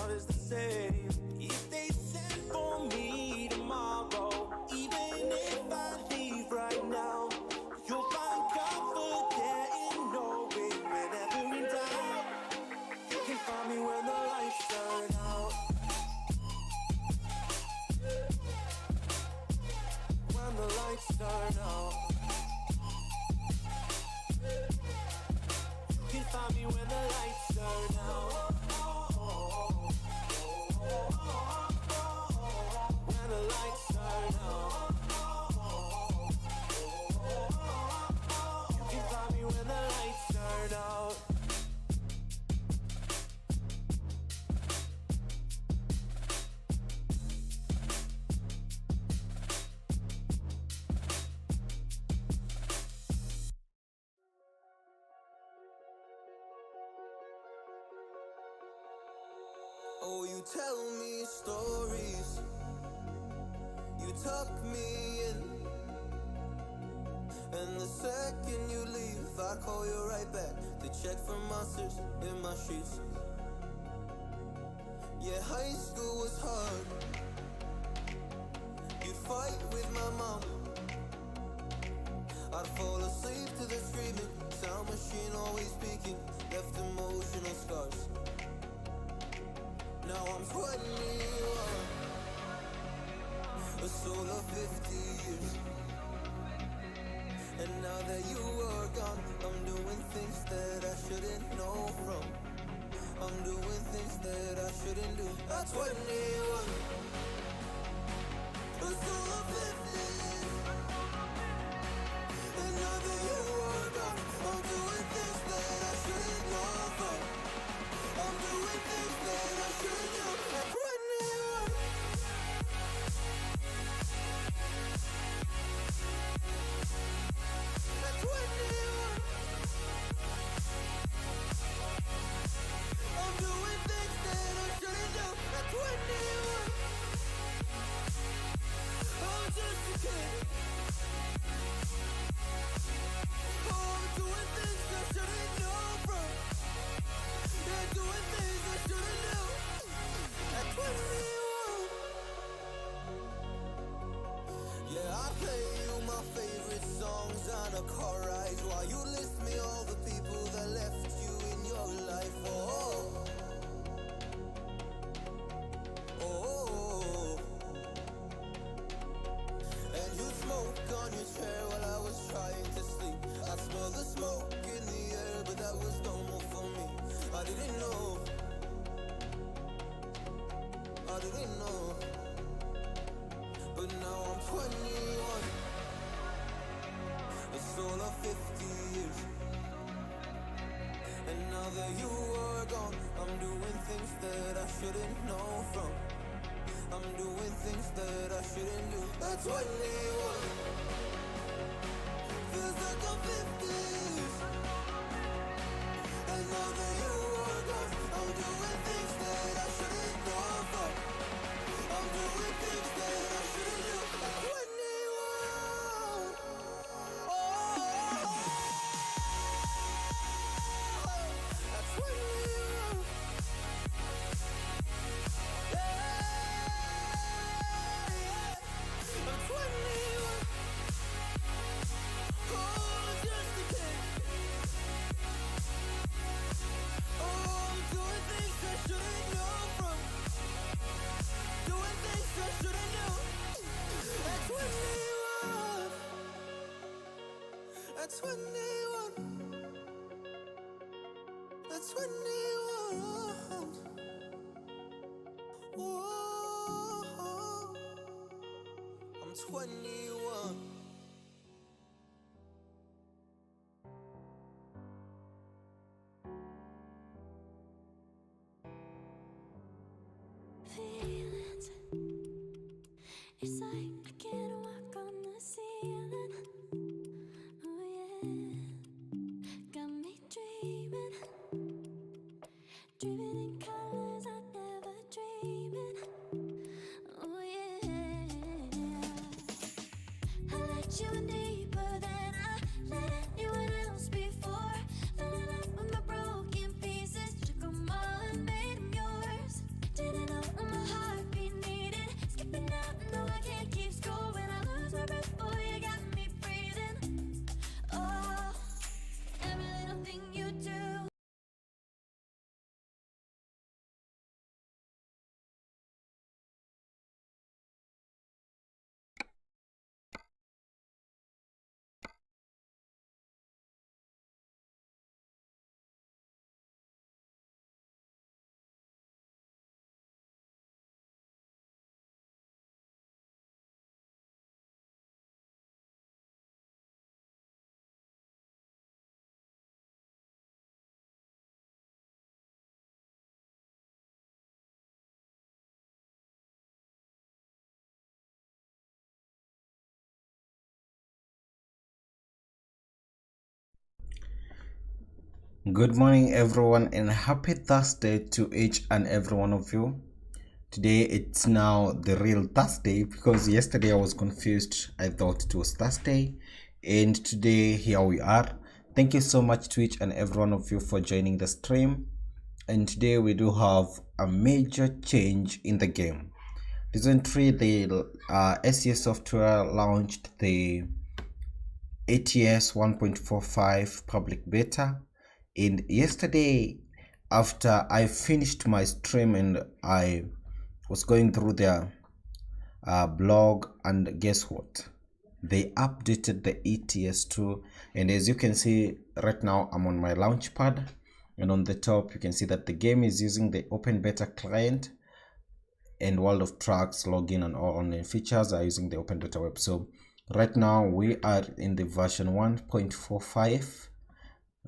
out is the same. If they send for me tomorrow, even if I leave right now, you'll find comfort there in knowing whenever in doubt, you can find me when the lights turn out. When the lights turn out, you can find me when the lights turn out. When the lights turn out, you can find me when the lights turn out. Oh, you tell me stories, you tuck me in, and the second you leave, I call you right back to check for monsters in my sheets. Yeah, high school was hard. You'd fight with my mom, I'd fall asleep to the screaming, sound machine always speaking, left emotional scars. Now I'm 21, a soul of 50 years. And now that you are gone, I'm doing things that I shouldn't know from. I'm doing things that I shouldn't do. At 21, a soul of 50 years. And now that you are gone, I'm doing things that I shouldn't know from. I'm doing things that I shouldn't do. At 21. At 21. I'm doing things that I shouldn't do. At 21. I'm just a kid. Oh, I'm doing things I shouldn't know from. Yeah, doing things I shouldn't do. At 21. Yeah, I play you my favorite songs on a car ride while you list me all the people that left you in your life. Oh, oh, and you smoke on your chair while I was trying to sleep. I smell the smoke in the air, but that was normal for me. I didn't know, I didn't know. But now I'm 21, a soul of 50 years. And now that you are gone, I'm doing things that I shouldn't know from. I'm doing things that I shouldn't do. At 21, feels like I'm 50 years. And now that you are gone, I'm doing things that I shouldn't know from. I'm doing things that I shouldn't do. At 21. Oh, at 21. Yeah, I'm 21. Oh, I'm just a kid. Oh, I'm doing things I shouldn't know from. Doing things I shouldn't do. At 21. At 21. At 21. Oh, I'm 21. Feelings, it's like I can't walk on the ceiling. Oh yeah, got me dreaming, dreaming in colors I never dreamed in. Oh yeah, I let you in deeper than I let anyone else before. Fell in love with my broken pieces, took 'em all and made 'em yours. Good morning, everyone, and happy Thursday to each and every one of you. Today it's now the real Thursday because yesterday I was confused. I thought it was Thursday, and today here we are. Thank you so much to each and every one of you for joining the stream. And today we do have a major change in the game. Recently, the SES software launched the ETS 1.45 public beta, and yesterday after I finished my stream and I was going through their blog, and guess what, they updated the ETS 2, and as you can see right now I'm on my launchpad, and on the top you can see that the game is using the open beta client, and World of Trucks login and all online features are using the open beta web. So right now we are in the version 1.45.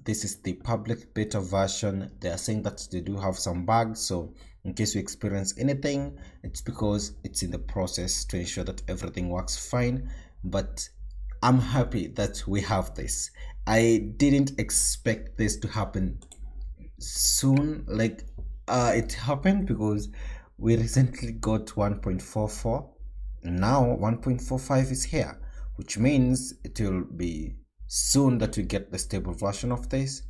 This is the public beta version. They are saying that they do have some bugs, so in case you experience anything, it's because it's in the process to ensure that everything works fine. But I'm happy that we have this. I didn't expect this to happen soon. Like it happened because we recently got 1.44. Now 1.45 is here, which means it will be soon that we get the stable version of this,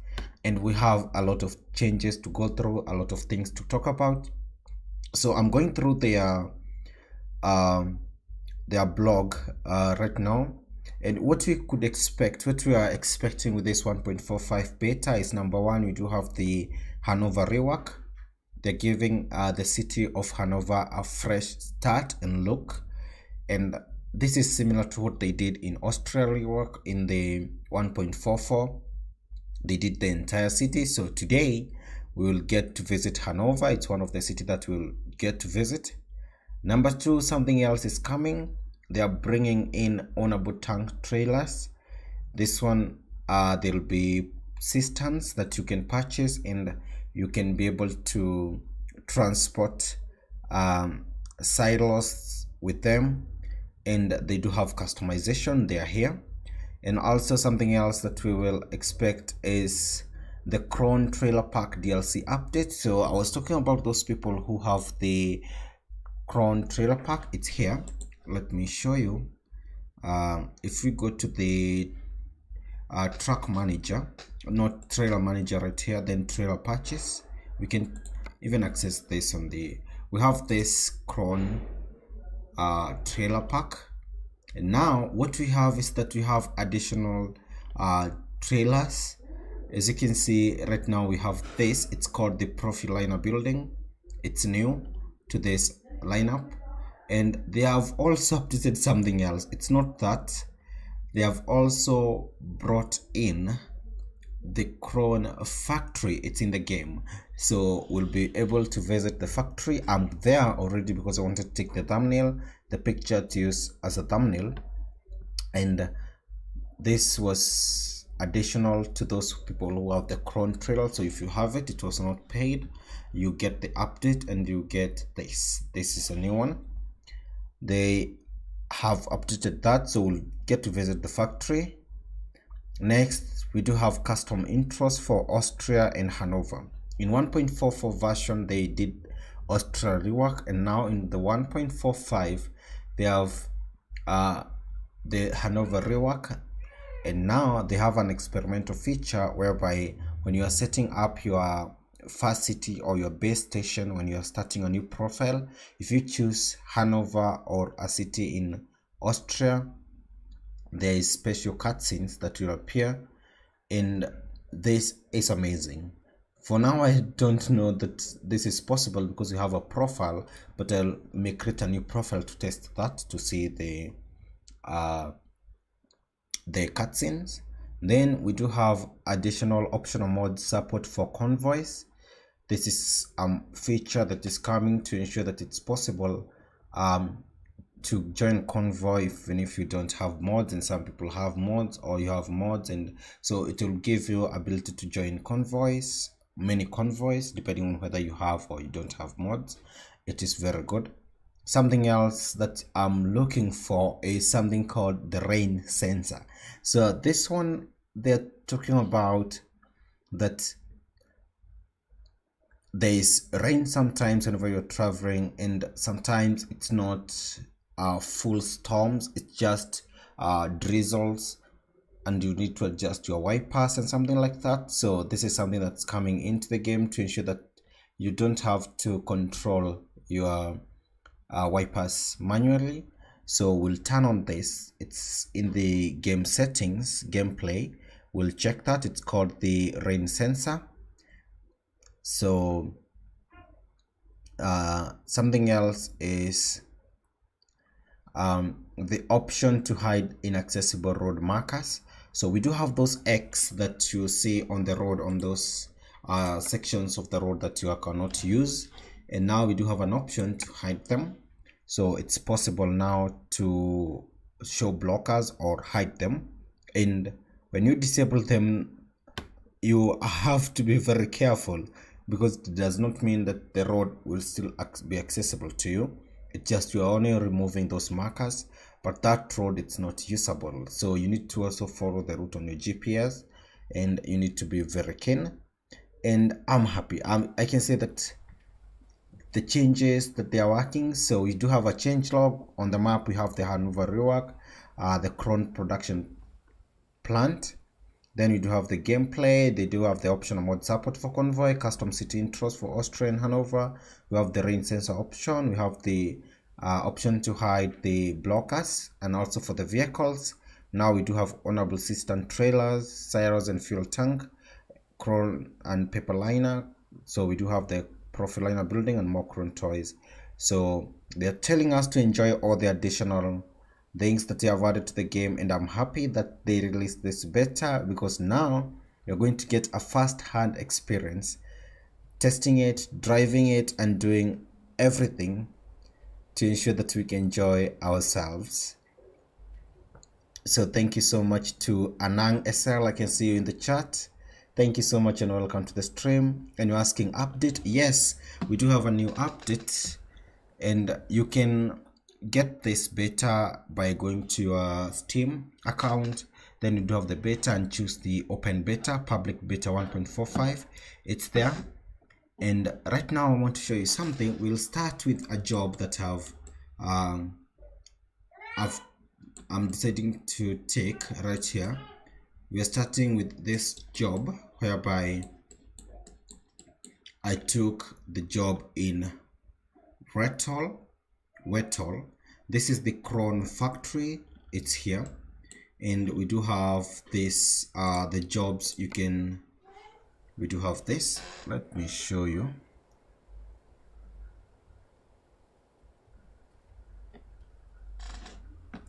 and we have a lot of changes to go through, a lot of things to talk about. So I'm going through their blog right now, and what we could expect, what we are expecting with this 1.45 beta is, number one, we do have the Hanover rework. They're giving the city of Hanover a fresh start and look, and this is similar to what they did in Austria rework in the 1.44. They did the entire city. So today we will get to visit Hanover. It's one of the cities that we'll get to visit. Number two, something else is coming. They are bringing in ownable tank trailers. This one, there'll be cisterns that you can purchase, and you can be able to transport silos with them, and they do have customization. They are here. And also something else that we will expect is the Cron Trailer Park DLC update. So I was talking about those people who have the Cron Trailer Park. It's here. Let me show you. If we go to the truck manager, not trailer manager, right here, then trailer purchase, we can even access this on the, we have this Cron trailer park. And now what we have is that we have additional trailers. As you can see right now, we have this. It's called the Profiliner building. It's new to this lineup, and they have also updated something else. It's not that, they have also brought in the Cron factory. It's in the game, so we'll be able to visit the factory. I'm there already because I wanted to take the thumbnail, the picture to use as a thumbnail, and this was additional to those people who have the Cron trailer. So if you have it, it was not paid, you get the update and you get this. This is a new one. They have updated that, so we'll get to visit the factory. Next, we do have custom intros for Austria and Hanover. In 1.44 version, they did Austria rework, and now in the 1.45, they have the Hanover rework, and now they have an experimental feature whereby when you are setting up your first city or your base station, when you are starting a new profile, if you choose Hanover or a city in Austria, there is special cutscenes that will appear, and this is amazing. For now, I don't know that this is possible because you have a profile, but I'll create a new profile to test that, to see the cutscenes. Then we do have additional optional mod support for convoys. This is a feature that is coming to ensure that it's possible to join convoy even if you don't have mods, and some people have mods, or you have mods, and so it will give you ability to join convoys, many convoys, depending on whether you have or you don't have mods. It is very good. Something else that I'm looking for is something called the rain sensor. So this one, they're talking about that there is rain sometimes whenever you're traveling, and sometimes it's not full storms, it's just drizzles, and you need to adjust your wipers and something like that. So this is something that's coming into the game to ensure that you don't have to control your wipers manually. So we'll turn on this. It's in the game settings, gameplay. We'll check that. It's called the rain sensor. So something else is the option to hide inaccessible road markers. So we do have those X that you see on the road, on those sections of the road that you cannot use, and now we do have an option to hide them. So it's possible now to show blockers or hide them, and when you disable them, you have to be very careful, because it does not mean that the road will still be accessible to you. It's just you're only removing those markers, but that road it's not usable. So you need to also follow the route on your GPS, and you need to be very keen. And I'm happy. I can say that the changes that they are working. So we do have a change log on the map. We have the Hanover rework, the Kron production plant. Then we do have the gameplay. They do have the optional mod support for convoy, custom city intros for Austria and Hanover. We have the rain sensor option. We have the option to hide the blockers, and also for the vehicles. Now we do have honorable system trailers, silos and fuel tank, Kron and paper liner. So we do have the profile liner building and more Kron toys. So they're telling us to enjoy all the additional things that they have added to the game, and I'm happy that they released this beta, because now you're going to get a first-hand experience testing it, driving it, and doing everything to ensure that we can enjoy ourselves. So thank you so much to Anang SL. I can see you in the chat. Thank you so much and welcome to the stream. And you're asking update? Yes, we do have a new update, and you can get this beta by going to your Steam account. Then you do have the beta and choose the open beta, public beta 1.45. It's there. And right now I want to show you something. We'll start with a job that I'm deciding to take right here. We are starting with this job, whereby I took the job in Wetol. This is the Kron factory. It's here, and we do have this the jobs you can. We do have this. Let me show you.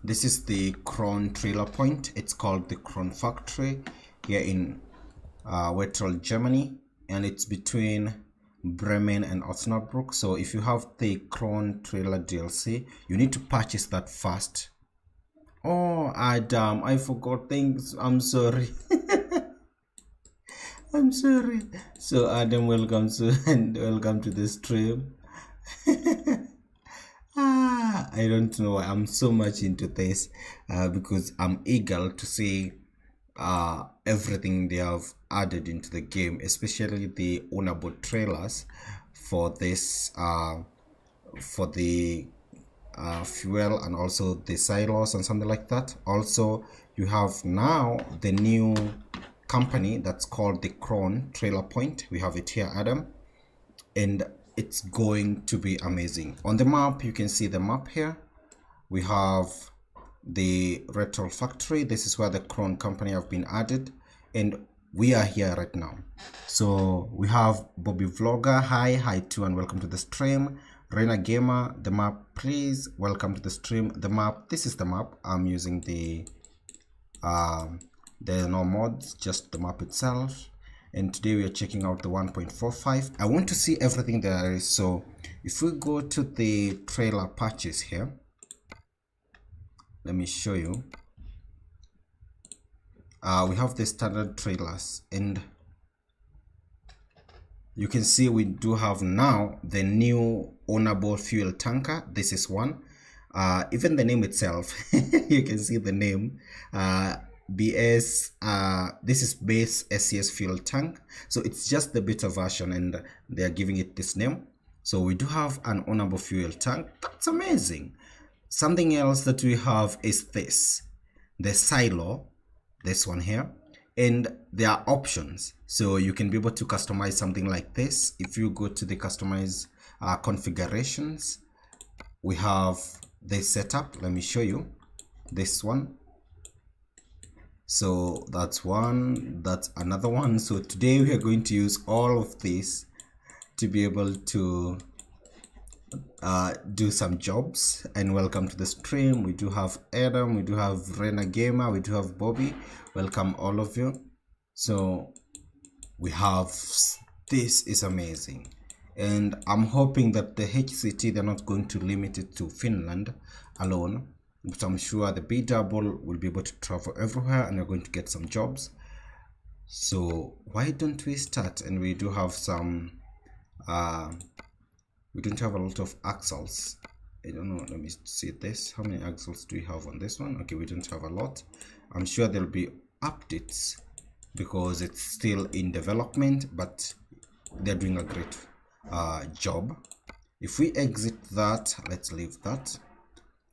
This is the Kron trailer point. It's called the Kron factory here in Wetol, Germany, and it's between Bremen and Osnabrück. So if you have the Kron trailer DLC, you need to purchase that first. Oh, Adam, I forgot things. I'm sorry. I'm sorry. So Adam, welcome to the stream. I don't know why I'm so much into this, because I'm eager to see everything they have added into the game, especially the ownable trailers for this for the fuel, and also the silos and something like that. Also, you have now the new company that's called the Kron trailer point. We have it here, Adam, and it's going to be amazing. On the map, you can see the map here. We have the Retro factory. This is where the Kron company have been added, and we are here right now. So we have Bobby Vlogger. Hi too, and welcome to the stream. Reina Gamer, the map, please welcome to the stream. The map, this is the map. I'm using the there are no mods, just the map itself. And today we are checking out the 1.45. I want to see everything there is. So if we go to the trailer patches here, let me show you. We have the standard trailers, and you can see we do have now the new ownable fuel tanker. This is one. Even the name itself, you can see the name. BS, this is base SCS fuel tank, so it's just the beta version and they are giving it this name. So we do have an ownable fuel tank. That's amazing. Something else that we have is this, the silo, this one here, and there are options, so you can be able to customize something like this. If you go to the customize configurations, we have this setup. Let me show you this one. So that's one, that's another one. So today we are going to use all of this to be able to do some jobs. And welcome to the stream. We do have Adam, we do have Rena Gamer, we do have Bobby. Welcome all of you. So we have, this is amazing, and I'm hoping that the HCT, they're not going to limit it to Finland alone, but I'm sure the B double will be able to travel everywhere and we're going to get some jobs. So why don't we start? And we do have some we don't have a lot of axles. I don't know, let me see this. How many axles do we have on this one? Okay, we don't have a lot. I'm sure there'll be updates because it's still in development, but they're doing a great job. If we exit that, let's leave that.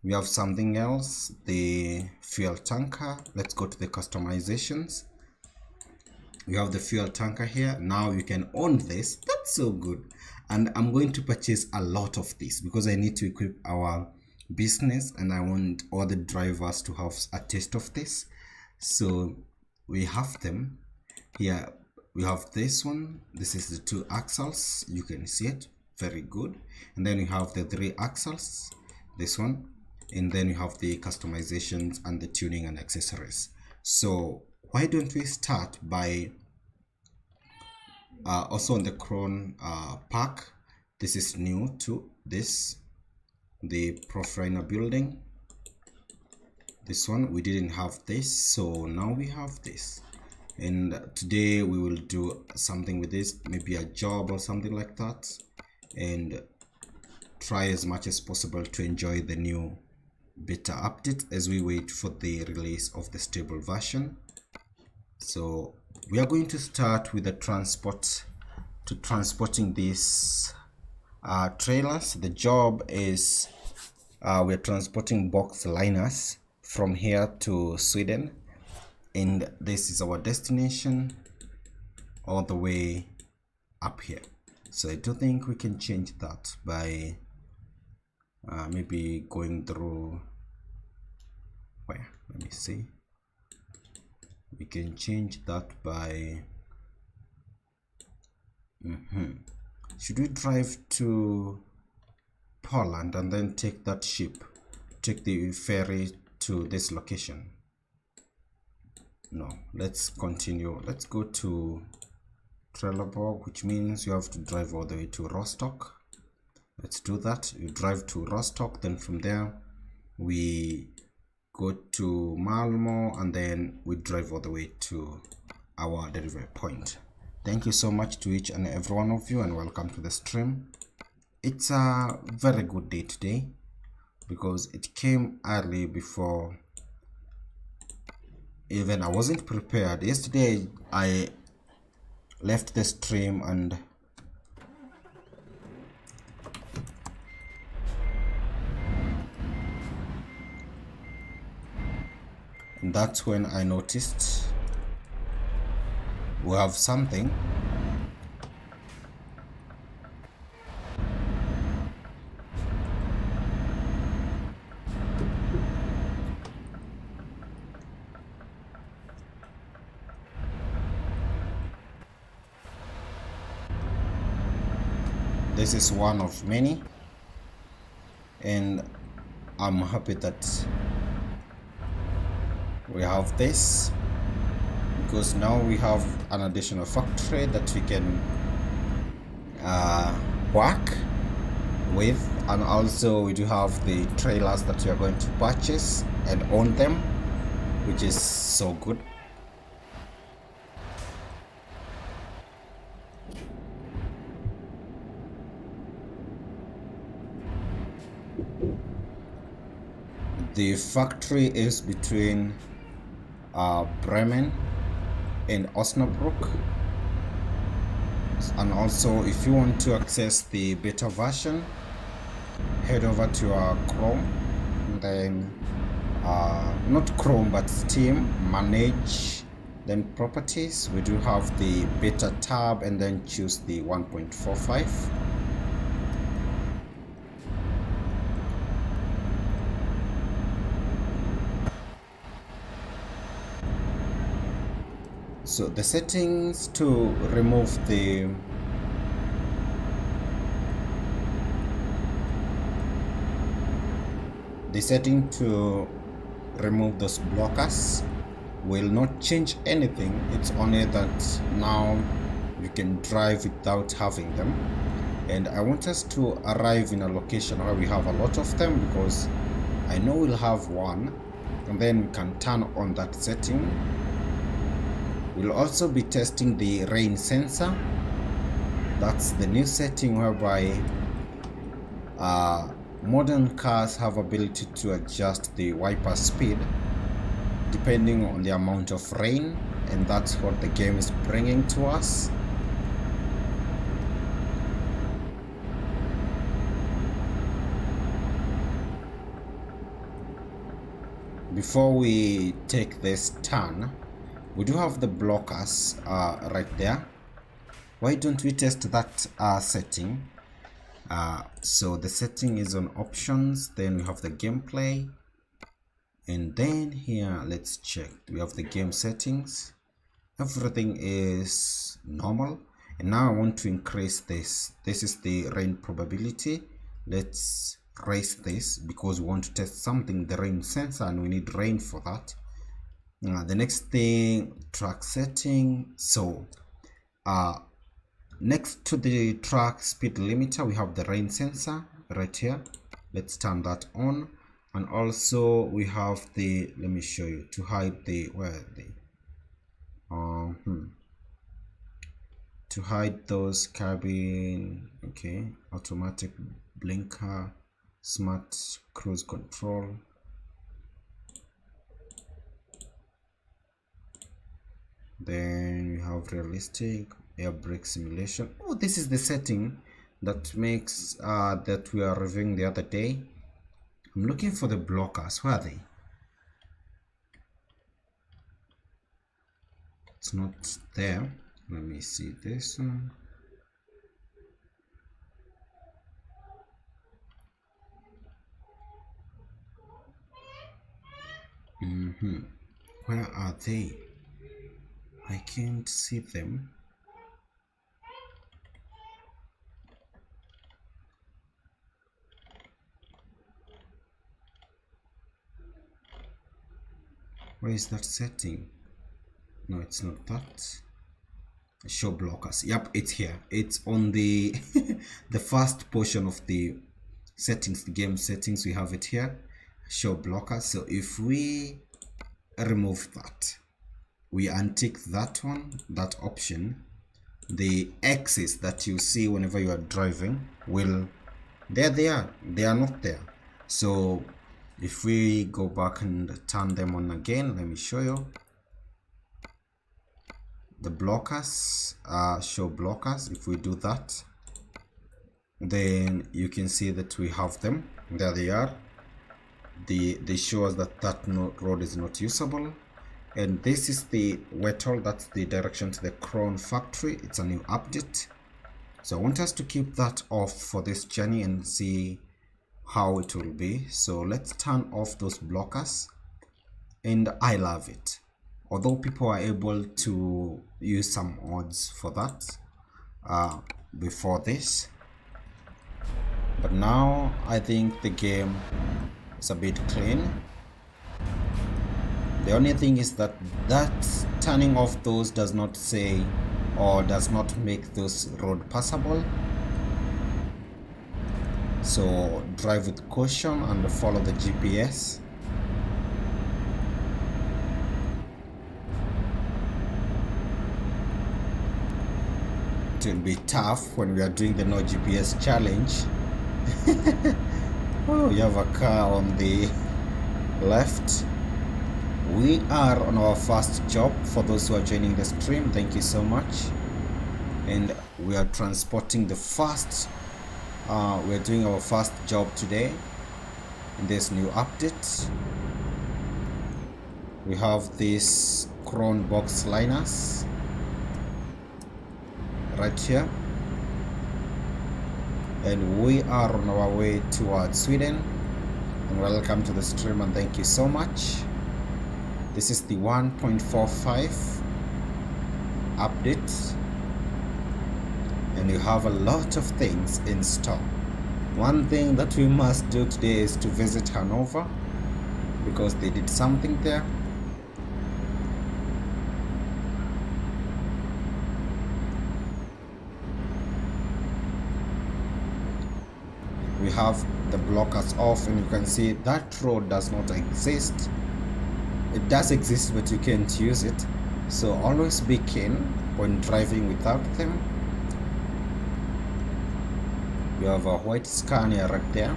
We have something else, the fuel tanker. Let's go to the customizations. We have the fuel tanker here. Now you can own this. That's so good. And I'm going to purchase a lot of this because I need to equip our business and I want all the drivers to have a taste of this. So we have them here. We have this one. This is the 2 axles. You can see it. Very good. And then we have the 3 axles. This one. And then you have the customizations and the tuning and accessories. So why don't we start by also on the Chrome pack. This is new to this, the Profiner building. This one we didn't have this, so now we have this, and today we will do something with this, maybe a job or something like that, and try as much as possible to enjoy the new beta update as we wait for the release of the stable version. So we are going to start with the transporting these trailers. The job is we're transporting box liners from here to Sweden, and this is our destination all the way up here. So I do think we can change that by maybe going through where, let me see, we can change that by should we drive to Poland and then take that ship, take the ferry to this location? No, let's continue. Let's go to Trelleborg, which means you have to drive all the way to Rostock. Let's do that. You drive to Rostock, then from there we go to Malmo, and then we drive all the way to our delivery point. Thank you so much to each and every one of you, and welcome to the stream. It's a very good day today because it came early before even I wasn't prepared. Yesterday I left the stream and that's when I noticed we have something. This is one of many, and I'm happy that we have this because now we have an additional factory that we can work with, and also we do have the trailers that we are going to purchase and own them, which is so good. The factory is between Bremen and Osnabrück. And also, if you want to access the beta version, head over to Chrome, and then not Chrome but Steam, manage, then properties. We do have the beta tab, and then choose the 1.45. So the settings to remove the setting to remove those blockers will not change anything. It's only that now you can drive without having them, and I want us to arrive in a location where we have a lot of them, because I know we'll have one, and then we can turn on that setting. We'll also be testing the rain sensor. That's the new setting whereby modern cars have ability to adjust the wiper speed depending on the amount of rain, and that's what the game is bringing to us. Before we take this turn, we do have the blockers right there. Why don't we test that setting? So the setting is on options, then we have the gameplay, and then here let's check. We have the game settings. Everything is normal, and now I want to increase this. This is the rain probability. Let's raise this because we want to test something, the rain sensor, and we need rain for that. The next thing, track setting. So next to the track speed limiter, we have the rain sensor right here. Let's turn that on. And also we have the, let me show you, to hide the, where are they? To hide those cabin, okay, automatic blinker, smart cruise control. Then we have realistic air brake simulation. Oh, this is the setting that makes that we are reviewing the other day. I'm looking for the blockers. Where are they? It's not there. Let me see this one. Where are they? I can't see them. Where is that setting? No, it's not that. Show blockers. Yep, it's here. It's on the the first portion of the settings, the game settings. We have it here. Show blockers. So if we remove that, we untick that one, that option, the X's that you see whenever you are driving will, there they are not there. So if we go back and turn them on again, let me show you the blockers, show blockers. If we do that, then you can see that we have them. There they are. They show us that road is not usable. And this is the Wettol, that's the direction to the Crown factory. It's a new update. So I want us to keep that off for this journey and see how it will be. So let's turn off those blockers. And I love it. Although people are able to use some odds for that before this. But now I think the game is a bit clean. The only thing is that turning off those does not say or does not make those road passable. So drive with caution and follow the GPS. It will be tough when we are doing the no GPS challenge. Oh, you have a car on the left. We are on our first job. For those who are joining the stream, thank you so much. And we are transporting the first we're doing our first job today in this new update. We have these chrome box liners right here, and we are on our way towards Sweden. And welcome to the stream, and thank you so much. This is the 1.45 update, and you have a lot of things in store. One thing that we must do today is to visit Hanover, because they did something there. We have the blockers off, and you can see that road does not exist. It does exist, but you can't use it, so always be keen when driving without them. You have a white Scania right there.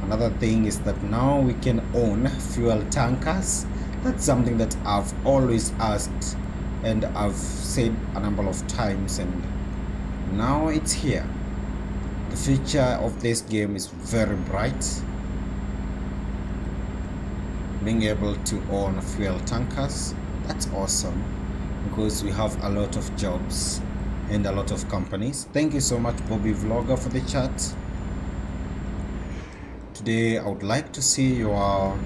Another thing is that now we can own fuel tankers. That's something that I've always asked and I've said a number of times, and now it's here. The future of this game is very bright. Being able to own fuel tankers, that's awesome, because we have a lot of jobs and a lot of companies. Thank you so much, Bobby Vlogger, for the chat. Today I would like to see your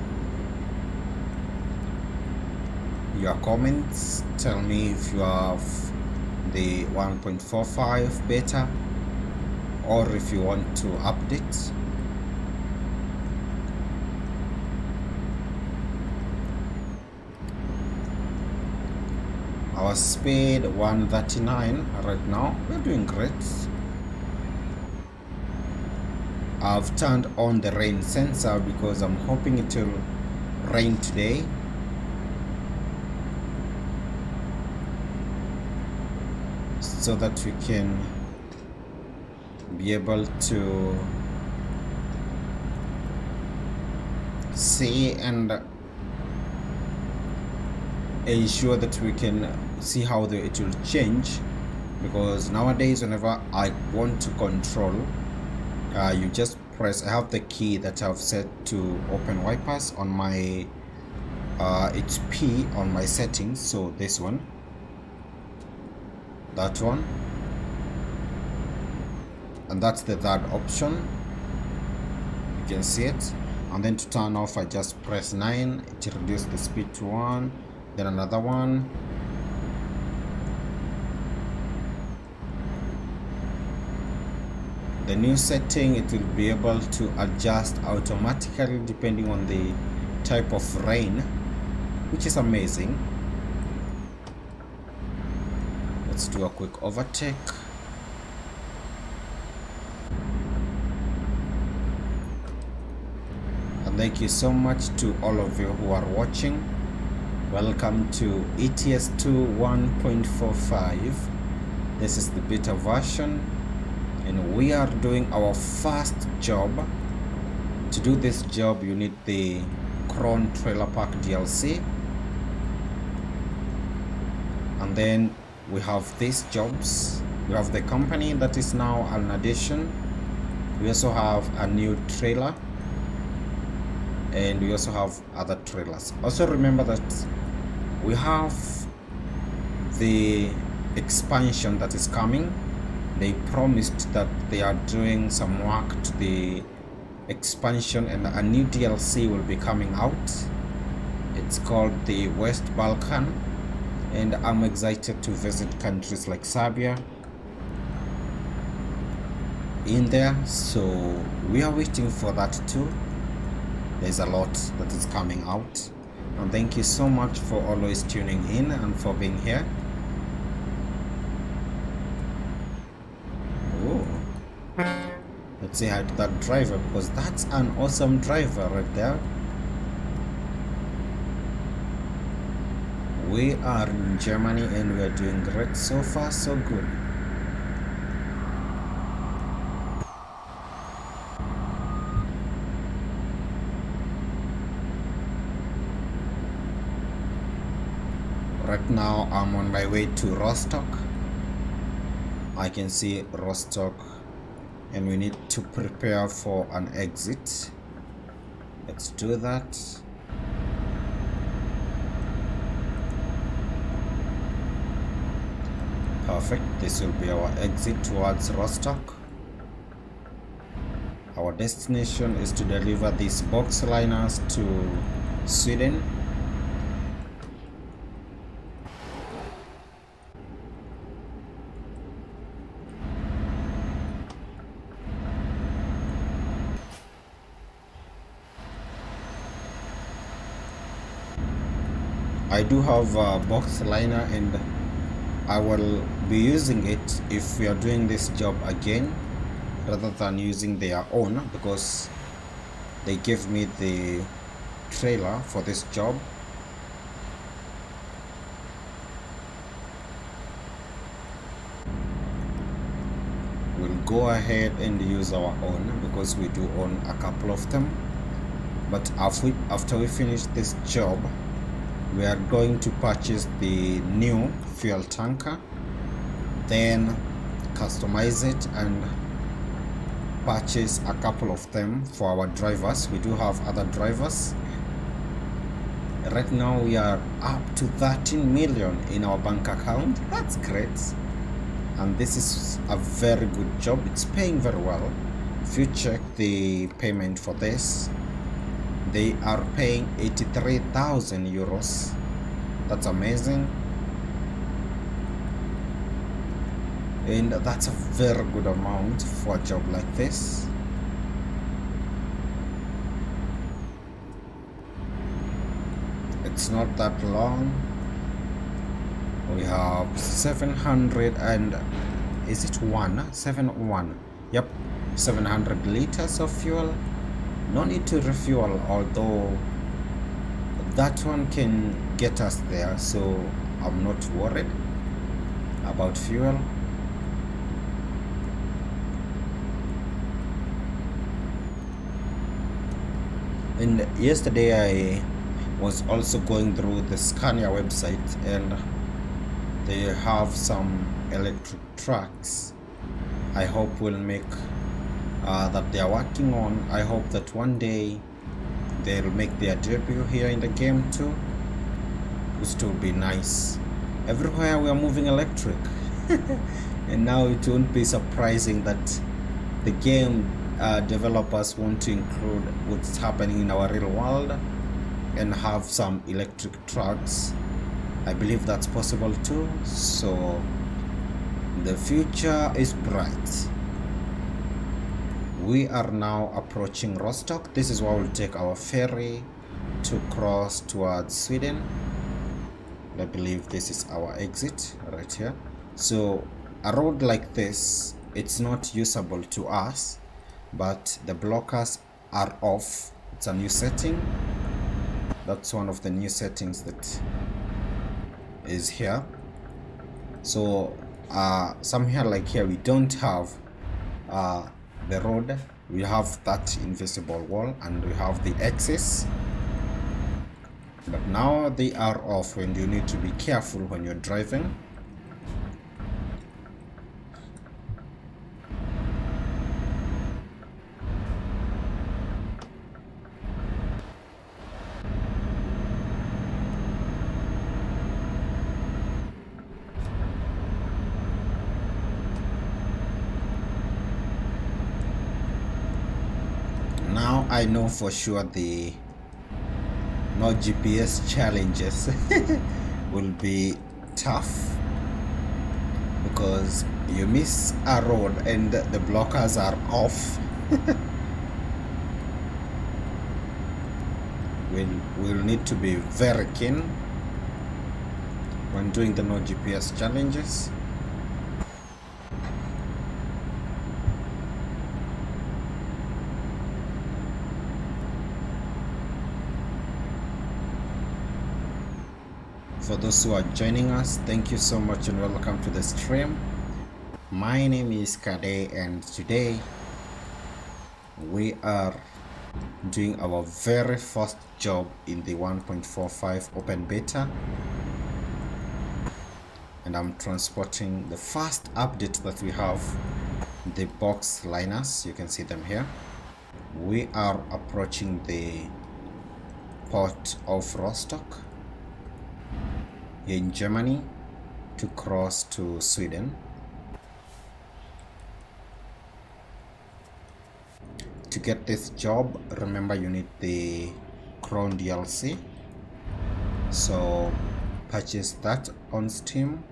comments. Tell me if you have the 1.45 beta or if you want to update. Our speed 139 right now. We're doing great. I've turned on the rain sensor because I'm hoping it will rain today. So that we can be able to see and ensure that we can see how it will change, because nowadays whenever I want to control, you just press. I have the key that I've set to open wipers on my it's P on my settings, so this one, that one, and that's the third option. You can see it. And then to turn off, I just press 9 to reduce the speed to 1, then another one. The new setting, it will be able to adjust automatically depending on the type of rain, which is amazing. Let's do a quick overtake. And thank you so much to all of you who are watching. Welcome to ETS 2 1.45. This is the beta version, and we are doing our first job. To do this job, you need the Cron Trailer Park DLC, and then we have these jobs. We have the company that is now an addition. We also have a new trailer, and we also have other trailers. Also remember that we have the expansion that is coming. They promised that they are doing some work to the expansion, and a new DLC will be coming out. It's called the West Balkan, and I'm excited to visit countries like Serbia in there, so we are waiting for that too. There's a lot that is coming out, and thank you so much for always tuning in and for being here. Let's say hi to that driver, because that's an awesome driver right there. We are in Germany and we are doing great. So far so good. Right now I'm on my way to Rostock. I can see Rostock, and we need to prepare for an exit. Let's do that. Perfect. This will be our exit towards Rostock. Our destination is to deliver these box liners to Sweden. I do have a box liner, and I will be using it if we are doing this job again rather than using their own, because they gave me the trailer for this job. We'll go ahead and use our own because we do own a couple of them. But after we finish this job, we are going to purchase the new fuel tanker, then customize it and purchase a couple of them for our drivers. We do have other drivers. Right now we are up to 13 million in our bank account. That's great, and this is a very good job. It's paying very well. If you check the payment for this, they are paying 83,000 euros. That's amazing, and that's a very good amount for a job like this. It's not that long. We have 700 and is it 71? Yep, 700 liters of fuel. No need to refuel, although that one can get us there, so I'm not worried about fuel. And yesterday I was also going through the Scania website, and they have some electric trucks. I hope will make that they are working on. I hope that one day they'll make their debut here in the game too, which will be nice. Everywhere we are moving electric. And now it won't be surprising that the game developers want to include what's happening in our real world and have some electric trucks. I believe that's possible too, so the future is bright. We are now approaching Rostock. This is where we'll take our ferry to cross towards Sweden. I believe this is our exit right here. So a road like this, it's not usable to us, but the blockers are off. It's a new setting. That's one of the new settings that is here. So somewhere like here we don't have the road. We have that invisible wall and we have the axis, but now they are off, and you need to be careful when you're driving. Now I know for sure the no GPS challenges will be tough, because you miss a road and the blockers are off. We'll need to be very keen when doing the no GPS challenges. For those who are joining us, thank you so much and welcome to the stream. My name is Kade, and today we are doing our very first job in the 1.45 open beta. and I'm transporting the first update that we have, the box liners. You can see them here. We are approaching the port of Rostock in Germany to cross to Sweden. To get this job, remember you need the Crown DLC, so purchase that on Steam.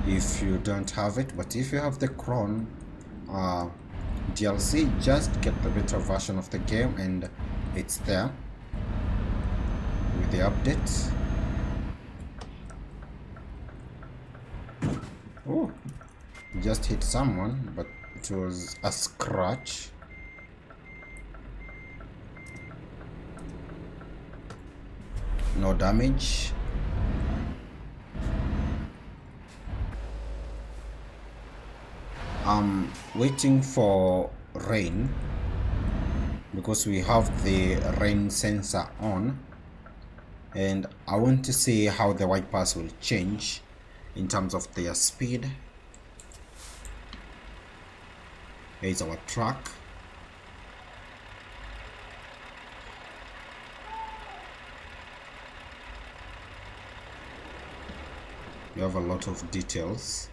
If you don't have it, but if you have the Crown DLC, just get the beta version of the game and it's there with the updates. Oh, just hit someone, but it was a scratch. No damage. I'm waiting for rain because we have the rain sensor on, and I want to see how the wipers will change in terms of their speed. Here's our truck. We have a lot of details.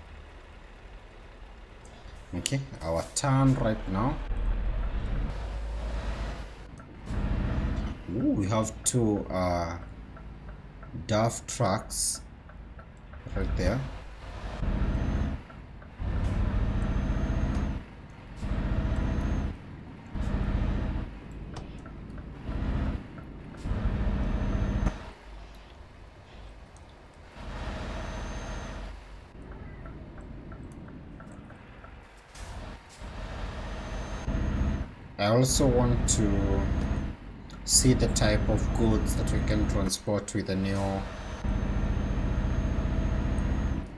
Okay, our turn right now. Ooh, we have two DAF trucks right there. I also want to see the type of goods that we can transport with the new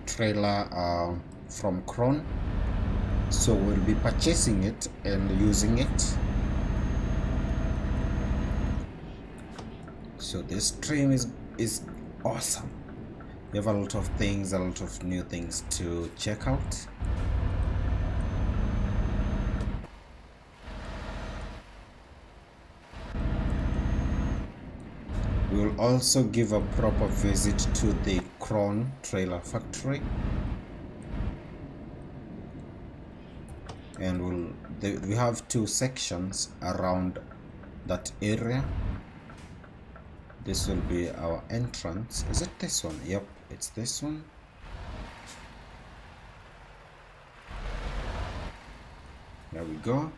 trailer from Crown. So we'll be purchasing it and using it. So this stream is awesome. We have a lot of things, a lot of new things to check out. We will also give a proper visit to the Crown trailer factory, and we have two sections around that area. This will be our entrance. Is it this one? Yep, it's this one. There we go.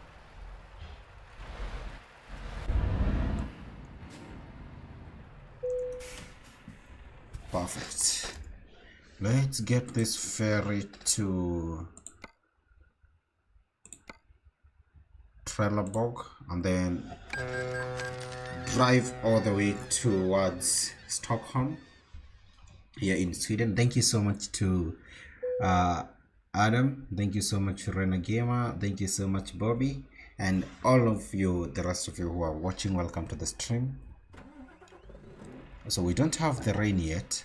Perfect. Let's get this ferry to Trelleborg and then drive all the way towards Stockholm here in Sweden. Thank you so much to Adam. Thank you so much, Rena Gamer. Thank you so much, Bobby, and all of you, the rest of you who are watching. Welcome to the stream. So we don't have the rain yet.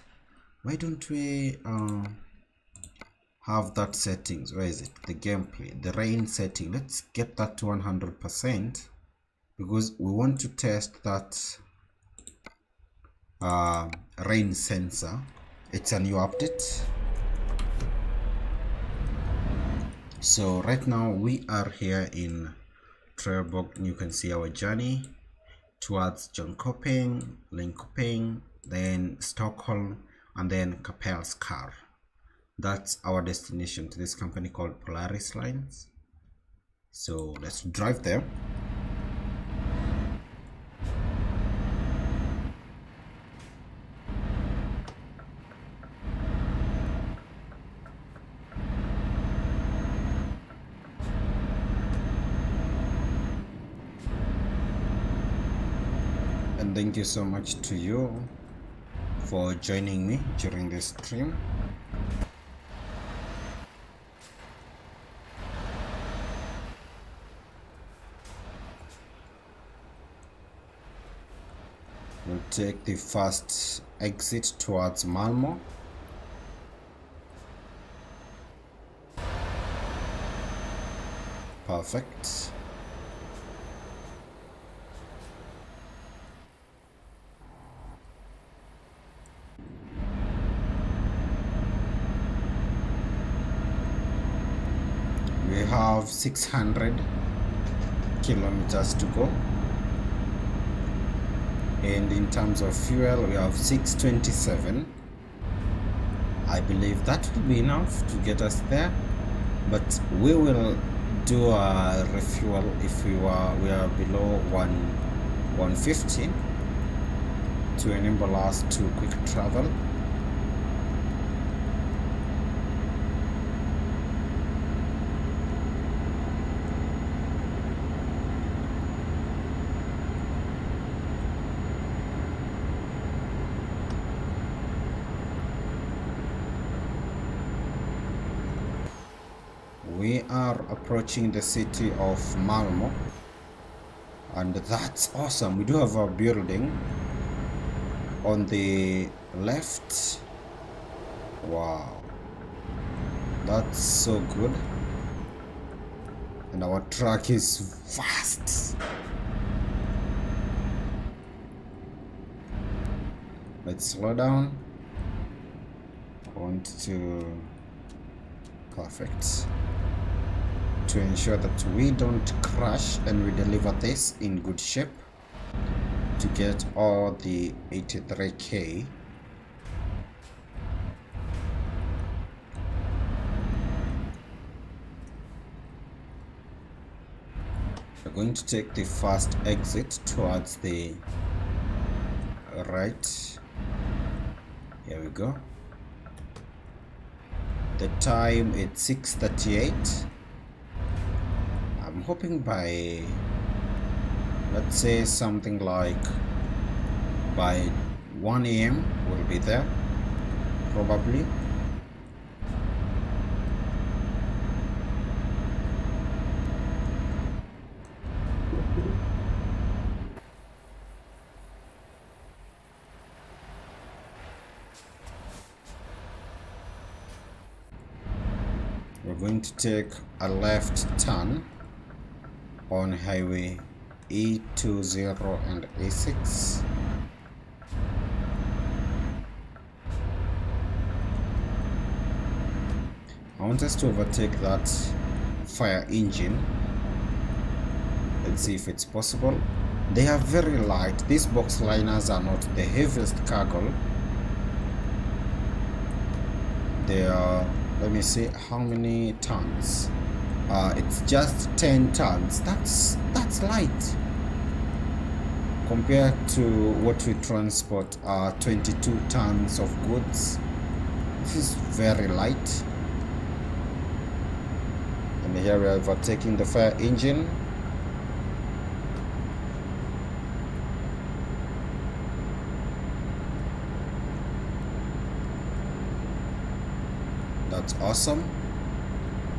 Why don't we have that settings? Where is it? The gameplay, the rain setting. Let's get that to 100% because we want to test that rain sensor. It's a new update. So right now we are here in Trelleborg. You can see our journey towards Jönköping, Linköping, then Stockholm, and then Kapellskär. That's our destination to this company called Polaris Lines. So let's drive there. And thank you so much to you for joining me during this stream. We'll take the first exit towards Malmo. Perfect. We have 600 kilometers to go, and in terms of fuel we have 627. I believe that will be enough to get us there, but we will do a refuel if we are below 150 to enable us to quick travel. We are approaching the city of Malmo, and that's awesome. We do have a building on the left. Wow, that's so good. And our truck is fast. Let's slow down. I want to perfect to ensure that we don't crash and we deliver this in good shape to get all the 83k. We're going to take the first exit towards the right. Here we go. The time is 6:38. I'm hoping by, let's say something like by 1 a.m. we'll be there, probably. We're going to take a left turn on highway E20 and A6. I want us to overtake that fire engine. Let's see if it's possible. They are very light. These box liners are not the heaviest cargo. They are, let me see how many tons. It's just 10 tons. That's light compared to what we transport, 22 tons of goods. This is very light. And here we are overtaking the fire engine. That's awesome.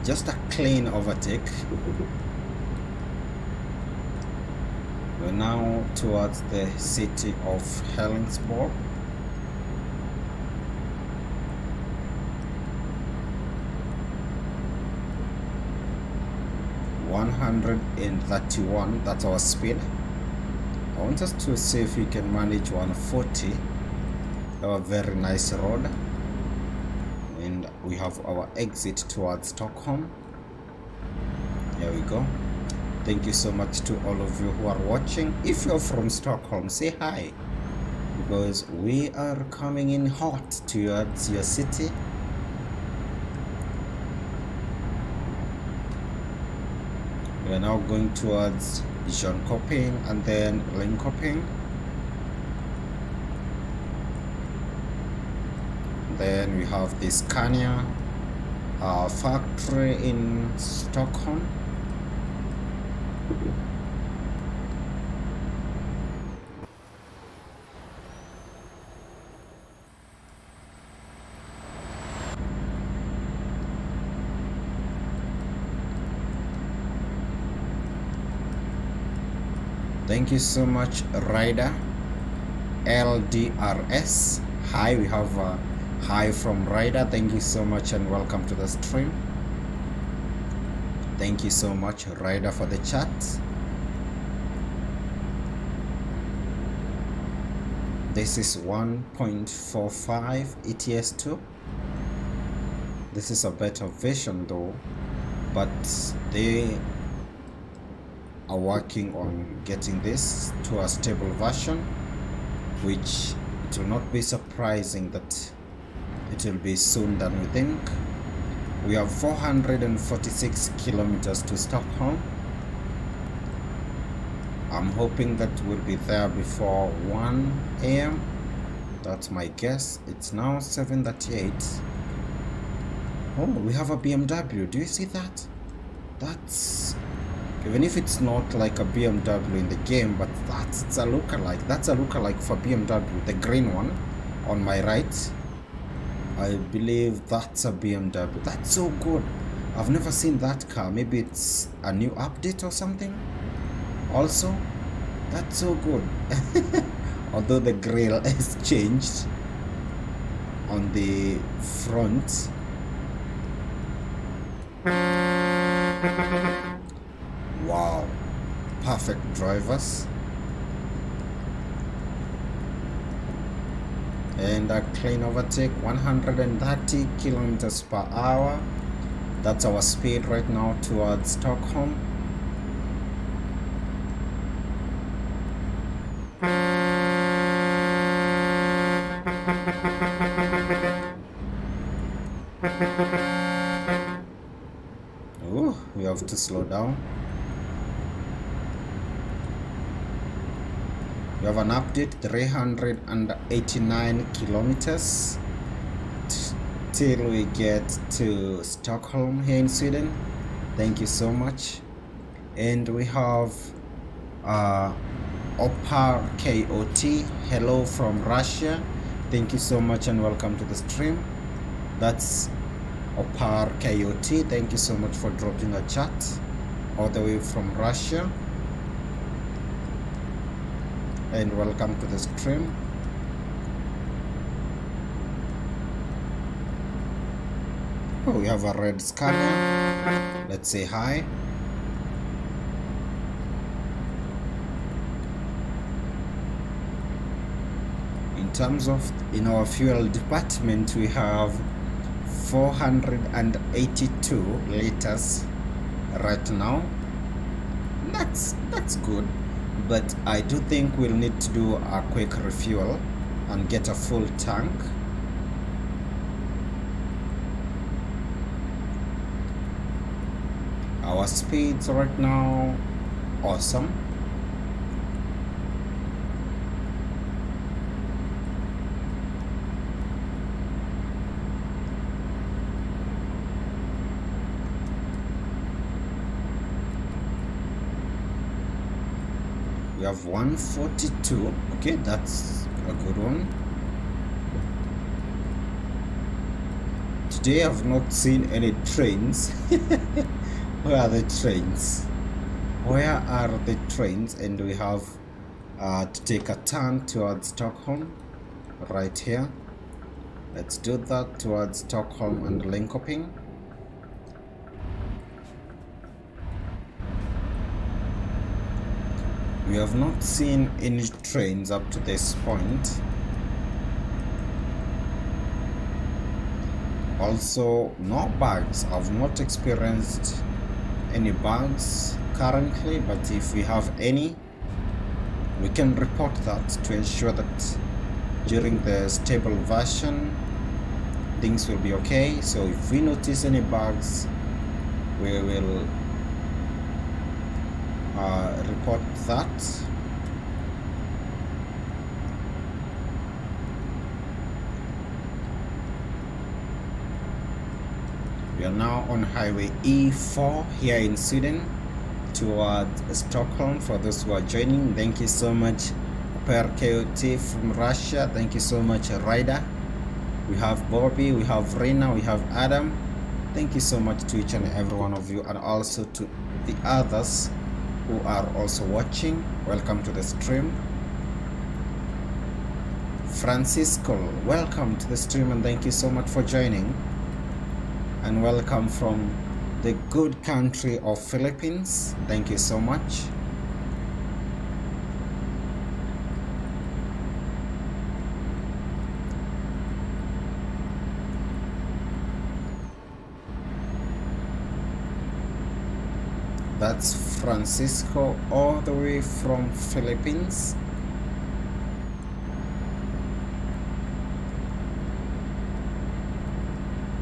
Just a clean overtake. We're now towards the city of Helensborg. (131), that's our speed. I want us to see if we can manage 140. A very nice road. And we have our exit towards Stockholm. Here we go. Thank you so much to all of you who are watching. If you're from Stockholm, say hi, because we are coming in hot towards your city. We are now going towards Jönköping and then Linköping. Then we have the Scania factory in Stockholm. Thank you so much, Ryder. LDRS. Hi, we have a hi from Ryder. Thank you so much and welcome to the stream. Thank you so much, Ryder, for the chat. This is 1.45 ETS2. This is a better version though, but they are working on getting this to a stable version, which it will not be surprising that it will be soon than we think. We have 446 kilometers to Stockholm. I'm hoping that we'll be there before 1 a.m. That's my guess. It's now 7:38. Oh, we have a BMW. Do you see that? That's, even if it's not like a BMW in the game, but it's a lookalike. That's a lookalike for BMW, the green one on my right. I believe that's a BMW. That's so good. I've never seen that car. Maybe it's a new update or something. Also, that's so good. Although the grille is changed on the front. Wow, perfect drivers. And a clean overtake, 130 kilometers per hour. That's our speed right now towards Stockholm. Oh, we have to slow down. We have an update, 389 kilometers till we get to Stockholm here in Sweden. Thank you so much. And we have Opar KOT, hello from Russia. Thank you so much and welcome to the stream. That's Opar KOT. Thank you so much for dropping a chat all the way from Russia. And welcome to the stream. Oh, we have a red Scania. Let's say hi. In terms of in our fuel department, we have 482 liters right now. That's good. But I do think we'll need to do a quick refuel and get a full tank. Our speeds right now, awesome. We have 142. Okay, that's a good one. Today I've not seen any trains. Where are the trains? Where are the trains? And we have to take a turn towards Stockholm right here. Let's do that towards Stockholm and Linköping. We have not seen any trains up to this point. Also, no bugs. I've not experienced any bugs currently, but if we have any, we can report that to ensure that during the stable version things will be okay. So if we notice any bugs, we will report that. We are now on highway E4 here in Sweden towards Stockholm. For those who are joining, thank you so much Per KOT from Russia. Thank you so much Ryder. We have Bobby, we have Rena, we have Adam. Thank you so much to each and every one of you, and also to the others who are also watching. Welcome to the stream. Francisco, welcome to the stream and thank you so much for joining. And welcome from the good country of Philippines. Thank you so much. That's Francisco all the way from Philippines.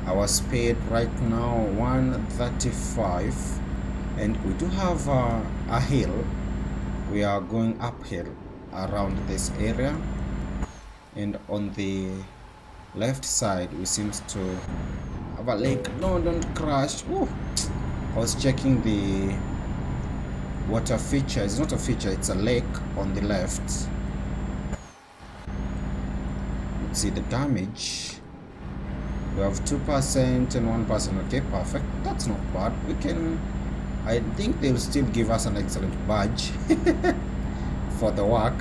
Our speed right now 135, and we do have a hill. We are going uphill around this area, and on the left side we seems to have a lake. No, don't crash. Ooh. I was checking the water feature. It's not a feature, it's a lake on the left. Let's see the damage. We have 2% and 1%. Okay, perfect. That's not bad. We can, I think they'll still give us an excellent badge for the work.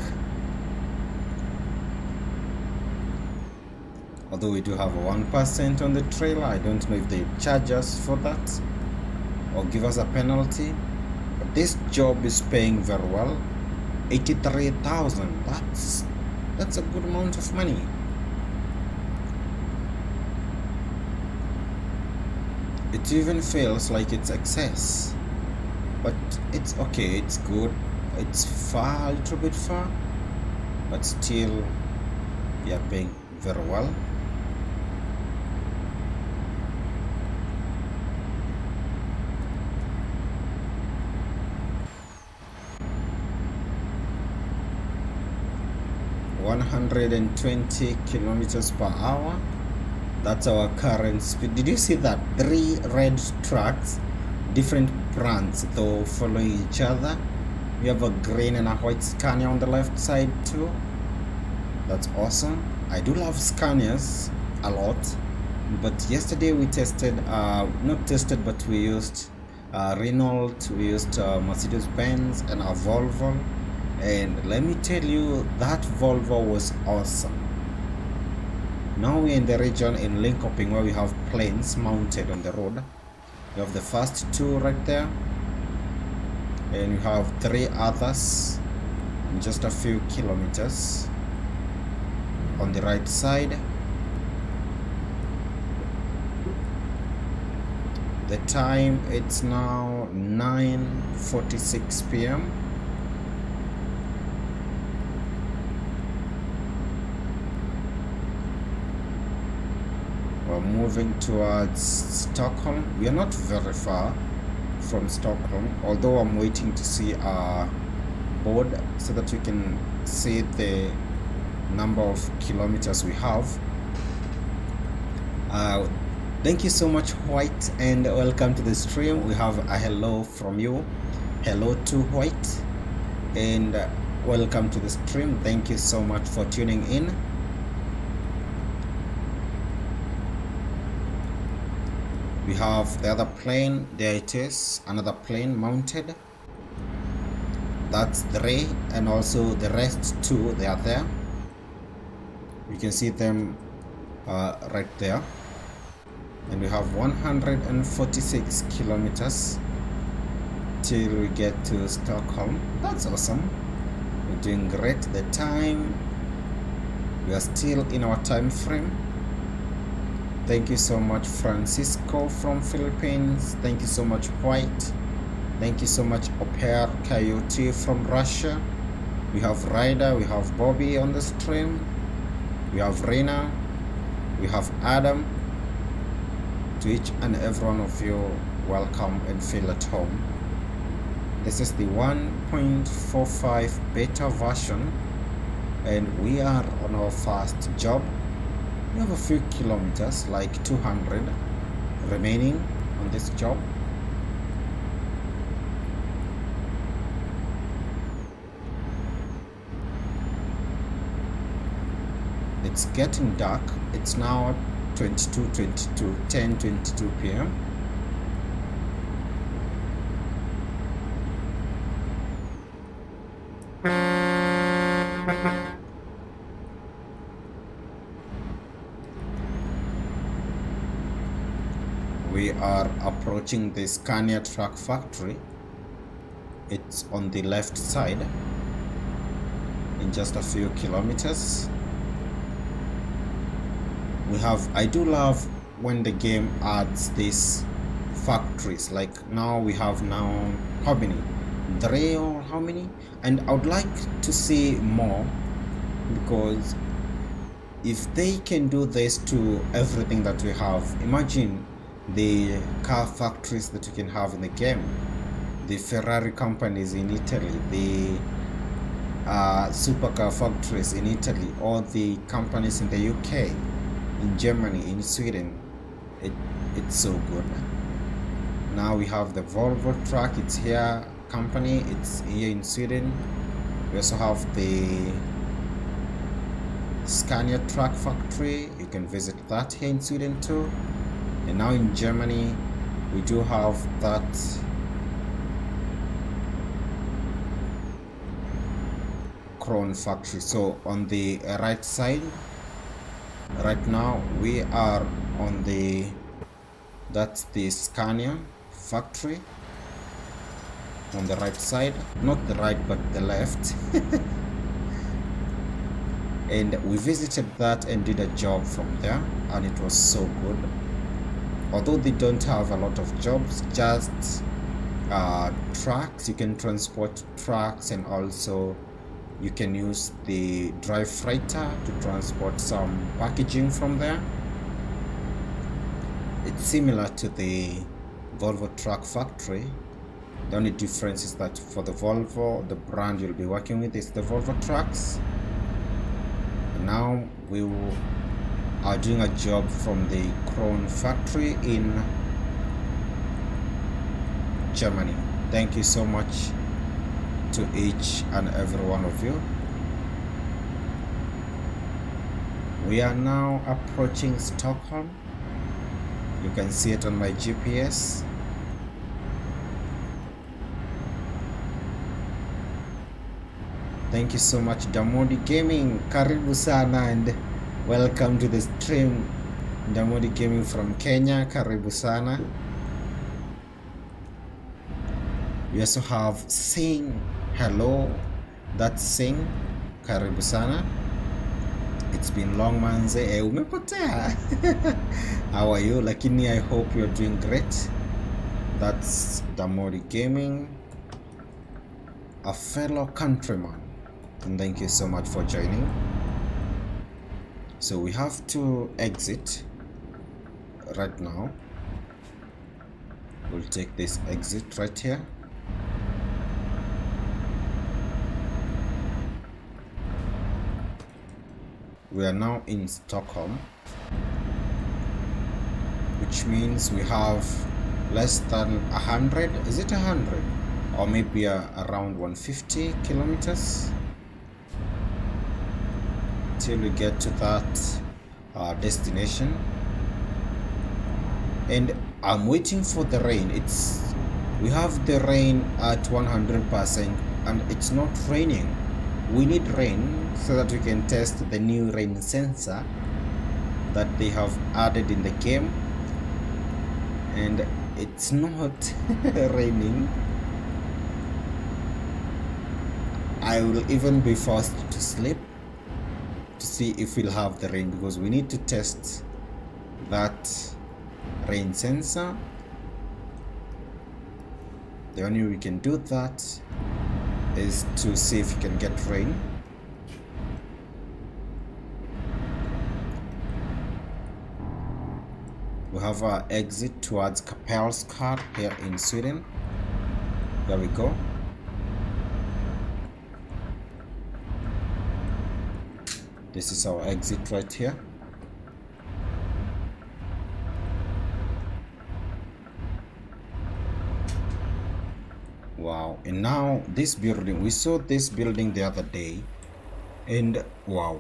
Although we do have 1% on the trailer, I don't know if they charge us for that or give us a penalty. But this job is paying very well. 83,000. That's a good amount of money. It even feels like it's excess, but it's okay, it's good. It's far, a little bit far, but still we are paying very well. $120 kilometers per hour. That's our current speed. Did you see that? 3 red trucks, different brands though, following each other. We have a green and a white Scania on the left side too. That's awesome. I do love Scanias a lot, but yesterday we tested, not tested, but we used Renault, we used Mercedes-Benz and a Volvo, and let me tell you, that Volvo was awesome. Now we're in the region in Linkoping where we have planes mounted on the road. We have the first 2 right there, and we have 3 others in just a few kilometers on the right side. The time, it's now 9:46 p.m. We're moving towards Stockholm. We are not very far from Stockholm, although I'm waiting to see a board so that we can see the number of kilometers we have. Thank you so much, White, and welcome to the stream. We have a hello from you. Hello to White, and welcome to the stream. Thank you so much for tuning in. We have the other plane. There it is, another plane mounted. That's 3, and also the rest 2, they are there. You can see them right there. And we have 146 kilometers till we get to Stockholm. That's awesome. We're doing great. The time, we are still in our time frame. Thank you so much, Francisco from Philippines. Thank you so much, White. Thank you so much, Oper Coyote from Russia. We have Ryder, we have Bobby on the stream. We have Rena, we have Adam. To each and every one of you, welcome and feel at home. This is the 1.45 beta version, and we are on our first job. We have a few kilometers, like 200 remaining on this job. It's getting dark. It's now 10:22 p.m. are approaching the Scania truck factory. It's on the left side in just a few kilometers. I do love when the game adds these factories. Like now we have how many, 3 or how many, and I would like to see more, because if they can do this to everything that we have, imagine the car factories that you can have in the game, the Ferrari companies in Italy, the supercar factories in Italy, or the companies in the UK, in Germany, in Sweden. It's so good. Now we have the Volvo truck, it's here, company, it's here in Sweden. We also have the Scania truck factory, you can visit that here in Sweden too. And now in Germany we do have that Kron factory. So on the right side, right now we are on that's the Scania factory on the right side, not the right but the left. And we visited that and did a job from there, and it was so good. Although they don't have a lot of jobs, just trucks, you can transport trucks, and also you can use the dry freighter to transport some packaging from there. It's similar to the Volvo truck factory. The only difference is that for the Volvo, the brand you'll be working with is the Volvo trucks. Now we are doing a job from the Kron factory in Germany. Thank you so much to each and every one of you. We are now approaching Stockholm. You can see it on my GPS. Thank you so much, Damodi Gaming. Karibu sana and welcome to the stream. Damodi Gaming from Kenya. Karibu sana. We also have Sing. Hello. That's Sing. Karibu sana. It's been long, manze. Umepotea. How are you? Lakini I hope you're doing great. That's Damodi Gaming, a fellow countryman. And thank you so much for joining. So we have to exit right now. We'll take this exit right here. We are now in Stockholm, which means we have less than 100, is it 100? Or maybe around 150 kilometers till we get to that destination. And I'm waiting for the rain. We have the rain at 100% and it's not raining. We need rain so that we can test the new rain sensor that they have added in the game, and it's not raining. I will even be forced to sleep to see if we'll have the rain, because we need to test that rain sensor. The only way we can do that is to see if we can get rain. We have our exit towards Kapellskär here in Sweden. There we go. This is our exit right here. Wow. And now this building, we saw this building the other day, and wow,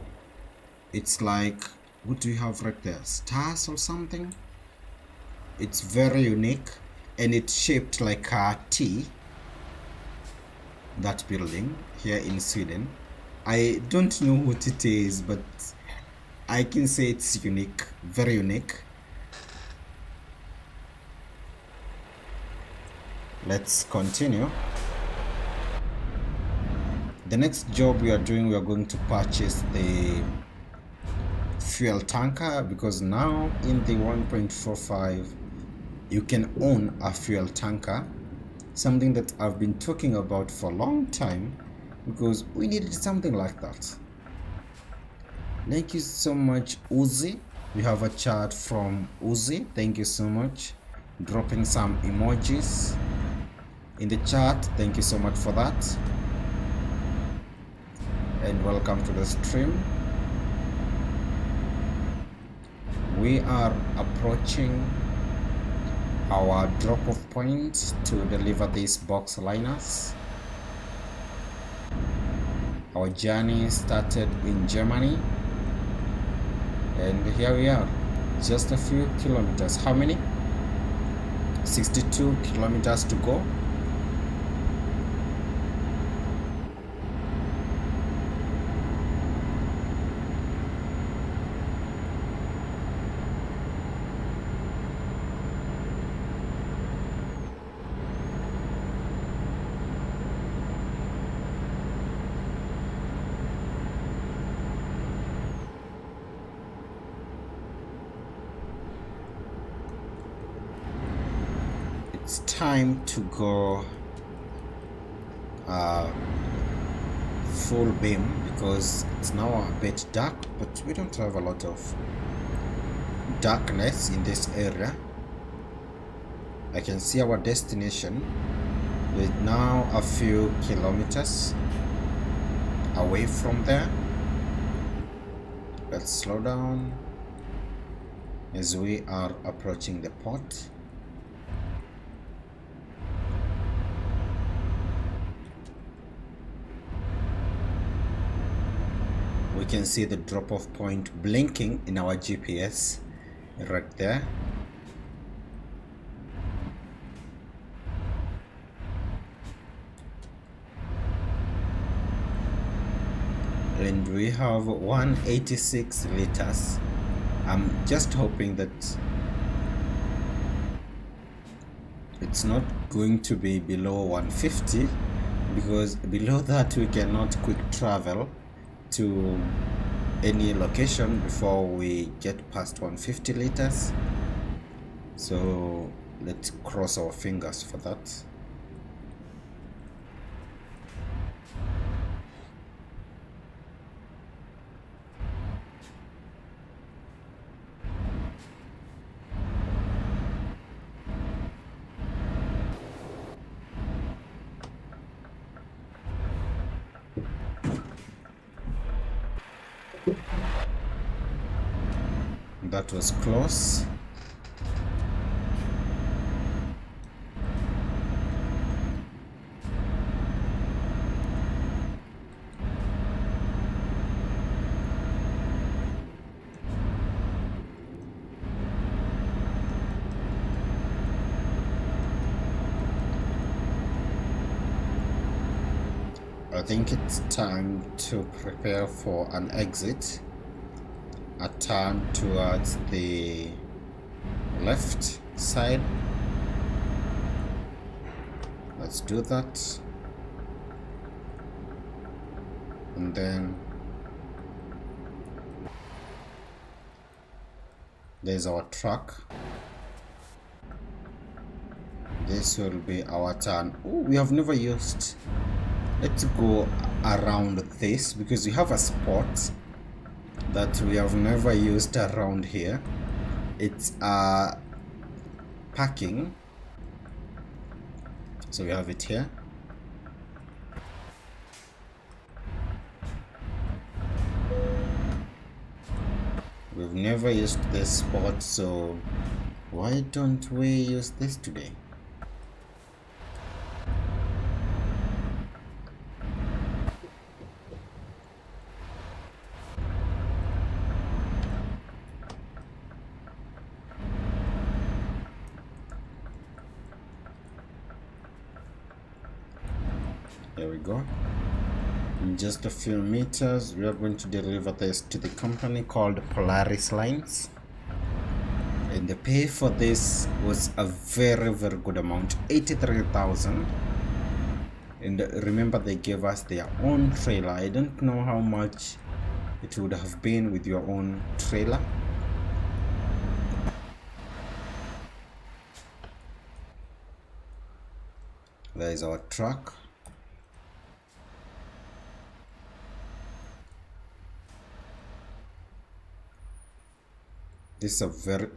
it's like, what do you have right there, stars or something? It's very unique and it's shaped like a T, that building here in Sweden. I don't know what it is, but I can say it's unique, very unique. Let's continue. The next job we are doing, we are going to purchase the fuel tanker, because now in the 1.45 you can own a fuel tanker, something that I've been talking about for a long time, because we needed something like that. Thank you so much, Uzi. We have a chat from Uzi. Thank you so much, dropping some emojis in the chat. Thank you so much for that, and welcome to the stream. We are approaching our drop-off point to deliver these box liners. Our journey started in Germany, and here we are, just a few kilometers. How many? 62 kilometers to go. It's time to go full beam, because it's now a bit dark, but we don't have a lot of darkness in this area. I can see our destination. We're now a few kilometers away from there. Let's slow down as we are approaching the port. We can see the drop-off point blinking in our GPS right there. And we have 186 liters. I'm just hoping that it's not going to be below 150, because below that we cannot quick travel to any location before we get past 150 liters. So let's cross our fingers for that. That was close. I think it's time to prepare for an exit. A turn towards the left side. Let's do that. And then there's our truck. This will be our turn. Oh, we have never used. Let's go around this, because we have a spot that we have never used around here. It's parking, so we have it here. We've never used this spot, so why don't we use this today? There we go. In just a few meters, we are going to deliver this to the company called Polaris Lines. and the pay for this was a very good amount, 83,000. And remember, they gave us their own trailer. I don't know how much it would have been with your own trailer. There is our truck. This is a very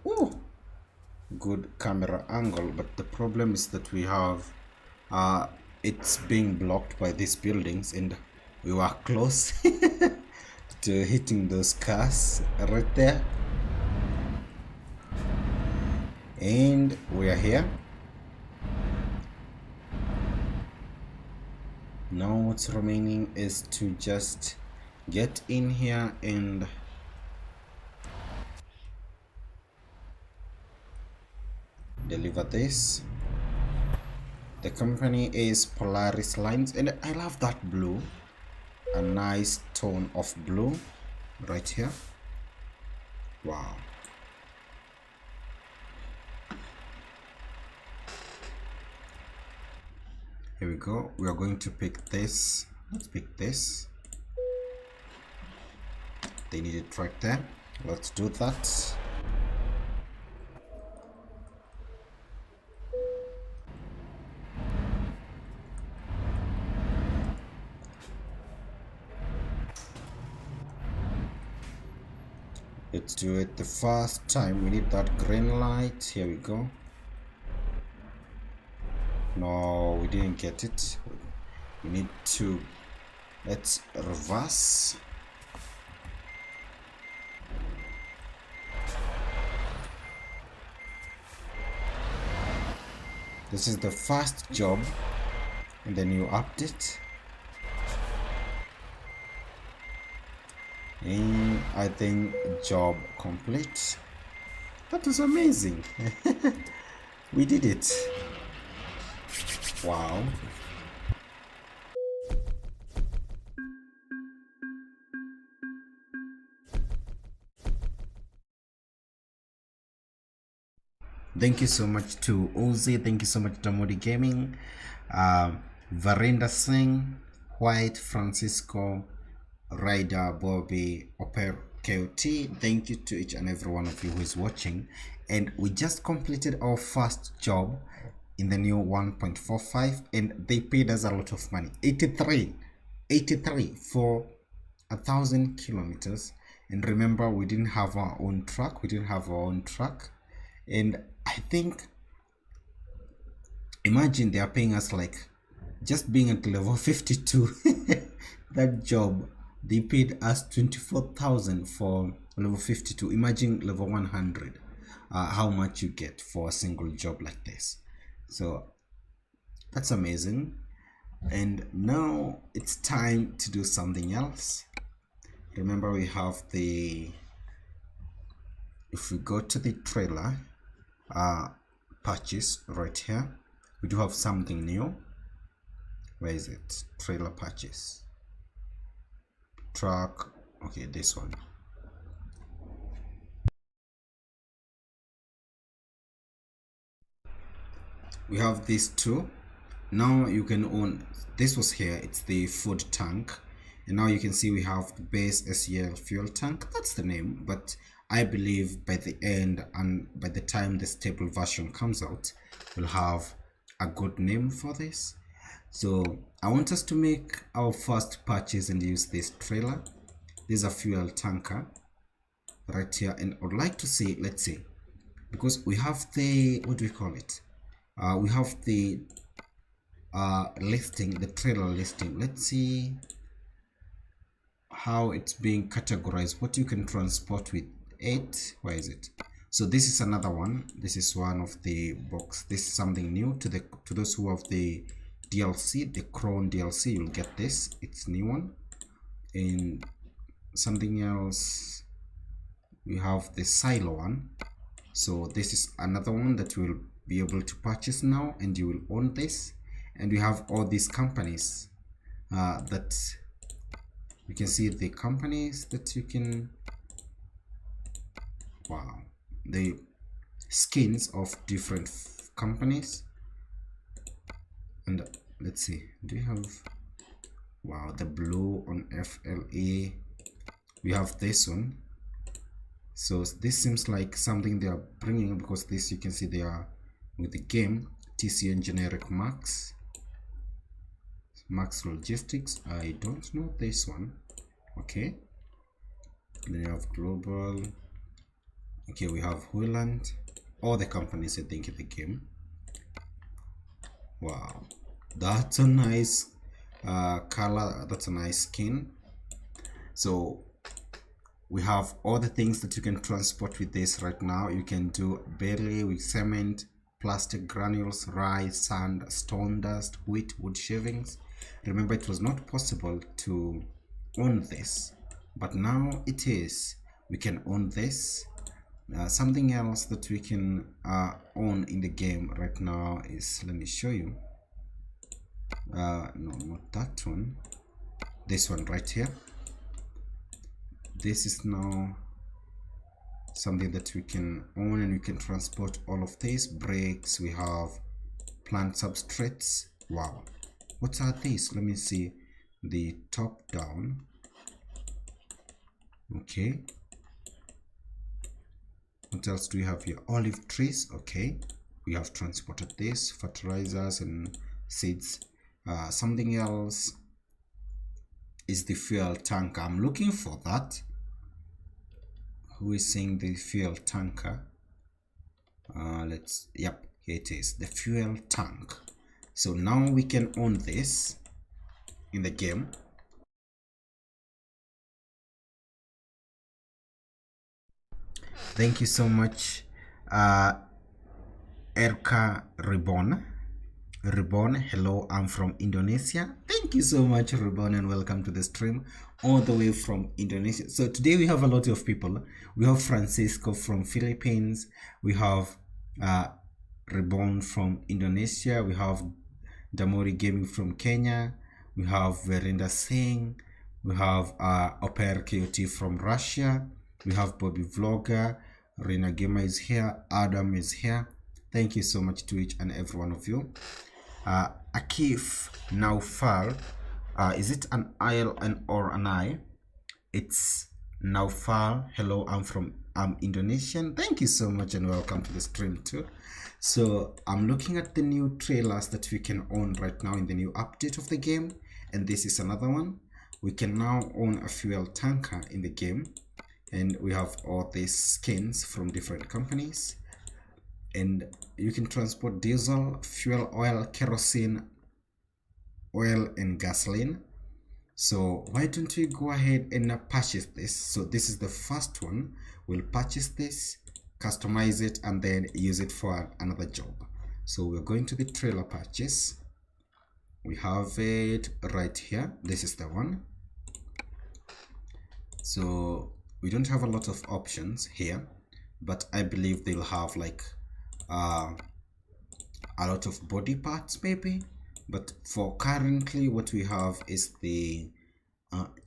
good camera angle, but the problem is that we have it's being blocked by these buildings, and we were close to hitting those cars right there. And we are here now. What's remaining is to just get in here and deliver this. The company is Polaris Lines, and I love that blue, a nice tone of blue right here. Wow. Here we go. We are going to pick this. Let's pick this. They need it right there. Let's do that. Let's do it the first time. We need that green light. Here we go. No, we didn't get it. We need to, let's reverse. This is the first job in the new update, and I think job complete. That was amazing. We did it. Wow. Thank you so much to Uzi. Thank you so much to Modi Gaming, Varinder Singh, White, Francisco, Ryder, Bobby, Oper, KOT. Thank you to each and every one of you who is watching. And we just completed our first job in the new 1.45, and they paid us a lot of money, 83 for 1,000 kilometers. And remember, we didn't have our own truck. And I think, imagine they are paying us like just being at level 52. That job, they paid us 24,000 for level 52. Imagine level 100, how much you get for a single job like this. So that's amazing. And now it's time to do something else. Remember, we have the, if we go to the trailer purchase right here, we do have something new. Where is it? Trailer purchase, truck. Okay, this one. We have these two. Now you can own, this was here, it's the food tank, and now you can see we have the base SEL fuel tank. That's the name, but I believe by the end and by the time the stable version comes out, we'll have a good name for this. So I want us to make our first purchase and use this trailer. This is a fuel tanker right here, and I would like to say, let's see, because we have the, what do we call it? We have the listing, the trailer listing. Let's see how it's being categorized, what you can transport with it. Where is it? So this is another one. This is one of the box. This is something new to the, to those who have the DLC, the Crown DLC. You'll get this, it's new one. And something else, we have the silo one. So this is another one that will be able to purchase now, and you will own this. And we have all these companies that you can see, the companies that you can, wow, skins of different companies. And let's see, do you have, wow, the blue on FLA. We have this one. So this seems like something they are bringing, because this, you can see they are with the game TCN generic Max Logistics. I don't know this one. Okay, then you have Global. Okay, we have Holland. All the companies, I think, in the game. Wow, that's a nice color, that's a nice skin. So we have all the things that you can transport with this right now. You can do barley with cement, plastic granules, rice, sand, stone dust, wheat, wood shavings. Remember, it was not possible to own this, but now it is. We can own this. Something else that we can own in the game right now is, let me show you. No, not that one. This one right here. This is now something that we can own, and we can transport all of these. Brakes, we have plant substrates. Wow, what are these? Let me see the top down. Okay, what else do we have here? Olive trees. Okay, we have transported this. Fertilizers and seeds. Something else is the fuel tanker. I'm looking for that. Who is saying the fuel tanker? Yep, here it is, the fuel tank. So now we can own this in the game. Thank you so much, Erka Reborn. Hello, I'm from Indonesia. Thank you so much, Reborn, and welcome to the stream all the way from Indonesia. So today we have a lot of people. We have Francisco from Philippines. We have Reborn from Indonesia. We have Damori Gaming from Kenya. We have Verinda Singh. We have Oper KOT from Russia. We have Bobby Vlogger. Rena Gamer is here. Adam is here. Thank you so much to each and every one of you. Akif Naufal, is it an I or an I? It's Naufal. Hello, I'm Indonesian. Thank you so much and welcome to the stream too. So I'm looking at the new trailers that we can own right now in the new update of the game, and this is another one. We can now own a fuel tanker in the game, and we have all these skins from different companies. And you can transport diesel, fuel oil, kerosene, oil, and gasoline. So why don't we go ahead and purchase this? So this is the first one. We'll purchase this, customize it, and then use it for another job. So we're going to the trailer purchase. We have it right here. This is the one. So we don't have a lot of options here, but I believe they'll have like a lot of body parts maybe. But for currently what we have is the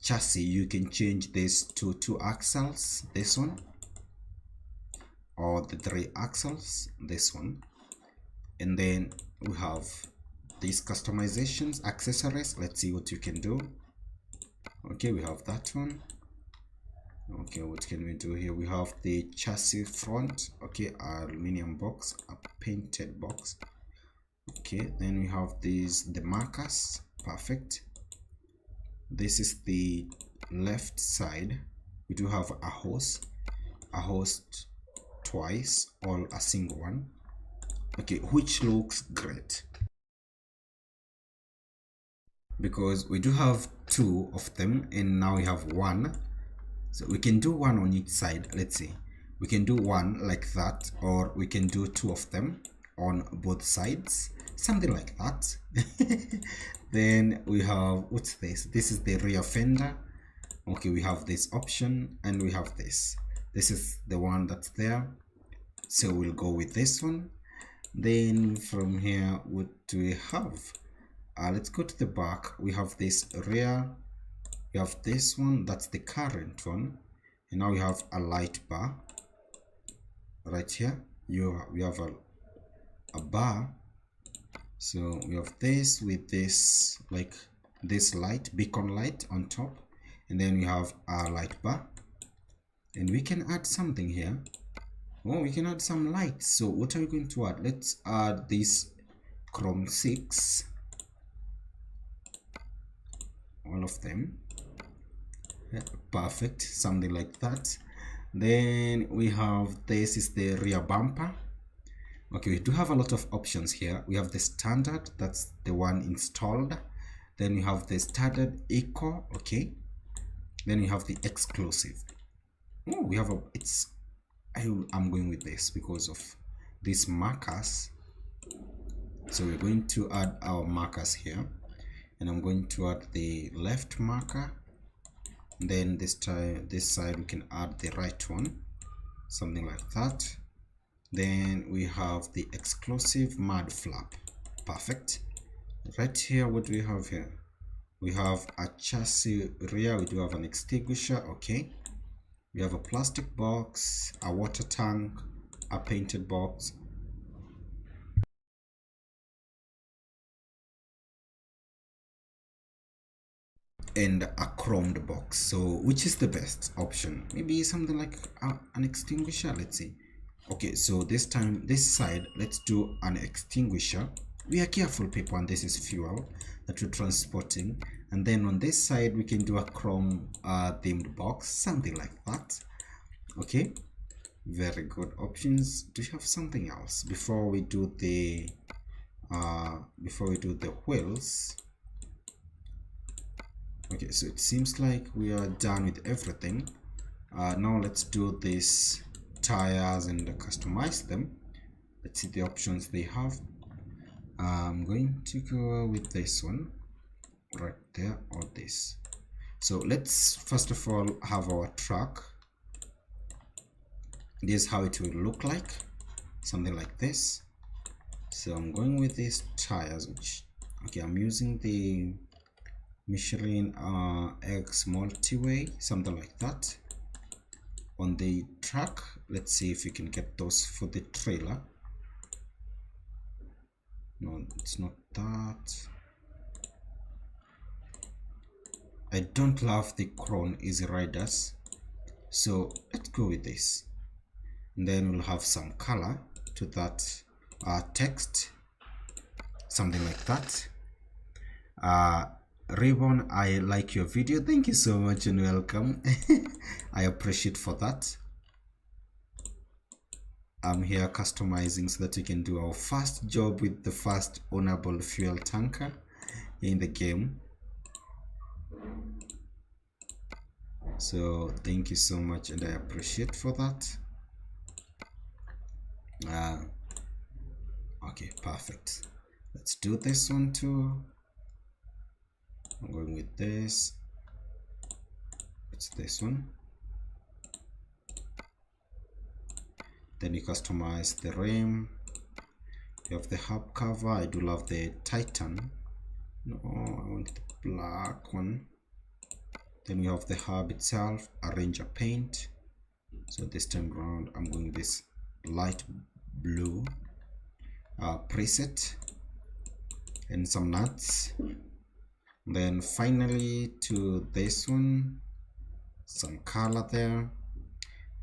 chassis. You can change this to 2 axles, this one, or the 3 axles, this one. And then we have these customizations, accessories. Let's see what you can do. Okay, we have that one. Okay, what can we do here? We have the chassis front. Okay, aluminum box, a painted box. Okay, then we have the markers. Perfect. This is the left side. We do have a hose twice, or a single one. Okay, which looks great because we do have 2 of them, and now we have 1. So we can do 1 on each side. Let's see, we can do 1 like that, or we can do 2 of them on both sides, something like that. Then we have, what's this? This is the rear fender. Okay, we have this option, and we have this is the one that's there, so we'll go with this one. Then from here, what do we have? Let's go to the back. We have this rear. We have this one, that's the current one, and now we have a light bar right here. we have a bar. So we have this with this, like this light, beacon light on top, and then we have our light bar, and we can add something here. Oh, we can add some lights. So what are we going to add? Let's add this chrome 6, all of them. Yeah, perfect, something like that. Then we have, this is the rear bumper. Okay, we do have a lot of options here. We have the standard, that's the one installed. Then we have the standard eco. Okay, then we have the exclusive. Oh, we have I'm going with this because of these markers. So we're going to add our markers here, and I'm going to add the left marker. Then this side we can add the right one, something like that. Then we have the exclusive mud flap. Perfect. Right here, what do we have here? We have a chassis rear. We do have an extinguisher. Okay, we have a plastic box, a water tank, a painted box, and a chromed box. So which is the best option? Maybe something like an extinguisher. Let's see. Okay, so this time, this side, let's do an extinguisher. We are careful, people, and this is fuel that we're transporting. And then on this side, we can do a chrome themed box, something like that. Okay, very good options. Do you have something else before we do the wheels? Okay, so it seems like we are done with everything. Now let's do this tires and customize them. Let's see the options they have. I'm going to go with this one right there, or this. So let's first of all have our truck. This is how it will look like, something like this. So I'm going with these tires, which, okay, I'm using the Michelin X multi-way, something like that. On the truck, let's see if we can get those for the trailer. No, it's not that. I don't love the Crown Easy Riders, so let's go with this. And then we'll have some color to that text, something like that. Ribbon, I like your video. Thank you so much and welcome. I appreciate for that. I'm here customizing so that we can do our first job with the first ownable fuel tanker in the game. So thank you so much and I appreciate for that. Okay, perfect. Let's do this one too. I'm going with this. It's this one. Then you customize the rim. You have the hub cover. I do love the Titan. No, I want the black one. Then you have the hub itself, arrange a paint. So this time around, I'm going this light blue preset and some nuts. Then finally to this one, some color there.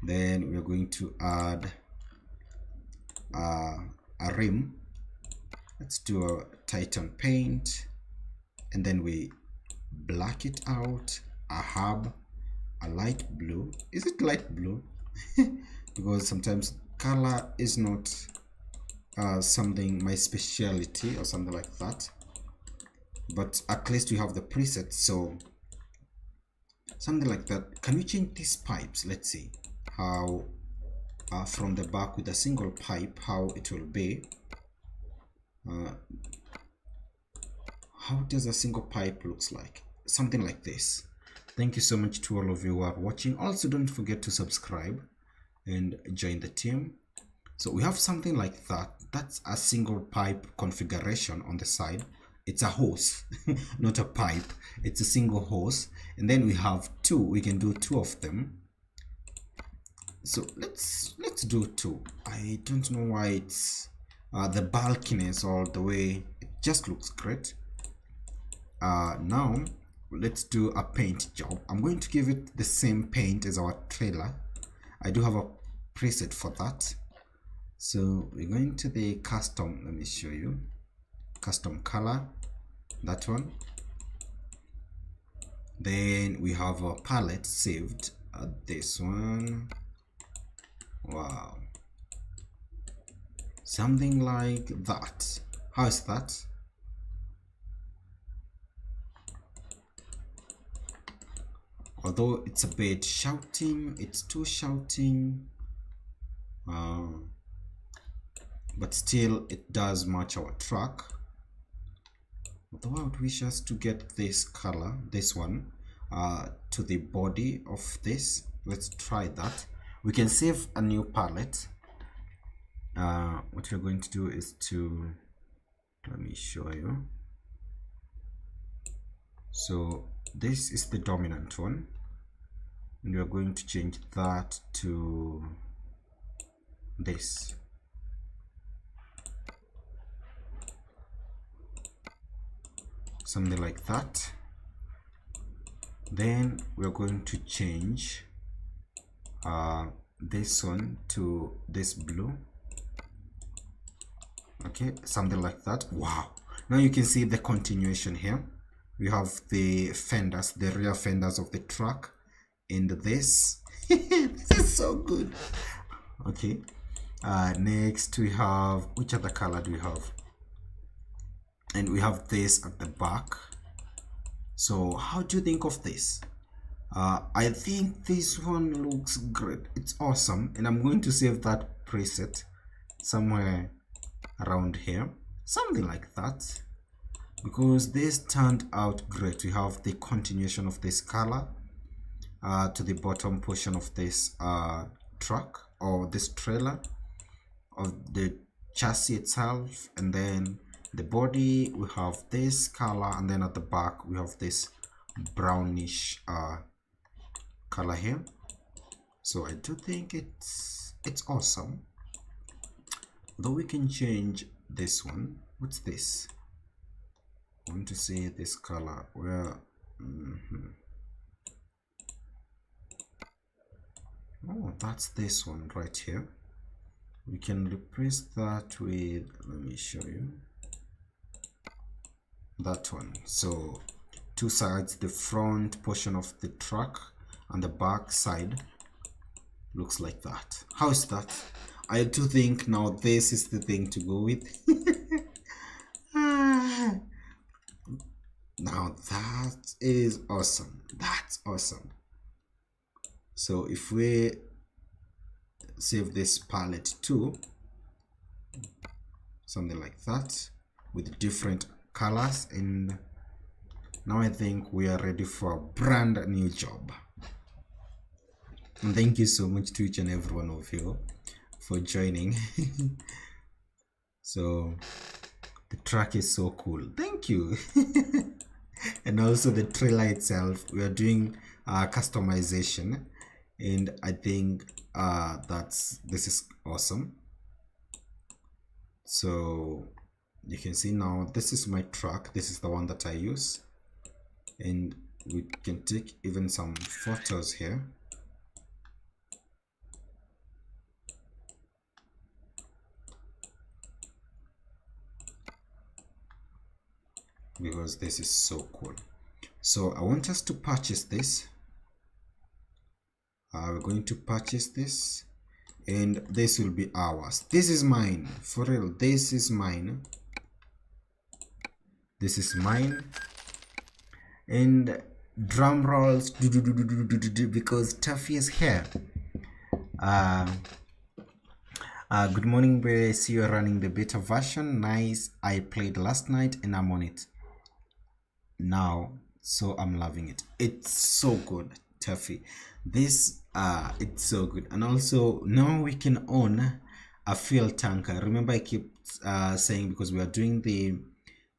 Then we're going to add a rim. Let's do a Titan paint, and then we black it out. A hub, a light blue. Is it light blue? Because sometimes color is not something my specialty or something like that, but at least we have the preset, so something like that. Can we change these pipes? Let's see how from the back with a single pipe how it will be. How does a single pipe looks like? Something like this. Thank you so much to all of you who are watching. Also, don't forget to subscribe and join the team. So we have something like that. That's a single pipe configuration on the side. It's a hose, not a pipe. It's a single hose. And then we have two. We can do two of them. So let's do 2. I don't know why it's the bulkiness all the way, it just looks great. Now let's do a paint job. I'm going to give it the same paint as our trailer. I do have a preset for that. So we're going to the custom, let me show you, custom color, that one. Then we have a palette saved at this one. Wow, something like that. How is that? Although it's a bit shouting, it's too shouting, but still it does match our truck. Although I would wish us to get this color, this one, to the body of this. Let's try that. We can save a new palette. What we're going to do is to, let me show you. So this is the dominant one, and we're going to change that to this. Something like that. Then we're going to change this one to this blue. Okay, something like that. Wow, now you can see the continuation here. We have the fenders, the rear fenders of the truck, and this. This is so good. Okay, next we have, which other color do we have? And we have this at the back. So how do you think of this? I think this one looks great. It's awesome, and I'm going to save that preset somewhere around here, something like that, because this turned out great. We have the continuation of this color to the bottom portion of this truck, or this trailer, of the chassis itself, and then the body we have this color, and then at the back we have this brownish color here. So I do think it's awesome. Though we can change this one. What's this? I want to see this color where oh, that's this one right here. We can replace that with, let me show you, that one. So 2 sides, the front portion of the truck and the back side looks like that. How is that? I do think now this is the thing to go with. Now that is awesome. That's awesome. So if we save this palette too, something like that, with different colors, and now I think we are ready for a brand new job. And thank you so much to each and every one of you for joining. So the truck is so cool, thank you. And also the trailer itself, we are doing customization, and I think this is awesome. So you can see now this is my truck, this is the one that I use, and we can take even some photos here. Because this is so cool. So I want us to purchase this. We're going to purchase this, and this will be ours. This is mine, for real. This is mine. This is mine. And drum rolls, because Tuffy is here. Good morning, Bray. I see you're running the beta version. Nice. I played last night and I'm on it now, so I'm loving it. It's so good, Tuffy. This it's so good. And also now we can own a fuel tanker. Remember I keep saying, because we are doing the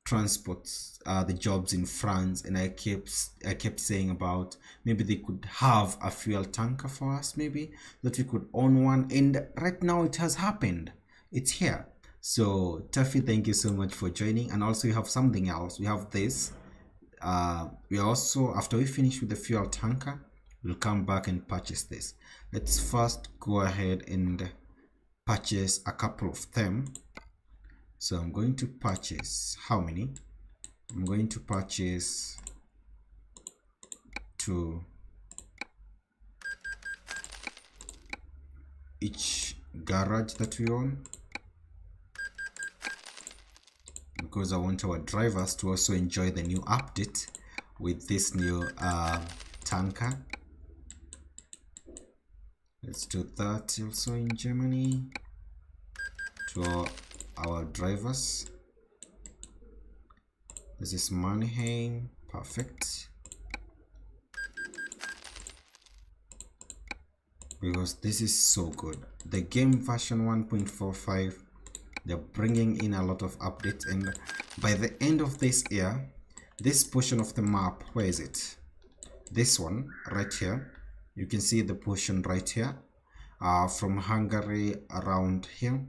transports the jobs in France, and I kept saying about maybe they could have a fuel tanker for us, maybe that we could own one, and right now it has happened. It's here. So Taffy, thank you so much for joining. And also we have something else. We have this. We also, after we finish with the fuel tanker, we'll come back and purchase this. Let's first go ahead and purchase a couple of them. So I'm going to purchase how many? I'm going to purchase 2 each garage that we own, because I want our drivers to also enjoy the new update with this new tanker. Let's do that also in Germany to our drivers. This is Mannheim. Perfect. Because this is so good. The game version 1.45, they're bringing in a lot of updates, and by the end of this year, this portion of the map, where is it? This one right here, you can see the portion right here, from Hungary around here.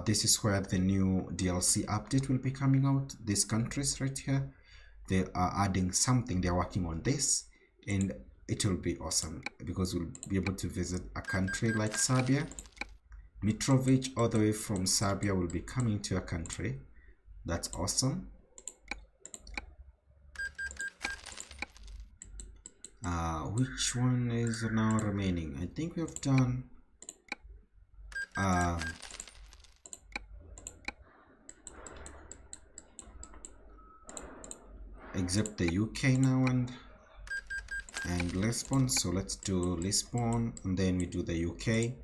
This is where the new DLC update will be coming out. These countries right here, they are adding something. They're working on this, and it will be awesome because we'll be able to visit a country like Serbia. Mitrovic, all the way from Serbia, will be coming to your country. That's awesome. Which one is now remaining? I think we have done except the UK now and Lisbon. So let's do Lisbon, and then we do the UK,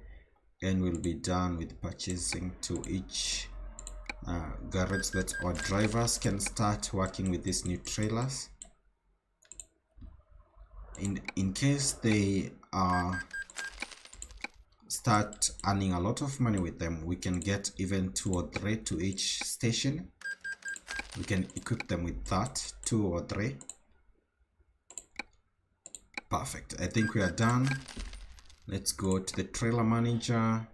and we'll be done with purchasing to each garage, that our drivers can start working with these new trailers. In case they start earning a lot of money with them, we can get even 2 or 3 to each station. We can equip them with that, 2 or 3. Perfect. I think we are done. Let's go to the trailer manager.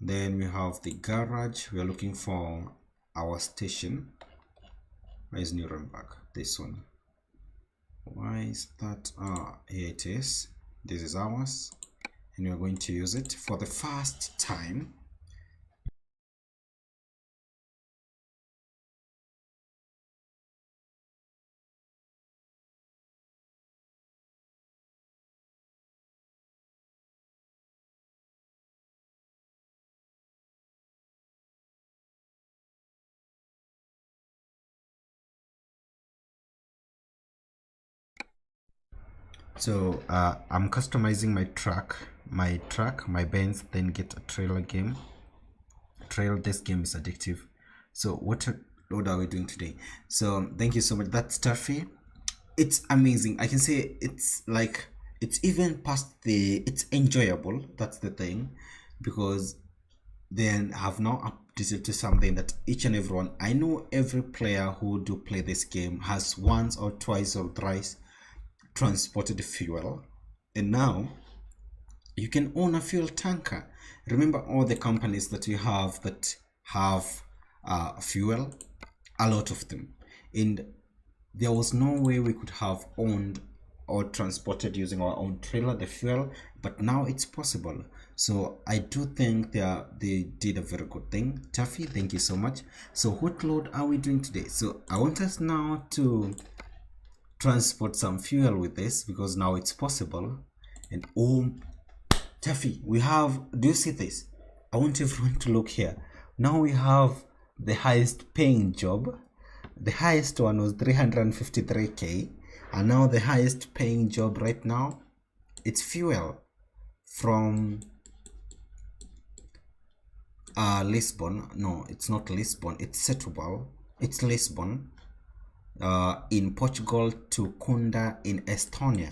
Then we have the garage. We are looking for our station. Where is Nuremberg? This one. Why is that? Here it is. This is ours, and we're going to use it for the first time. So I'm customizing my truck, my Benz, then get a trailer game. This game is addictive. So what are we doing today? So thank you so much. That's Taffy. It's amazing. I can say it's like, it's even past it's enjoyable. That's the thing, because then have now updated to something that each and everyone, I know every player who do play this game has once or twice or thrice transported fuel, and now you can own a fuel tanker. Remember all the companies that we have that have fuel, a lot of them, and there was no way we could have owned or transported using our own trailer the fuel, but now it's possible. So I do think they did a very good thing. Taffy, thank you so much. So what load are we doing today? So I want us now to transport some fuel with this, because now it's possible. And oh, Taffy, we have, do you see this? I want everyone to look here. Now we have the highest paying job. The highest one was 353k, and now the highest paying job right now, it's fuel from Lisbon. No, it's not Lisbon, it's Setúbal. It's Lisbon in Portugal to Kunda in Estonia.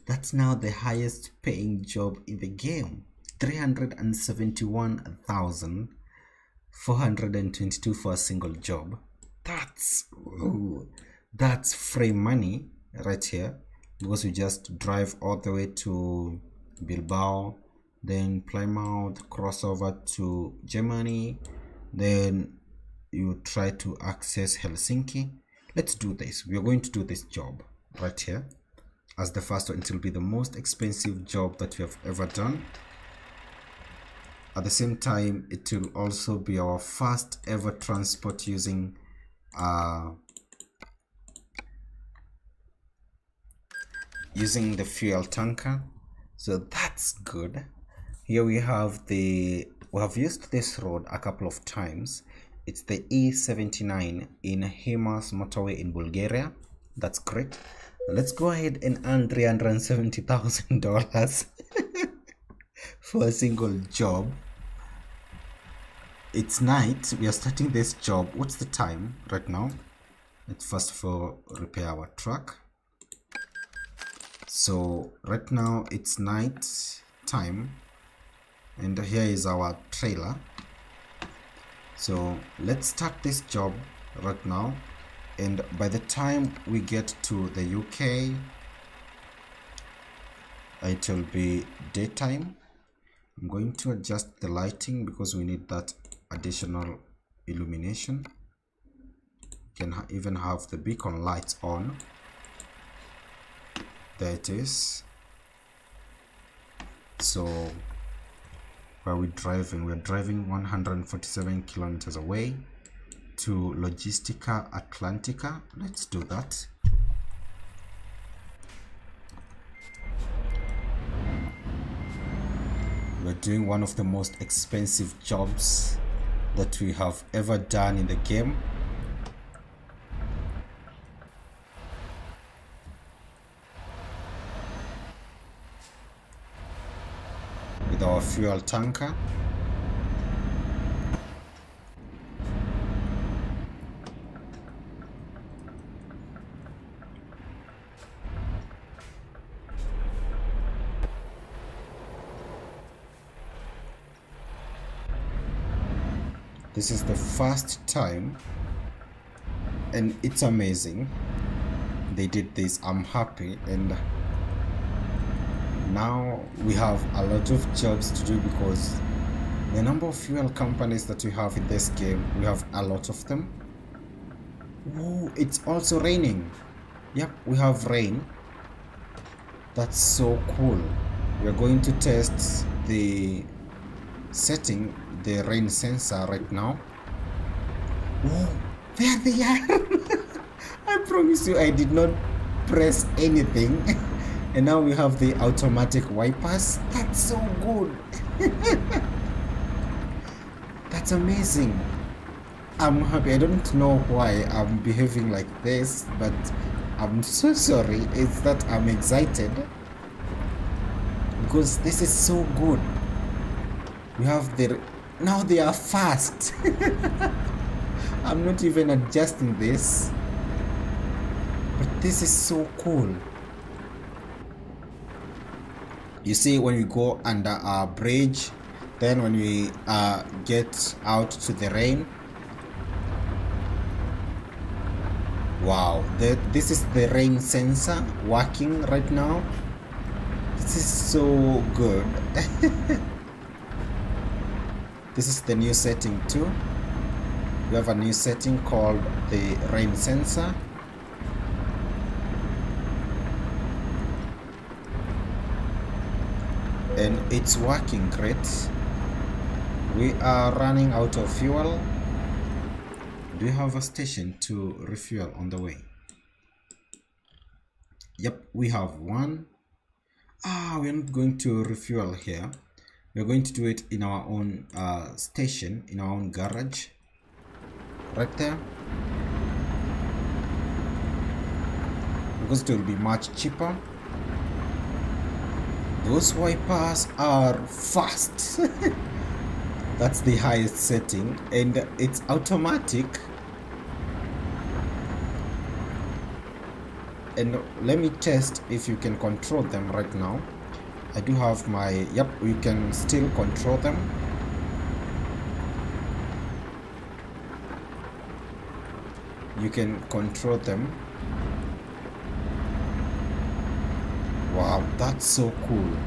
That's now the highest paying job in the game. 371,422 for a single job. That's free money right here, because you just drive all the way to Bilbao, then Plymouth, cross over to Germany, then you try to access Helsinki. Let's do this. We are going to do this job right here as the first one. It will be the most expensive job that we have ever done. At the same time, it will also be our first ever transport using the fuel tanker, so that's good. Here we have used this road a couple of times. It's the E79 in Himas motorway in Bulgaria. That's great. Let's go ahead and earn $370,000 for a single job. It's night. We are starting this job. What's the time right now? Let's first of all repair our truck. So right now it's night time, and here is our trailer. So let's start this job right now, and by the time we get to the UK, it will be daytime. I'm going to adjust the lighting because we need that additional illumination. You can even have the beacon lights on. There it is. So where are we driving? We're driving 147 kilometers away to Logistica Atlantica. Let's do that. We're doing one of the most expensive jobs that we have ever done in the game. With our fuel tanker. This is the first time, and it's amazing they did this. I'm happy, and now we have a lot of jobs to do because the number of fuel companies that we have in this game, we have a lot of them. Ooh, it's also raining. Yep, we have rain. That's so cool. We're going to test the setting, the rain sensor right now. Whoa, there they are. I promise you I did not press anything. And now we have the automatic wipers. That's so good. That's amazing. I'm happy. I don't know why I'm behaving like this, but I'm so sorry. It's that I'm excited because this is so good. We have now they are fast. I'm not even adjusting this, but this is so cool. You see, when we go under our bridge, then when we get out to the rain, wow, this is the rain sensor working right now. This is so good. This is the new setting too. We have a new setting called the rain sensor. And it's working great. We are running out of fuel. Do you have a station to refuel on the way? Yep, we have one. We're not going to refuel here. We're going to do it in our own station, in our own garage. Right there. Because it will be much cheaper. Those wipers are fast. That's the highest setting, and it's automatic. And let me test if you can control them right now. I do have my, yep, we can still control them. you can control them. Wow, that's so cool.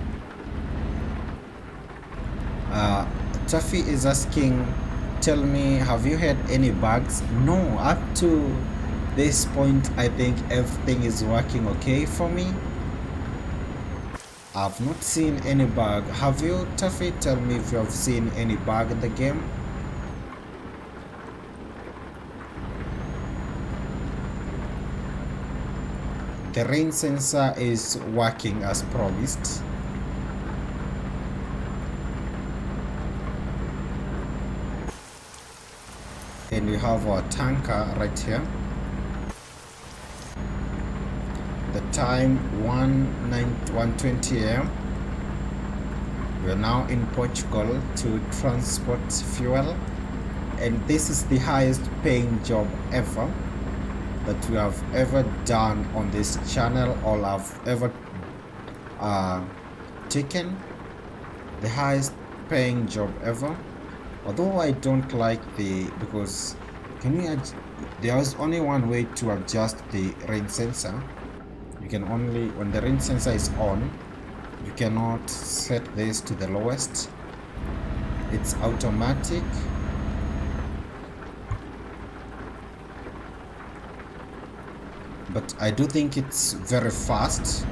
Taffy is asking, tell me, have you had any bugs? No, up to this point I think everything is working okay for me. I've not seen any bug. Have you, Taffy? Tell me if you have seen any bug in the game. The rain sensor is working as promised. And we have our tanker right here. The time 1:20 a.m. We are now in Portugal to transport fuel, and this is the highest paying job ever that we have ever done on this channel, or I've ever taken. The highest paying job ever. Although I don't like because there's only one way to adjust the rain sensor. You can only, when the rain sensor is on, you cannot set this to the lowest. It's automatic. But I do think it's very fast.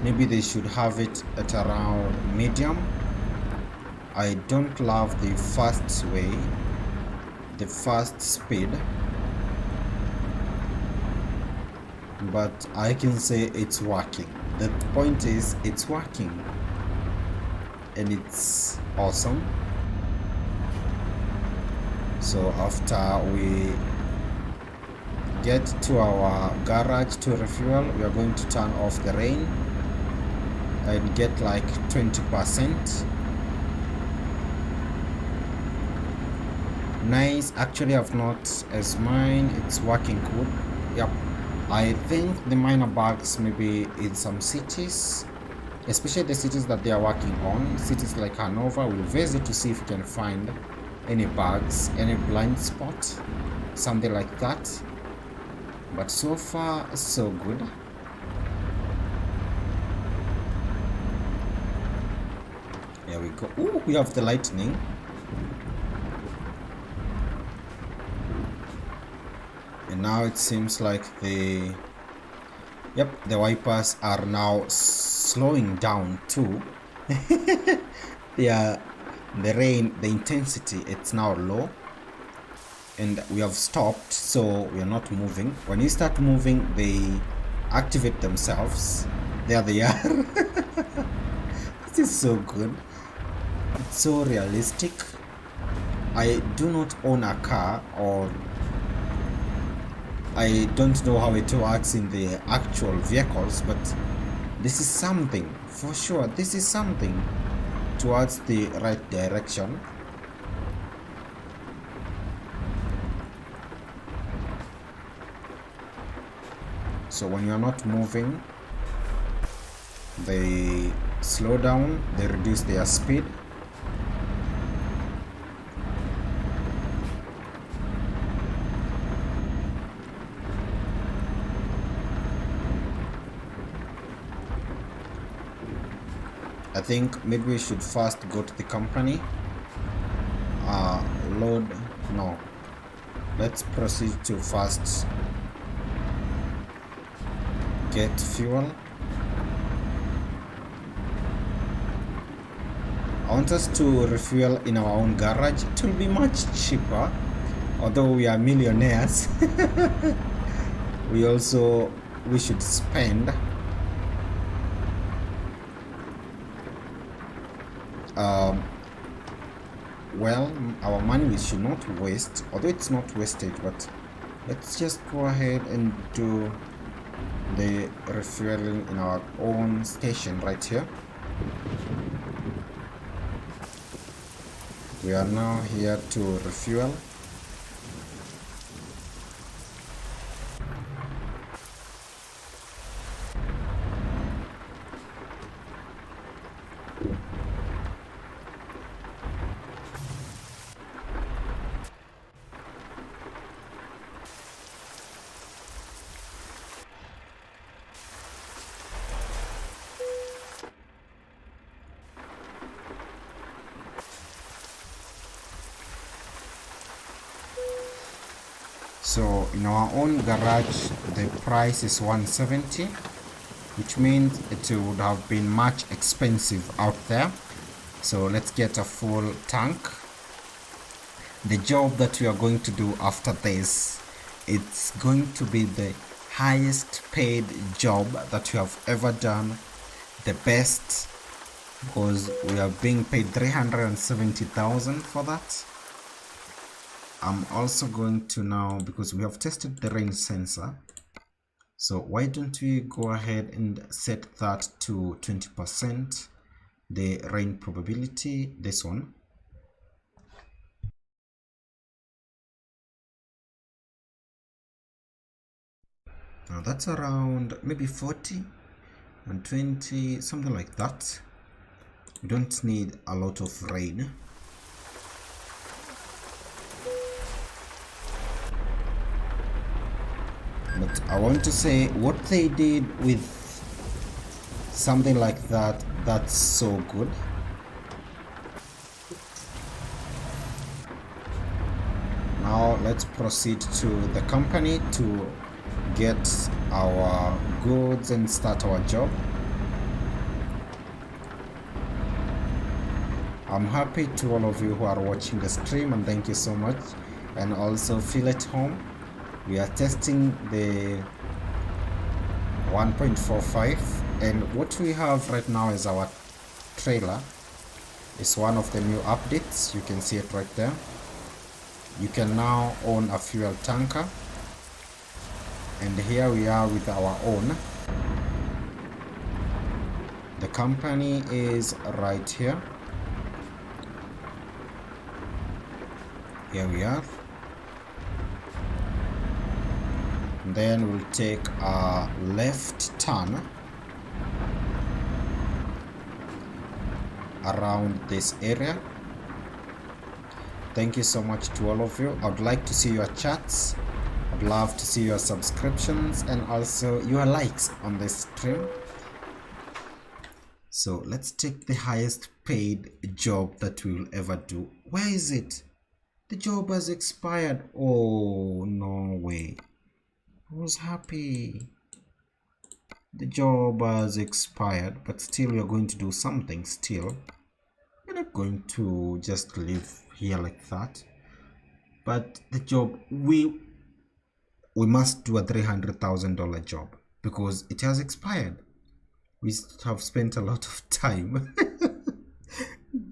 Maybe they should have it at around medium. I don't love the fast way, the fast speed, but I can say it's working. The point is, it's working, and it's awesome. So after we get to our garage to refuel, we are going to turn off the rain and get like 20%. Nice. Actually, I've not as mine. It's working good. Yep. I think the minor bugs maybe in some cities, especially the cities that they are working on, cities like Hanover. We'll visit to see if we can find any bugs, any blind spot, something like that. But so far, so good. Here we go. Ooh, we have the lightning. And now it seems like the wipers are now slowing down too. Yeah, the rain, the intensity, it's now low, and we have stopped, so we are not moving. When you start moving, they activate themselves. There they are. This is so good. It's so realistic. I do not own a car, or I don't know how it works in the actual vehicles, but this is something for sure. This is something towards the right direction. So when you're not moving, they slow down, they reduce their speed. I think maybe we should first go to the company. Let's proceed to first get fuel. I want us to refuel in our own garage. It will be much cheaper, although we are millionaires. we should spend well, our money we should not waste, although it's not wasted, but let's just go ahead and do the refueling in our own station right here. We are now here to refuel. So in our own garage the price is 170, which means it would have been much expensive out there. So let's get a full tank. The job that we are going to do after this, it's going to be the highest paid job that we have ever done, the best, because we are being paid 370,000 for that. I'm also going to now, because we have tested the rain sensor, so why don't we go ahead and set that to 20%, the rain probability, this one. Now that's around maybe 40 and 20, something like that. We don't need a lot of rain. But I want to say what they did with something like that, that's so good. Now let's proceed to the company to get our goods and start our job. I'm happy to all of you who are watching the stream, and thank you so much. And also feel at home. We are testing the 1.45, and what we have right now is our trailer. It's one of the new updates. You can see it right there. You can now own a fuel tanker, and here we are with our own. The company is right here. Here we are. And then we'll take a left turn around this area. Thank you so much to all of you. I'd like to see your chats. I'd love to see your subscriptions and also your likes on this stream. So let's take the highest paid job that we will ever do. Where is it? The job has expired. Oh, no way. I was happy. The job has expired, but still we are going to do something still. We're not going to just live here like that. But the job, we must do a $300,000 job because it has expired. We have spent a lot of time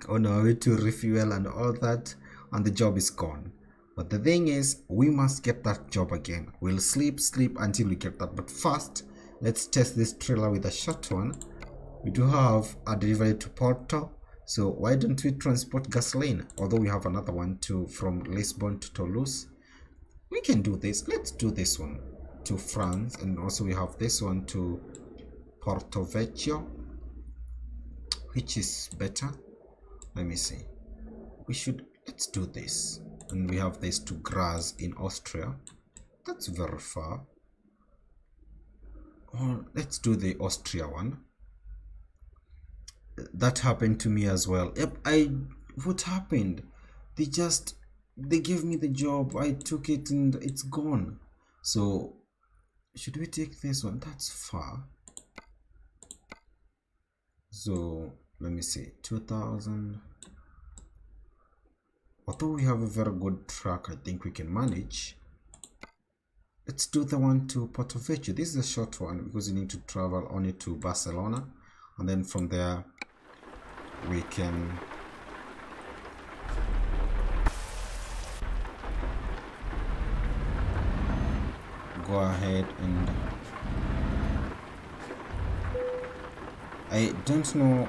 on our way to refuel and all that, and the job is gone. But the thing is, we must get that job again. We'll sleep until we get that. But first, let's test this trailer with a short one. We do have a delivery to Porto, so why don't we transport gasoline? Although we have another one too from Lisbon to Toulouse. We can do this. Let's do this one to France, and also we have this one to Porto Vecchio. Which is better? Let me see. Let's do this. And we have this to Graz in Austria. That's very far. Oh, let's do the Austria one. That happened to me as well. What happened? They gave me the job, I took it and it's gone. So should we take this one? That's far. So let me see, 2000. Although we have a very good track, I think we can manage. Let's do the one to Porto Vecchio. This is a short one because you need to travel only to Barcelona, and then from there we can go ahead and I don't know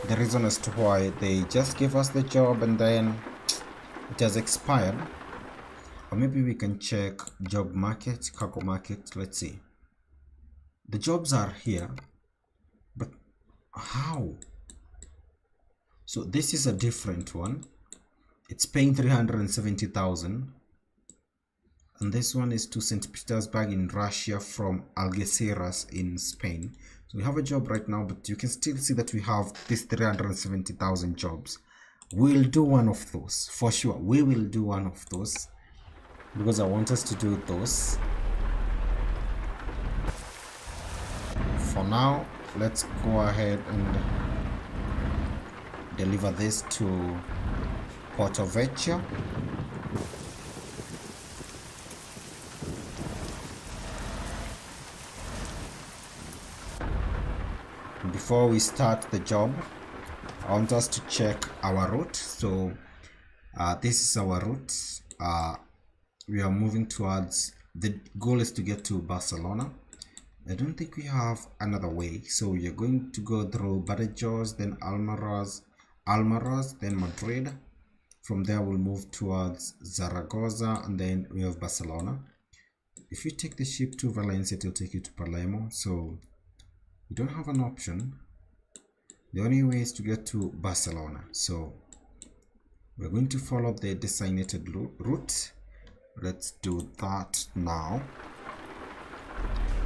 the reason as to why they just gave us the job and then it has expired. Or maybe we can check job market, cargo market. Let's see. The jobs are here, but how? So this is a different one. It's paying 370,000. And this one is to St. Petersburg in Russia from Algeciras in Spain. So we have a job right now, but you can still see that we have this 370,000 jobs. We'll do one of those for sure. We will do one of those. because I want us to do those. For now, let's go ahead and deliver this to Porto Vecchio. Before we start the job, I want us to check our route. So this is our route. We are moving towards, the goal is to get to Barcelona. I don't think we have another way, so we are going to go through Badajoz, then Almaraz, then Madrid. From there we'll move towards Zaragoza, and then we have Barcelona. If you take the ship to Valencia, it will take you to Palermo, so you don't have an option. The only way is to get to Barcelona, so we're going to follow the designated route. Let's do that now.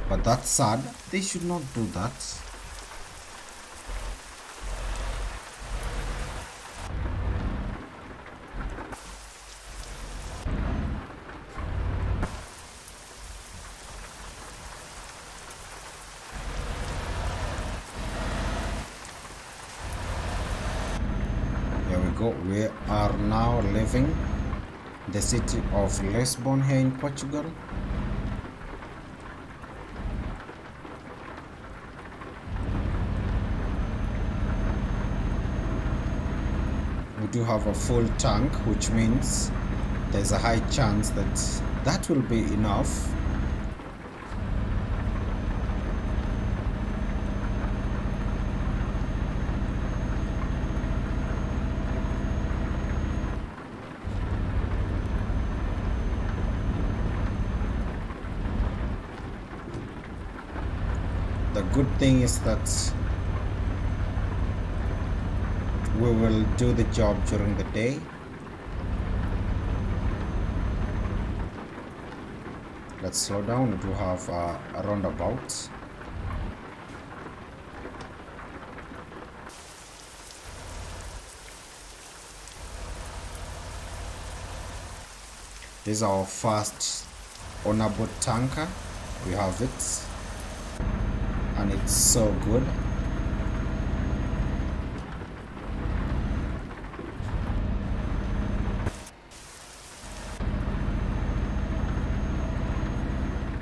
But that's sad, they should not do that. Here we go, we are now leaving the city of Lisbon here in Portugal. We do have a full tank, which means there's a high chance that that will be enough. The good thing is that we will do the job during the day. Let's slow down. We do have a roundabout. This is our first on-board tanker. We have it, and it's so good.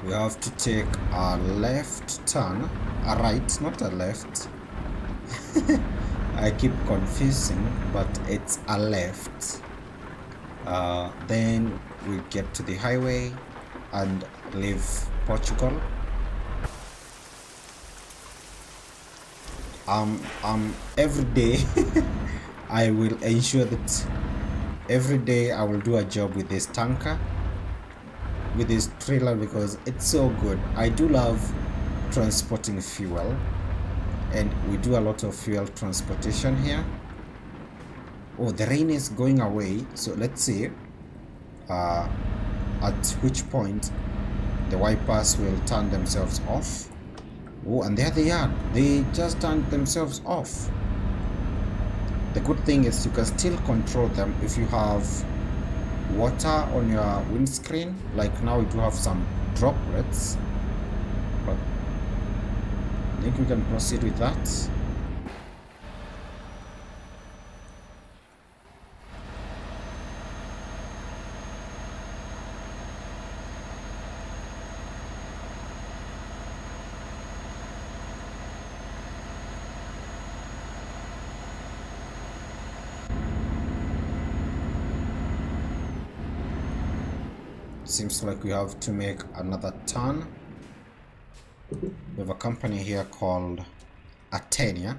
We have to take a left turn, a right, not a left. I keep confusing, but it's a left. Then we get to the highway and leave Portugal. Every day I will ensure that every day I will do a job with this tanker, with this trailer, because it's so good. I do love transporting fuel, and we do a lot of fuel transportation here. Oh, the rain is going away, so let's see at which point the wipers will turn themselves off. Oh, and there they are, they just turned themselves off. The good thing is you can still control them if you have water on your windscreen. Like now we do have some droplets, but I think we can proceed with that. Seems like we have to make another turn. We have a company here called Atenia,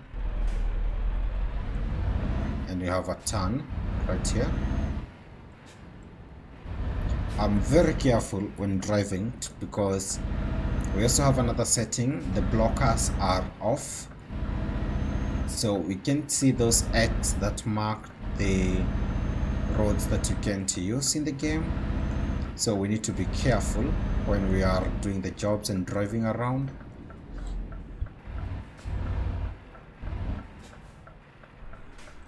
and we have a turn right here. I'm very careful when driving because we also have another setting. The blockers are off, so we can't see those X that mark the roads that you can't use in the game. So we need to be careful when we are doing the jobs and driving around.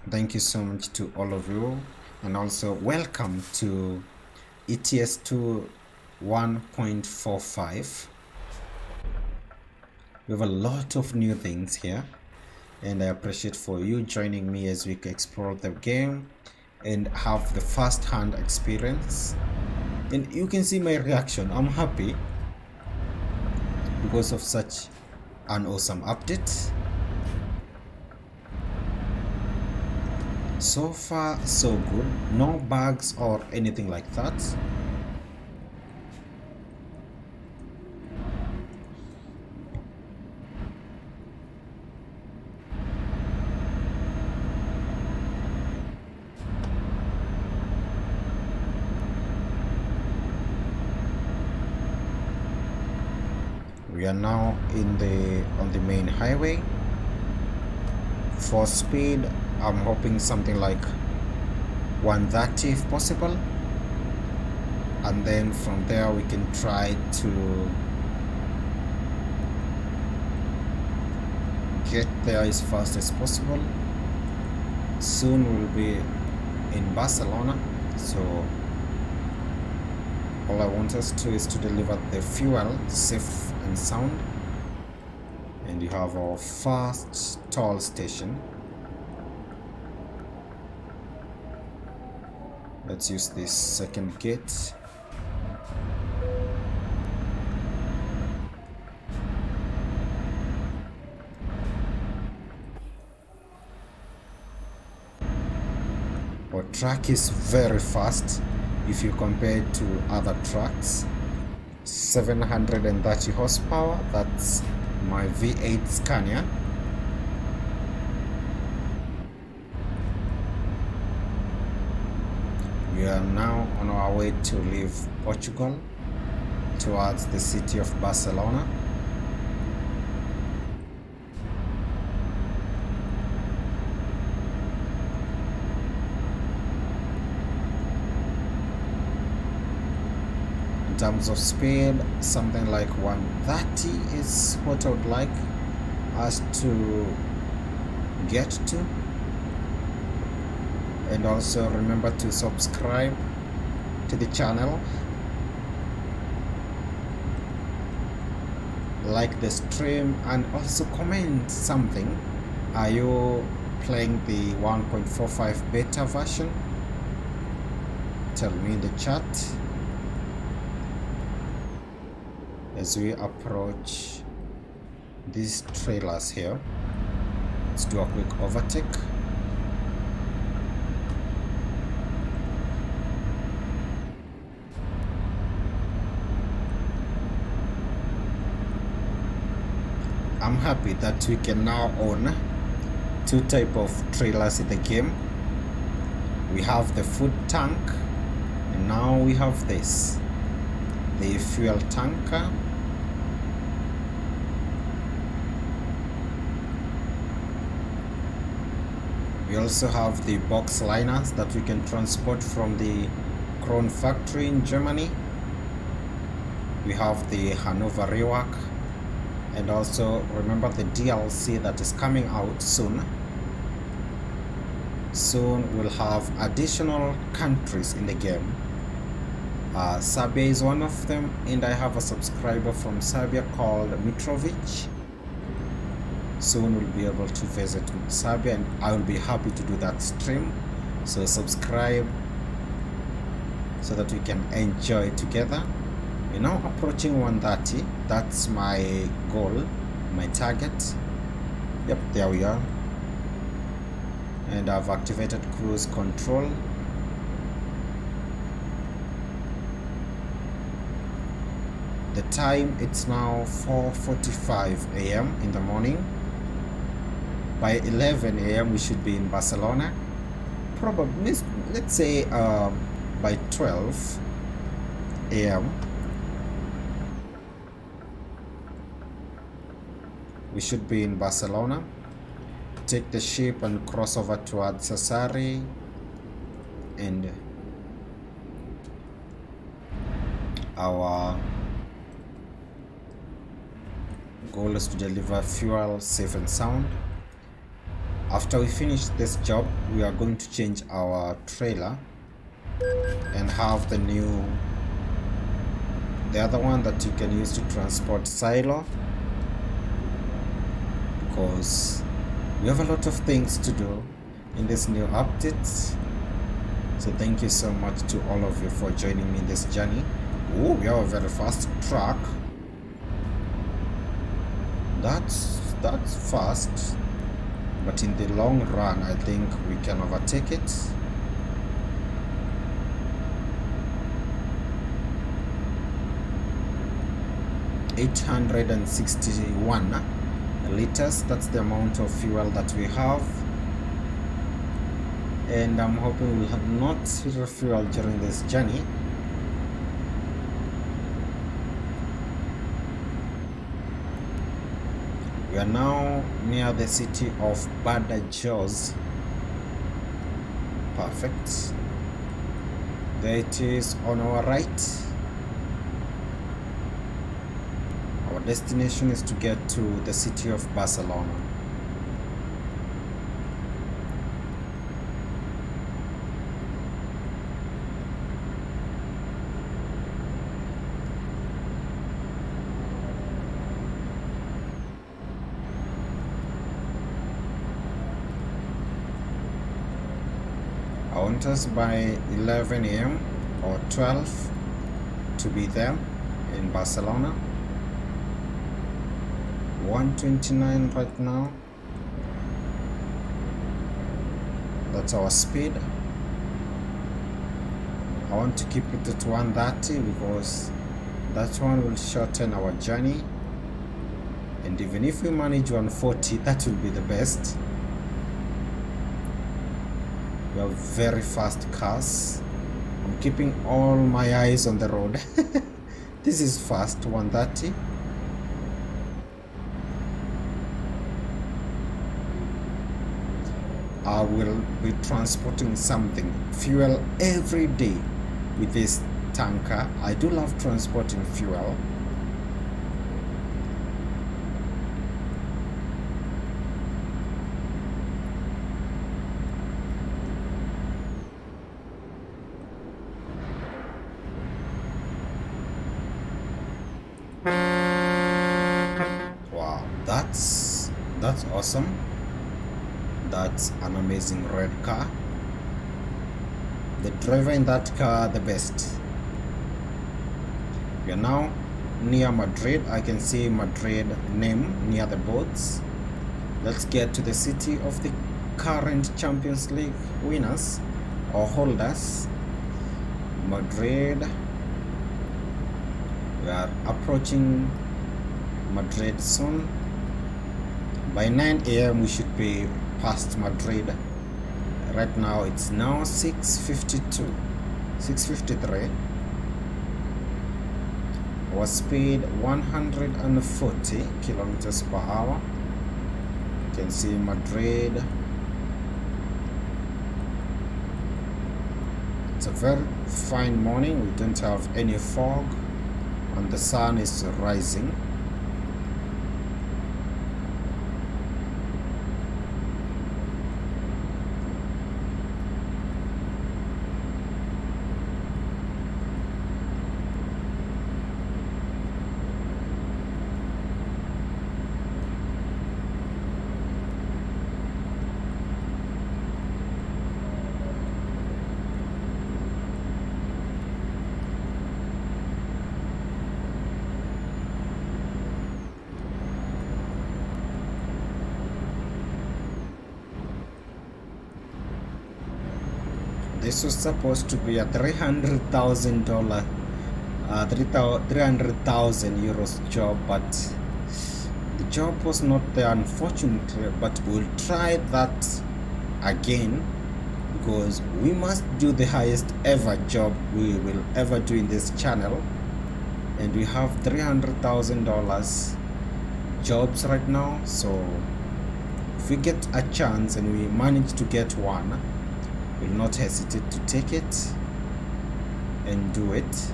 Thank you so much to all of you, and also welcome to ETS to 1.45. We have a lot of new things here, and I appreciate for you joining me as we explore the game and have the first-hand experience. And you can see my reaction. I'm happy because of such an awesome update. So far so good, no bugs or anything like that. We are now on the main highway. For speed, I'm hoping something like 130 if possible, and then from there we can try to get there as fast as possible. Soon we'll be in Barcelona, so all I want us to is to deliver the fuel safe and sound. And you have our first toll station. Let's use this second gate. Our truck is very fast if you compare it to other trucks. 730 horsepower, that's my V8 Scania. We are now on our way to leave Portugal towards the city of Barcelona. In terms of speed, something like 130 is what I would like us to get to. And also remember to subscribe to the channel, like the stream, and also comment something. Are you playing the 1.45 beta version? Tell me in the chat. As we approach these trailers here, let's do a quick overtake. I'm happy that we can now own two types of trailers in the game. We have the food tank, and now we have this, the fuel tanker. We also have the box liners that we can transport from the Kron factory in Germany. We have the Hanover rework. And also remember the DLC that is coming out soon. Soon we'll have additional countries in the game. Serbia is one of them, and I have a subscriber from Serbia called Mitrovic. Soon we'll be able to visit Serbia, and I will be happy to do that stream. So subscribe so that we can enjoy together. We're now approaching 130. That's my goal, my target. Yep, there we are. And I've activated cruise control. The time, it's now 4:45 a.m. in the morning. By 11 a.m. we should be in Barcelona. Probably, let's say by 12 a.m. we should be in Barcelona. Take the ship and cross over towards Sassari, and our goal is to deliver fuel safe and sound. After we finish this job, we are going to change our trailer and have the other one that you can use to transport silo, because we have a lot of things to do in this new update. So thank you so much to all of you for joining me in this journey. Oh, we have a very fast truck. That's fast, but in the long run I think we can overtake it. $861 liters, that's the amount of fuel that we have, and I'm hoping we'll have not refuel during this journey. We are now near the city of Badajoz. Perfect. There it is on our right. Our destination is to get to the city of Barcelona. I want us by 11 a.m. or 12 to be there in Barcelona. 129 right now. That's our speed. I want to keep it at 130 because that one will shorten our journey, and even if we manage 140, that will be the best. We have very fast cars. I'm keeping all my eyes on the road. This is fast, 130. I will be transporting something, fuel, every day with this tanker. I do love transporting fuel. Wow, that's awesome. That's an amazing red car. The driver in that car, the best. We are now near Madrid. I can see Madrid name near the boats. Let's get to the city of the current Champions League winners or holders. Madrid. We are approaching Madrid soon. By 9 a.m. we should be past Madrid. Right now it's now 6:53. Our speed 140 kilometers per hour. You can see Madrid. It's a very fine morning. We don't have any fog and the sun is rising. This was supposed to be a $300,000, 300,000 euros job, but the job was not there, unfortunately. But we'll try that again because we must do the highest ever job we will ever do in this channel, and we have $300,000 jobs right now. So if we get a chance and we manage to get one, will not hesitate to take it and do it.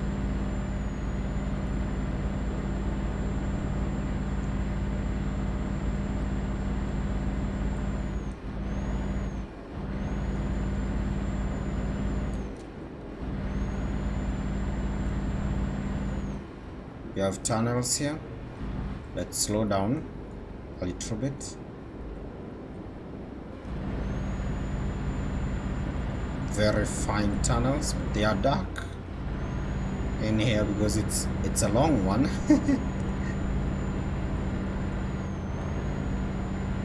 You have tunnels here. Let's slow down a little bit. Very fine tunnels, but they are dark in here because it's a long one.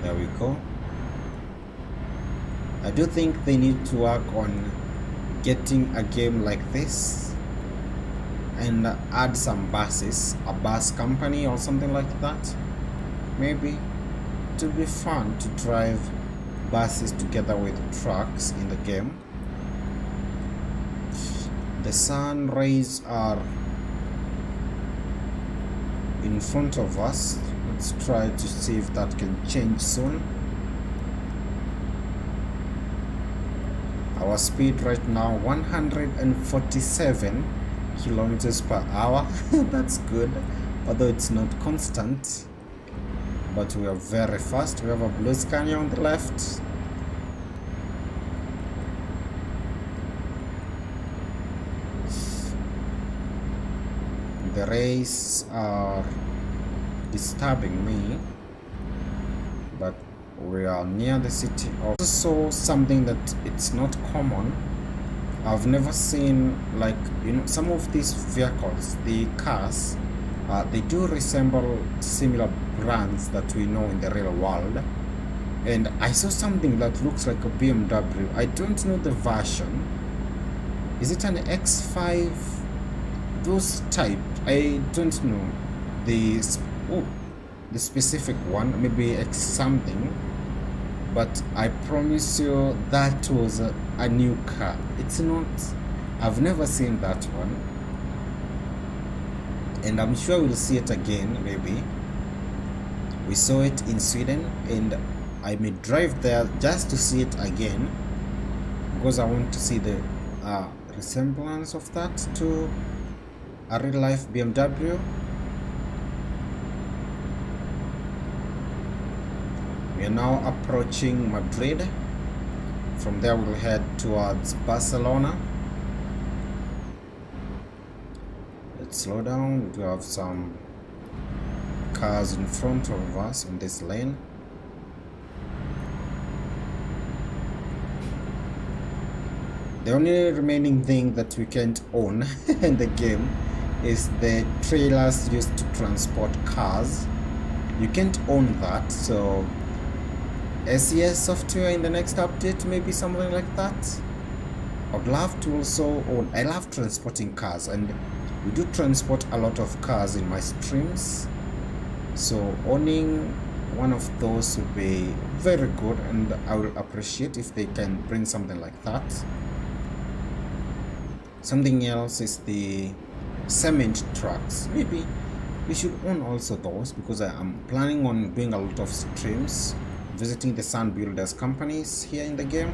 There we go. I do think they need to work on getting a game like this and add some buses, a bus company or something like that. Maybe it would be fun to drive buses together with trucks in the game. The sun rays are in front of us. Let's try to see if that can change soon. Our speed right now 147 kilometers per hour. That's good, although it's not constant, but we are very fast. We have a blue Scania on the left. The rays are disturbing me, but we are near the city. Also something that it's not common, I've never seen, like, you know, some of these vehicles, the cars, they do resemble similar brands that we know in the real world. And I saw something that looks like a BMW. I don't know the version. Is it an X5? Those type, I don't know the specific one, maybe X something, but I promise you that was a new car. It's not, I've never seen that one, and I'm sure we'll see it again. Maybe we saw it in Sweden, and I may drive there just to see it again because I want to see the resemblance of that to a real life BMW. We are now approaching Madrid. From there we'll head towards Barcelona. Let's slow down. We do have some cars in front of us in this lane. The only remaining thing that we can't own in the game is the trailers used to transport cars. You can't own that, so SES software in the next update, maybe something like that. I'd love to also own. I love transporting cars, and we do transport a lot of cars in my streams, so owning one of those would be very good, and I will appreciate if they can bring something like that. Something else is the cement trucks. Maybe we should own also those, because I am planning on doing a lot of streams visiting the sand builders companies here in the game,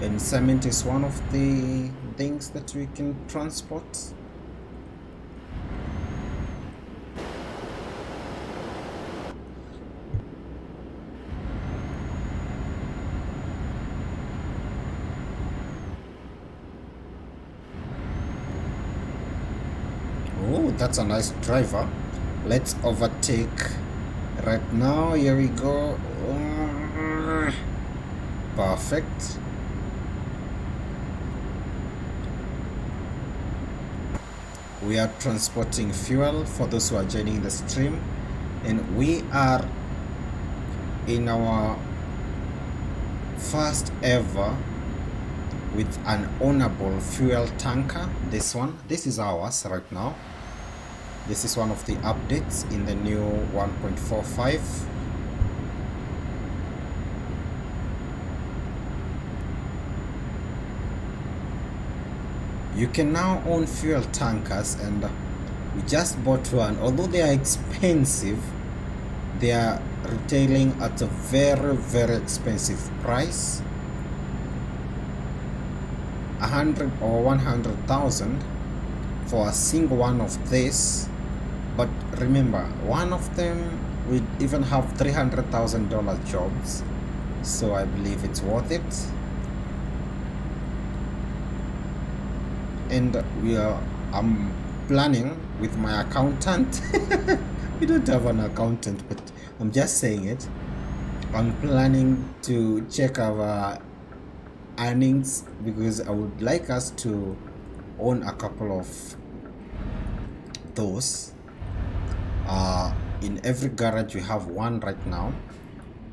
and cement is one of the things that we can transport. Oh, that's a nice driver. Let's overtake right now. Here we go. Perfect. We are transporting fuel for those who are joining the stream, and we are in our first ever with an ownable fuel tanker. This is ours right now. This is one of the updates in the new 1.45. You can now own fuel tankers, and we just bought one. Although they are expensive, they are retailing at a very expensive price, 100 or 100,000 for a single one of this. But remember, one of them will even have $300,000 jobs, so I believe it's worth it. And I'm planning with my accountant. We don't have an accountant, but I'm just saying it. I'm planning to check our earnings because I would like us to own a couple of those. In every garage we have one right now,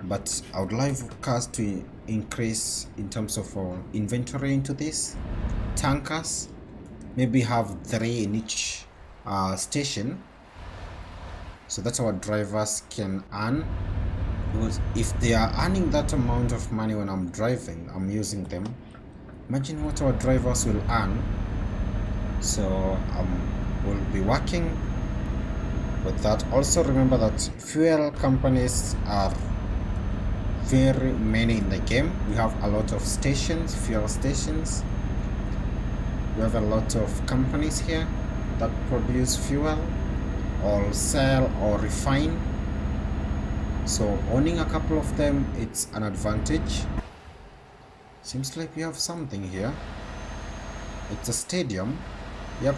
but I would like us to increase in terms of our inventory into this tankers. Maybe have 3 in each station, so that our drivers can earn. Because if they are earning that amount of money when I'm driving, I'm using them, imagine what our drivers will earn. So we'll be working with that. Also remember that fuel companies are very many in the game. We have a lot of stations, fuel stations. We have a lot of companies here that produce fuel or sell or refine. So owning a couple of them, it's an advantage. Seems like we have something here. It's a stadium. Yep,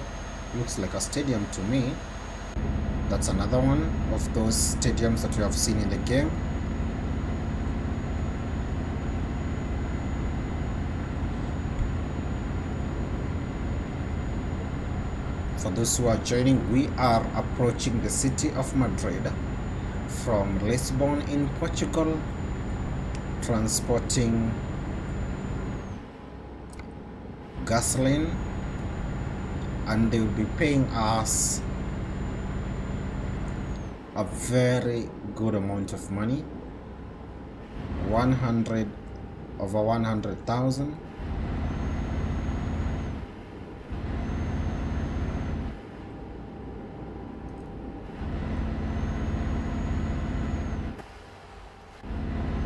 looks like a stadium to me. That's another one of those stadiums that we have seen in the game. For those who are joining, we are approaching the city of Madrid from Lisbon in Portugal, transporting gasoline, and they will be paying us a very good amount of money, over 100,000.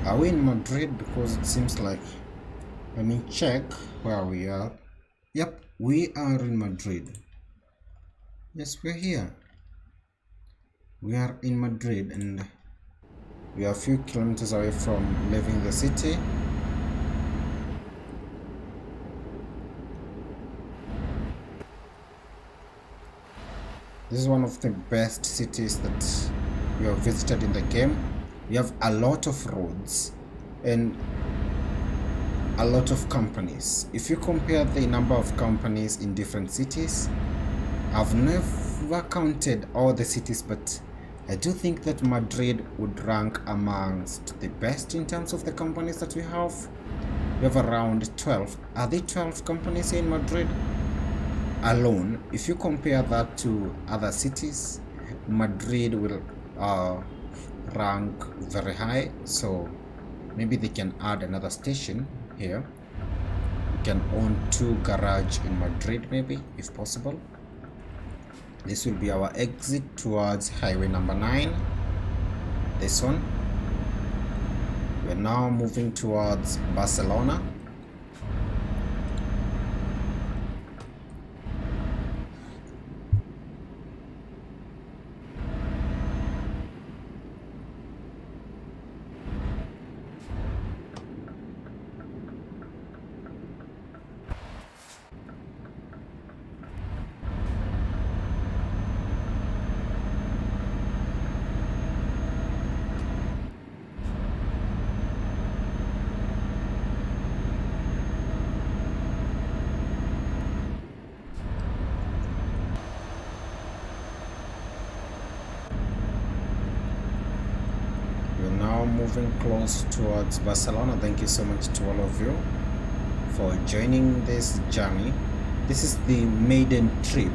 Are we in Madrid? Because it seems like, let me check where we are. Yep, we are in Madrid. Yes, we're here. We are in Madrid and we are a few kilometers away from leaving the city. This is one of the best cities that we have visited in the game. We have a lot of roads and a lot of companies. If you compare the number of companies in different cities, I've never counted all the cities, but I do think that Madrid would rank amongst the best in terms of the companies that we have. We have around 12. Are there 12 companies in Madrid alone? If you compare that to other cities, Madrid will rank very high. So maybe they can add another station here. We can own 2 garages in Madrid, maybe, if possible. This will be our exit towards highway number 9. This one. We're now moving towards Barcelona. Moving close towards Barcelona. Thank you so much to all of you for joining this journey. This is the maiden trip,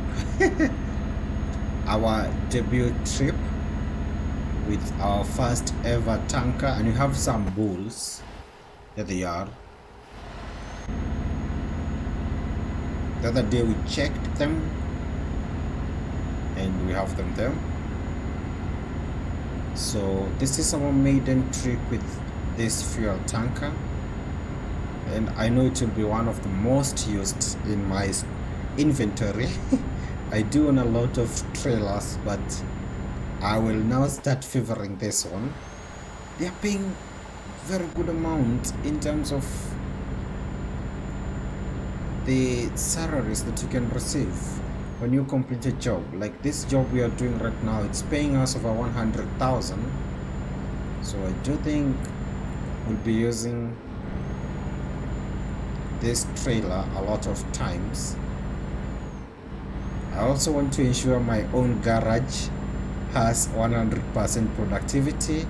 our debut trip with our first ever tanker, and you have some bulls. There they are. The other day we checked them and we have them there. So this is our maiden trip with this fuel tanker, and I know it will be one of the most used in my inventory. I do own a lot of trailers, but I will now start favoring this one. They are paying very good amount in terms of the salaries that you can receive. when you complete a job. Like this job we are doing right now, it's paying us over 100,000. So I do think we'll be using this trailer a lot of times. I also want to ensure my own garage has 100% productivity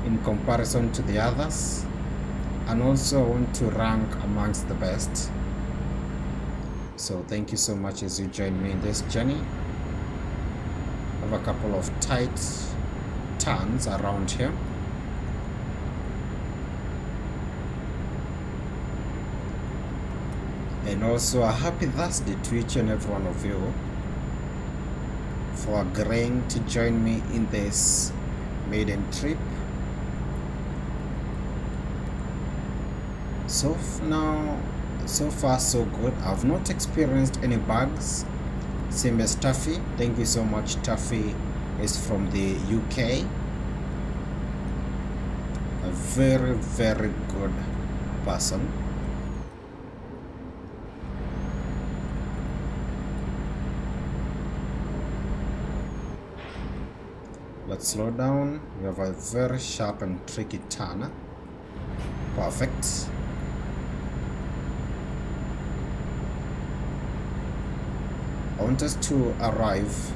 in comparison to the others, and also I want to rank amongst the best. So thank you so much as you join me in this journey. I have a couple of tight turns around here. And also a happy Thursday to each and every one of you for agreeing to join me in this maiden trip. So far so good. I've not experienced any bugs. Same as Taffy. Thank you so much. Taffy is from the UK. A very, very good person. Let's slow down. We have a very sharp and tricky turn. Perfect. I want us to arrive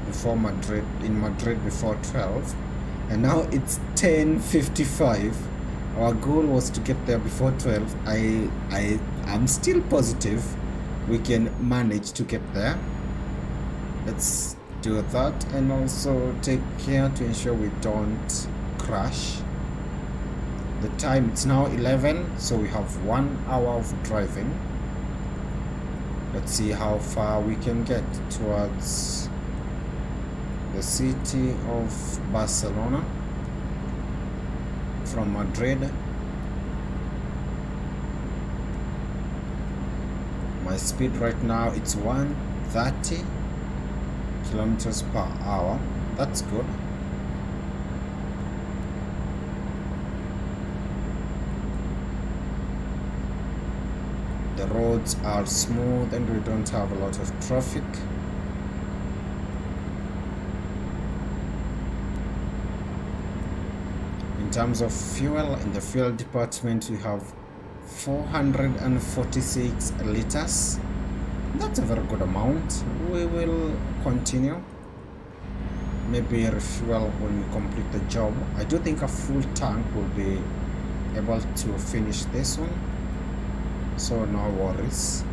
before Madrid, in Madrid before 12, and now it's 10:55. Our goal was to get there before 12. I'm still positive we can manage to get there. Let's do that, and also take care to ensure we don't crash. The time, it's now 11, so we have 1 hour of driving. Let's see how far we can get towards the city of Barcelona from Madrid. My speed right now, it's 130 kilometers per hour. That's good. The roads are smooth and we don't have a lot of traffic. In terms of fuel, in the fuel department we have 446 liters. That's a very good amount. We will continue. Maybe refuel when we complete the job. I do think a full tank will be able to finish this one, so no worries.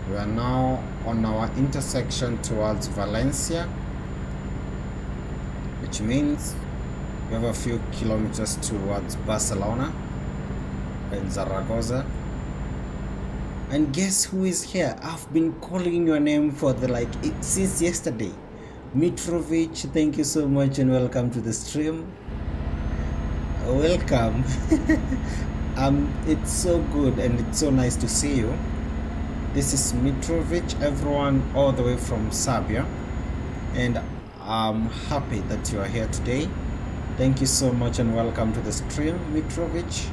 We are now on our intersection towards Valencia, which means we have a few kilometers towards Barcelona and Zaragoza. And guess who is here? I've been calling your name for since yesterday. Mitrovic, thank you so much and welcome to the stream. Welcome. It's so good and it's so nice to see you. This is Mitrovic, everyone all the way from Serbia, and I'm happy that you are here today. Thank you so much and welcome to the stream, Mitrovic.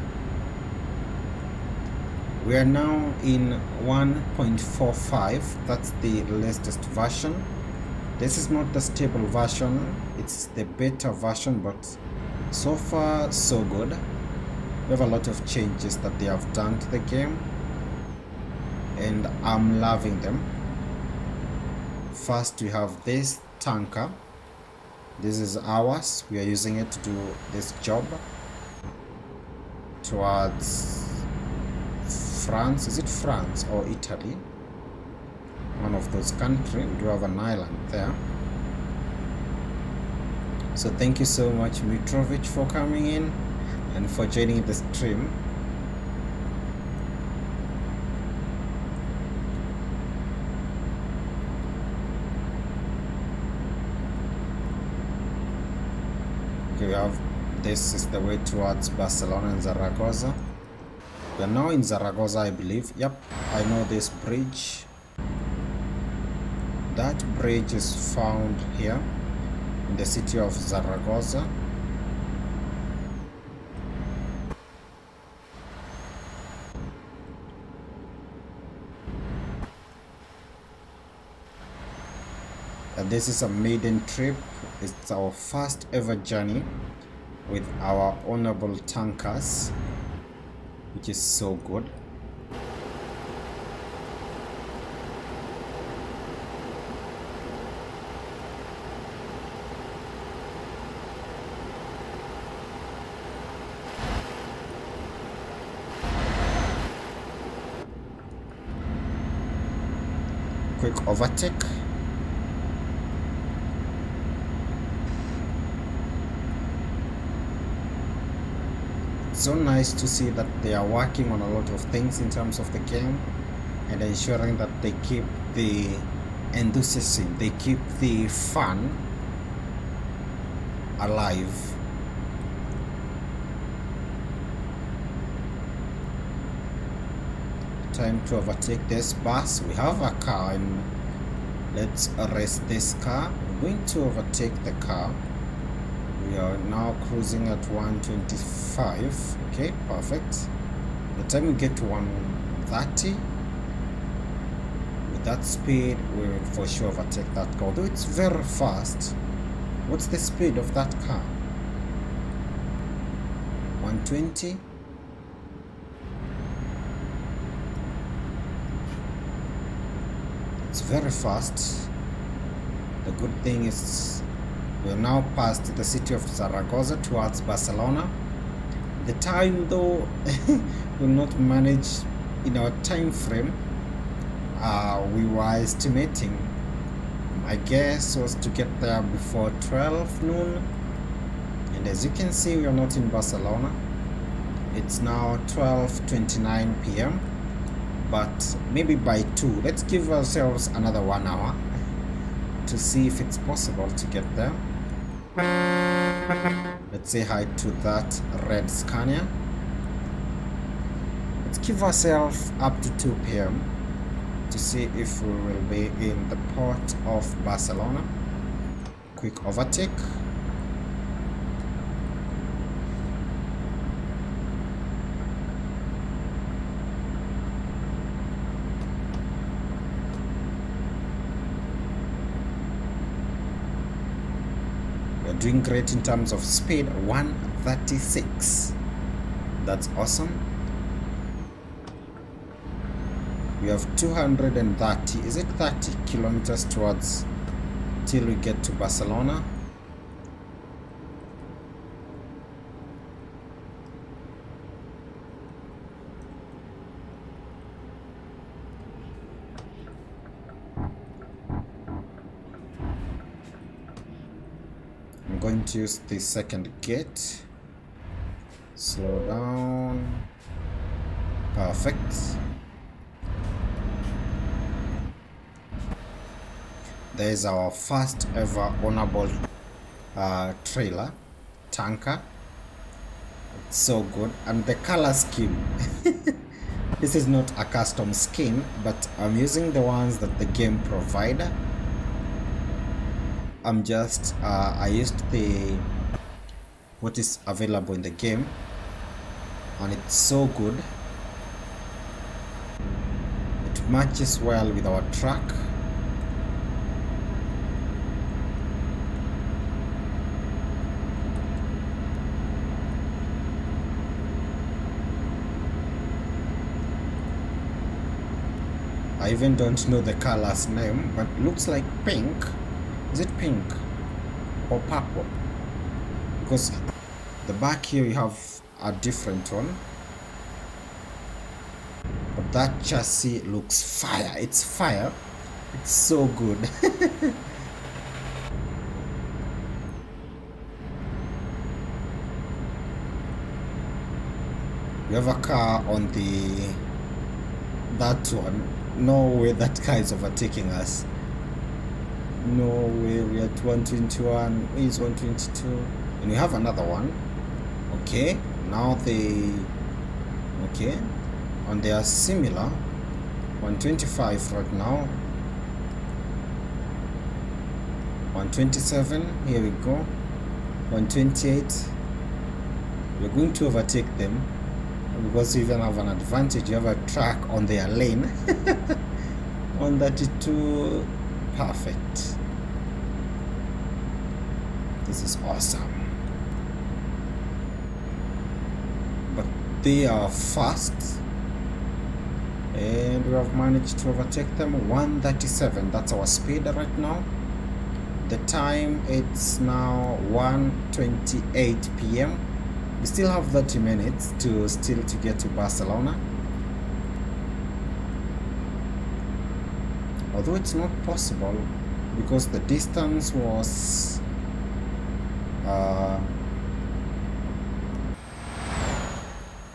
We are now in 1.45. that's the latest version. This is not the stable version, it's the beta version, but so far so good. We have a lot of changes that they have done to the game, and I'm loving them. First, we have this tanker. This is ours. We are using it to do this job towards France. Is it France or Italy? One of those countries. We do have an island there. So thank you so much, Mitrovic, for coming in and for joining the stream. Okay, we have, this is the way towards Barcelona and Zaragoza. We are now in Zaragoza, I believe. Yep, I know this bridge. That bridge is found here in the city of Zaragoza. And this is a maiden trip. It's our first ever journey with our honorable tankers, which is so good. Quick overtake. So nice to see that they are working on a lot of things in terms of the game and ensuring that they keep the enthusiasm, they keep the fun alive. Time to overtake this bus. We have a car and let's arrest this car. We're going to overtake the car. We are now cruising at 125. Okay, perfect. By the time we get to 130, with that speed, we will for sure overtake that car. Although it's very fast. What's the speed of that car? 120. It's very fast. The good thing is we're now past the city of Zaragoza towards Barcelona. The time though will not manage in our time frame. We were estimating, my guess was to get there before 12 noon. And as you can see, we are not in Barcelona. It's now 12:29 p.m. But maybe by 2, let's give ourselves another 1 hour to see if it's possible to get there. Let's say hi to that red Scania. Let's give ourselves up to 2 p.m. to see if we will be in the port of Barcelona. Quick overtake. Doing great in terms of speed. 136. That's awesome. We have 230, is it 30 kilometers towards till we get to Barcelona. I'm going to use the second gate. Slow down. Perfect. There is our first ever ownable trailer tanker. It's so good, and the color scheme. This is not a custom skin, but I'm using the ones that the game provided. I used the what is available in the game, and it's so good. It matches well with our truck. I even don't know the color's name, but looks like pink. Is it pink or purple? Because the back here you have a different one. But that chassis looks fire. It's fire. It's so good. We have a car on that one. No way that car is overtaking us. No way. We are at 121. Is 122. and we have another one. Okay, now okay, and they are similar. 125 right now, 127, here we go, 128. We're going to overtake them because you even have an advantage. You have a track on their lane. 132, perfect. This is awesome. But they are fast, and we have managed to overtake them. 137, that's our speed right now. The time, it's now 1:28 p.m. We still have 30 minutes to get to Barcelona, although it's not possible because the distance was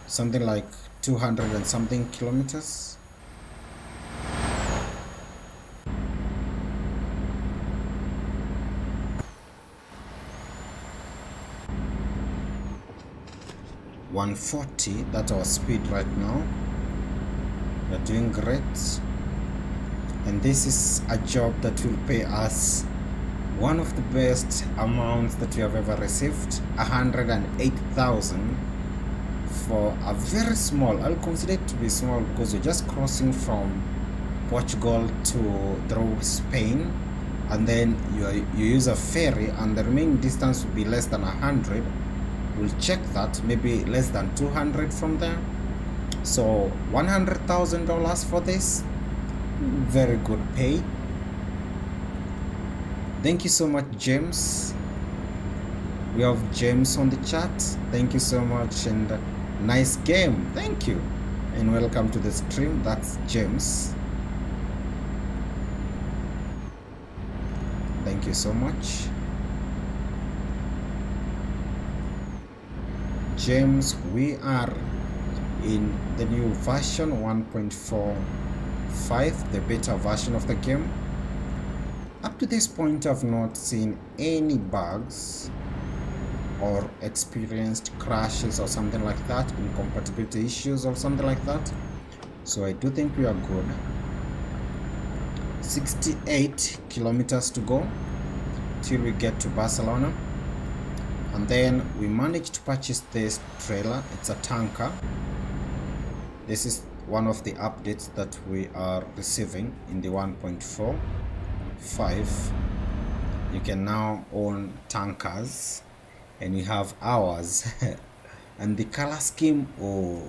something like 200 and something kilometers. $140, that's our speed right now. We're doing great, and this is a job that will pay us one of the best amounts that we have ever received, 108,000 for a very small, I'll consider it to be small because we're just crossing from Portugal through Spain, and then you use a ferry, and the remaining distance will be less than 100. We'll check that, maybe less than 200 from there. So $100,000 for this, very good pay. Thank you so much, James. We have James on the chat. Thank you so much, and nice game. Thank you, and welcome to the stream. That's James. Thank you so much, James. We are in the new version 1.45, the beta version of the game. Up to this point, I've not seen any bugs or experienced crashes or something like that, incompatibility issues or something like that. So I do think we are good. 68 kilometers to go till we get to Barcelona. And then we managed to purchase this trailer. It's a tanker. This is one of the updates that we are receiving in the 1.45. You can now own tankers, and you have ours. And the color scheme, oh,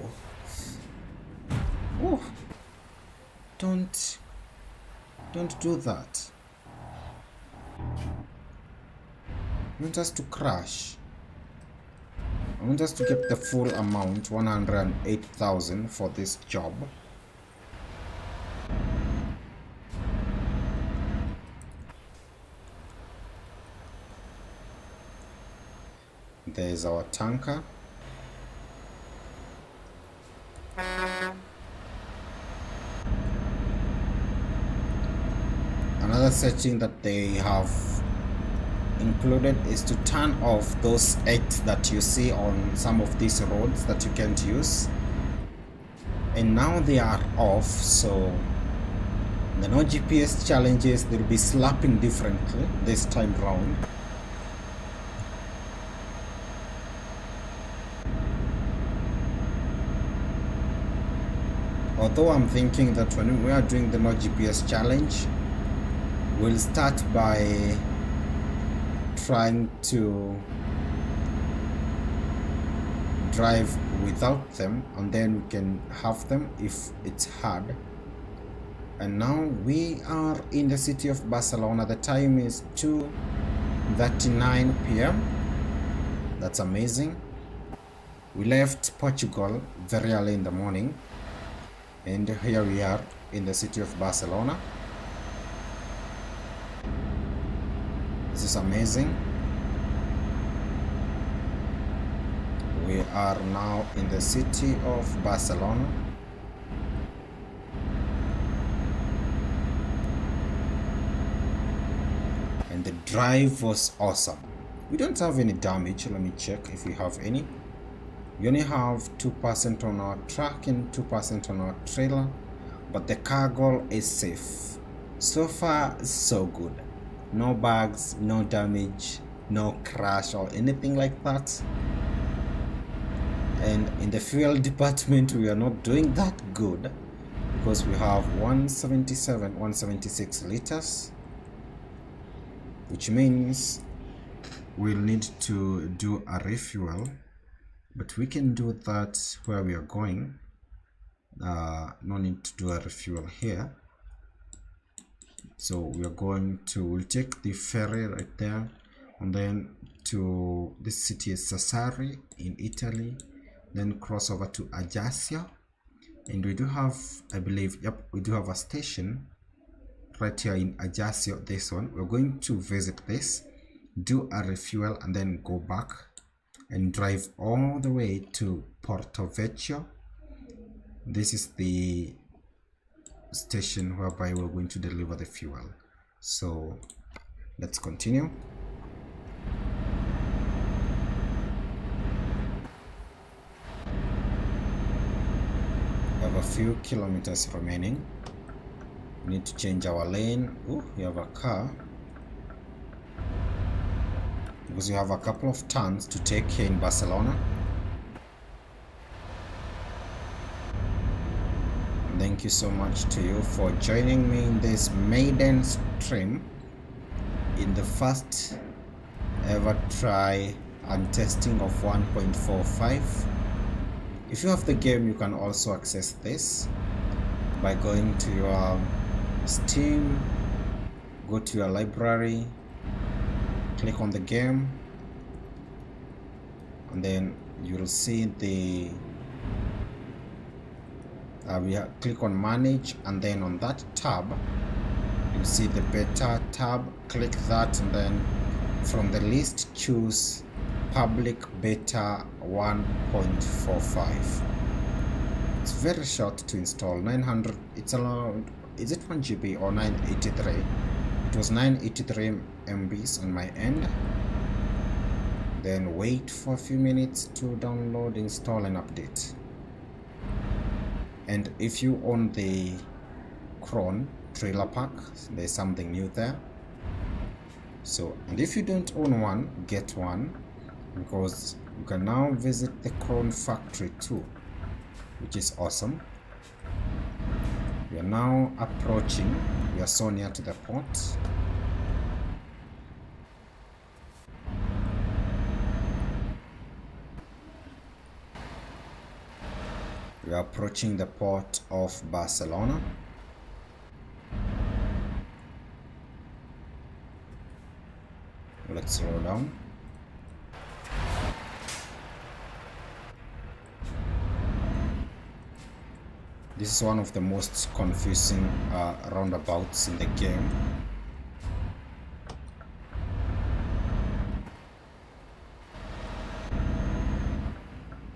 don't do that. I want us to crash. I want us to get the full amount, 108,000 for this job. There's our tanker. Another setting that they have included is to turn off those 8 that you see on some of these roads that you can't use, and now they are off. So the no GPS challenges, they'll be slapping differently this time round. Although I'm thinking that when we are doing the no GPS challenge, we'll start by trying to drive without them, and then we can have them if it's hard. And now we are in the city of Barcelona. The time is 2:39 p.m. That's amazing. We left Portugal very early in the morning, and here we are in the city of Barcelona. This is amazing. We are now in the city of Barcelona. And the drive was awesome. We don't have any damage. Let me check if we have any. We only have 2% on our truck and 2% on our trailer, but the cargo is safe. So far, so good. No bugs, no damage, no crash or anything like that. And in the fuel department, we are not doing that good because we have 176 liters, which means we'll need to do a refuel, but we can do that where we are going. No need to do a refuel here. So we are going to, we'll take the ferry right there, and then to this city is Sassari in Italy, then cross over to Ajaccio, and we do have, I believe, yep, we do have a station right here in Ajaccio. This one, we're going to visit this, do a refuel, and then go back and drive all the way to Porto Vecchio. This is the station whereby we're going to deliver the fuel. So let's continue. We have a few kilometers remaining. We need to change our lane. Oh, we have a car, because we have a couple of turns to take here in Barcelona. Thank you so much to you for joining me in this maiden stream in the first ever try and testing of 1.45. If you have the game, you can also access this by going to your Steam, go to your library, click on the game, and then you'll see the click on manage, and then on that tab you'll see the beta tab. Click that, and then from the list choose public beta 1.45. It's very short to install. 900, it's around, is it 1 GB or 983? It was 983 MBs on my end. Then wait for a few minutes to download, install, and update. And if you own the Cron trailer pack, there's something new there. So, and if you don't own one, get one, because you can now visit the Cron factory too, which is awesome. We are now approaching, we are so near to the port. We are approaching the port of Barcelona. Let's slow down. This is one of the most confusing roundabouts in the game.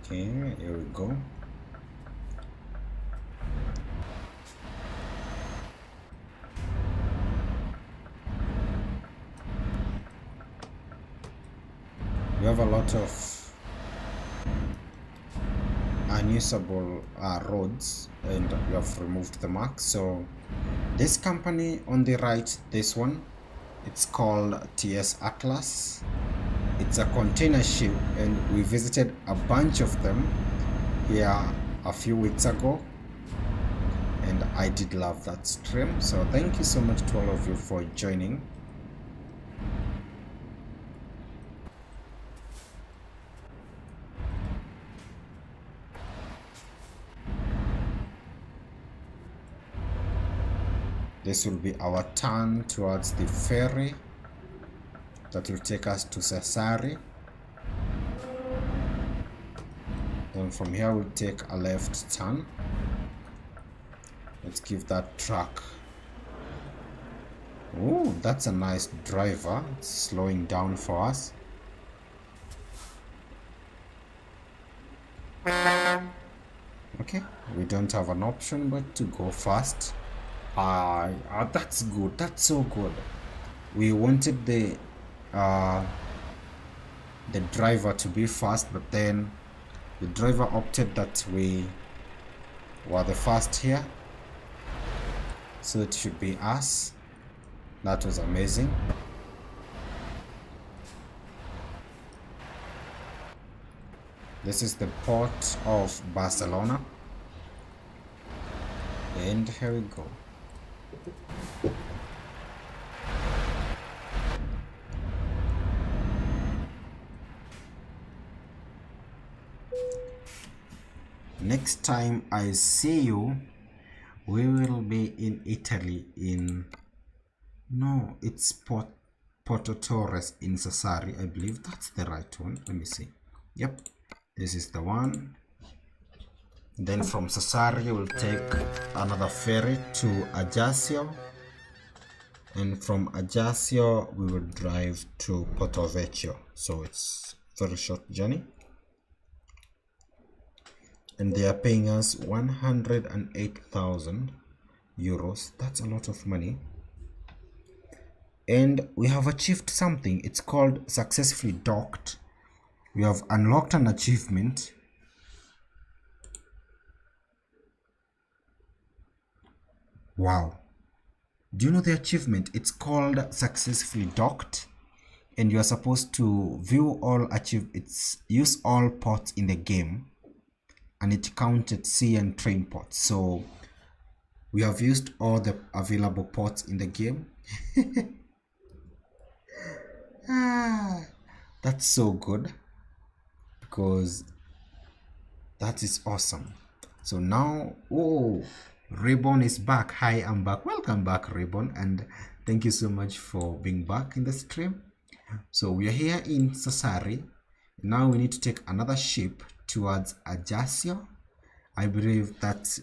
Okay, here we go. We have a lot of unusable roads, and we have removed the marks. So this company on the right, this one, it's called TS Atlas. It's a container ship, and we visited a bunch of them here a few weeks ago, and I did love that stream. So thank you so much to all of you for joining. This will be our turn towards the ferry that will take us to Sassari. Then from here we'll take a left turn. Let's give that truck. Oh, that's a nice driver. It's slowing down for us. Okay, we don't have an option but to go fast. That's good. That's so good. We wanted the the driver to be fast, but then the driver opted that we were the first here, so it should be us. That was amazing. This is the port of Barcelona, and here we go. Next time I see you, we will be in Italy, in it's Porto Torres in Sassari, I believe that's the right one. Let me see. Yep, this is the one. Then from Sassari we'll take another ferry to Ajaccio, and from Ajaccio we will drive to Porto Vecchio, so it's a very short journey. And they are paying us 108,000 euros. That's a lot of money. And we have achieved something. It's called successfully docked. We have unlocked an achievement. Wow. Do you know the achievement? It's called successfully docked, and you are supposed to view all use all ports in the game, and it counted sea and train ports. So we have used all the available ports in the game. That's so good, because that is awesome. So now, oh, Ribbon is back. Hi, I'm back. Welcome back, Ribbon, and thank you so much for being back in the stream. So we are here in Sassari. Now we need to take another ship towards Ajaccio. I believe that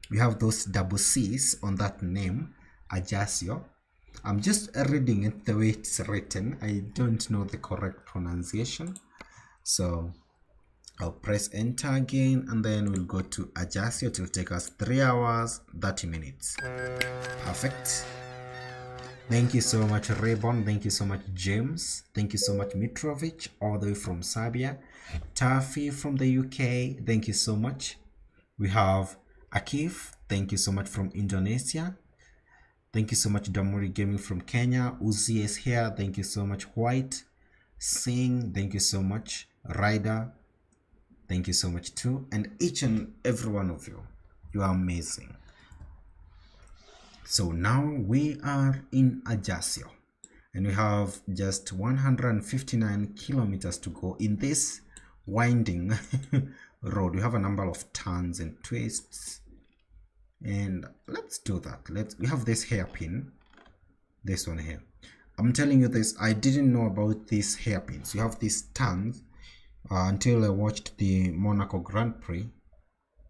we have those double C's on that name, Ajaccio. I'm just reading it the way it's written. I don't know the correct pronunciation, so I'll press enter again, and then we'll go to Ajaccio. It will take us 3 hours 30 minutes. Perfect. Thank you so much, Raybon. Thank you so much, James. Thank you so much, Mitrovic, all the way from Serbia. Taffy from the UK, thank you so much. We have Akif, thank you so much, from Indonesia. Thank you so much, Damuri Gaming from Kenya. Uzi is here, thank you so much. White Singh, thank you so much. Ryder, thank you so much too. And each and every one of you, you are amazing. So now we are in Ajaccio, and we have just 159 kilometers to go in this winding road. We have a number of turns and twists, and let's do that. We have this hairpin, this one here. I'm telling you this, I didn't know about these hairpins. You have these turns until I watched the Monaco Grand Prix,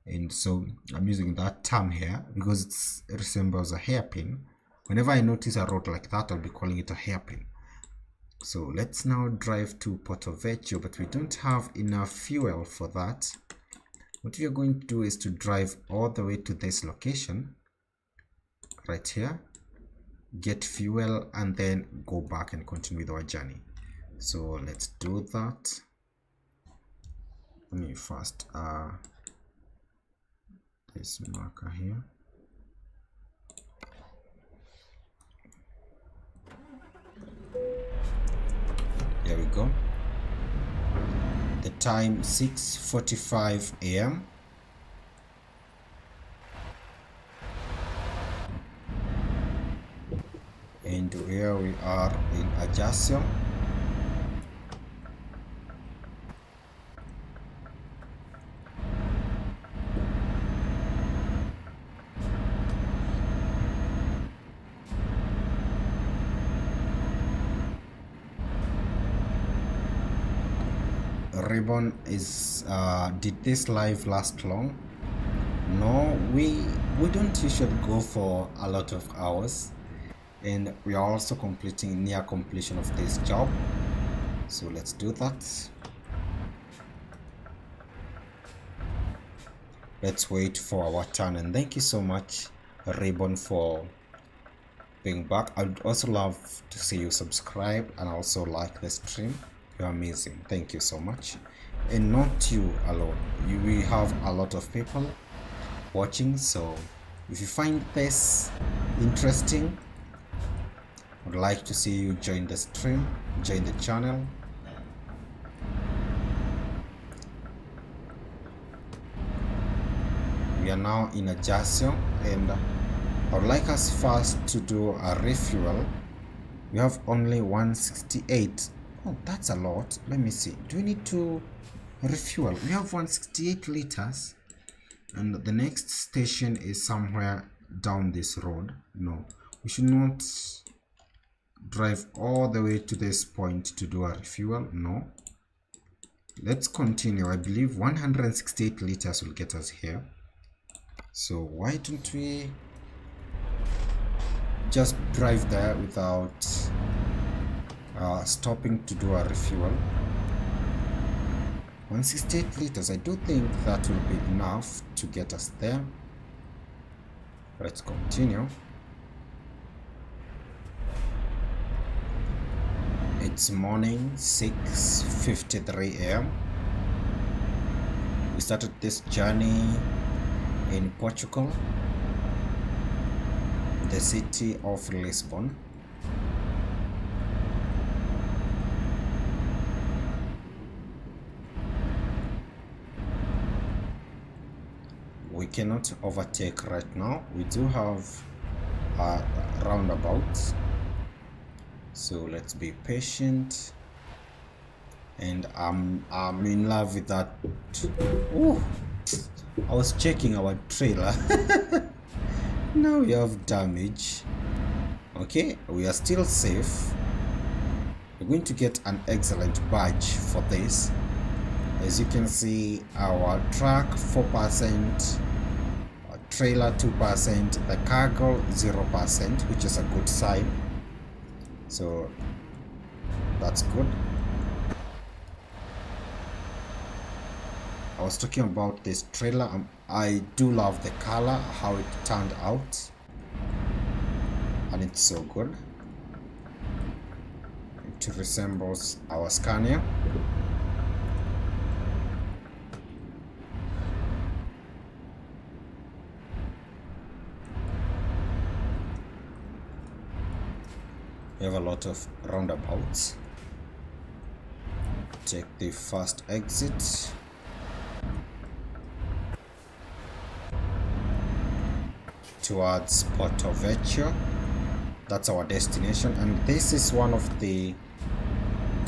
and so I'm using that term here because it resembles a hairpin. Whenever I notice a road like that, I'll be calling it a hairpin. So let's now drive to Porto Vecchio, but we don't have enough fuel for that. What we are going to do is to drive all the way to this location right here, get fuel, and then go back and continue with our journey. So let's do that. Let me first this marker here. There we go. The time 6:45 a.m. and here we are in Ajaccio. Ribbon is did this live last long? No, we don't usually go for a lot of hours, and we are also completing near completion of this job, so let's do that. Let's wait for our turn, and thank you so much, Ribbon, for being back. I'd also love to see you subscribe and also like the stream. You're amazing. Thank you so much. And not you alone. We have a lot of people watching, so if you find this interesting, I'd like to see you join the stream, join the channel. We are now in Ajaccio, and I would like us first to do a refuel. We have only 168. Oh, that's a lot. Let me see. Do we need to refuel? We have 168 liters, and the next station is somewhere down this road. No, we should not drive all the way to this point to do a refuel. No, let's continue. I believe 168 liters will get us here, so why don't we just drive there without stopping to do a refuel. 168 liters, I do think that will be enough to get us there. Let's continue. It's morning, 6:53 a.m. We started this journey in Portugal, the city of Lisbon. We cannot overtake right now. We do have a roundabout, so let's be patient. And I'm in love with that. Ooh, I was checking our trailer. Now we have damage. Okay, we are still safe. We're going to get an excellent badge for this. As you can see, our truck 4%, our trailer 2%, the cargo 0%, which is a good sign. So that's good. I was talking about this trailer. I do love the color, how it turned out, and it's so good. It resembles our Scania. We have a lot of roundabouts. Take the first exit. Towards Porto Vecchio. That's our destination, and this is one of the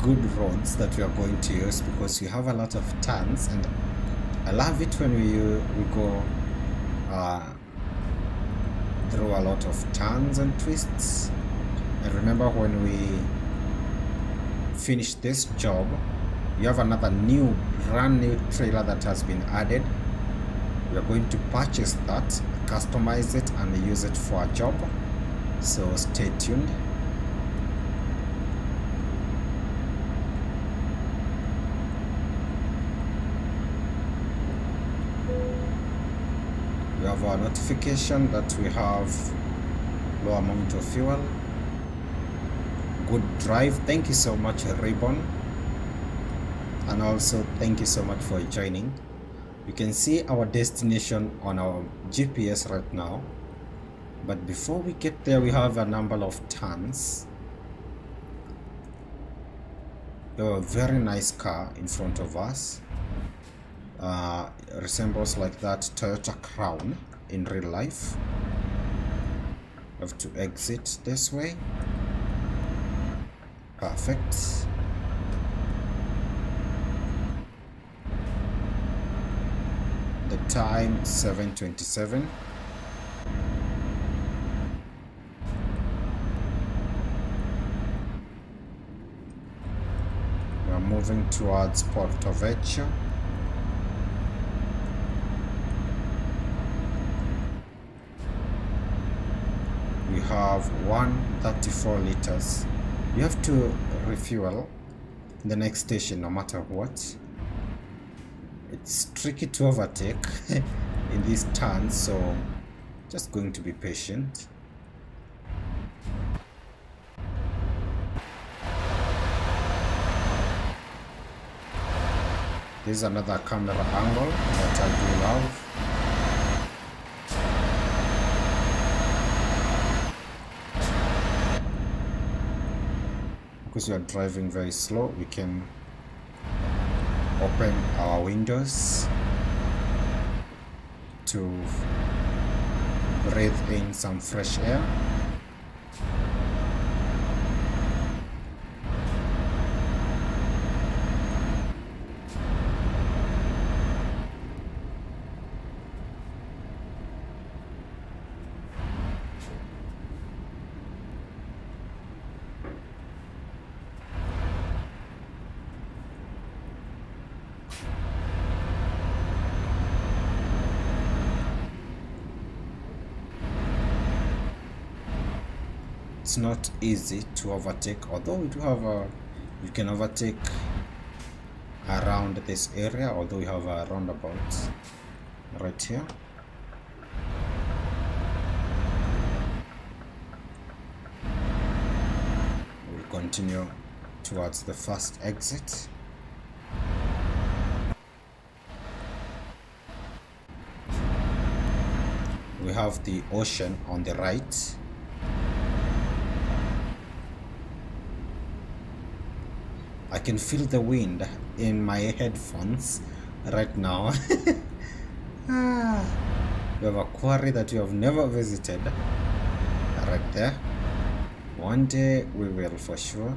good roads that we are going to use because we have a lot of turns, and I love it when we go through a lot of turns and twists. And remember, when we finish this job, we have another brand new trailer that has been added. We are going to purchase that, customize it, and use it for a job, so stay tuned. We have our notification that we have low amount of fuel. Good drive. Thank you so much, Ribbon, and also thank you so much for joining. You can see our destination on our GPS right now, but before we get there, we have a number of turns. We have a very nice car in front of us. Resembles like that Toyota Crown in real life. We have to exit this way. Perfect. The time 7:27. We are moving towards Porto Vecchio. We have 134 liters. You have to refuel in the next station no matter what. It's tricky to overtake in these turns, so just going to be patient. This is another camera angle that I do love. Because we are driving very slow, we can open our windows to breathe in some fresh air. It's not easy to overtake, although we do have you can overtake around this area, although we have a roundabout right here. We'll continue towards the first exit. We have the ocean on the right. I can feel the wind in my headphones right now. We have a quarry that we have never visited right there. One day we will, for sure.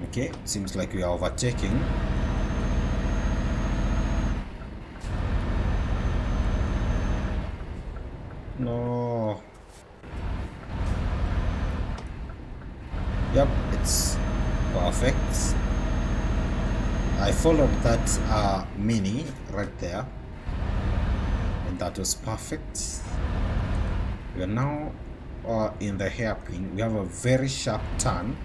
Okay, seems like we are overtaking. No. Yep, it's perfect. I followed that mini right there, and that was perfect. We are now in the hairpin. We have a very sharp turn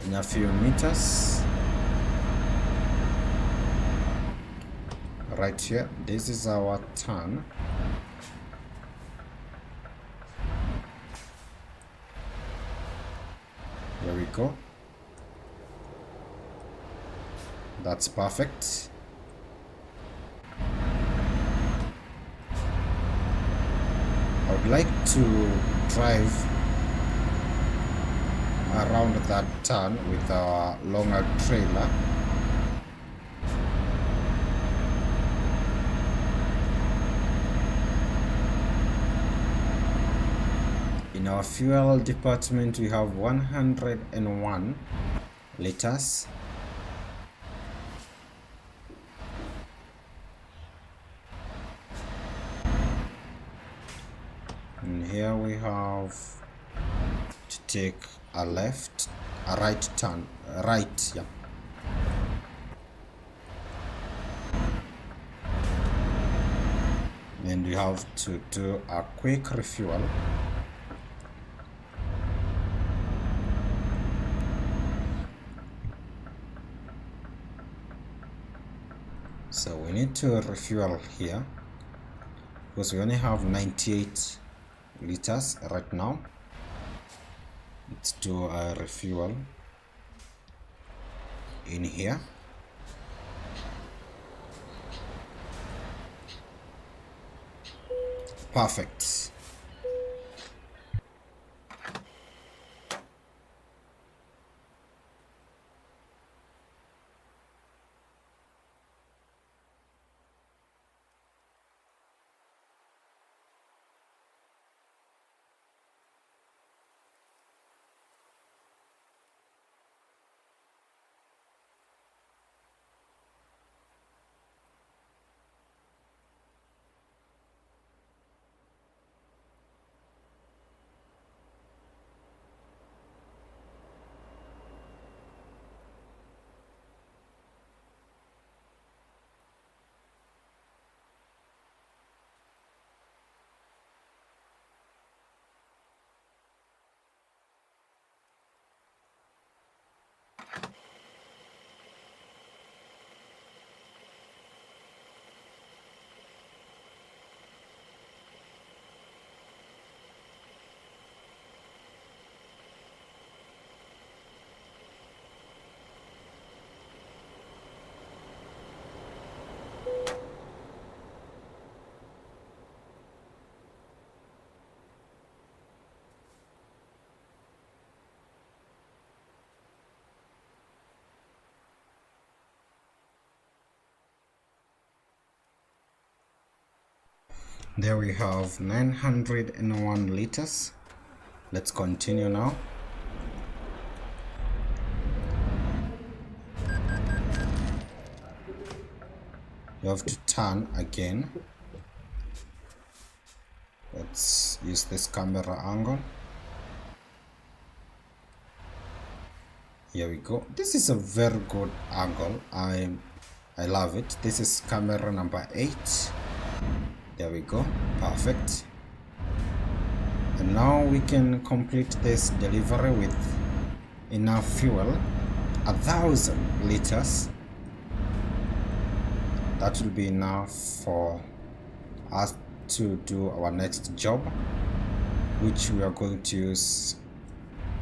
in a few meters. Right here, this is our turn. There we go. That's perfect. I would like to drive around that turn with a longer trailer. In our fuel department, we have 101 liters. And here we have to take a right turn, right, yeah. And we have to do a quick refuel. So we need to refuel here because we only have 98 liters right now. Let's do a refuel in here. Perfect. There we have 901 liters. Let's continue now. You have to turn again. Let's use this camera angle. Here we go. This is a very good angle. I love it. This is camera number 8. There we go. Perfect. And now we can complete this delivery with enough fuel, 1,000 liters. That will be enough for us to do our next job, which we are going to use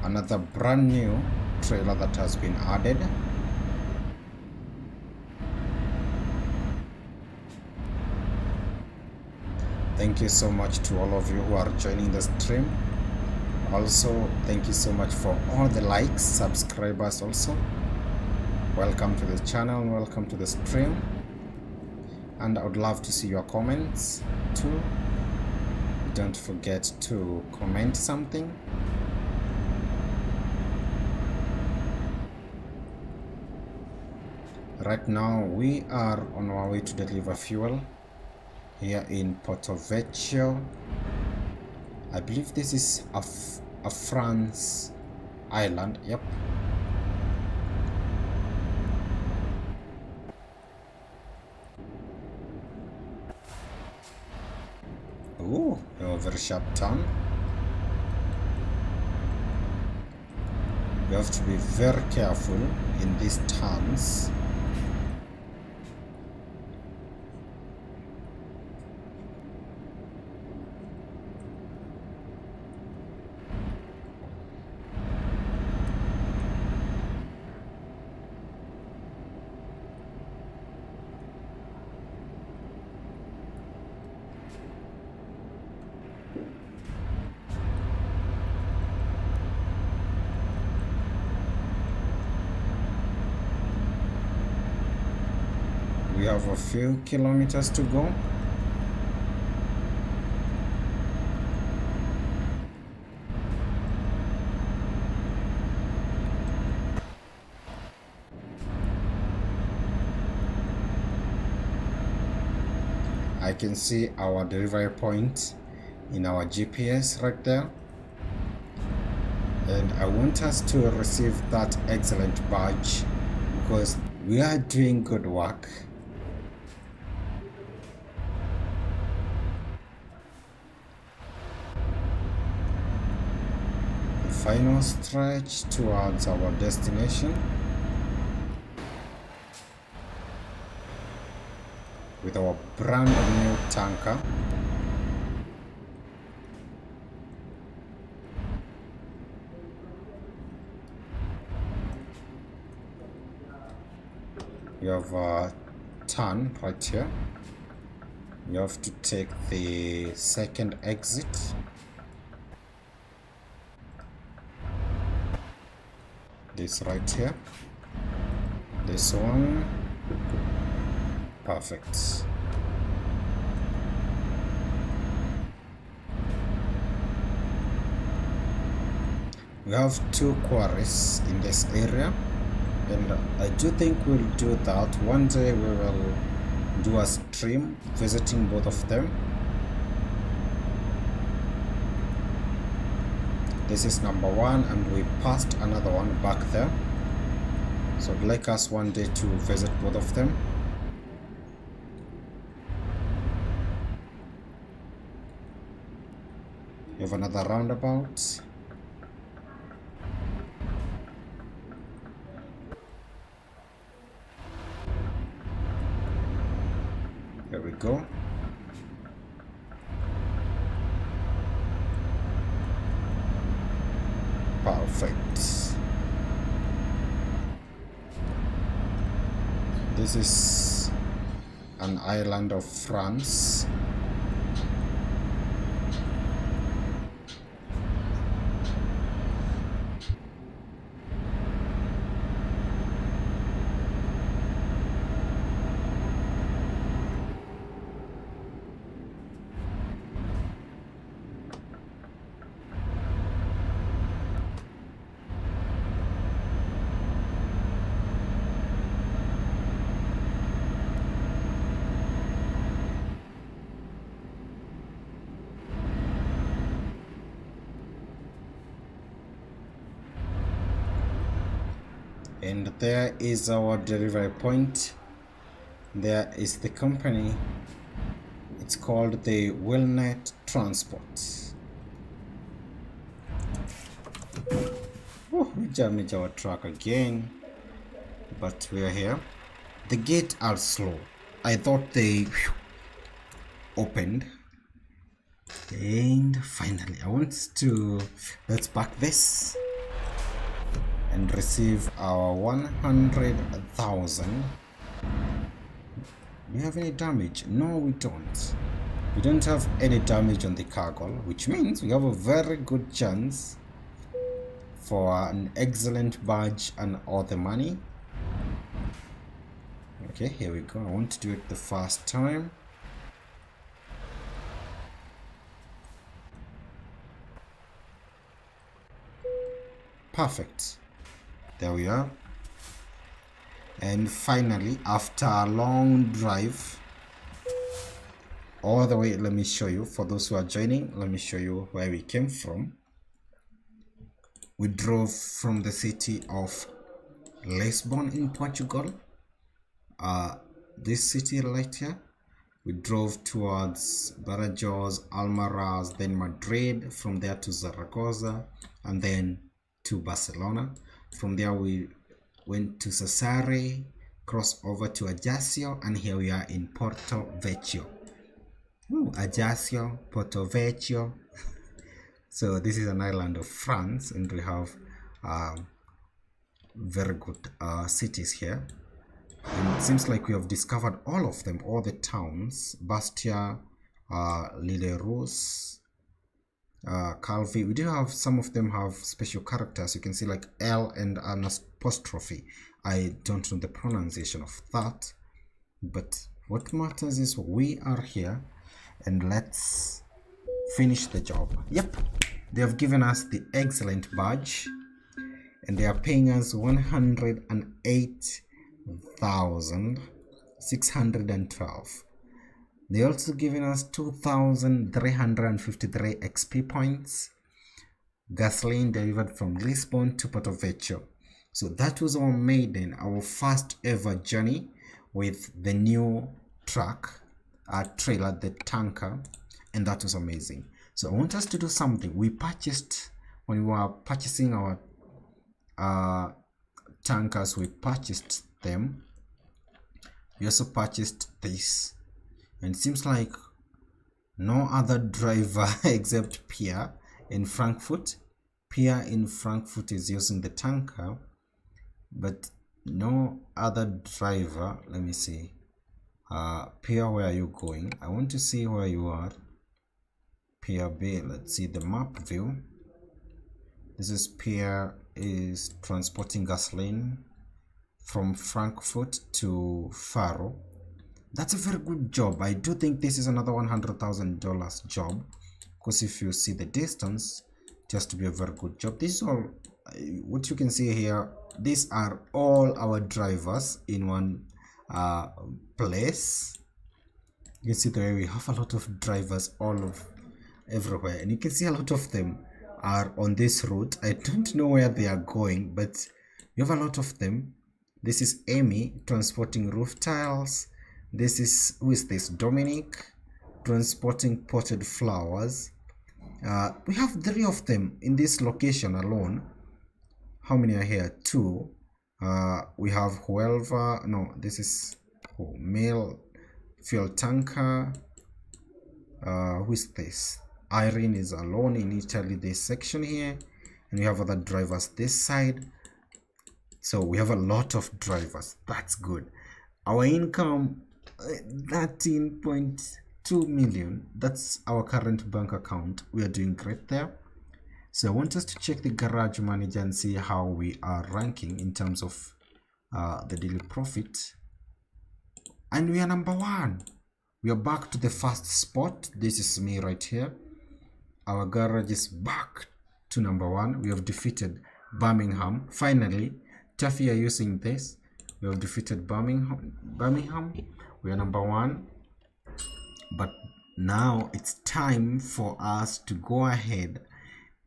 another brand new trailer that has been added. Thank you so much to all of you who are joining the stream. Also, thank you so much for all the likes, subscribers also. Welcome to the channel and welcome to the stream. And I would love to see your comments too. Don't forget to comment something. Right now we are on our way to deliver fuel here in Porto Vecchio. I believe this is a France island. Yep. Ooh, a very sharp turn. You have to be very careful in these turns. We have a few kilometers to go. I can see our delivery point in our GPS right there. And I want us to receive that excellent badge because we are doing good work. Final stretch towards our destination with our brand new tanker. You have a turn right here. You have to take the second exit. This right here, this one, perfect. We have 2 quarries in this area, and I do think we'll do that. One day we will do a stream visiting both of them. This is number 1 and we passed another one back there. So I'd like us one day to visit both of them. You have another roundabout. There we go. Perfect. This is an island of France. And there is our delivery point. There is the company. It's called the Willnet Transport. We damaged our truck again, but we are here. The gates are slow. I thought they opened, and finally I want to, let's pack this and receive our 100,000. Do we have any damage? No, we don't. We don't have any damage on the cargo, which means we have a very good chance for an excellent badge and all the money. Okay, here we go. I want to do it the first time. Perfect. There we are. And finally, after a long drive all the way, let me show you, for those who are joining, let me show you where we came from. We drove from the city of Lisbon in Portugal, this city right here. We drove towards Badajoz, Almaraz, then Madrid, from there to Zaragoza, and then to Barcelona. From there we went to Sassari, crossed over to Ajaccio, and here we are in Porto Vecchio. Ajaccio, Porto Vecchio. So this is an island of France, and we have very good cities here. And it seems like we have discovered all of them, all the towns. Bastia, Lille-Rousse, Calvi. We do have, some of them have special characters. You can see like L and an apostrophe. I don't know the pronunciation of that, but what matters is we are here, and let's finish the job. Yep, they have given us the excellent badge, and they are paying us 108,612. They also given us 2,353 XP points, gasoline delivered from Lisbon to Porto Vecchio. So that was our maiden, our first ever journey with the new truck, trailer, the tanker, and that was amazing. So I want us to do something. We purchased, when we were purchasing our tankers, we purchased them. We also purchased this, and it seems like no other driver except Pierre in Frankfurt. Pierre in Frankfurt is using the tanker, but no other driver. Let me see. Pierre, where are you going? I want to see where you are. Pierre B. Let's see the map view. This is Pierre is transporting gasoline from Frankfurt to Faro. That's a very good job. I do think this is another $100,000 job, because if you see the distance, it has to be a very good job. This is all what you can see here. These are all our drivers in one place. You can see the way we have a lot of drivers everywhere, and you can see a lot of them are on this route. I don't know where they are going, but you have a lot of them. This is Amy transporting roof tiles. This is, who is this? Dominic transporting potted flowers. We have 3 of them in this location alone. How many are here? 2. We have whoever, no, this is male fuel tanker. Who is this? Irene is alone in Italy, this section here, and we have other drivers this side. So we have a lot of drivers. That's good. Our income 13.2 million. That's our current bank account. We are doing great there. So I want us to check the garage manager and see how we are ranking in terms of the daily profit. And we are number 1. We are back to the first spot. This is me right here. Our garage is back to number 1. We have defeated Birmingham. Finally, Taffy are using this. We have defeated Birmingham. We are number 1. But now it's time for us to go ahead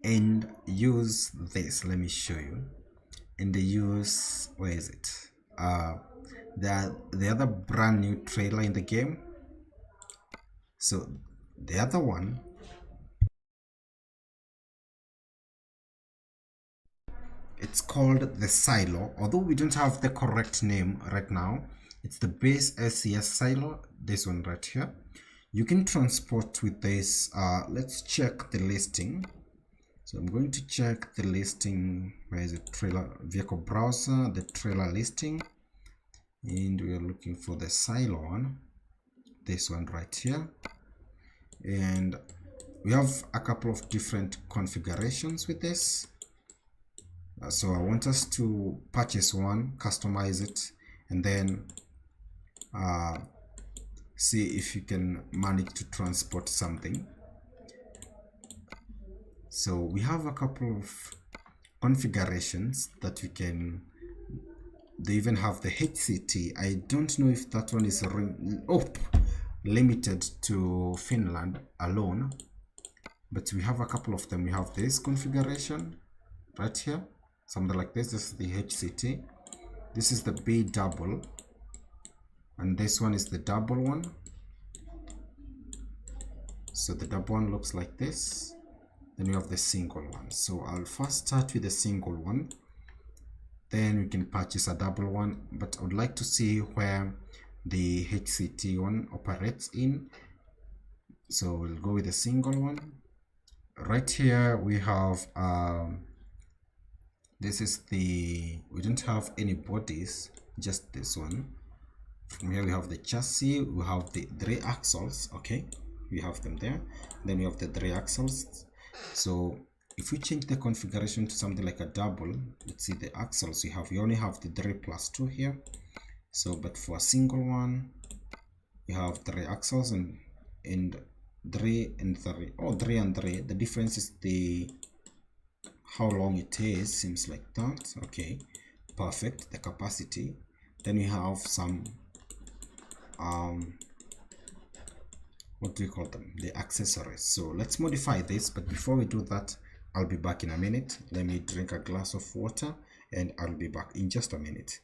and use this. Let me show you. and they use, where is it, the other brand new trailer in the game. So the other one, it's called the silo, although we don't have the correct name right now. It's the base SES silo, this one right here. You can transport with this. Let's check the listing. So I'm going to check the listing. Where is it? Trailer vehicle browser, the trailer listing, and we are looking for the silo one, this one right here. And we have a couple of different configurations with this. So I want us to purchase one, customize it, and then see if you can manage to transport something. So we have a couple of configurations that we can. They even have the HCT. I don't know if that one is limited to Finland alone, but we have a couple of them. We have this configuration right here, something like this. This is the HCT. This is the B double, and this one is the double one. So the double one looks like this. Then we have the single one. So I'll first start with the single one, then we can purchase a double one, but I would like to see where the HCT one operates in. So we'll go with the single one. Right here we have this is the, we don't have any bodies, just this one. From here we have the chassis, we have the 3 axles. Okay, we have them there. Then we have the 3 axles. So if we change the configuration to something like a double, let's see the axles we have, we only have the 3 plus 2 here. So but for a single one we have 3 axles and 3 and 3. Oh, 3 and 3. The difference is the how long it is, seems like that. Okay, perfect. The capacity. Then we have some what do you call them, the accessories. So let's modify this, but before we do that, I'll be back in a minute. Let me drink a glass of water and I'll be back in just a minute.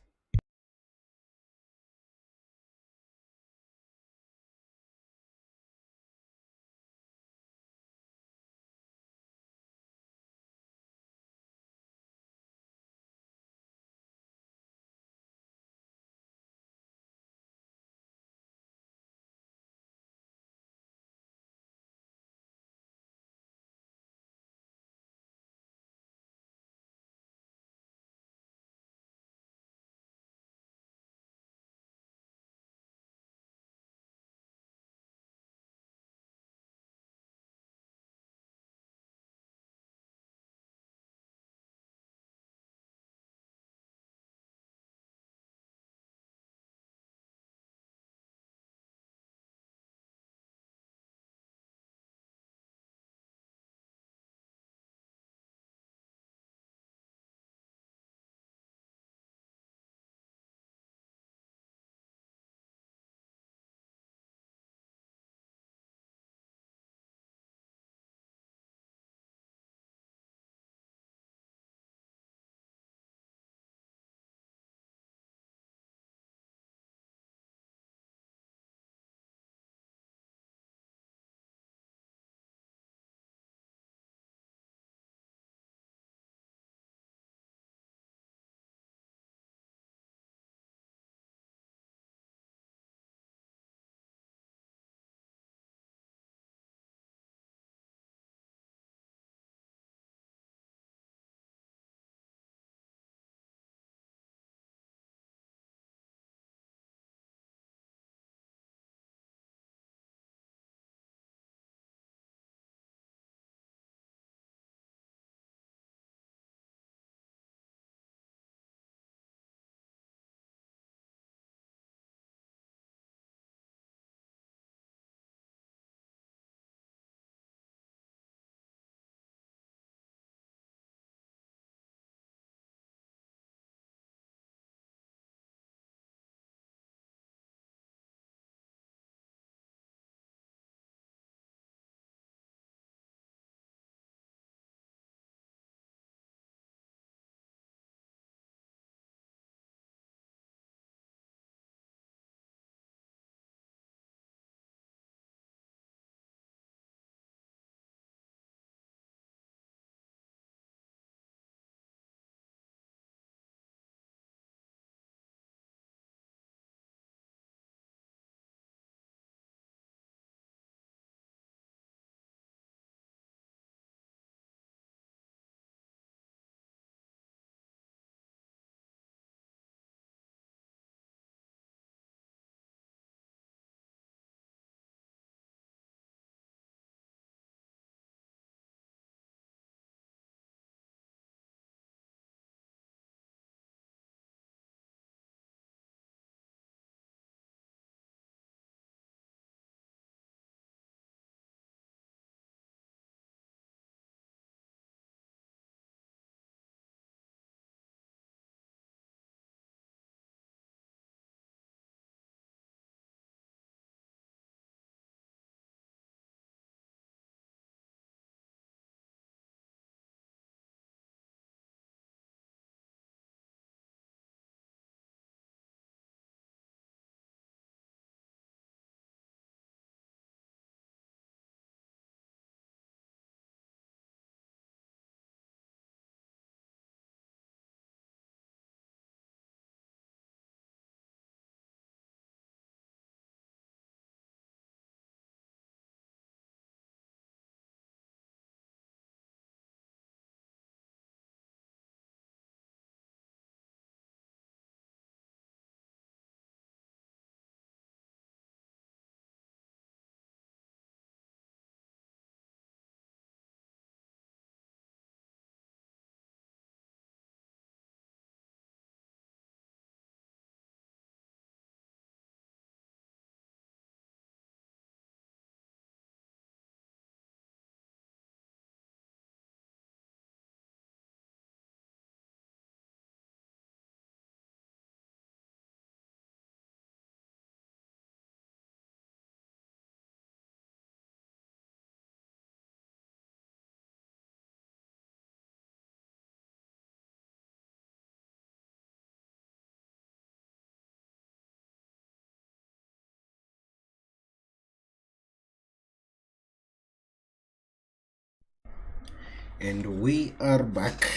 And we are back.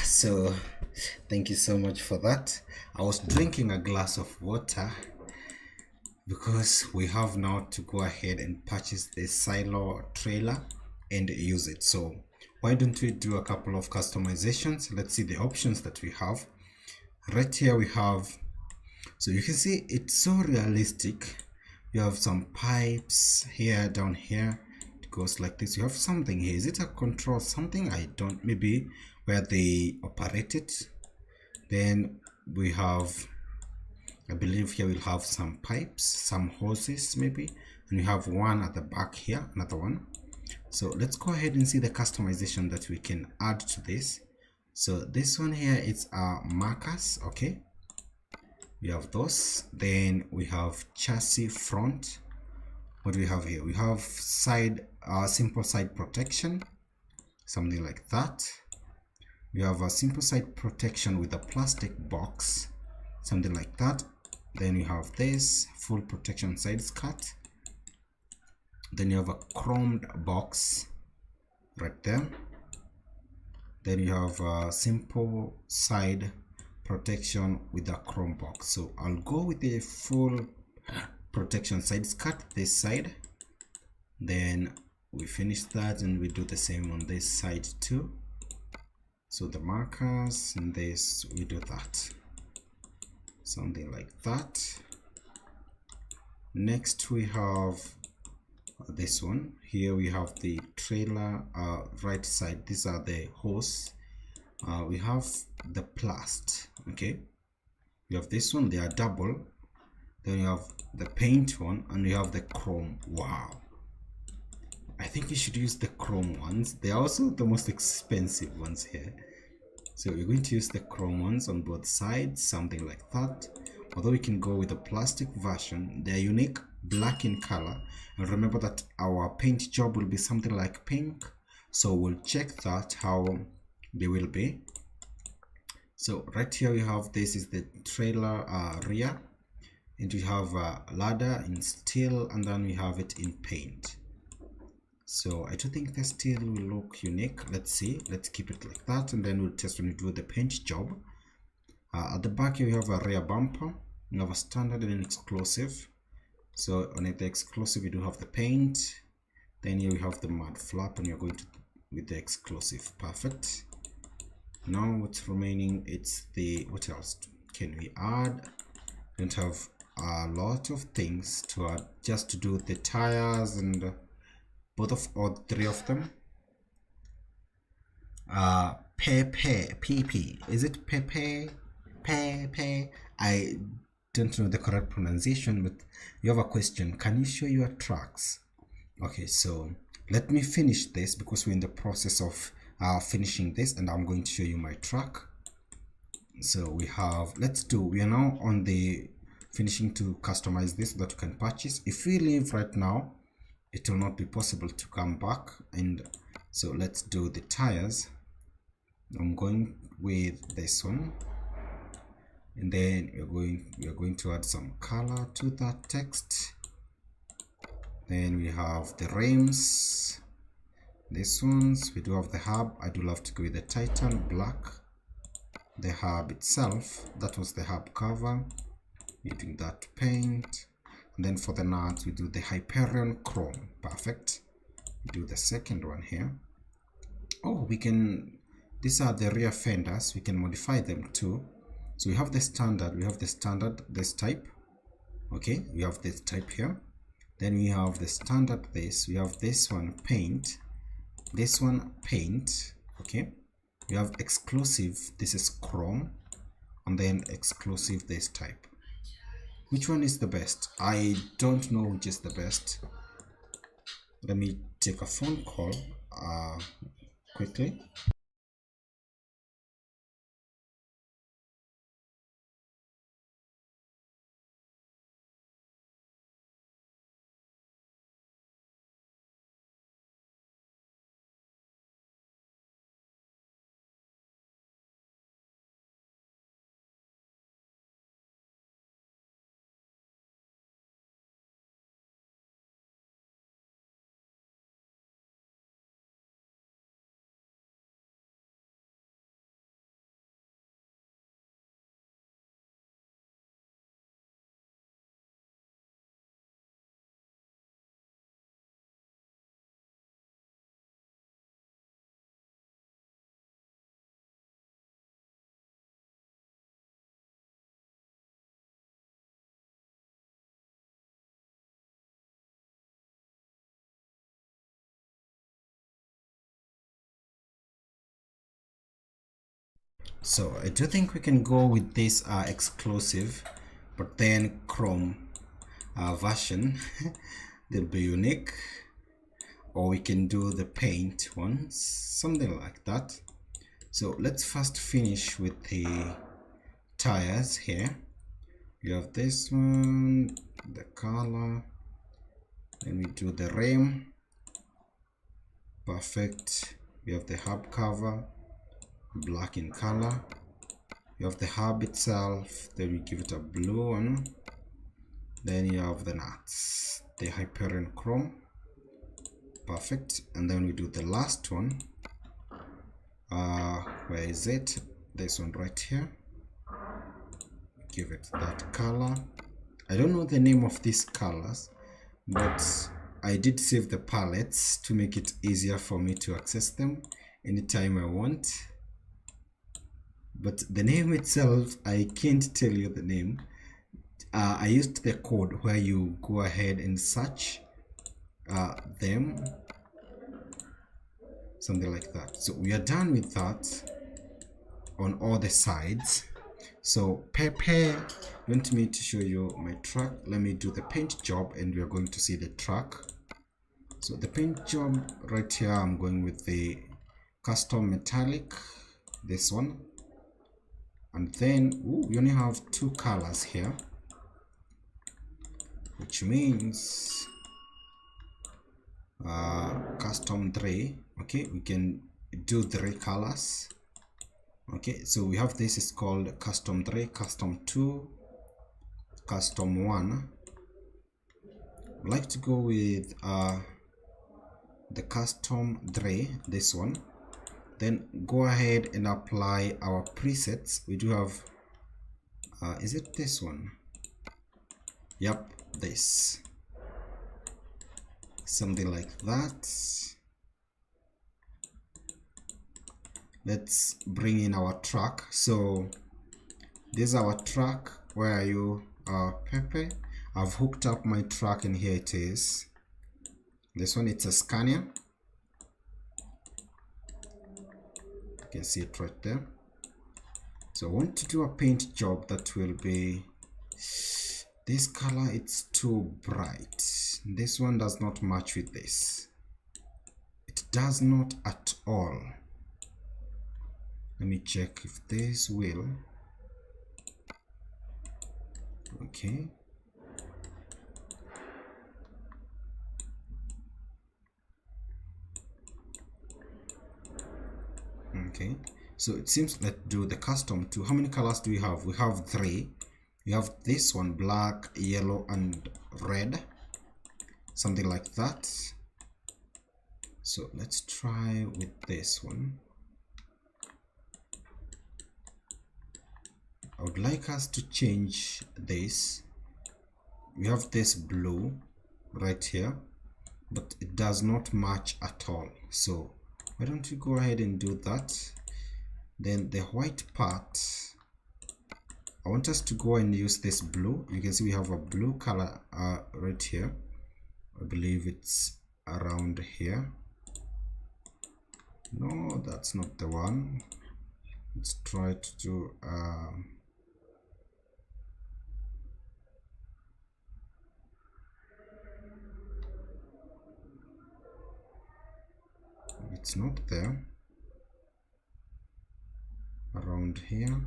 So thank you so much for that. I was drinking a glass of water because we have now to go ahead and purchase the silo trailer and use it. So why don't we do a couple of customizations? Let's see the options that we have. Right here we have, so you can see it's so realistic. You have some pipes here, down here it goes like this. You have something here. Is it a control something? I don't, maybe where they operate it. Then we have, I believe here we'll have some pipes, some hoses maybe, and we have one at the back here, another one. So let's go ahead and see the customization that we can add to this. So this one here is our markers. Okay, we have those. Then we have chassis front. What do we have here? We have side, simple side protection, something like that. We have a simple side protection with a plastic box, something like that. Then you have this full protection side skirt. Then you have a chromed box right there. Then you have a simple side protection with a chrome box. So I'll go with the full protection side skirt this side. Then we finish that and we do the same on this side too. So the markers and this, we do that, something like that. Next we have this one here. We have the trailer right side. These are the hose. We have the plast. Okay, we have this one, they are double. Then you have the paint one and we have the chrome. Wow, I think we should use the chrome ones. They are also the most expensive ones here. So we're going to use the chrome ones on both sides, something like that. Although we can go with the plastic version, they're unique, black in color. And remember that our paint job will be something like pink. So we'll check that how they will be. So right here we have, this is the trailer rear. And we have a ladder in steel, and then we have it in paint. So I do think the steel will look unique. Let's see, let's keep it like that, and then we'll test when we do the paint job. At the back here we have a rear bumper. We have a standard and an exclusive. So on the exclusive we do have the paint. Then here we have the mud flap, and you're going to with the exclusive. Perfect. Now what's remaining, it's the, what else can we add? We don't have a lot of things to add, just to do the tires and both of, or three of them. PP, is it Pepe? Pepe? I don't know the correct pronunciation, but you have a question. Can you show your tracks? Okay, so let me finish this because we're in the process of finishing this, and I'm going to show you my track. So we have, we are now on the finishing to customize this so that you can purchase. If we leave right now, it will not be possible to come back. And so let's do the tires. I'm going with this one, and then we're going to add some color to that text. Then we have the rims, these ones. We do have the hub. I do love to go with the Titan black. The hub itself, that was the hub cover, using that paint. And then for the nuts we do the Hyperion chrome. Perfect. We do the second one here. Oh, we can, these are the rear fenders, we can modify them too. So we have the standard, this type. Okay, we have this type here. Then we have the standard this, we have this one paint, this one paint. Okay, we have exclusive, this is chrome, and then exclusive this type. Which one is the best? I don't know which is the best. Let me take a phone call quickly. So I do think we can go with this exclusive but then chrome version. They'll be unique, or we can do the paint one, something like that. So let's first finish with the tires here. We have this one, the color, then we do the rim. Perfect. We have the hub cover, black in color. You have the hub itself, then we give it a blue one. Then you have the nuts, the Hyperion chrome. Perfect. And then we do the last one. Where is it? This one right here. Give it that color. I don't know the name of these colors, but I did save the palettes to make it easier for me to access them anytime I want. But the name itself, I can't tell you the name. I used the code where you go ahead and search them, something like that. So we are done with that on all the sides. So Pepe, you want me to show you my truck? Let me do the paint job and we are going to see the truck. So the paint job right here, I'm going with the custom metallic, this one. And then we only have two colors here, which means custom 3. Okay, we can do 3 colors. Okay, so we have this is called custom 3, custom 2, custom 1. I'd like to go with the custom 3, this one. Then go ahead and apply our presets. We do have is it this one? Yep, this, something like that. Let's bring in our truck. So this is our truck. Where are you, Pepe? I've hooked up my truck and here it is. This one, it's a Scania. You can see it right there. So I want to do a paint job that will be this color. It's too bright. This one does not match with this. It does not at all. Let me check if this will. Okay. Okay, so it seems, let's do the custom 2. How many colors do we have? We have 3. We have this one, black, yellow and red, something like that. So let's try with this one. I would like us to change this. We have this blue right here, but it does not match at all. So why don't you go ahead and do that? Then the white part, I want us to go and use this blue. You can see we have a blue color right here. I believe it's around here. No, that's not the one. Let's try to do it's not there. Around here.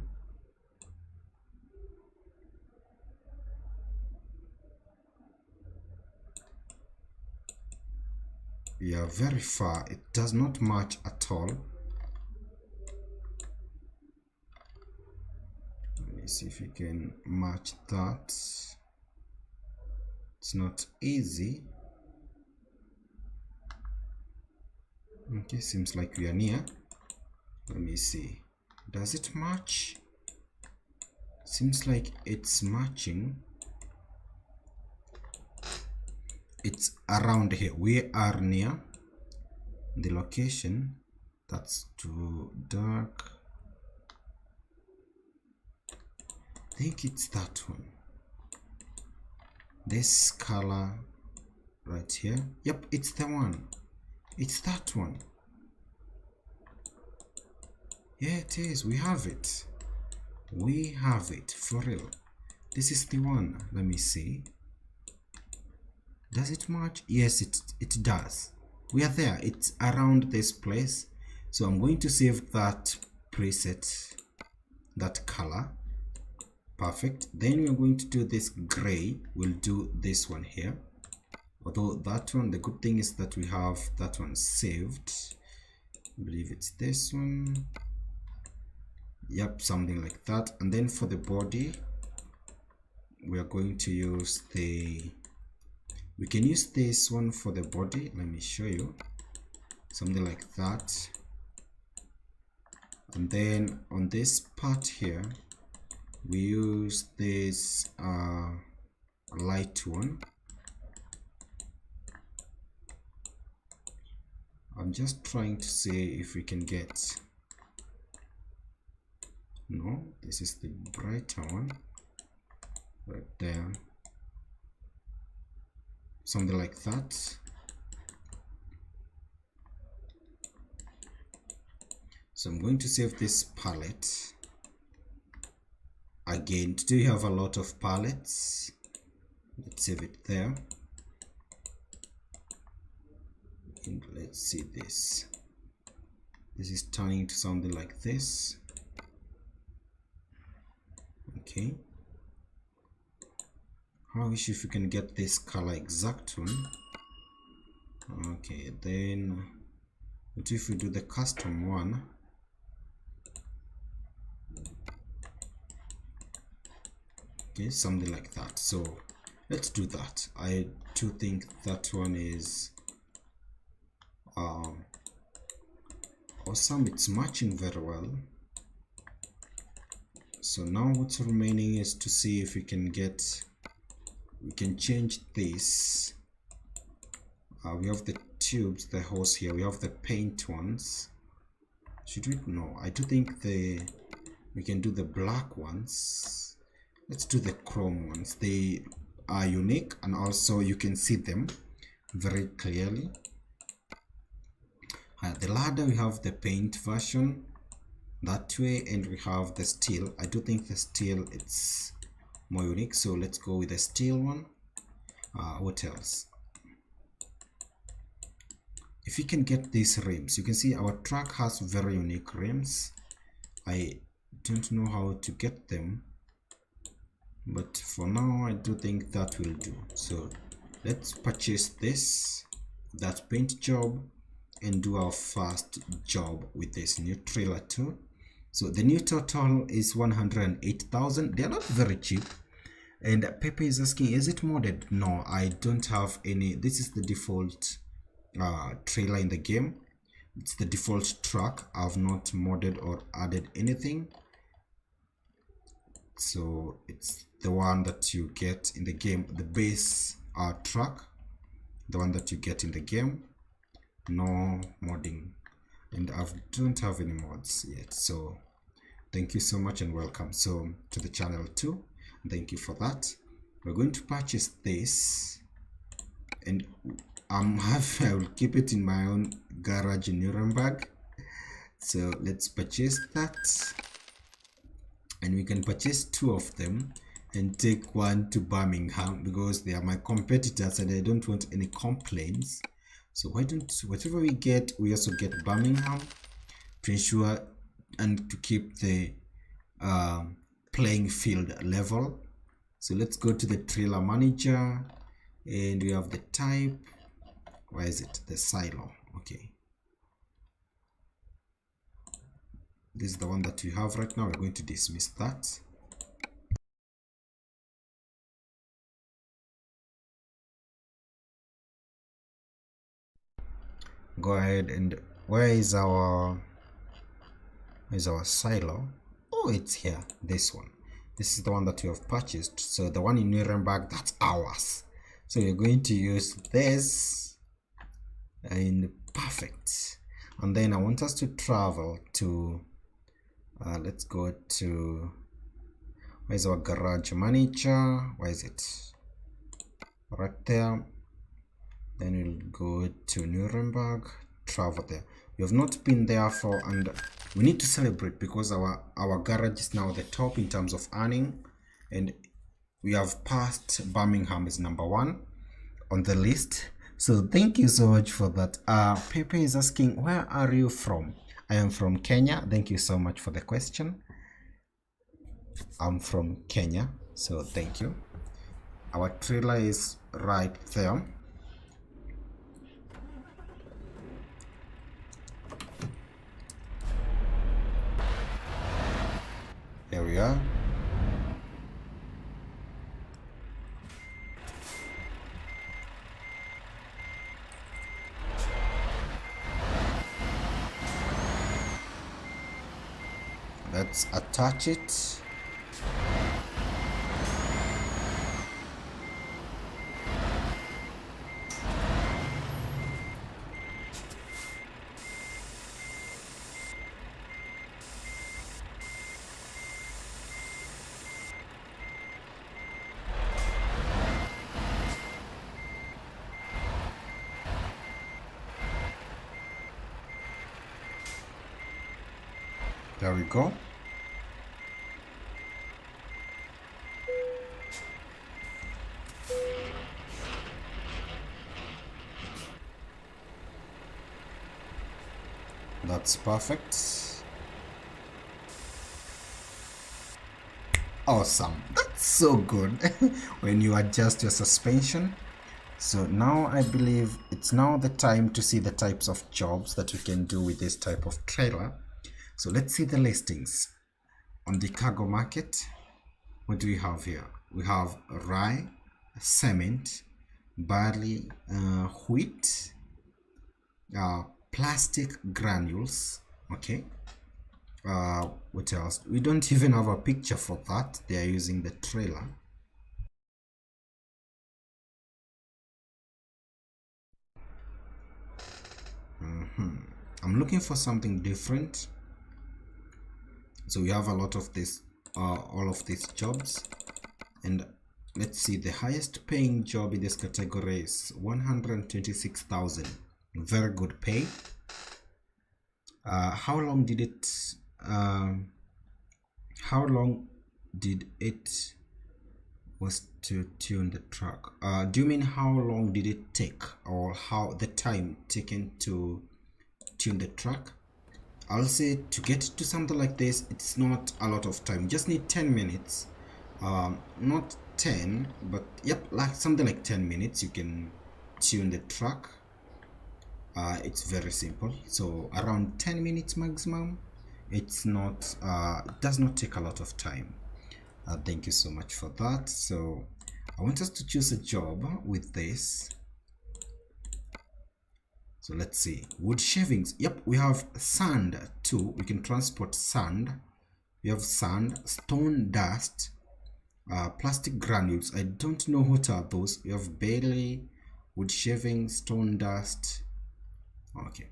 We are very far. It does not match at all. Let me see if we can match that. It's not easy. Okay, seems like we are near. Let me see. Does it match? Seems like it's matching. It's around here. We are near the location. That's too dark. I think it's that one. This color right here. Yep, it's the one. It's that one. Yeah, it is. We have it. We have it for real. This is the one. Let me see. Does it match? Yes, it does. We are there. It's around this place. So I'm going to save that preset, that color. Perfect. Then we're going to do this gray. We'll do this one here. Although that one, the good thing is that we have that one saved. I believe it's this one. Yep, something like that. And then for the body, we are going to use we can use this one for the body. Let me show you. Something like that. And then on this part here, we use this light one. I'm just trying to see if we can get, no, this is the brighter one right there, something like that. So I'm going to save this palette. Again, today we have a lot of palettes. Let's save it there. And let's see this. This is turning to something like this. Okay. I wish if you can get this color exact one. Okay, then what if we do the custom one? Okay, something like that. So let's do that. I do think that one is awesome. It's matching very well. So now what's remaining is to see if we can change this. We have the tubes, the hose here. We have the paint ones. Should we? No, I do think we can do the black ones. Let's do the chrome ones. They are unique and also you can see them very clearly. The ladder, we have the paint version that way, and we have the steel. I do think the steel, it's more unique, so let's go with the steel one. What else? If you can get these rims, you can see our truck has very unique rims. I don't know how to get them, but for now I do think that will do. So let's purchase that paint job and do our first job with this new trailer too. So the new total is 108,000. They are not very cheap. And Pepe is asking, is it modded? No, I don't have any. This is the default trailer in the game. It's the default truck. I've not modded or added anything. So it's the one that you get in the game, the base truck, the one that you get in the game. No modding, and I don't have any mods yet. So thank you so much and welcome to the channel too. Thank you for that. We're going to purchase this, and I will keep it in my own garage in Nuremberg. So let's purchase that, and we can purchase 2 of them and take one to Birmingham because they are my competitors and I don't want any complaints. So why don't, whatever we get, we also get Birmingham to ensure and to keep the playing field level. So let's go to the trailer manager, and we have the type. Why is it the silo? Okay, this is the one that we have right now. We're going to dismiss that. Go ahead, and where is our silo? Oh, it's here. This one. This is the one that we have purchased. So the one in Nuremberg, that's ours. So we're going to use this, and perfect. And then I want us to travel to let's go to, where's our garage manager? Where is it? Right there. Then we'll go to Nuremberg, travel there. We have not been there for, and we need to celebrate because our garage is now the top in terms of earning, and we have passed Birmingham as #1 on the list. So thank you so much for that. Pepe is asking, where are you from? I am from Kenya. Thank you so much for the question. I'm from Kenya, so thank you. Our trailer is right there. Here we are. Let's attach it. There we go. That's perfect. Awesome. That's so good. When you adjust your suspension. So now I believe it's now the time to see the types of jobs that we can do with this type of trailer. So let's see the listings on the cargo market. What do we have here? We have rye, cement, barley, wheat, plastic granules. Okay. What else? We don't even have a picture for that. They are using the trailer. I'm looking for something different. So we have a lot of this, all of these jobs, and let's see, the highest paying job in this category is 126,000. Very good pay. How long did it was to tune the truck? Do you mean how long did it take, or how the time taken to tune the truck? I'll say to get to something like this, it's not a lot of time. You just need 10 minutes. Not 10, but yep, like something like 10 minutes. You can tune the truck. It's very simple. So around 10 minutes maximum. It's not, it does not take a lot of time. Thank you so much for that. So I want us to choose a job with this. So let's see, wood shavings. Yep, we have sand too. We can transport sand. We have sand, stone dust, plastic granules. I don't know what are those. We have barley, wood shavings, stone dust. Okay,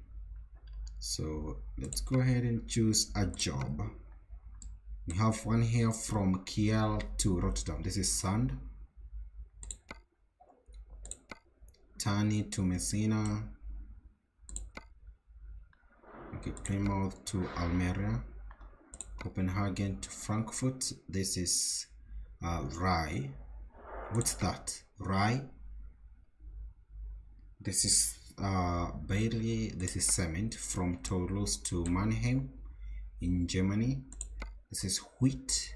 so let's go ahead and choose a job. We have one here from Kiel to Rotterdam. This is sand. Tani to Messina. Okay, Plymouth to Almeria, Copenhagen to Frankfurt. This is rye. What's that? Rye. This is barley. This is cement from Toulouse to Mannheim in Germany. This is wheat.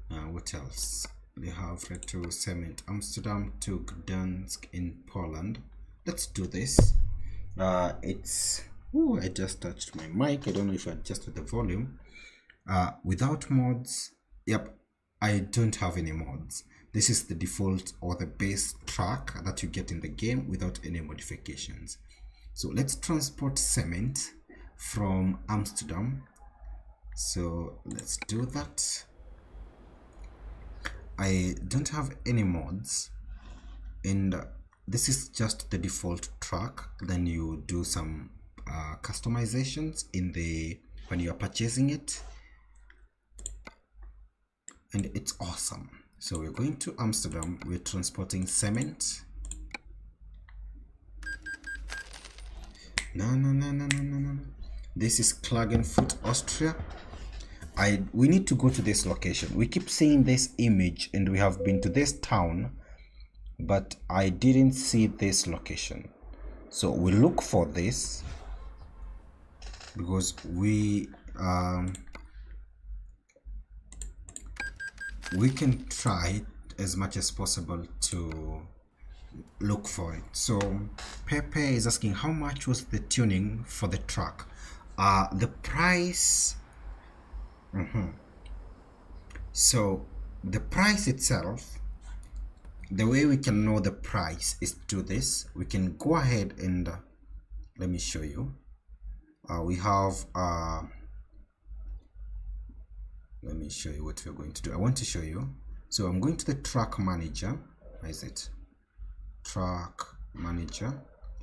What else? They have to cement Amsterdam to Gdansk in Poland. Let's do this. It's I just touched my mic. I don't know if I adjusted the volume. Without mods, yep, I don't have any mods. This is the default or the base track that you get in the game without any modifications. So let's transport cement from Amsterdam. So let's do that. I don't have any mods, and this is just the default track. Then you do some customizations in the when you are purchasing it, and it's awesome. So we're going to Amsterdam. We're transporting cement. No. This is Klagenfurt, Austria. We need to go to this location. We keep seeing this image and we have been to this town, but I didn't see this location. So we look for this because we can try as much as possible to look for it. So Pepe is asking how much was the tuning for the truck. The price, so the price itself, the way we can know the price is to this. We can go ahead and let me show you. We have let me show you what we're going to do. I want to show you. So I'm going to the truck manager. Where is it? Truck manager.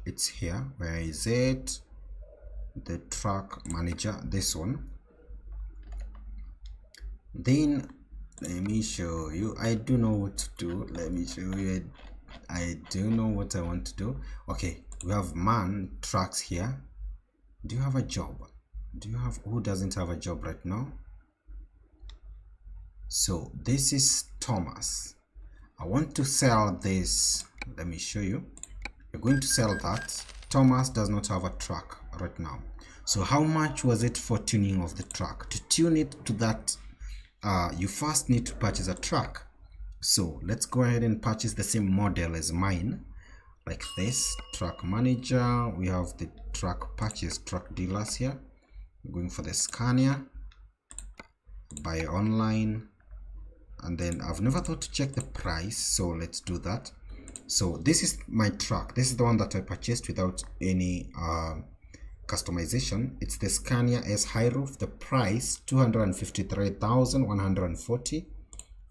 It's here. Where is it? The truck manager, this one. Then let me show you. I do know what to do. Let me show you. I do know what I want to do. Okay, we have man trucks here. Do you have a job? Do you have, who doesn't have a job right now? So this is Thomas. I want to sell this. Let me show you. You're going to sell that. Thomas does not have a truck right now. So how much was it for tuning of the truck? To tune it to that, you first need to purchase a truck. So let's go ahead and purchase the same model as mine, like this. Truck manager. We have the truck purchase, truck dealers here. We're going for the Scania. Buy online. And then I've never thought to check the price, so let's do that. So this is my truck. This is the one that I purchased without any customization. It's the Scania S high roof. The price 253,140.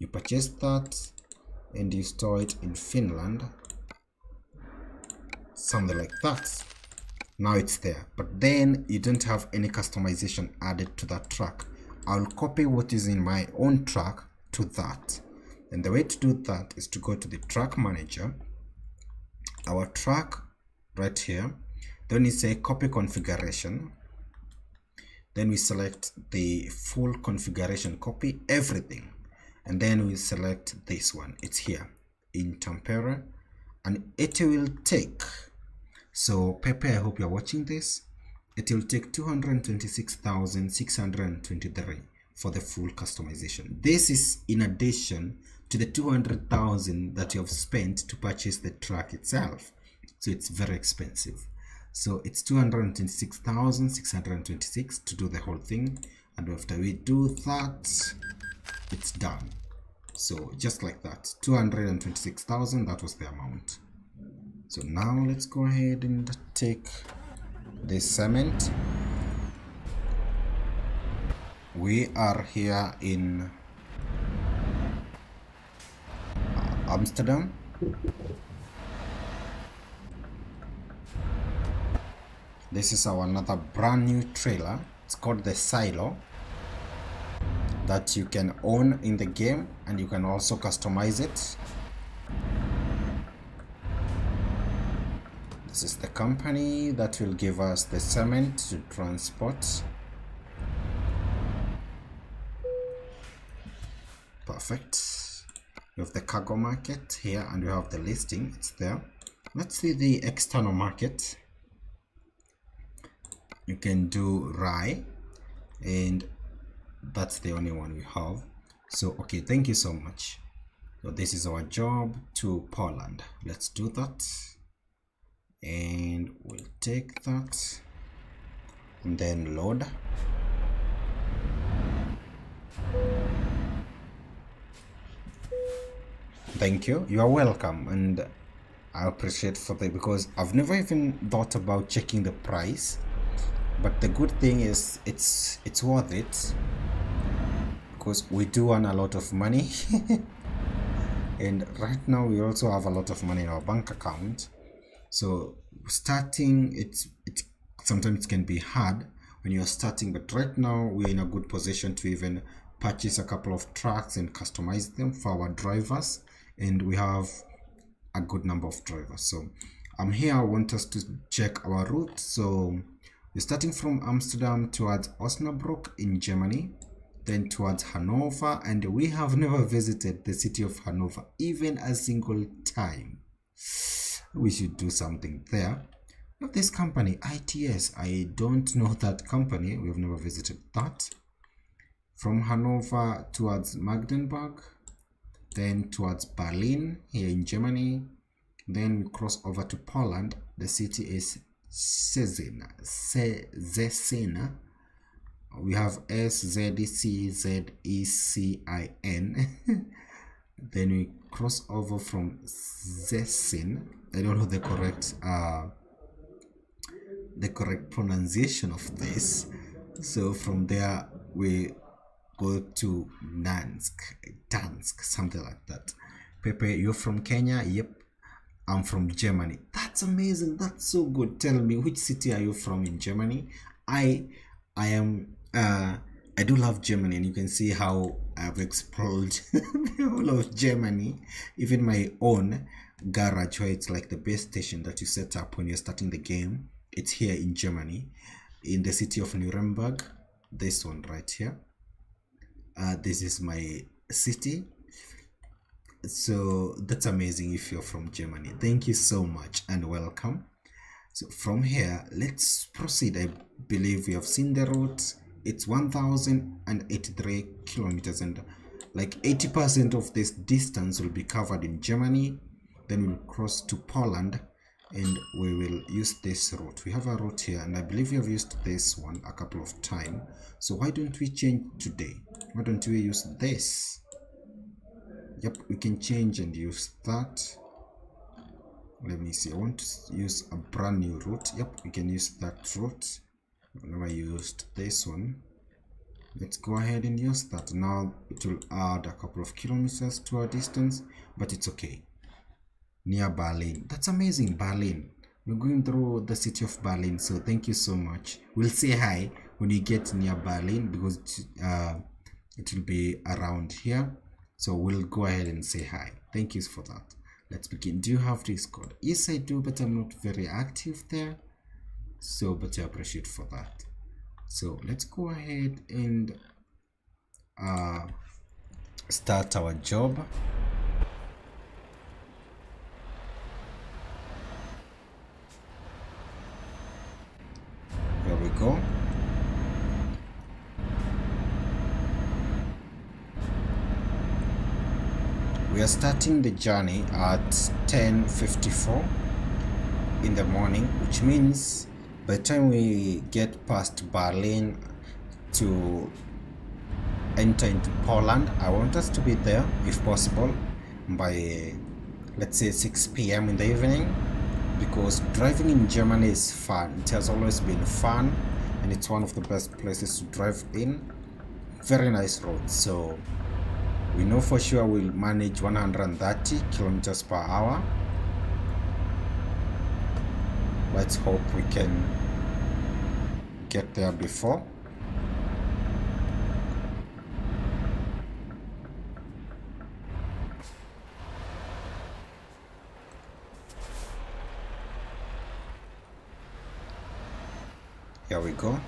You purchase that and you store it in Finland, something like that. Now it's there, but then you don't have any customization added to that truck. I'll copy what is in my own truck to that, and the way to do that is to go to the truck manager, our truck right here, then we say copy configuration, then we select the full configuration, copy everything, and then we select this one. It's here in Tampere, and it will take, so Pepe, I hope you're watching this, it will take 226,623 for the full customization. This is in addition to the 200,000 that you have spent to purchase the truck itself. So it's very expensive. So it's 226,626 to do the whole thing. And after we do that, it's done. So just like that, 226,000, that was the amount. So now let's go ahead and take this cement. We are here in Amsterdam. This is our another brand new trailer. It's called the Silo, that you can own in the game, and you can also customize it. This is the company that will give us the cement to transport. Perfect. We have the cargo market here, and we have the listing. It's there. Let's see the external market. You can do rye, and that's the only one we have. So okay, thank you so much. So this is our job to Poland. Let's do that, and we'll take that and then load. Thank you. You are welcome, and I appreciate for that, because I've never even thought about checking the price, but the good thing is it's worth it, because we do earn a lot of money and right now we also have a lot of money in our bank account. So starting, it sometimes can be hard when you're starting, but right now we're in a good position to even purchase a couple of trucks and customize them for our drivers, and we have a good number of drivers. So I'm here, I want us to check our route. So We're starting from Amsterdam towards Osnabrück in Germany, then towards Hanover, and we have never visited the city of Hanover even a single time. We should do something there. Of this company, ETS, I don't know that company. We've never visited that. From Hanover towards Magdeburg, then towards Berlin here in Germany. Then we cross over to Poland. The city is Szczecin. We have Szczecin. Then we cross over from Szczecin. I don't know the correct pronunciation of this. So from there we go to Dansk, something like that. Pepe, you're from Kenya? Yep, I'm from Germany. That's amazing. That's so good. Tell me, which city are you from in Germany? I do love Germany, and you can see how I've explored the whole of Germany, even my own garage, where it's like the base station that you set up when you're starting the game. It's here in Germany, in the city of Nuremberg. This one right here. This is my city. So that's amazing if you're from Germany. Thank you so much and welcome. So from here, let's proceed. I believe we have seen the route. It's 1083 kilometers, and like 80% of this distance will be covered in Germany. Then we'll cross to Poland, and we will use this route. We have a route here, and I believe we have used this one a couple of times. So why don't we change today? Why don't we use this? Yep, we can change and use that. Let me see. I want to use a brand new route. Yep, we can use that route. I've never used this one. Let's go ahead and use that. Now it will add a couple of kilometers to our distance, but it's okay. Near Berlin. That's amazing. Berlin. We're going through the city of Berlin, so thank you so much. We'll say hi when you get near Berlin, because it will be around here. So we'll go ahead and say hi. Thank you for that. Let's begin. Do you have Discord? Yes, I do, but I'm not very active there. So, but I appreciate for that. So let's go ahead and start our job. Here we go. We are starting the journey at 10:54 in the morning, which means by the time we get past Berlin to enter into Poland, I want us to be there, if possible, by let's say 6 p.m. in the evening, because driving in Germany is fun. It has always been fun, and it's one of the best places to drive in. Very nice roads. So we know for sure we'll manage 130 kilometers per hour. Let's hope we can get there before. Here we go.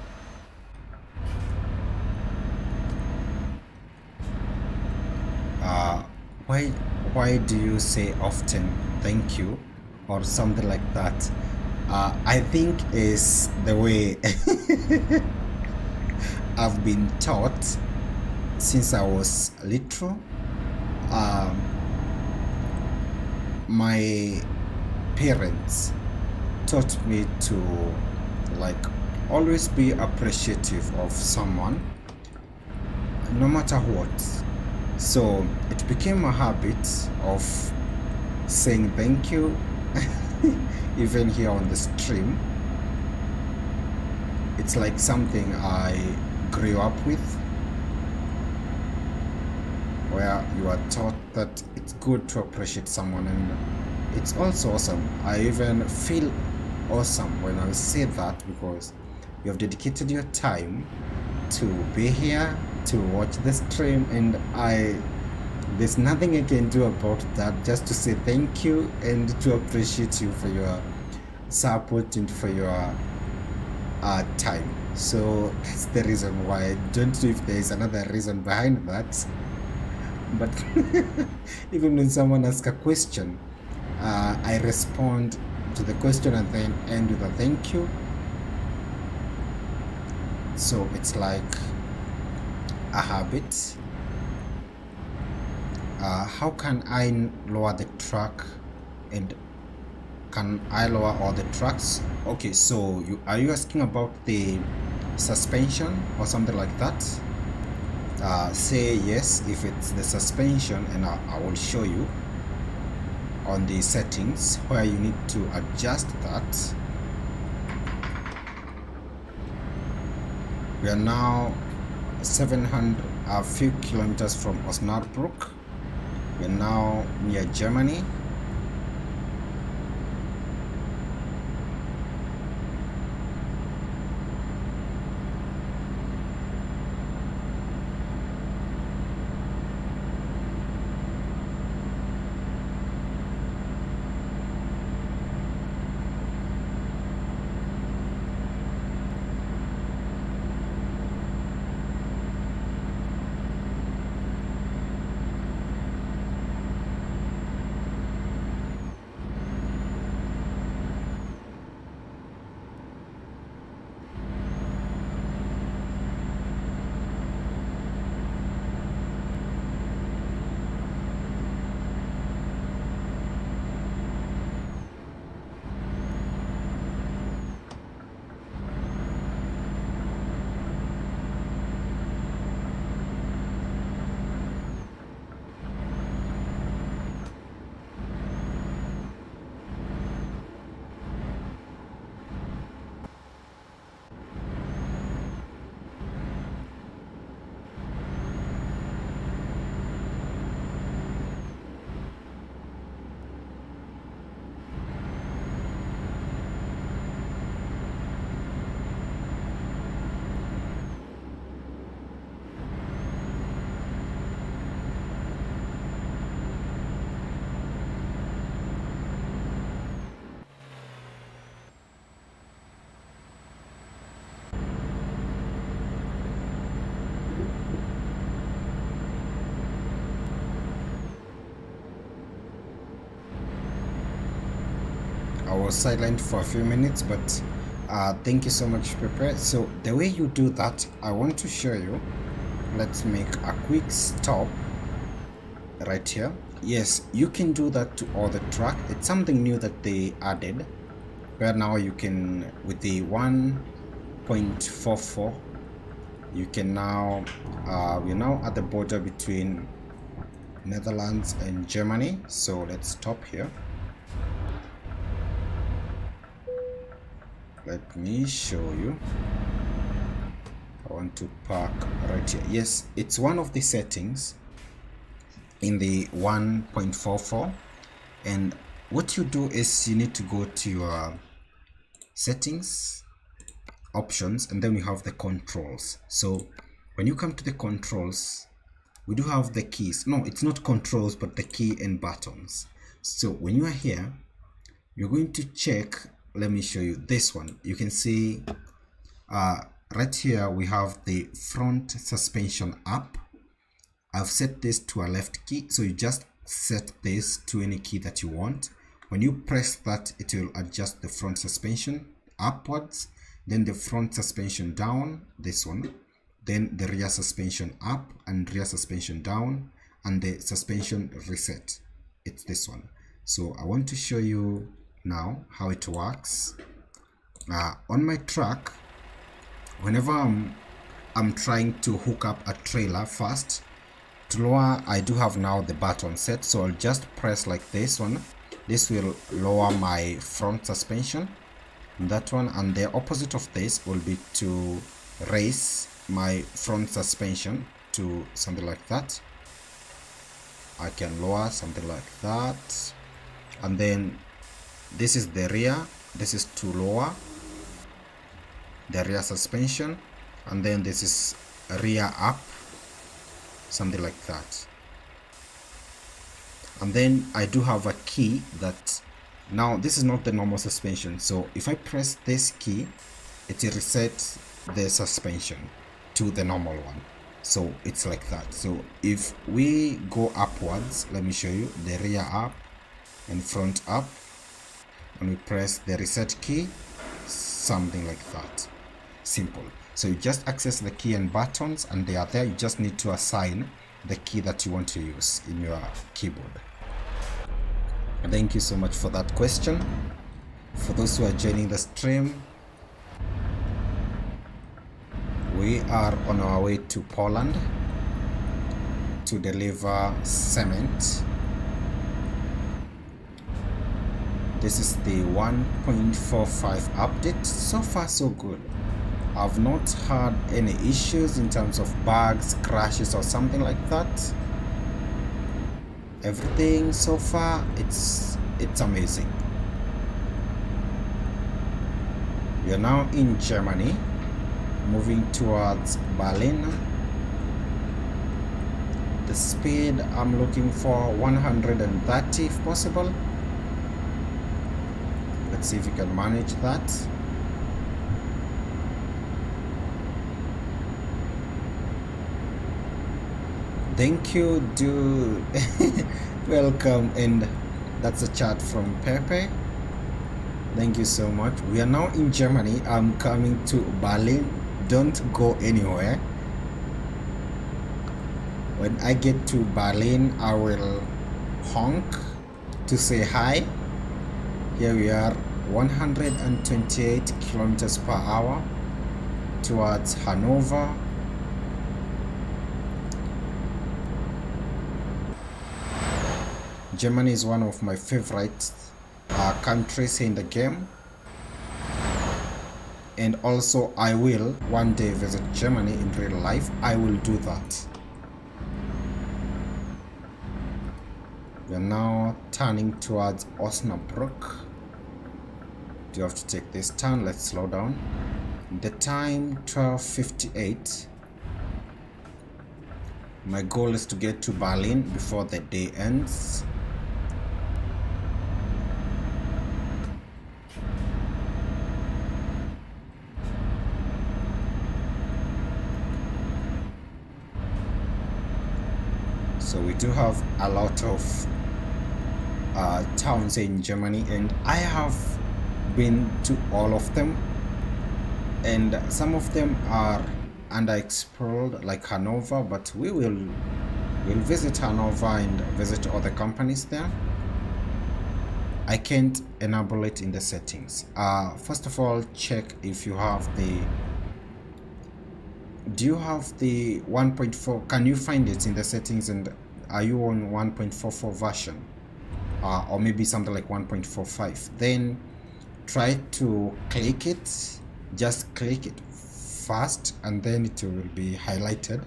Why do you say often thank you or something like that? I think is the way I've been taught since I was little. My parents taught me to like always be appreciative of someone no matter what. So it became a habit of saying thank you even here on the stream. It's like something I grew up with, where you are taught that it's good to appreciate someone, and it's also awesome. I even feel awesome when I say that, because you have dedicated your time to be here to watch the stream, and there's nothing I can do about that, just to say thank you and to appreciate you for your support and for your time. So that's the reason why. I don't know if there is another reason behind that, but even when someone asks a question, I respond to the question and then end with a thank you. So it's like a habit. How can I lower the track, and can I lower all the tracks? Okay, so are you asking about the suspension or something like that? Say yes if it's the suspension, and I will show you on the settings where you need to adjust that. We are now 700 a few kilometers from Osnabrück. We are now near Germany. I was silent for a few minutes, but thank you so much, Pepe. So the way you do that, I want to show you. Let's make a quick stop right here. Yes, you can do that to all the track. It's something new that they added, where now you can, with the 1.44, you can now we're now at the border between Netherlands and Germany. So let's stop here. Let me show you. I want to park right here. Yes, it's one of the settings in the 1.44, and what you do is you need to go to your settings, options, and then we have the controls. So when you come to the controls, we do have the keys. No, it's not controls, but the key and buttons. So when you are here, you're going to check. Let me show you this one. You can see right here we have the front suspension up. I've set this to a left key, so you just set this to any key that you want. When you press that, it will adjust the front suspension upwards, then the front suspension down, this one, then the rear suspension up and rear suspension down, and the suspension reset, it's this one. So I want to show you now how it works. On my truck, whenever I'm trying to hook up a trailer first, to lower, I do have now the button set, so I'll just press like this one. This will lower my front suspension, that one, and the opposite of this will be to raise my front suspension to something like that. I can lower something like that, and then this is the rear. This is to lower the rear suspension, and then this is rear up, something like that. And then I do have a key that, now this is not the normal suspension, so if I press this key, it resets the suspension to the normal one. So it's like that. So if we go upwards, let me show you the rear up and front up, and we press the reset key, something like that. Simple. So you just access the key and buttons and they are there. You just need to assign the key that you want to use in your keyboard. Thank you so much for that question. For those who are joining the stream, we are on our way to Poland to deliver cement. This is the 1.45 update. So far so good. I've not had any issues in terms of bugs, crashes or something like that. Everything so far, it's amazing. We are now in Germany, moving towards Berlin. The speed I'm looking for 130 if possible. Let's see if we can manage that. Thank you, dude. Welcome. And that's a chat from Pepe. Thank you so much. We are now in Germany. I'm coming to Berlin. Don't go anywhere. When I get to Berlin, I will honk to say hi. Here we are, 128 kilometers per hour towards Hanover. Germany is one of my favorite countries in the game, and also I will one day visit Germany in real life. I will do that. We are now turning towards Osnabrück. Do you have to take this turn? Let's slow down. The time 12:58. My goal is to get to Berlin before the day ends. So we do have a lot of towns in Germany, and I have been to all of them, and some of them are underexplored, like Hanover, but we'll visit Hanover and visit other companies there. I can't enable it in the settings. First of all, check if you have the do you have the 1.4? Can you find it in the settings, and are you on 1.44 version, or maybe something like 1.45? Then try to click it, just click it first, and then it will be highlighted.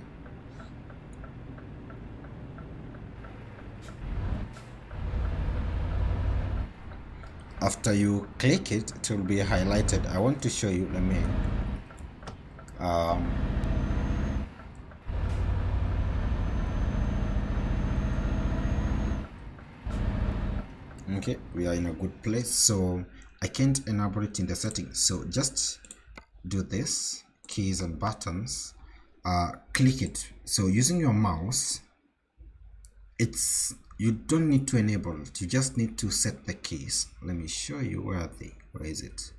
After you click it, it will be highlighted. I want to show you. Let me okay, we are in a good place, so I can't enable it in the settings. So just do this, keys and buttons, click it. So using your mouse, you don't need to enable it, you just need to set the keys. Let me show you where is it.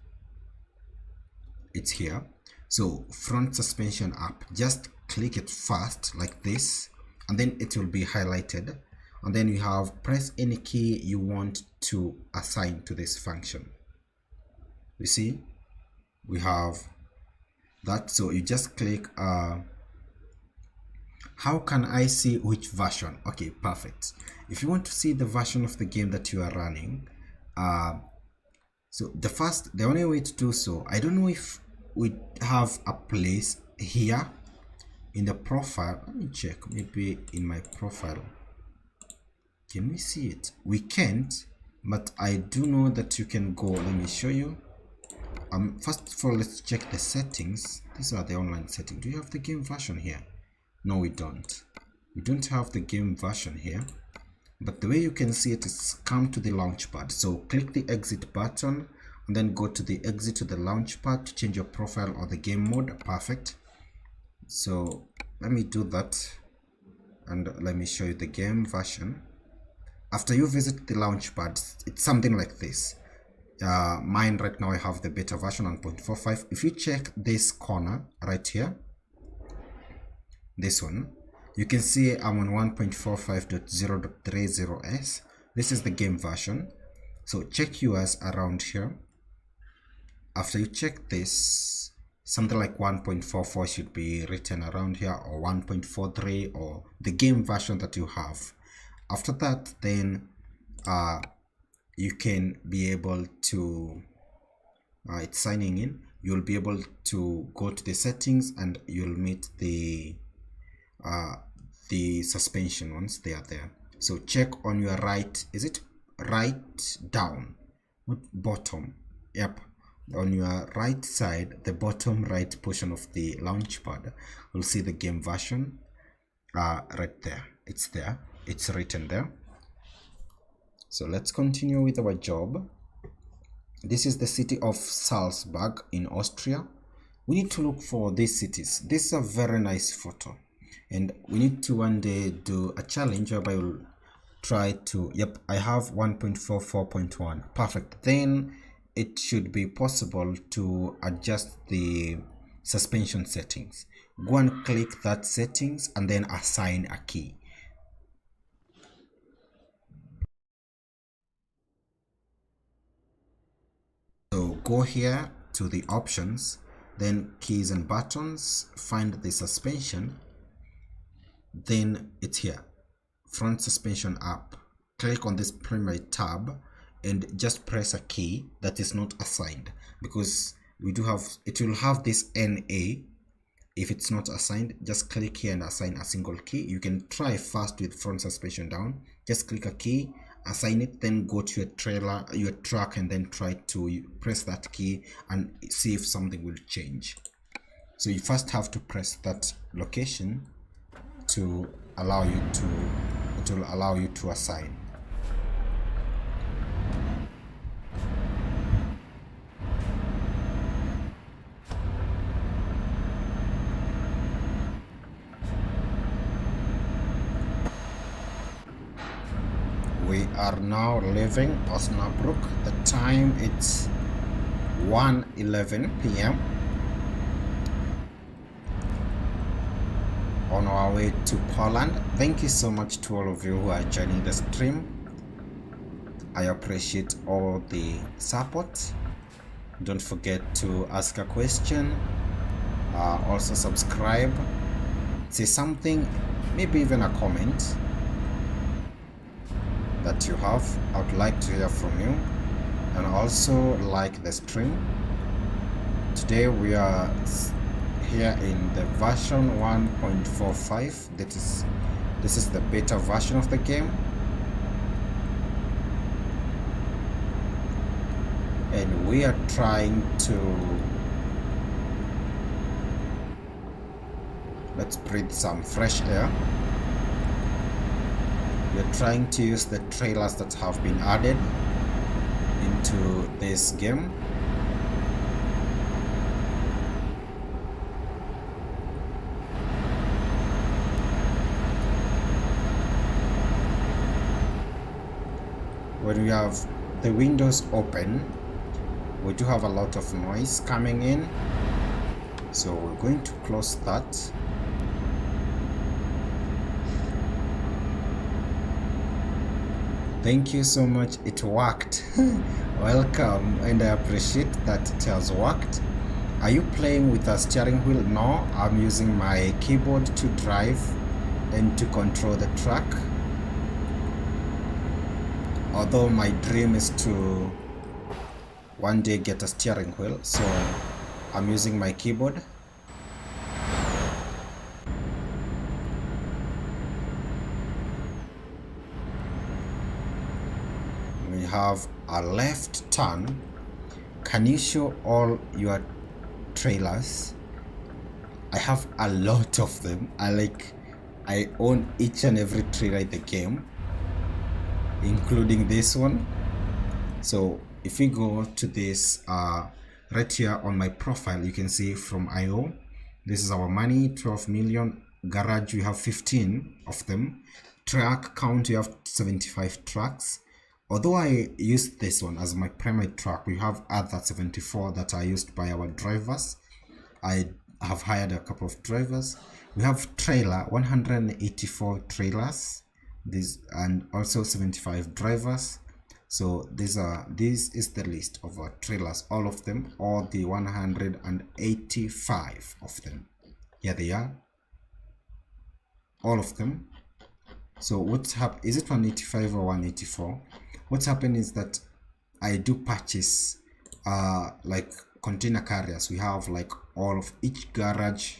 It's here. So front suspension up, just click it first like this, and then it will be highlighted, and then you have press any key you want to assign to this function. You see, we have that. So you just click how can I see which version? Okay, perfect. If you want to see the version of the game that you are running, so the only way to do so, I don't know if we have a place here in the profile. Let me check, maybe in my profile. Can we see it? We can't, but I do know that you can go. Let me show you. First of all, let's check the settings. These are the online settings. Do you have the game version here? No, we don't. We don't have the game version here. But the way you can see it is come to the launch pad. So click the exit button and then go to the exit to the launch pad to change your profile or the game mode. Perfect. So let me do that, and let me show you the game version. After you visit the launch pad, it's something like this. Mine right now, I have the beta version 1.45. If you check this corner right here, this one, you can see I'm on 1.45.0.30s. This is the game version. So check yours around here. After you check this, something like 1.44 should be written around here, or 1.43, or the game version that you have. After that, then you can be able to, it's signing in, you'll be able to go to the settings and you'll meet the suspension once they are there. So check on your right, is it right down, not bottom? Yep, on your right side, the bottom right portion of the launch pad, you'll see the game version right there. It's there, it's written there. So let's continue with our job. This is the city of Salzburg in Austria. We need to look for these cities. This is a very nice photo, and we need to one day do a challenge whereby we'll try to, yep, I have 1.44.1. Perfect. Then it should be possible to adjust the suspension settings. Go and click that settings and then assign a key. So go here to the options, then keys and buttons, find the suspension, then it's here, front suspension up. Click on this primary tab and just press a key that is not assigned, because we do have, it will have this NA. If it's not assigned, just click here and assign a single key. You can try first with front suspension down. Just click a key, assign it, then go to your trailer, your truck, and then try to press that key and see if something will change. So you first have to press that location to allow you to, it will allow you to assign. We are now leaving Osnabrück. The time it's 1:11 p.m. on our way to Poland. Thank you so much to all of you who are joining the stream. I appreciate all the support. Don't forget to ask a question, also subscribe, say something, maybe even a comment that you have. I would like to hear from you, and also like the stream. Today we are here in the version 1.45. this is the beta version of the game, and we are trying to, let's breathe some fresh air. We're trying to use the trailers that have been added into this game. When we have the windows open, we do have a lot of noise coming in, so we're going to close that. Thank you so much, it worked. Welcome, and I appreciate that it has worked. Are you playing with a steering wheel? No, I'm using my keyboard to drive and to control the truck. Although my dream is to one day get a steering wheel, so I'm using my keyboard. We have a left turn. Can you show all your trailers? I have a lot of them. I own each and every trailer in the game, including this one. So if we go to this right here on my profile, you can see from IO, this is our money, 12 million. Garage, we have 15 of them. Truck count, we have 75 trucks. Although I used this one as my primary truck, we have other 74 that are used by our drivers. I have hired a couple of drivers. We have trailer, 184 trailers, this, and also 75 drivers. So this is the list of our trailers, all of them, all the 185 of them. Here they are, all of them. So what's happened, is it 185 or 184? What's happened is that I do purchase like container carriers. We have like all of each garage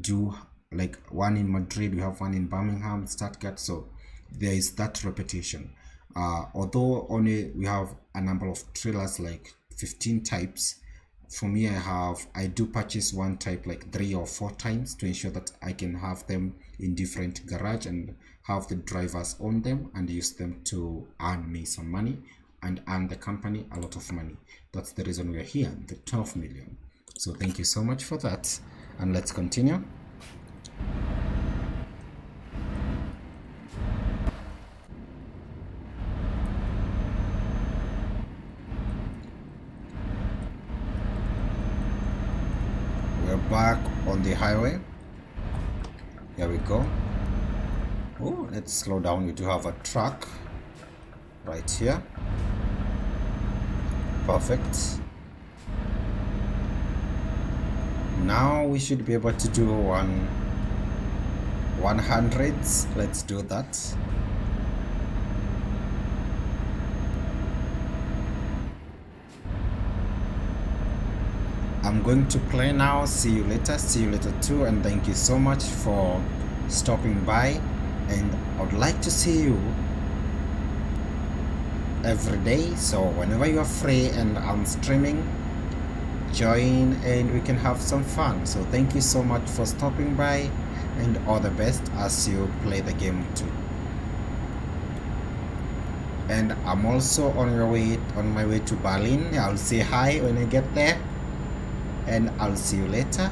do, like one in Madrid, we have one in Birmingham, Stuttgart, so there is that repetition. Although only we have a number of trailers, like 15 types, for me I do purchase one type like 3 or 4 times to ensure that I can have them in different garage and have the drivers on them and use them to earn me some money and earn the company a lot of money. That's the reason we're here, the 12 million. So thank you so much for that, and let's continue. We're back on the highway. Here we go. Oh, let's slow down. We do have a truck right here. Perfect. Now we should be able to do 100s. Let's do that. I'm going to play now. See you later too, and thank you so much for stopping by, and I would like to see you every day. So whenever you are free and I'm streaming, join and we can have some fun. So thank you so much for stopping by, and all the best as you play the game too. And I'm also on my way to Berlin. I'll say hi when I get there, and I'll see you later.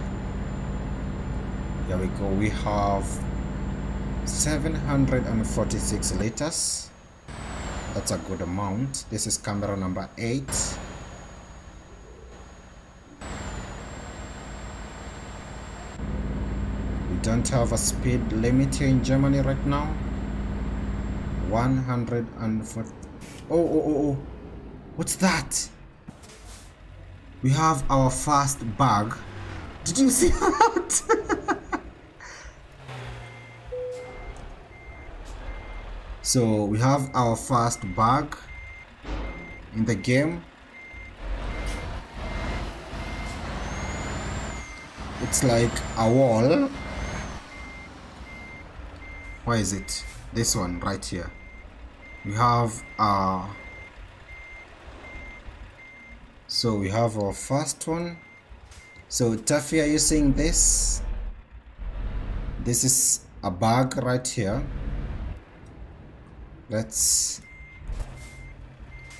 Here we go. We have 746 liters. That's a good amount. This is camera number 8. We don't have a speed limit here in Germany right now. 140. Oh. What's that? We have our first bug. Did you see that? So we have our first bug in the game. It's like a wall. Where is it? This one right here. We have so we have our first one. So Taffy, are you seeing this? This is a bug right here. I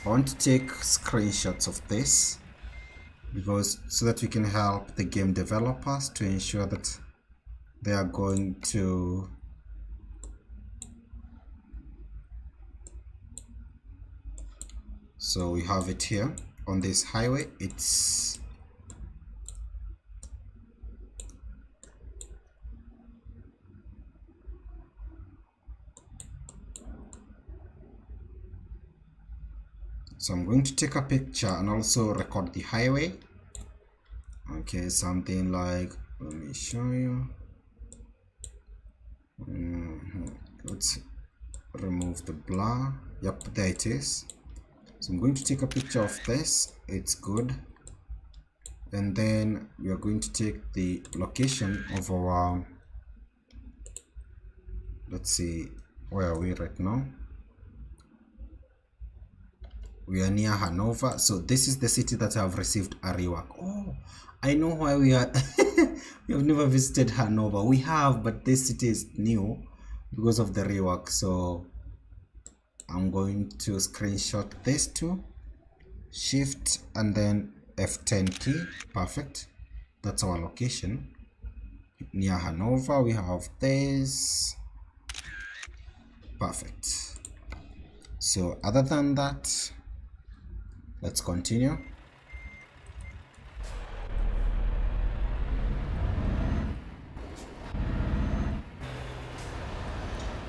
want to take screenshots of this so that we can help the game developers to ensure that they are going to so we have it here on this highway. It's so I'm going to take a picture and also record the highway. Okay, something like, let me show you. Let's remove the blur. Yep, there it is. So I'm going to take a picture of this. It's good. And then we are going to take the location of our, let's see, where are we right now? We are near Hanover. So this is the city that have received a rework. Oh, I know why we are. We have never visited Hanover. We have, but this city is new because of the rework. So I'm going to screenshot this too. Shift and then F10 key. Perfect. That's our location. Near Hanover, we have this. Perfect. So other than that, let's continue.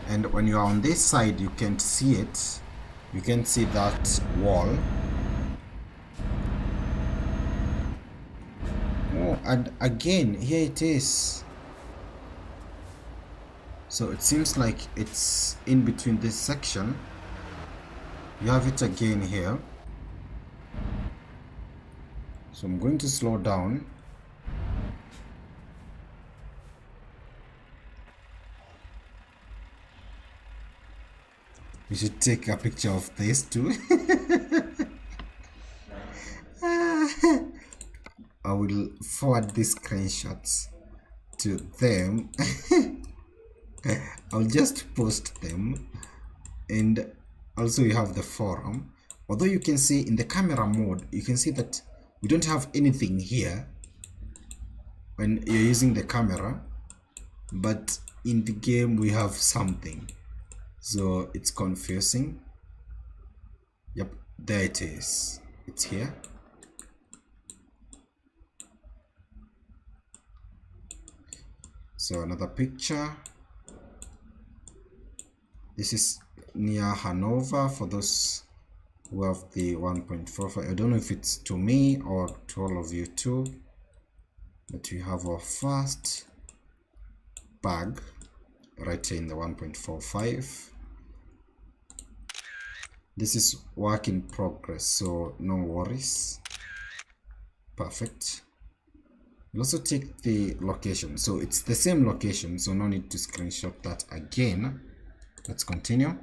And when you are on this side, you can't see it. You can see that wall. Oh, and again, here it is. So it seems like it's in between this section. You have it again here. So I'm going to slow down. We should take a picture of this too. I will forward these screenshots to them. I'll just post them. And also you have the forum. Although you can see in the camera mode, you can see that we don't have anything here when you're using the camera, but in the game we have something. So it's confusing. Yep, there it is. It's here. So another picture. This is near Hanover for those who have the 1.45. I don't know if it's to me or to all of you too. But we have our first bag right here in the 1.45. This is work in progress, so no worries. Perfect. We'll also take the location. So it's the same location, so no need to screenshot that again. Let's continue.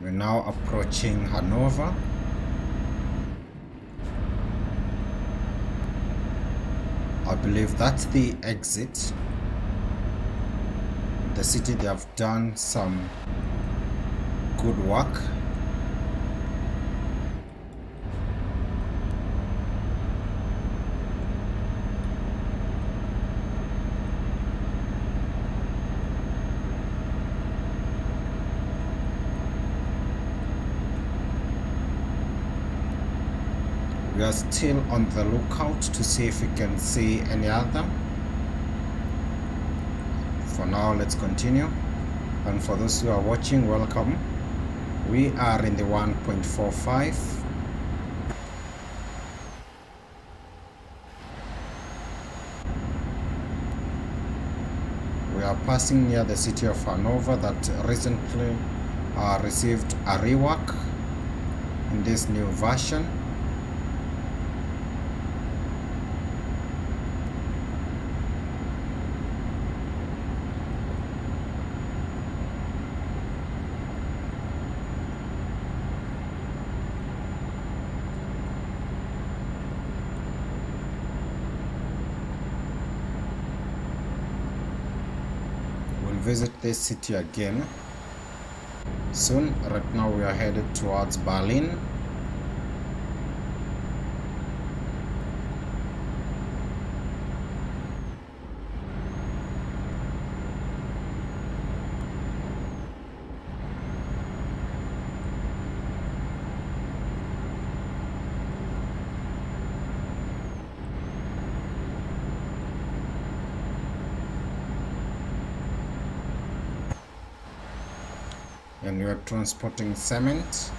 We're now approaching Hanover. I believe that's the exit. The city, they have done some good work. We are still on the lookout to see if we can see any other. For now, let's continue. And for those who are watching, welcome. We are in the 1.45. We are passing near the city of Hanover that recently received a rework in this new version. Visit this city again soon. Right now we are headed towards Berlin. And we are transporting cement.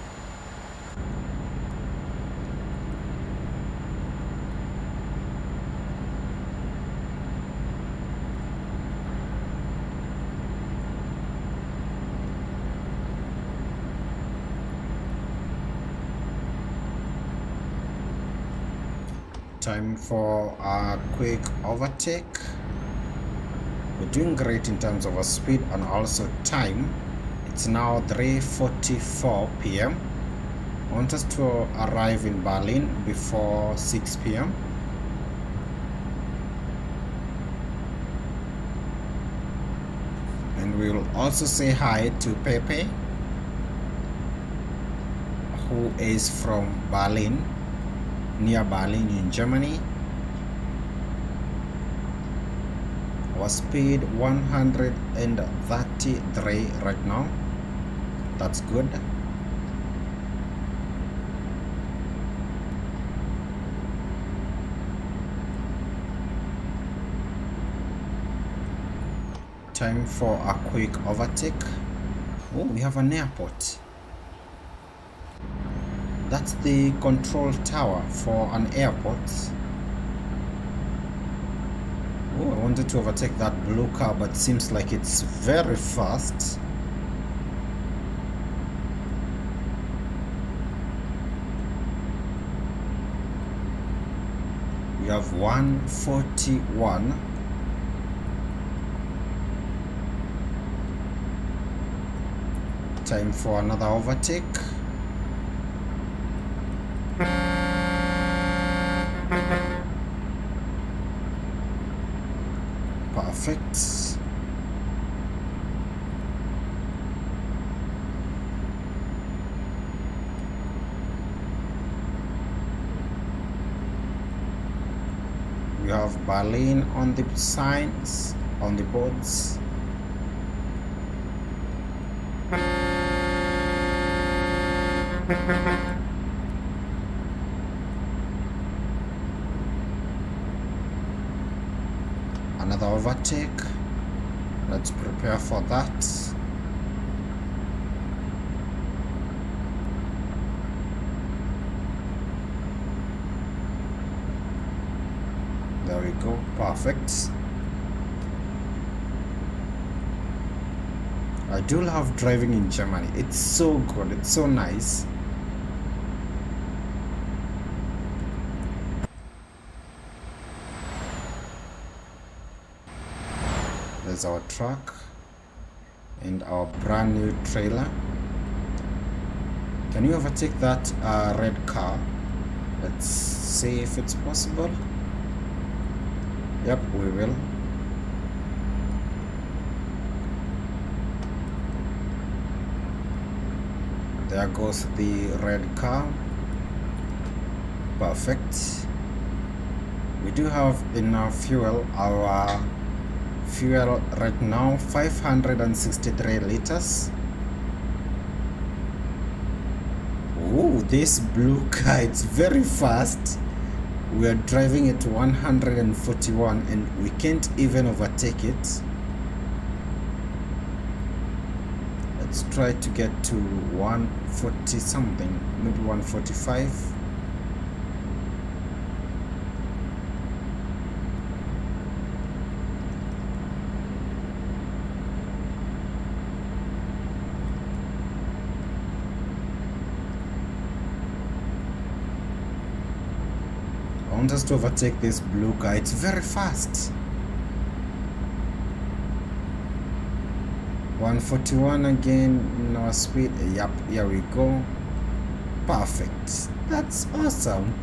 Time for a quick overtake. We're doing great in terms of our speed and also time. It's now 3:44 p.m. I want us to arrive in Berlin before 6 p.m. And we will also say hi to Pepe, who is from Berlin, near Berlin in Germany. Our speed 133 right now. That's good. Time for a quick overtake. Oh, we have an airport. That's the control tower for an airport. Oh, I wanted to overtake that blue car, but seems like it's very fast. We have 141. Time for another overtake. Perfect. We have Berlin on the signs, on the boards. Another overtake. Let's prepare for that. There we go. Perfect. I do love driving in Germany. It's so good. It's so nice. There's our truck and our brand new trailer. Can you overtake that red car? Let's see if it's possible. Yep, we will. There goes the red car. Perfect. We do have enough fuel. Our fuel right now 563 liters. Oh, this blue car, it's very fast. We are driving at 141 and we can't even overtake it. Let's try to get to 140 something, maybe 145. I want us to overtake this blue car. It's very fast. 141 again in our speed. Yep, here we go. Perfect. That's awesome.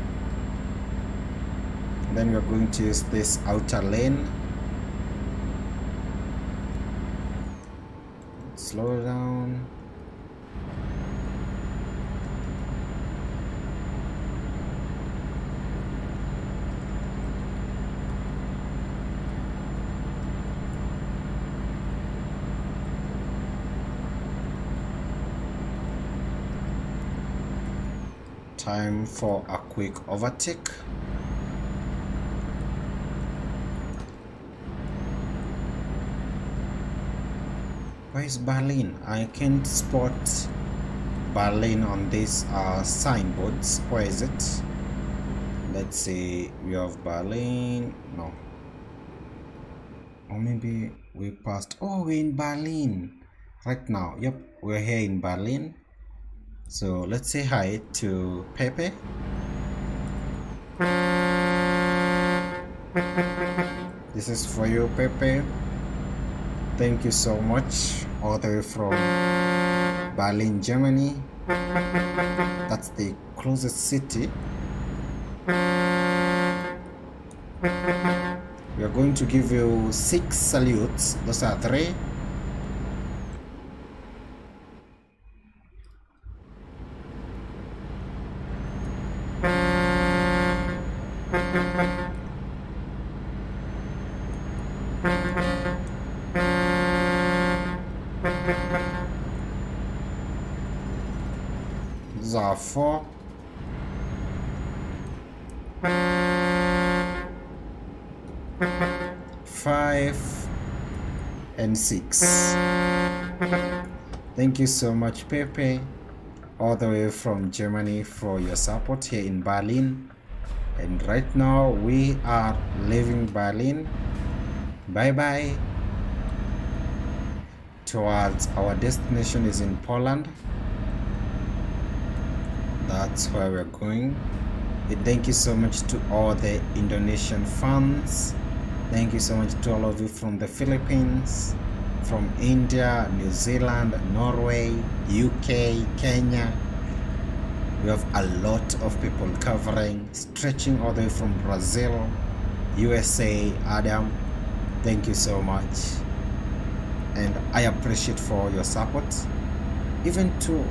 Then we're going to use this outer lane. Slow down. Time for a quick overtake. Where is Berlin? I can't spot Berlin on these signboards. Where is it? Let's see. We have Berlin. No. Or maybe we passed. Oh, we're in Berlin right now. Yep, we're here in Berlin. So let's say hi to Pepe. This is for you, Pepe. Thank you so much. All the way from Berlin, Germany. That's the closest city. We are going to give you 6 salutes. Those are 3. These are 4, 5, and 6. Thank you so much, Pepe, all the way from Germany, for your support here in Berlin. And right now we are leaving Berlin. Bye bye. Towards our destination is in Poland. That's where we're going. And thank you so much to all the Indonesian fans. Thank you so much to all of you from the Philippines, from India, New Zealand, Norway, UK, Kenya. We have a lot of people covering, stretching all the way from Brazil, USA. Adam, thank you so much. And I appreciate for your support. Even to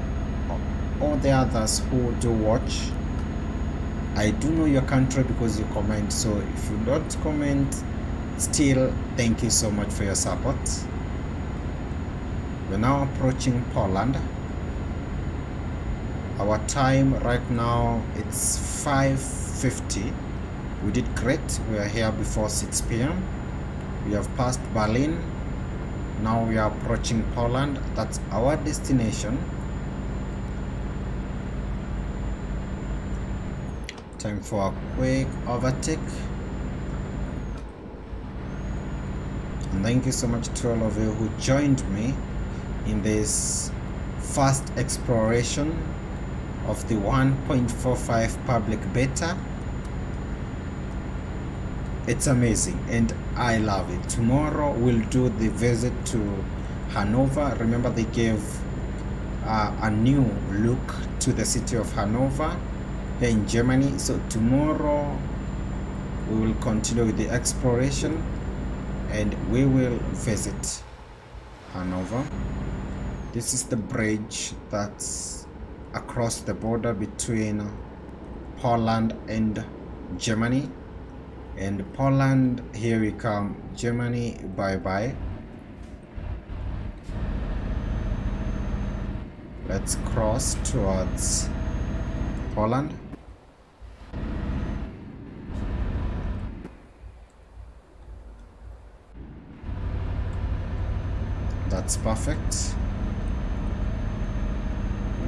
all the others who do watch, I do know your country because you comment. So if you don't comment, still thank you so much for your support. We're now approaching Poland. Our time right now, it's 5:50. We did great. We are here before 6 p.m. We have passed Berlin. Now we are approaching Poland. That's our destination. Time for a quick overtake. And thank you so much to all of you who joined me in this first exploration of the 1.45 public beta. It's amazing and I love it. Tomorrow we'll do the visit to Hanover. Remember, they gave a new look to the city of Hanover here in Germany. So tomorrow we will continue with the exploration and we will visit Hanover. This is the bridge that's across the border between Poland and Germany. And Poland, here we come. Germany, bye bye. Let's cross towards Poland. That's perfect.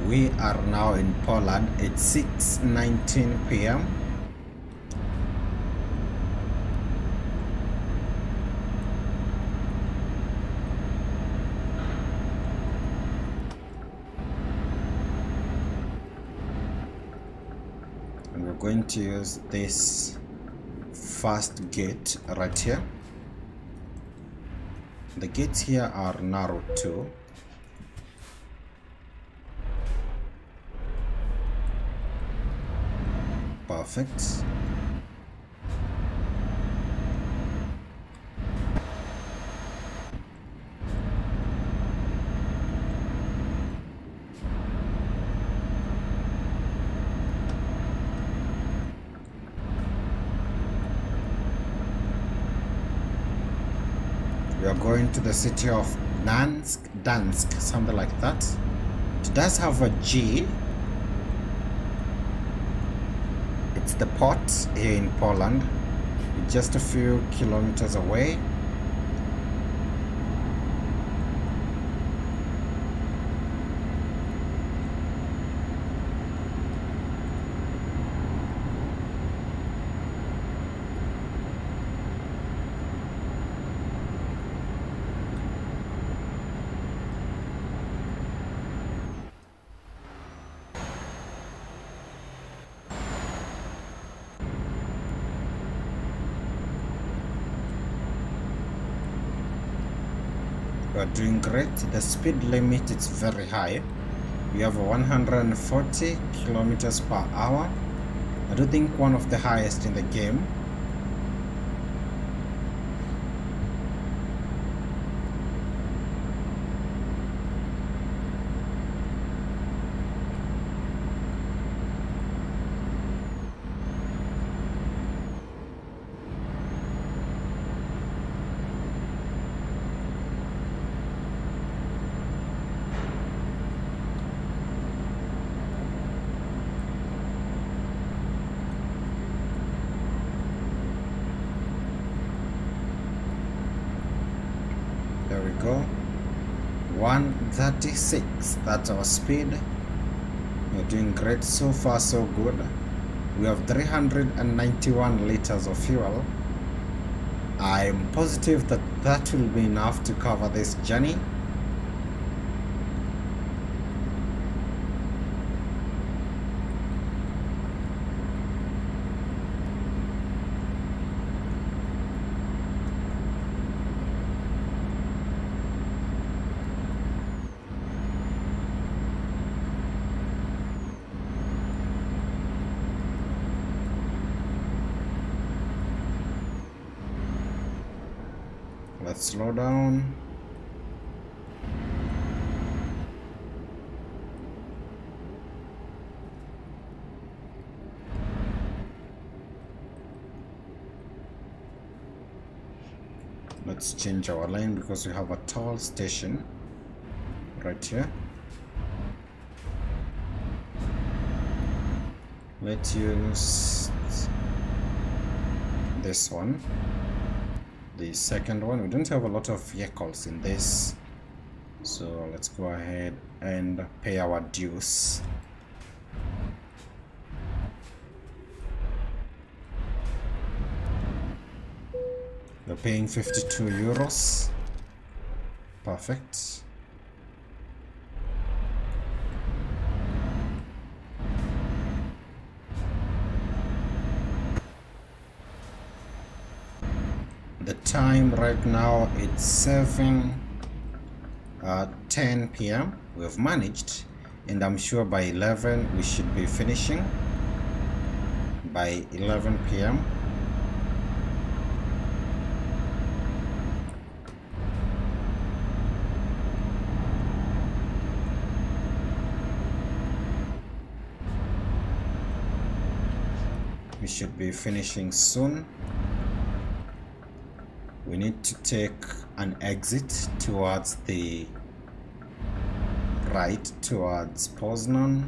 We are now in Poland. It's 6:19 p.m. And we're going to use this first gate right here. The gates here are narrow too. Perfect. We are going to the city of Dansk, something like that. It does have a G. It's the port here in Poland, just a few kilometers away. We are doing great. The speed limit is very high. We have 140 kilometers per hour. I do think one of the highest in the game. 36. That's our speed. We're doing great so far, so good. We have 391 liters of fuel. I'm positive that that will be enough to cover this journey. Let's slow down. Let's change our lane because we have a toll station right here. Let's use this one. The second one, we don't have a lot of vehicles in this, so let's go ahead and pay our dues. We're paying 52 euros. Perfect. The time right now it's 7:10 p.m. We've managed, and I'm sure by 11 we should be finishing. By 11 p.m. we should be finishing soon. We need to take an exit towards the right, towards Poznan.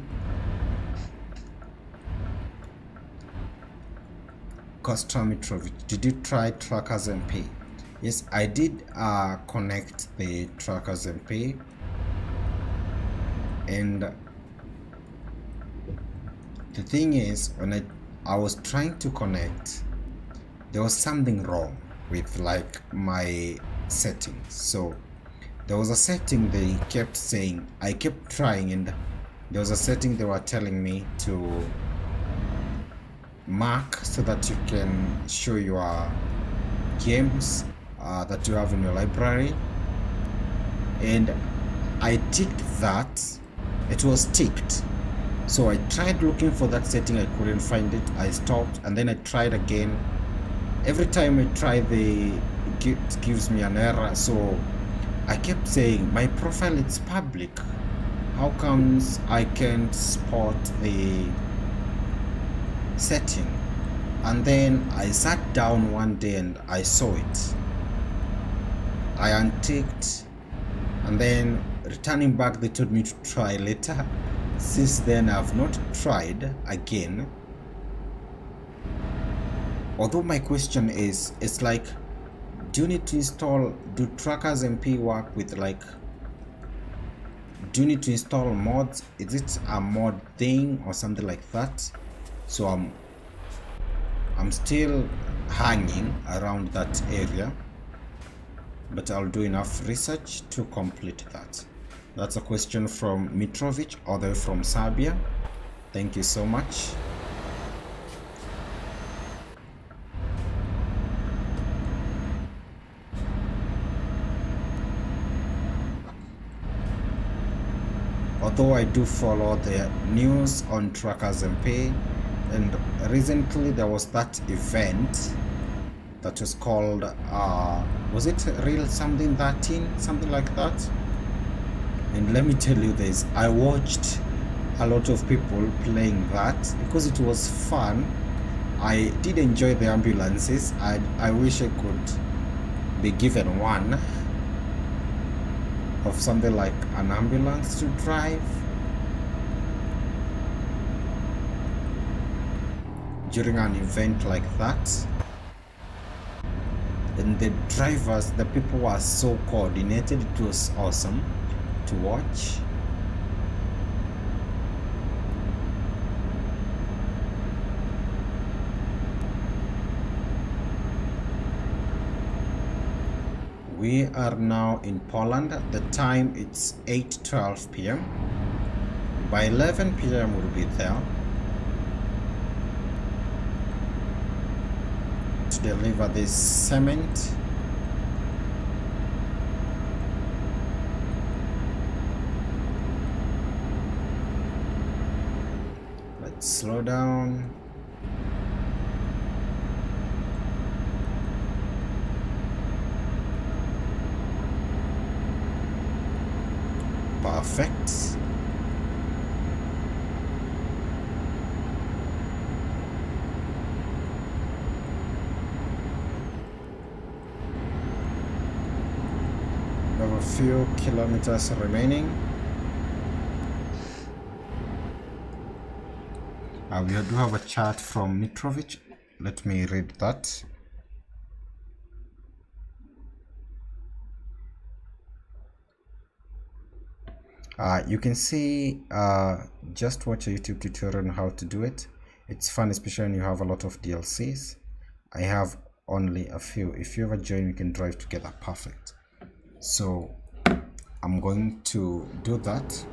Kostra Mitrovic, did you try Trackers MP? Yes, I did connect the Trackers MP, and the thing is, when I was trying to connect, there was something wrong with like my settings. So there was a setting they kept saying, I kept trying, and there was a setting they were telling me to mark so that you can show your games that you have in your library, and I ticked that. It was ticked, so I tried looking for that setting, I couldn't find it. I stopped, and then I tried again. Every time I try, it gives me an error. So I kept saying, my profile is public, how comes I can't spot the setting? And then I sat down one day and I saw it. I unticked, and then returning back they told me to try later. Since then I've not tried again. Although my question is, it's like, do you need to install, do Trackers MP work with like, do you need to install mods? Is it a mod thing or something like that? So I'm still hanging around that area, but I'll do enough research to complete that. That's a question from Mitrovic, all the way from Serbia. Thank you so much. Although I do follow the news on Trackers MP, and recently there was that event that was called was it Real something 13, something like that? And let me tell you this, I watched a lot of people playing that because it was fun. I did enjoy the ambulances. I wish I could be given one of something like an ambulance to drive. During an event like that, and the drivers, the people were so coordinated. It was awesome. to watch. We are now in Poland. The time it's 8:12 p.m. By 11 p.m. we'll be there to deliver this cement. Let's slow down. Perfect. We have a few kilometers remaining. We do have a chat from Mitrovic. Let me read that. You can see, just watch a YouTube tutorial on how to do it. It's fun, especially when you have a lot of DLCs. I have only a few. If you ever join, we can drive together. Perfect. So I'm going to do that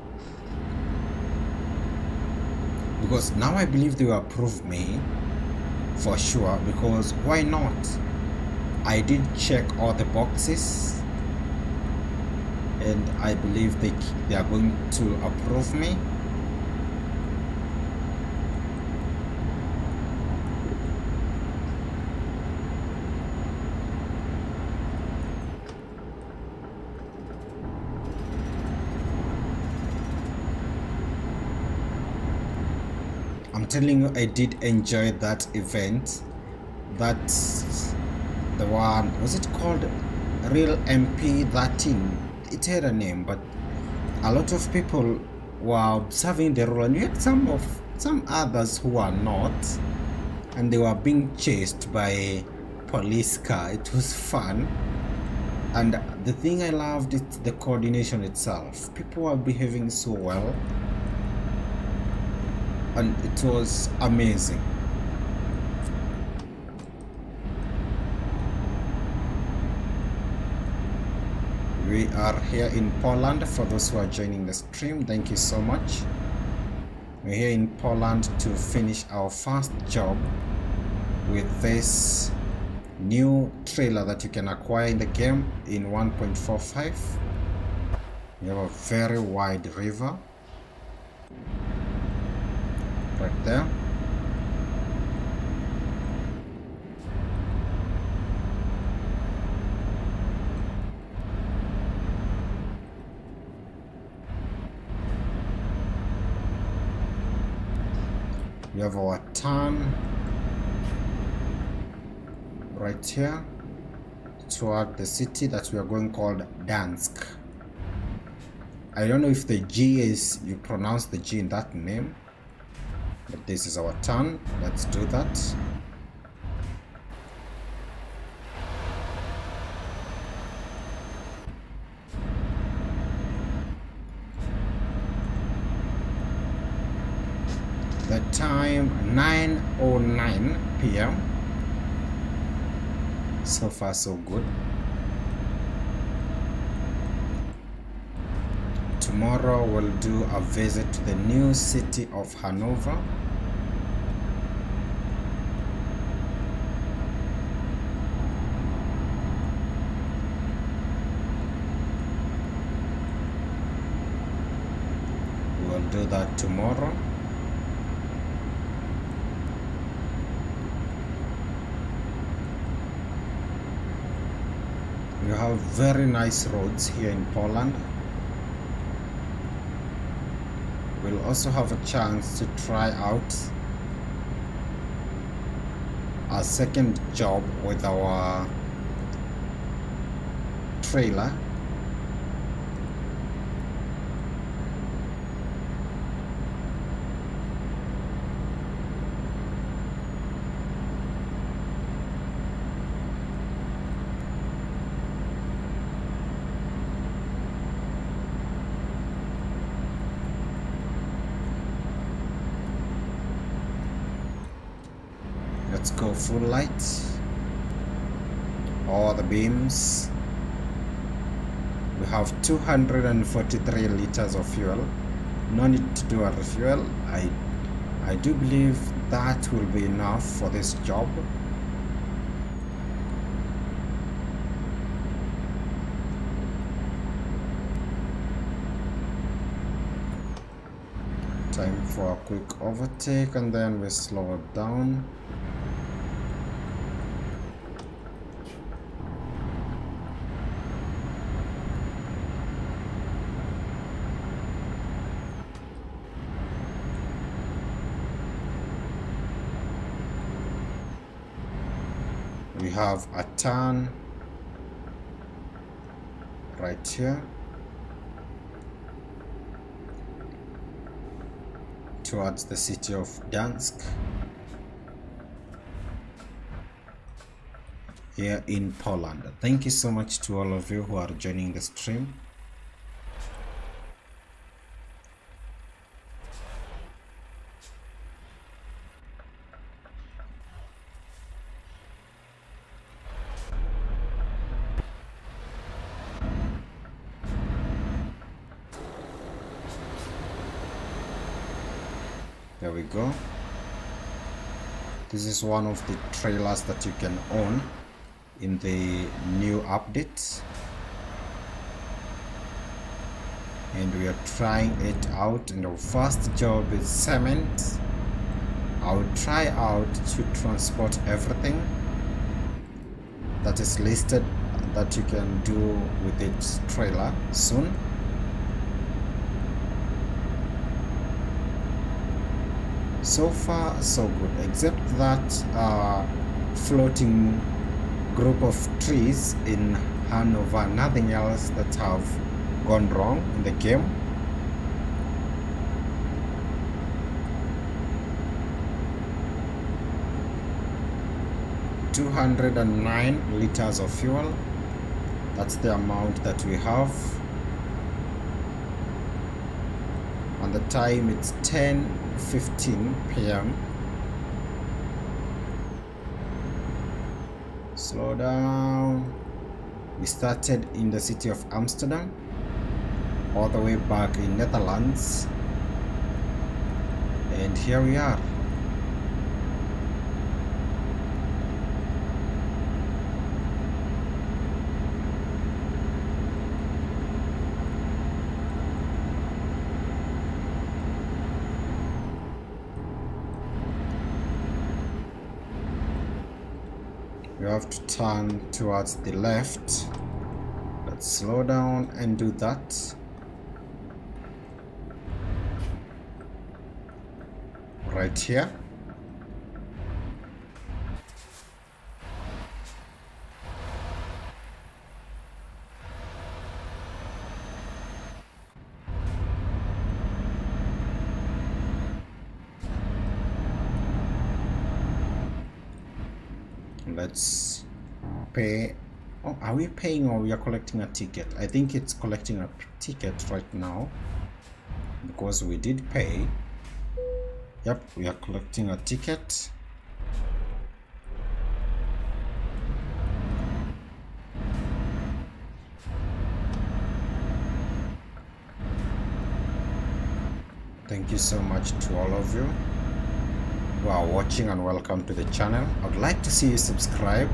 because now I believe they will approve me for sure, because why not? I did check all the boxes and I believe they are going to approve me. I'm telling you, I did enjoy that event. That's the one, was it called Real MP13? It had a name, but a lot of people were observing the rule, and you had some others who are not, and they were being chased by a police car. It was fun, and the thing I loved is the coordination itself. People were behaving so well, and it was amazing. We are here in Poland. For those who are joining the stream, thank you so much. We're here in Poland to finish our first job with this new trailer that you can acquire in the game in 1.45. We have a very wide river right there. We have our turn right here toward the city that we are going, called Dansk. I don't know if the G is, you pronounce the G in that name, but this is our turn. Let's do that. The time 9:09 p.m. So far so good. Tomorrow we'll do a visit to the new city of Hanover. We'll do that tomorrow. We have very nice roads here in Poland. We'll also have a chance to try out a second job with our trailer. Let's go full light. All the beams. We have 243 liters of fuel. No need to do a refuel. I do believe that will be enough for this job. Time for a quick overtake and then we slow it down. We have a turn right here towards the city of Dansk here in Poland. Thank you so much to all of you who are joining the stream. There we go. This is one of the trailers that you can own in the new update, and we are trying it out. And our first job is cement. I will try out to transport everything that is listed that you can do with its trailer soon. So far so good, except that floating group of trees in Hanover. Nothing else that have gone wrong in the game. $209 liters of fuel. That's the amount that we have. On the time it's 10:15 p.m. Slow down. We started in the city of Amsterdam, all the way back in Netherlands, and here we are. You have to turn towards the left. Let's slow down and do that. Right here. Let's pay. Oh, are we paying or we are collecting a ticket? I think it's collecting a ticket right now because we did pay. Yep, we are collecting a ticket. Thank you so much to all of you who are watching, and welcome to the channel. I would like to see you subscribe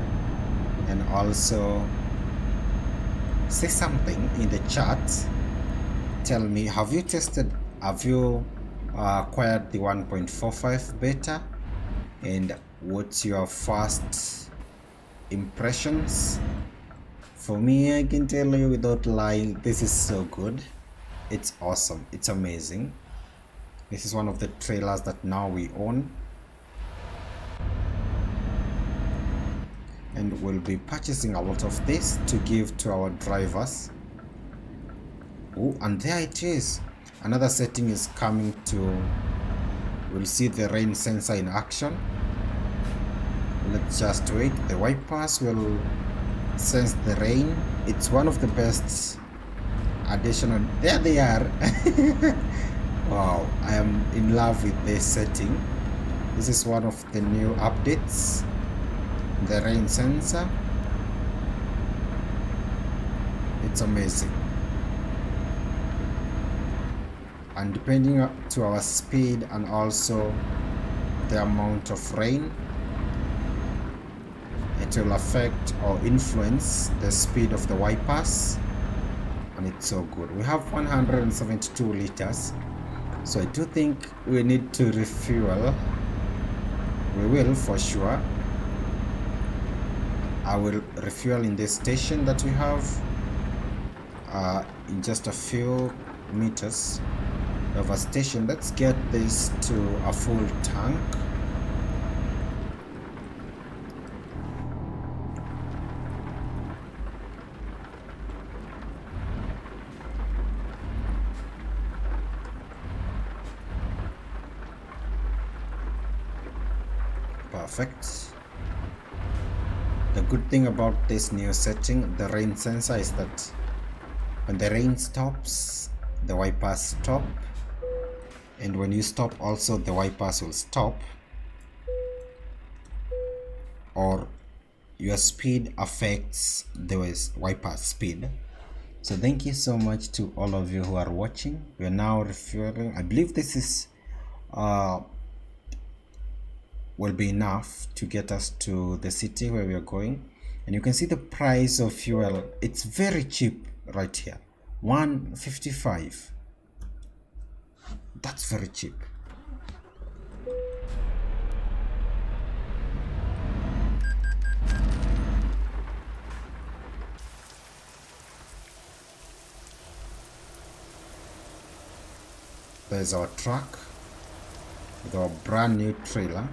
and also say something in the chat. Tell me, have you acquired the 1.45 beta, and what's your first impressions? For me, I can tell you without lying, this is so good. It's awesome. It's amazing. This is one of the trailers that now we own, and we'll be purchasing a lot of this to give to our drivers. Oh, and there it is. Another setting is coming to. We'll see the rain sensor in action. Let's just wait. The wipers will sense the rain. It's one of the best additional. There they are. Wow, I am in love with this setting. This is one of the new updates, the rain sensor. It's amazing. And depending to our speed and also the amount of rain, it will affect or influence the speed of the wipers, and it's so good. We have 172 liters, so I do think we need to refuel. We will for sure. I will refuel in this station that we have in just a few meters of a station. Let's get this to a full tank. Perfect. The good thing about this new setting, the rain sensor, is that when the rain stops, the wipers stop, and when you stop also the wipers will stop, or your speed affects the wiper speed. So thank you so much to all of you who are watching. We are now refueling. I believe this is will be enough to get us to the city where we are going. And you can see the price of fuel. It's very cheap right here, 155. That's very cheap. There's our truck with our brand new trailer.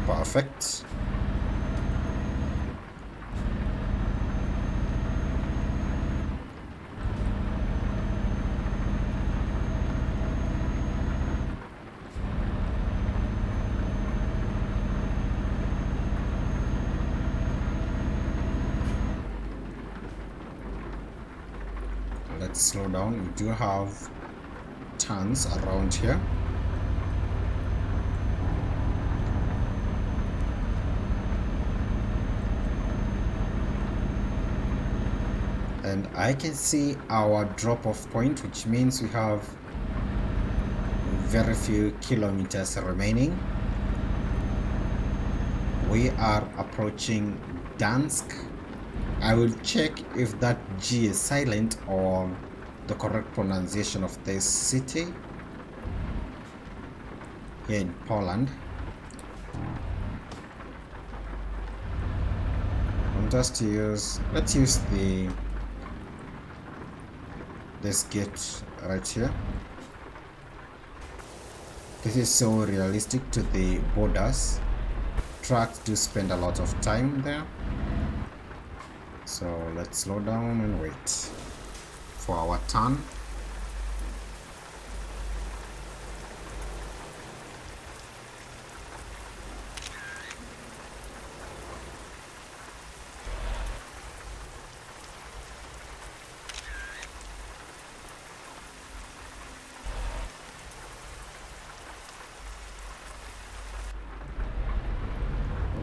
Perfect. Let's slow down. We do have tons around here. And I can see our drop-off point, which means we have very few kilometers remaining. We are approaching Dansk. I will check if that G is silent or the correct pronunciation of this city here in Poland. Let's use this gate right here. This is so realistic to the borders. Trucks do spend a lot of time there. So let's slow down and wait for our turn.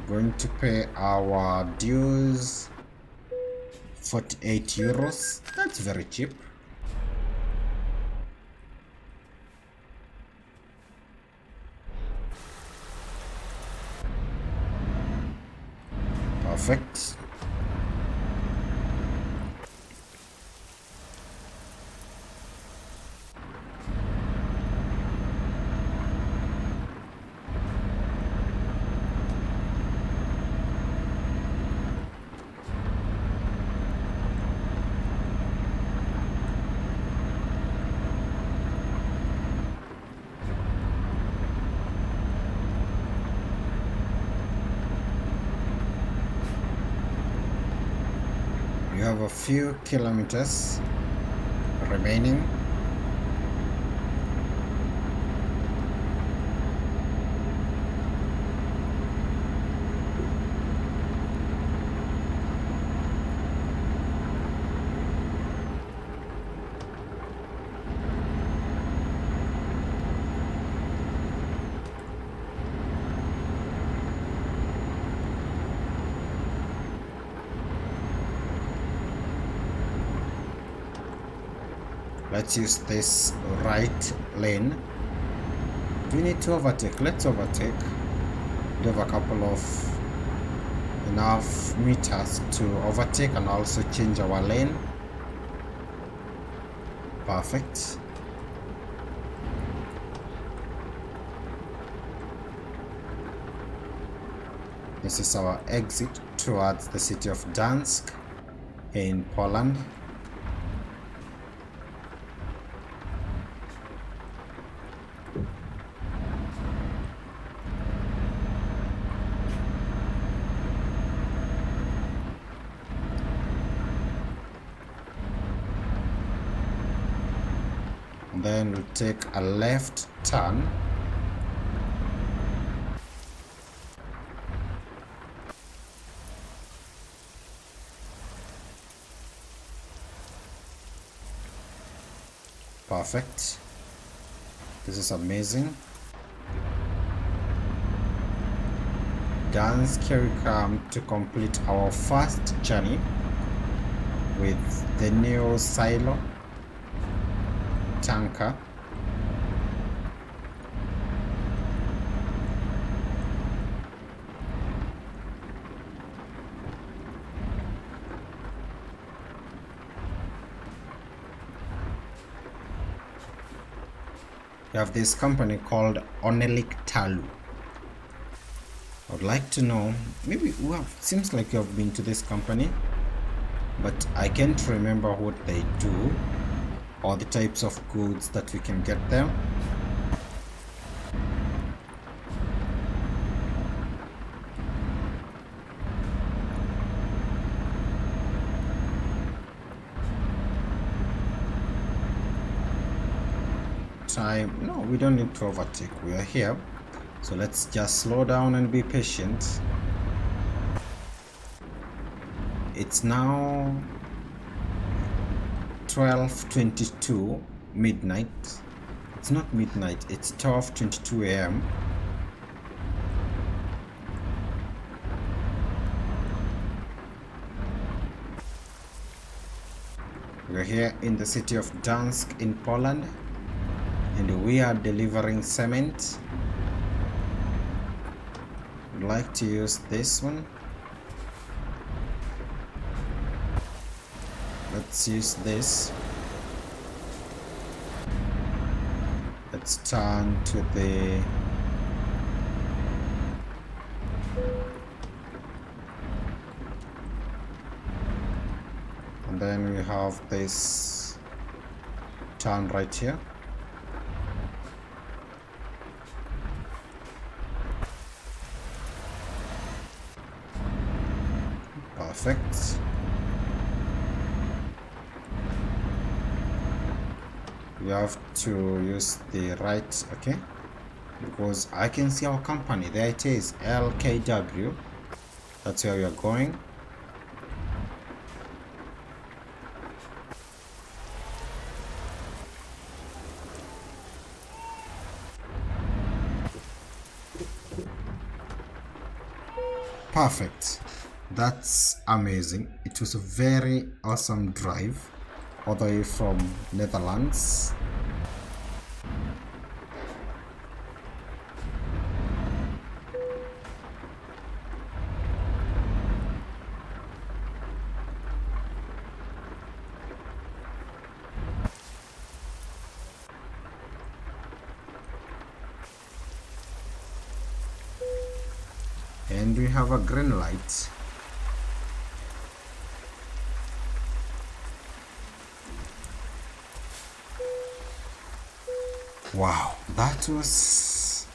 Going to pay our dues, 48 euros. That's very cheap. Perfect. We have a few kilometers remaining. Let's use this right lane. Do we need to overtake? Let's overtake. We have a couple of enough meters to overtake and also change our lane. Perfect. This is our exit towards the city of Gdańsk in Poland. And then we take a left turn. Perfect. This is amazing. Gdańsk, here we come to complete our first journey with the new silo tanker. We have this company called Onelik Talu. I would like to know, maybe, well, seems like you have been to this company, but I can't remember what they do or the types of goods that we can get there. No, we don't need to overtake. We are here, so let's just slow down and be patient. It's now 12:22 midnight. It's not midnight, it's 12:22 a.m. We're here in the city of Gdańsk in Poland, and we are delivering cement. I'd like to use this one. Let's use this. Let's turn to the and then we have this turn right here. Perfect. We have to use the right, okay, because I can see our company. There it is, LKW. That's where we are going. Perfect. That's amazing. It was a very awesome drive all the way from Netherlands. And we have a green light. Wow, that was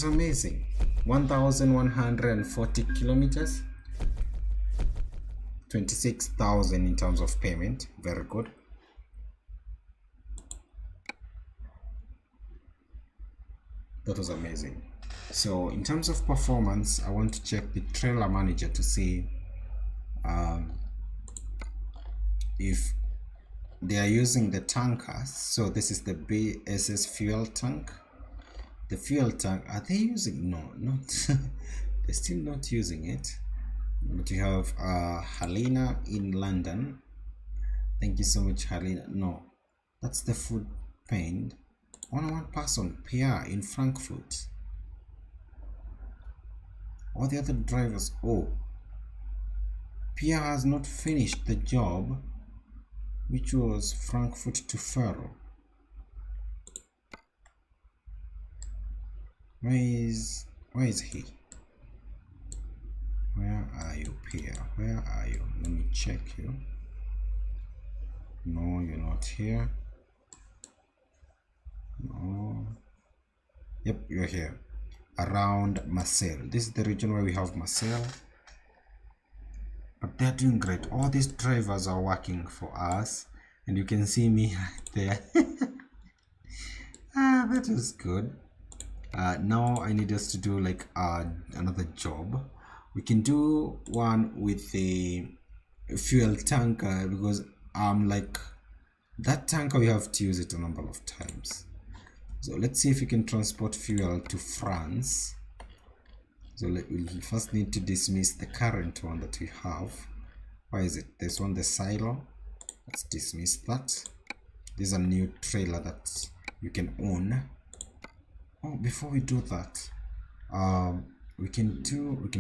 amazing. 1,140 kilometers, 26,000 in terms of payment. Very good. That was amazing. So in terms of performance, I want to check the trailer manager to see if they are using the tankers. So this is the BSS fuel tank. The fuel tank, are they using? No, not they're still not using it. But you have Helena in London. Thank you so much, Helena. No, that's the food paint. Only one person, Pierre in Frankfurt. All the other drivers. Oh, Pierre has not finished the job, which was Frankfurt to Ferro. Where is he? Where are you, Pierre? Where are you? Let me check you. No, you're not here. No. Yep, you're here. Around Marseille. This is the region where we have Marseille. But they're doing great. All these drivers are working for us. And you can see me right there. That is good. Now I need us to do like another job. We can do one with the fuel tanker, because like that tanker we have to use it a number of times. So let's see if we can transport fuel to France. So we'll first need to dismiss the current one that we have. Why is it this one, the silo? Let's dismiss that. This is a new trailer that you can own. Oh, before we do that, we can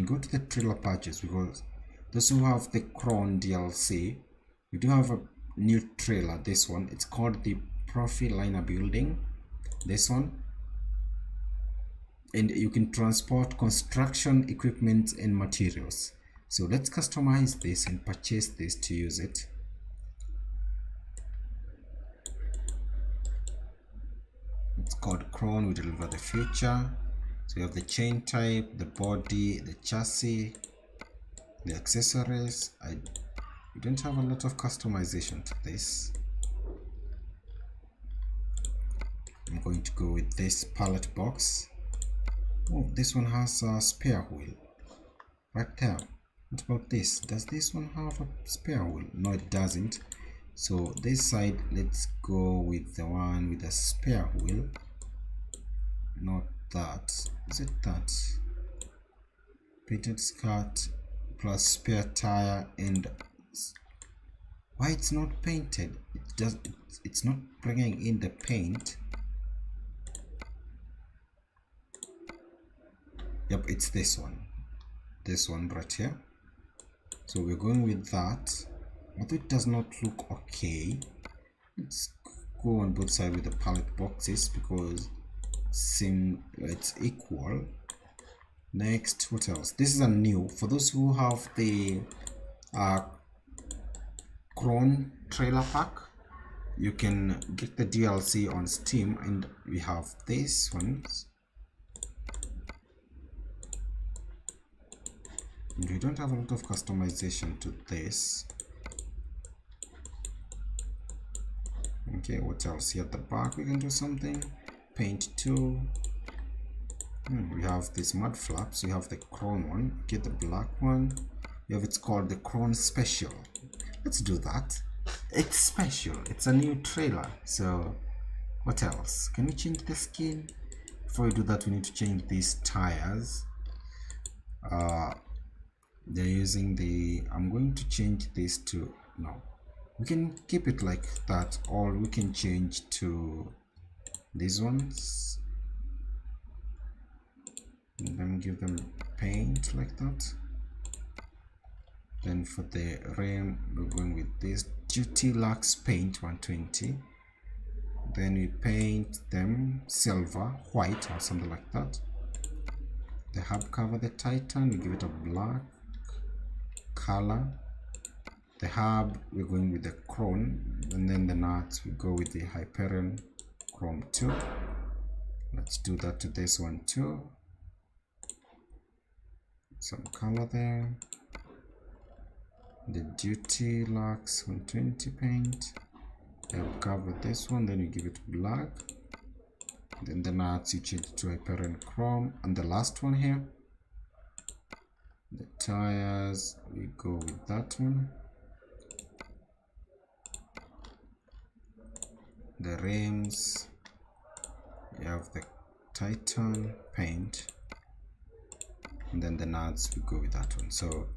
go to the trailer purchase, because those who have the Cron DLC, we do have a new trailer. This one, it's called the Profiliner Building. This one, and you can transport construction equipment and materials. So let's customize this and purchase this to use it. It's called Cron. We deliver the future. So you have the chain type, the body, the chassis, the accessories. We don't have a lot of customization to this. I'm going to go with this pallet box. Oh, this one has a spare wheel right there. What about this? Does this one have a spare wheel? No, it doesn't. So this side, let's go with the one with a spare wheel. Not that. Is it that? Painted skirt plus spare tire. And why it's not painted? It's not bringing in the paint. Yep, it's this one right here. So we're going with that. Although it does not look okay, let's go on both sides with the pallet boxes, because it's equal. Next, what else? This is a new, for those who have the Cron trailer pack, you can get the DLC on Steam, and we have this one. And we don't have a lot of customization to this. Okay, what else? Here at the back we can do something. Paint 2. We have this mud flaps. We have the Cron one. Get the black one. We have, it's called the Cron Special. Let's do that. It's special. It's a new trailer. So what else? Can we change the skin? Before we do that, we need to change these tires. They're using the, I'm going to change this to, no, we can keep it like that, or we can change to these ones and then give them paint like that. Then for the rim, we're going with this Duty Lux Paint 120. Then we paint them silver, white, or something like that. The hub cover, the Titan, we give it a black color. The hub, we're going with the chrome, and then the nuts, we go with the Hyperion Chrome 2. Let's do that to this one too. Some color there. The Duty Lux 120 paint. I'll cover this one, then you give it black. Then the nuts you change to apparent chrome, and the last one here, the tires, we go with that one. The rims, you have the Titan paint, and then the nuts, we go with that one. So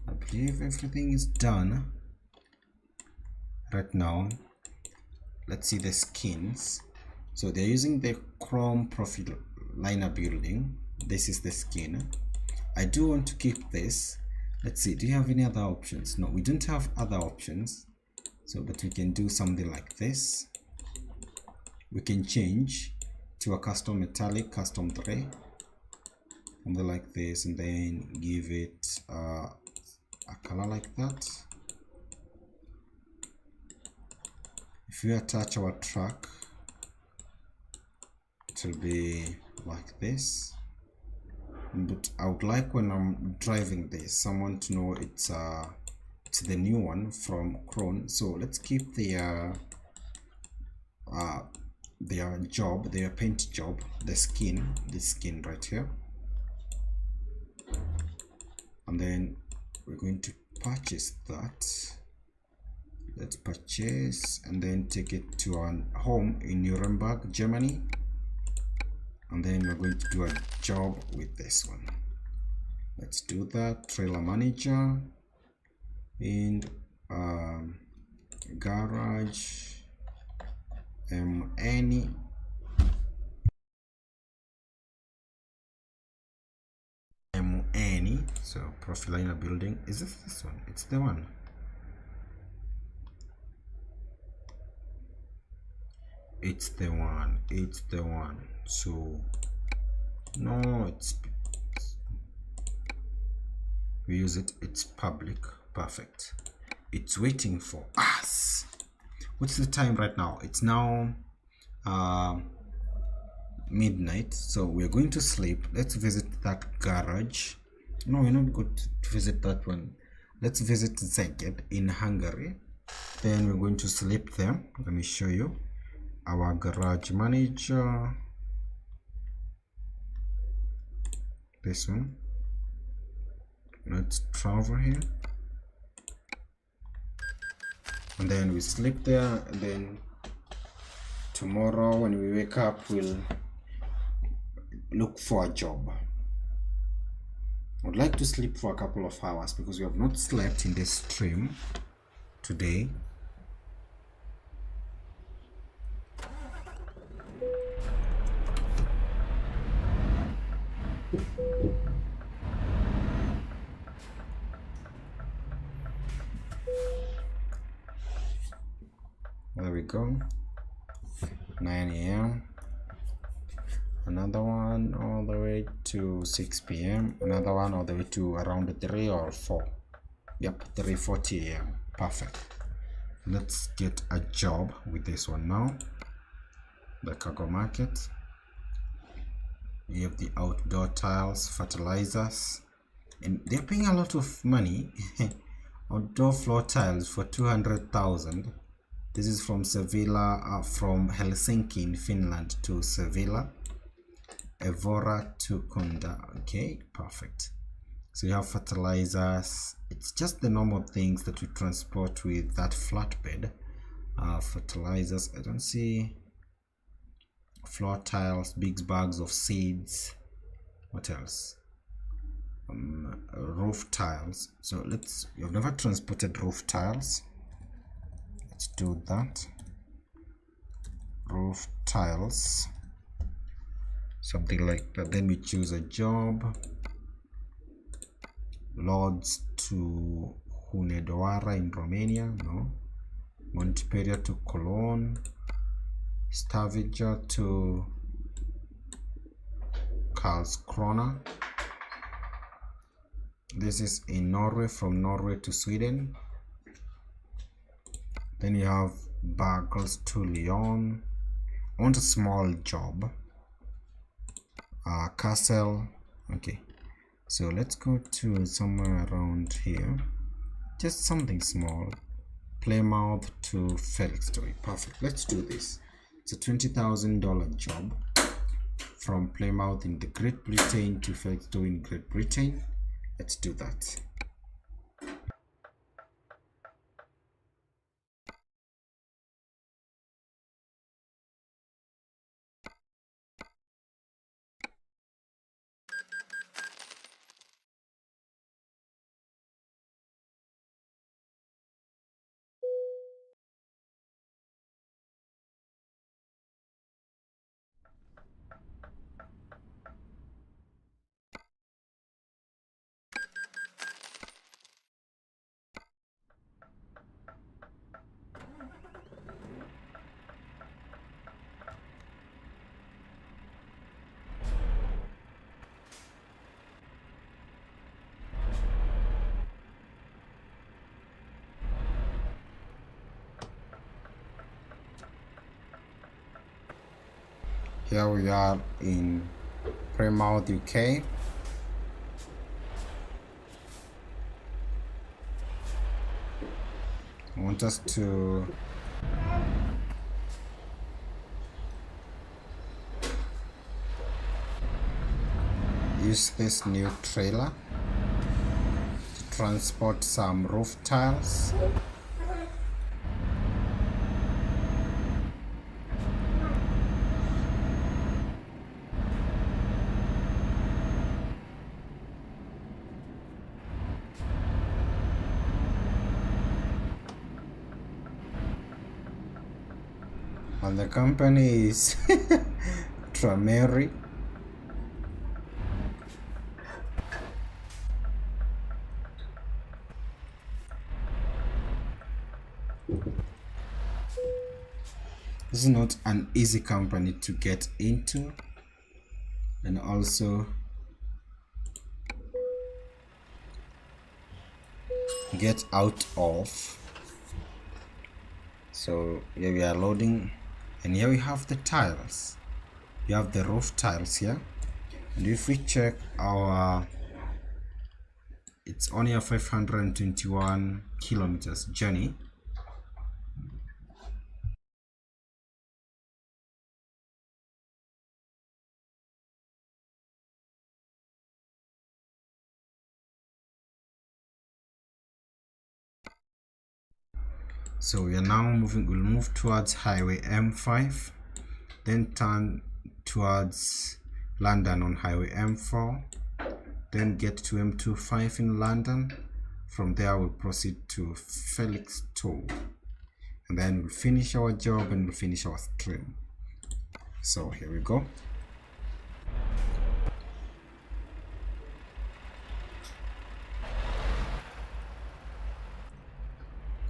I believe everything is done right now. Let's see the skins. So they're using the chrome profile liner building. This is the skin. I do want to keep this. Let's see, do you have any other options? No, we don't have other options. So but we can do something like this. We can change to a custom metallic, custom 3, something like this, and then give it a color like that. If we attach our truck, it will be like this. But I would like, when I'm driving this, someone to know it's the new one from Chrome. So let's keep their job, their paint job, the skin, this skin right here, and then we're going to purchase that. Let's purchase and then take it to our home in Nuremberg, Germany, and then we're going to do a job with this one. Let's do that. Trailer manager and garage any so profile liner building. Is this one? It's the one. It's the one. It's the one. So no, we use it. It's public. Perfect. It's waiting for us. What's the time right now? It's now midnight, so we're going to sleep. Let's visit that garage. No, we're not going to visit that one. Let's visit Szeged in Hungary. Then we're going to sleep there. Let me show you our garage manager. This one. Let's travel here. And then we sleep there, and then tomorrow when we wake up we'll look for a job. I would like to sleep for a couple of hours because we have not slept in this stream today. There we go. 9 a.m. Another one all the way to 6 p.m. Another one all the way to around 3 or 4. Yep, 3:40 a.m. Perfect. Let's get a job with this one now. The cargo market. You have the outdoor tiles, fertilizers, and they're paying a lot of money. Outdoor floor tiles for 200,000. This is from Sevilla, from Helsinki in Finland to Sevilla, Evora to Kunda. Okay, perfect. So you have fertilizers. It's just the normal things that we transport with that flatbed. Fertilizers, I don't see. Floor tiles, big bags of seeds. What else? Roof tiles. So you've never transported roof tiles. Let's do that. Roof tiles, something like that. Then we choose a job. Loads to Hunedoara in Romania, no. Montpellier to Cologne. Stavanger to Karlskrona. This is in Norway, from Norway to Sweden. Then you have Bagels to Lyon. I want a small job. Kassel. Okay, so let's go to somewhere around here. Just something small. Plymouth to Felixstowe. Perfect. Let's do this. It's a $20,000 job. from Plymouth in the Great Britain to Felixstowe in Great Britain. Let's do that. Here we are in Plymouth, UK. I want us to use this new trailer to transport some roof tiles. And the company is Trameri. This is not an easy company to get into and also get out of. So here we are loading, and here we have the tiles. We have the roof tiles here, and if we check our, it's only a 521 kilometers journey. So we are now moving, we'll move towards highway M5, then turn towards London on highway M4, then get to M25 in London. From there we'll proceed to Felixstowe, and then we'll finish our job and we'll finish our stream. So here we go.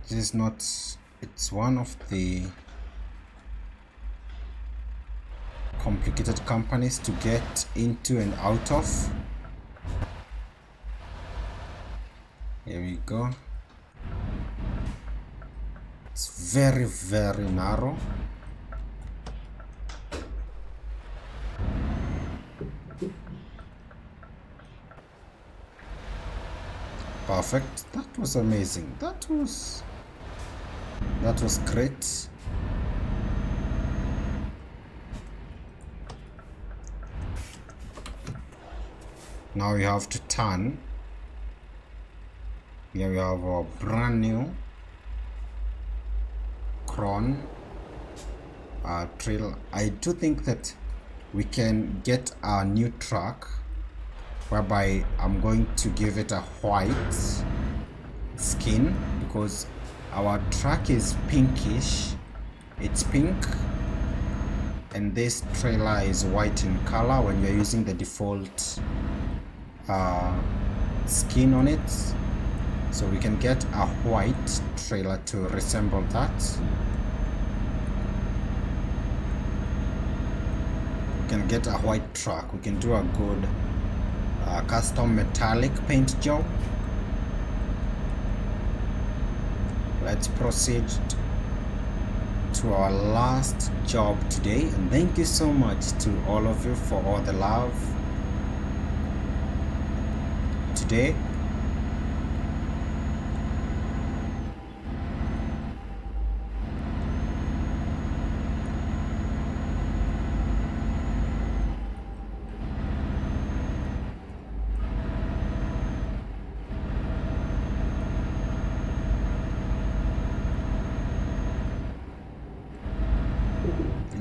This is not, it's one of the complicated companies to get into and out of. Here we go. It's very, very narrow. Perfect. That was amazing. That was great. Now we have to turn. Here we have a brand new Cron trail. I do think that we can get a new truck whereby I'm going to give it a white skin, because our truck is pinkish. It's pink, and this trailer is white in color when you're using the default skin on it. So we can get a white trailer to resemble that. We can get a white truck. We can do a good custom metallic paint job. Let's proceed to our last job today, and thank you so much to all of you for all the love today.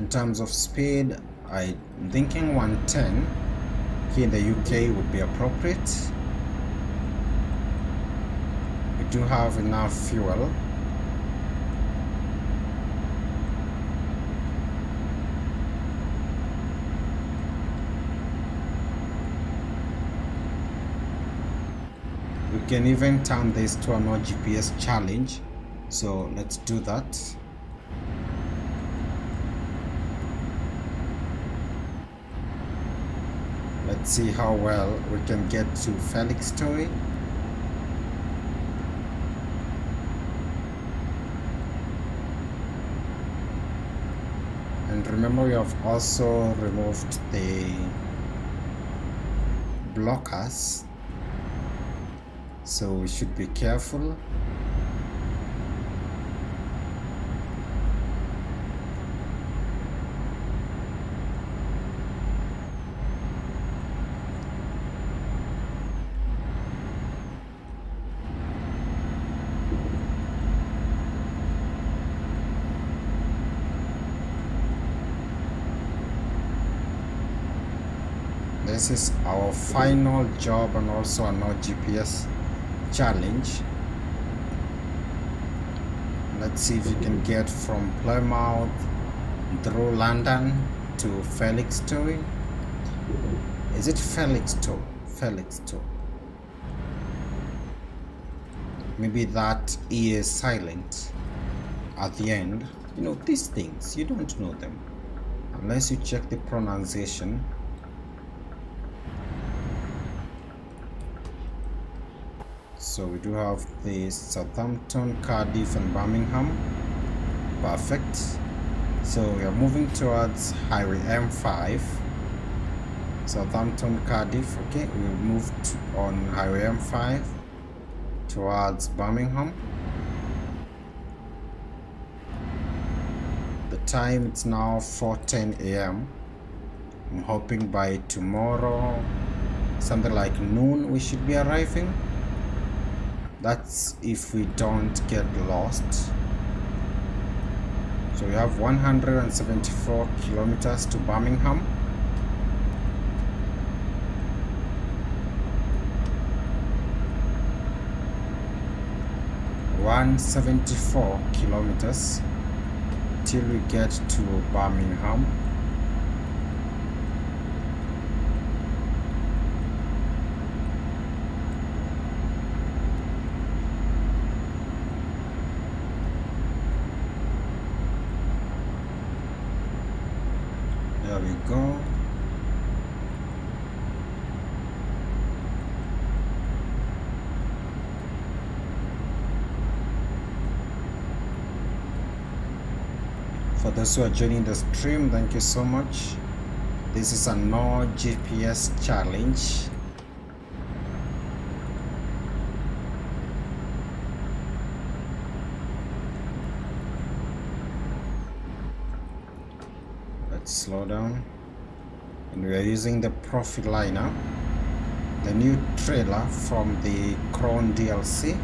In terms of speed, I'm thinking 110 here in the UK would be appropriate. We do have enough fuel. We can even turn this to a no GPS challenge, so let's do that. Let's see how well we can get to Felixstowe. And remember, we have also removed the blockers, so we should be careful. This is our final job and also a no GPS challenge. Let's see if we can get from Plymouth through London to Felixstowe. Is it Felixstowe? Felixstowe. Maybe that E is silent at the end. You know, these things, you don't know them unless you check the pronunciation. So we do have the Southampton, Cardiff and Birmingham. Perfect. So we are moving towards Highway M5. Southampton, Cardiff. Okay, we moved on Highway M5 towards Birmingham. The time, it's now 4:10 a.m. I'm hoping by tomorrow, something like noon, we should be arriving. That's if we don't get lost. So we have 174 kilometers to Birmingham. (174 kilometers) till we get to Birmingham. There we go. For those who are joining the stream, thank you so much. This is a no GPS challenge. Slow down, and we are using the Profit Liner, the new trailer from the Crown DLC.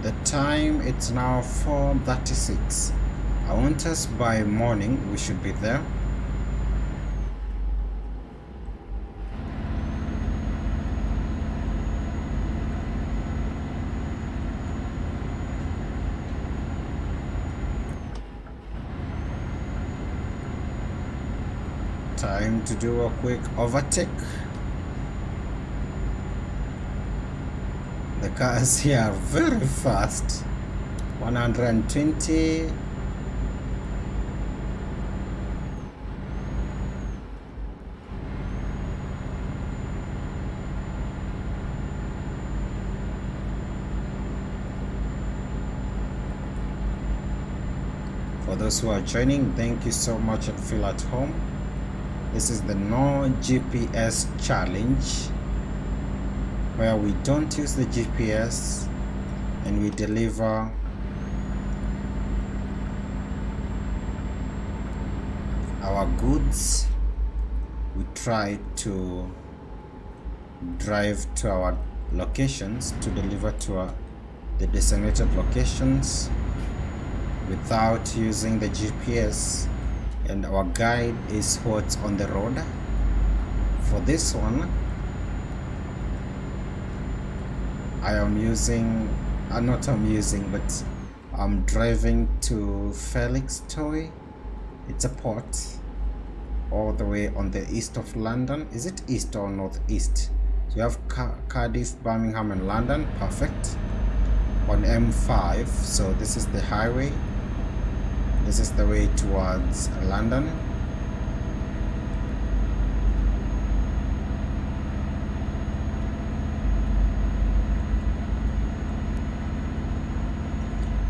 The time, it's now 4:36. I want us by morning, we should be there. Time to do a quick overtake. The cars here are very fast. 120. For those who are joining, thank you so much and feel at home. This is the no GPS challenge, where we don't use the GPS and we deliver our goods. We try to drive to our locations to deliver to the designated locations without using the GPS, and our guide is what's on the road. For this one, I'm driving to Felixstowe. It's a port all the way on the east of London. Is it east or northeast? So you have Cardiff, Birmingham and London. Perfect. On M5, so this is the highway. This is the way towards London.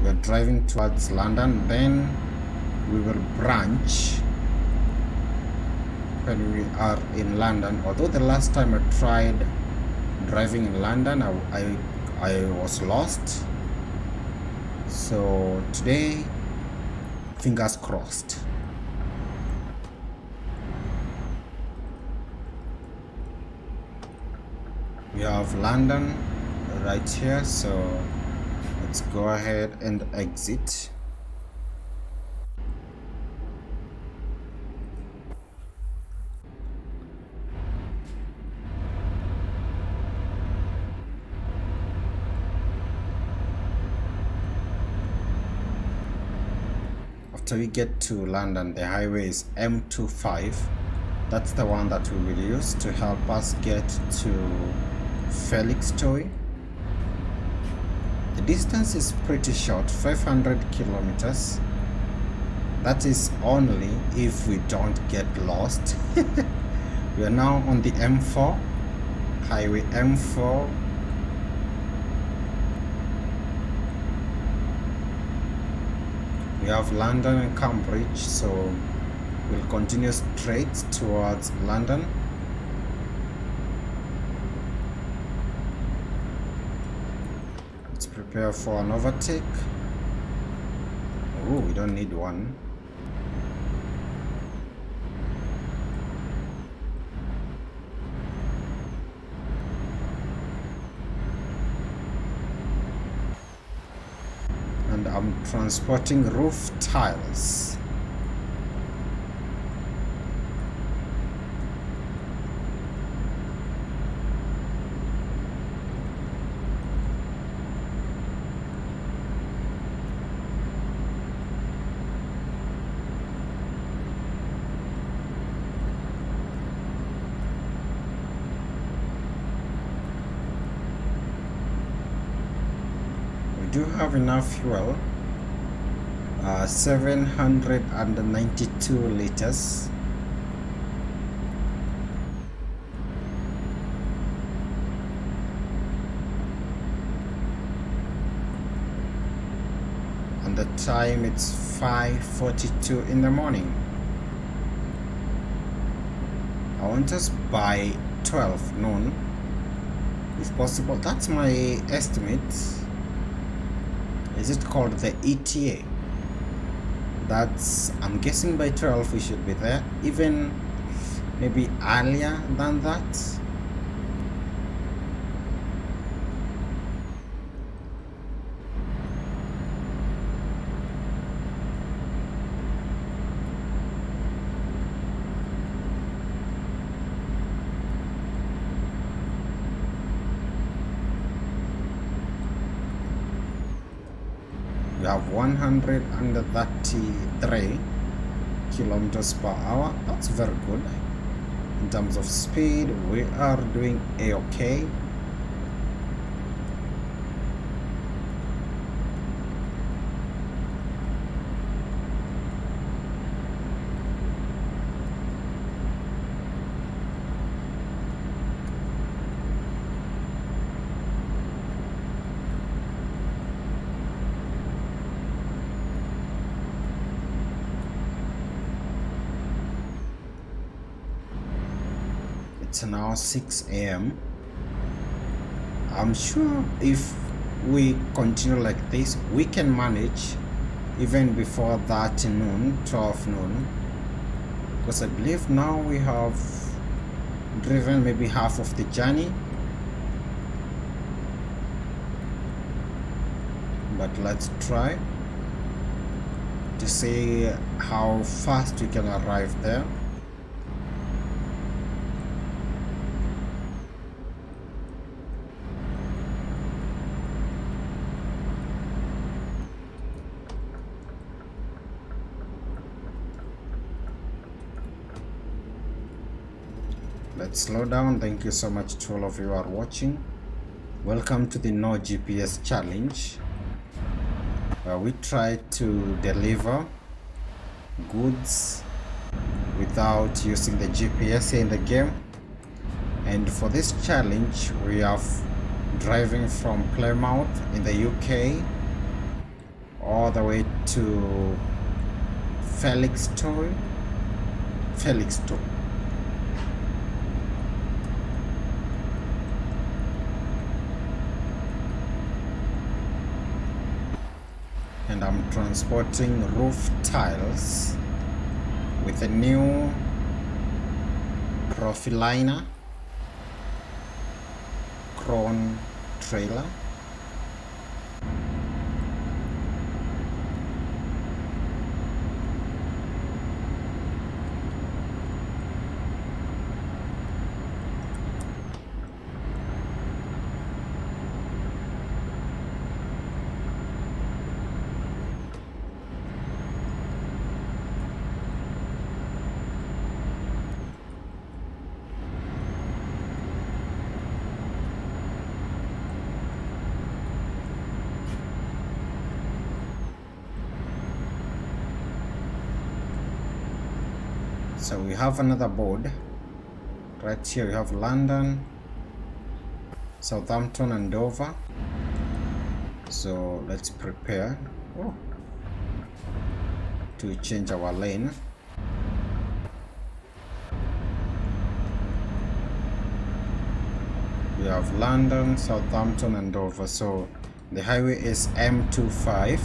We're driving towards London, then we will branch when we are in London. Although the last time I tried driving in London, I was lost. So today, fingers crossed. We have London right here, so let's go ahead and exit. After we get to London, the highway is M25. That's the one that we will use to help us get to Felixstowe. The distance is pretty short, 500 kilometers. That is only if we don't get lost. We are now on the M4, highway M4. We have London and Cambridge, so we'll continue straight towards London. Let's prepare for an overtake. Oh, we don't need one. And I'm transporting roof tiles. Do have enough fuel, 792 liters. And the time it's 5:42 in the morning. I want us by 12 noon if possible. That's my estimate. Is it called the ETA? That's, I'm guessing by 12 we should be there, even maybe earlier than that. We have 133 kilometers per hour. That's very good. In terms of speed, we are doing a-okay. It's now 6 a.m. I'm sure if we continue like this, we can manage even before that noon, 12 noon. because I believe now we have driven maybe half of the journey, but let's try to see how fast we can arrive there. Let's slow down. Thank you so much to all of you who are watching. Welcome to the No GPS challenge, where we try to deliver goods without using the GPS here in the game. And for this challenge, we are driving from Plymouth in the UK all the way to Felixstowe. And I'm transporting roof tiles with a new Profiliner Crown trailer. So we have another board right here. We have London, Southampton and Dover. So let's prepare to change our lane. We have London, Southampton and Dover. So the highway is M25.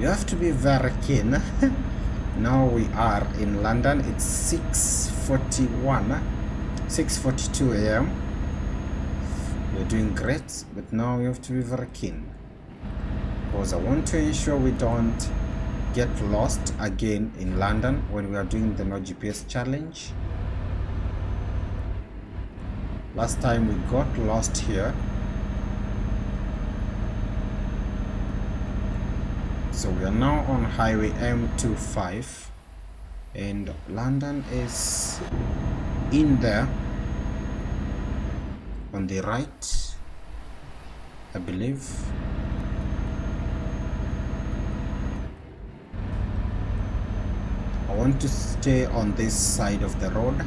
You have to be very keen. Now we are in London. It's 6:42 a.m. We're doing great, but now we have to be very keen, because I want to ensure we don't get lost again in London when we are doing the No GPS challenge. Last time we got lost here. So we are now on highway M25 and London is in there on the right, I believe. I want to stay on this side of the road,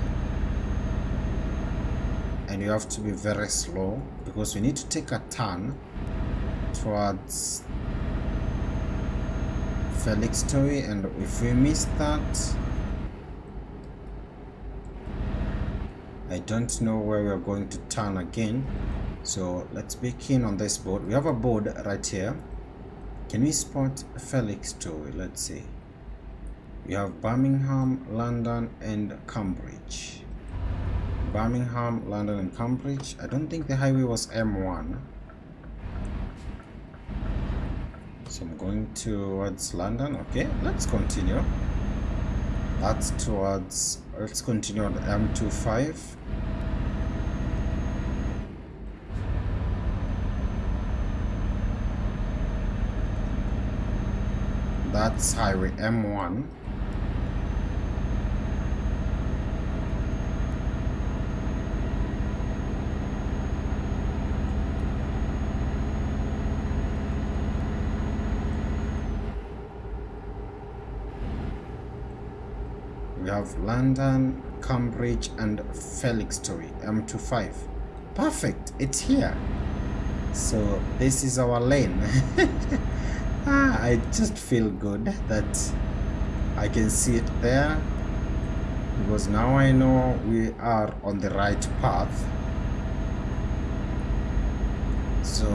and you have to be very slow because we need to take a turn towards Felixstowe, and if we miss that, I don't know where we're going to turn again. So let's be keen on this board. We have a board right here. Can we spot Felixstowe? Let's see. We have Birmingham, London and Cambridge. Birmingham, London and Cambridge. I don't think the highway was M1. So I'm going towards London. Okay, let's continue. That's towards, let's continue on M25. That's highway M1. We have London, Cambridge and Felixstowe, M25. Perfect, it's here. So this is our lane. I just feel good that I can see it there, because now I know we are on the right path. So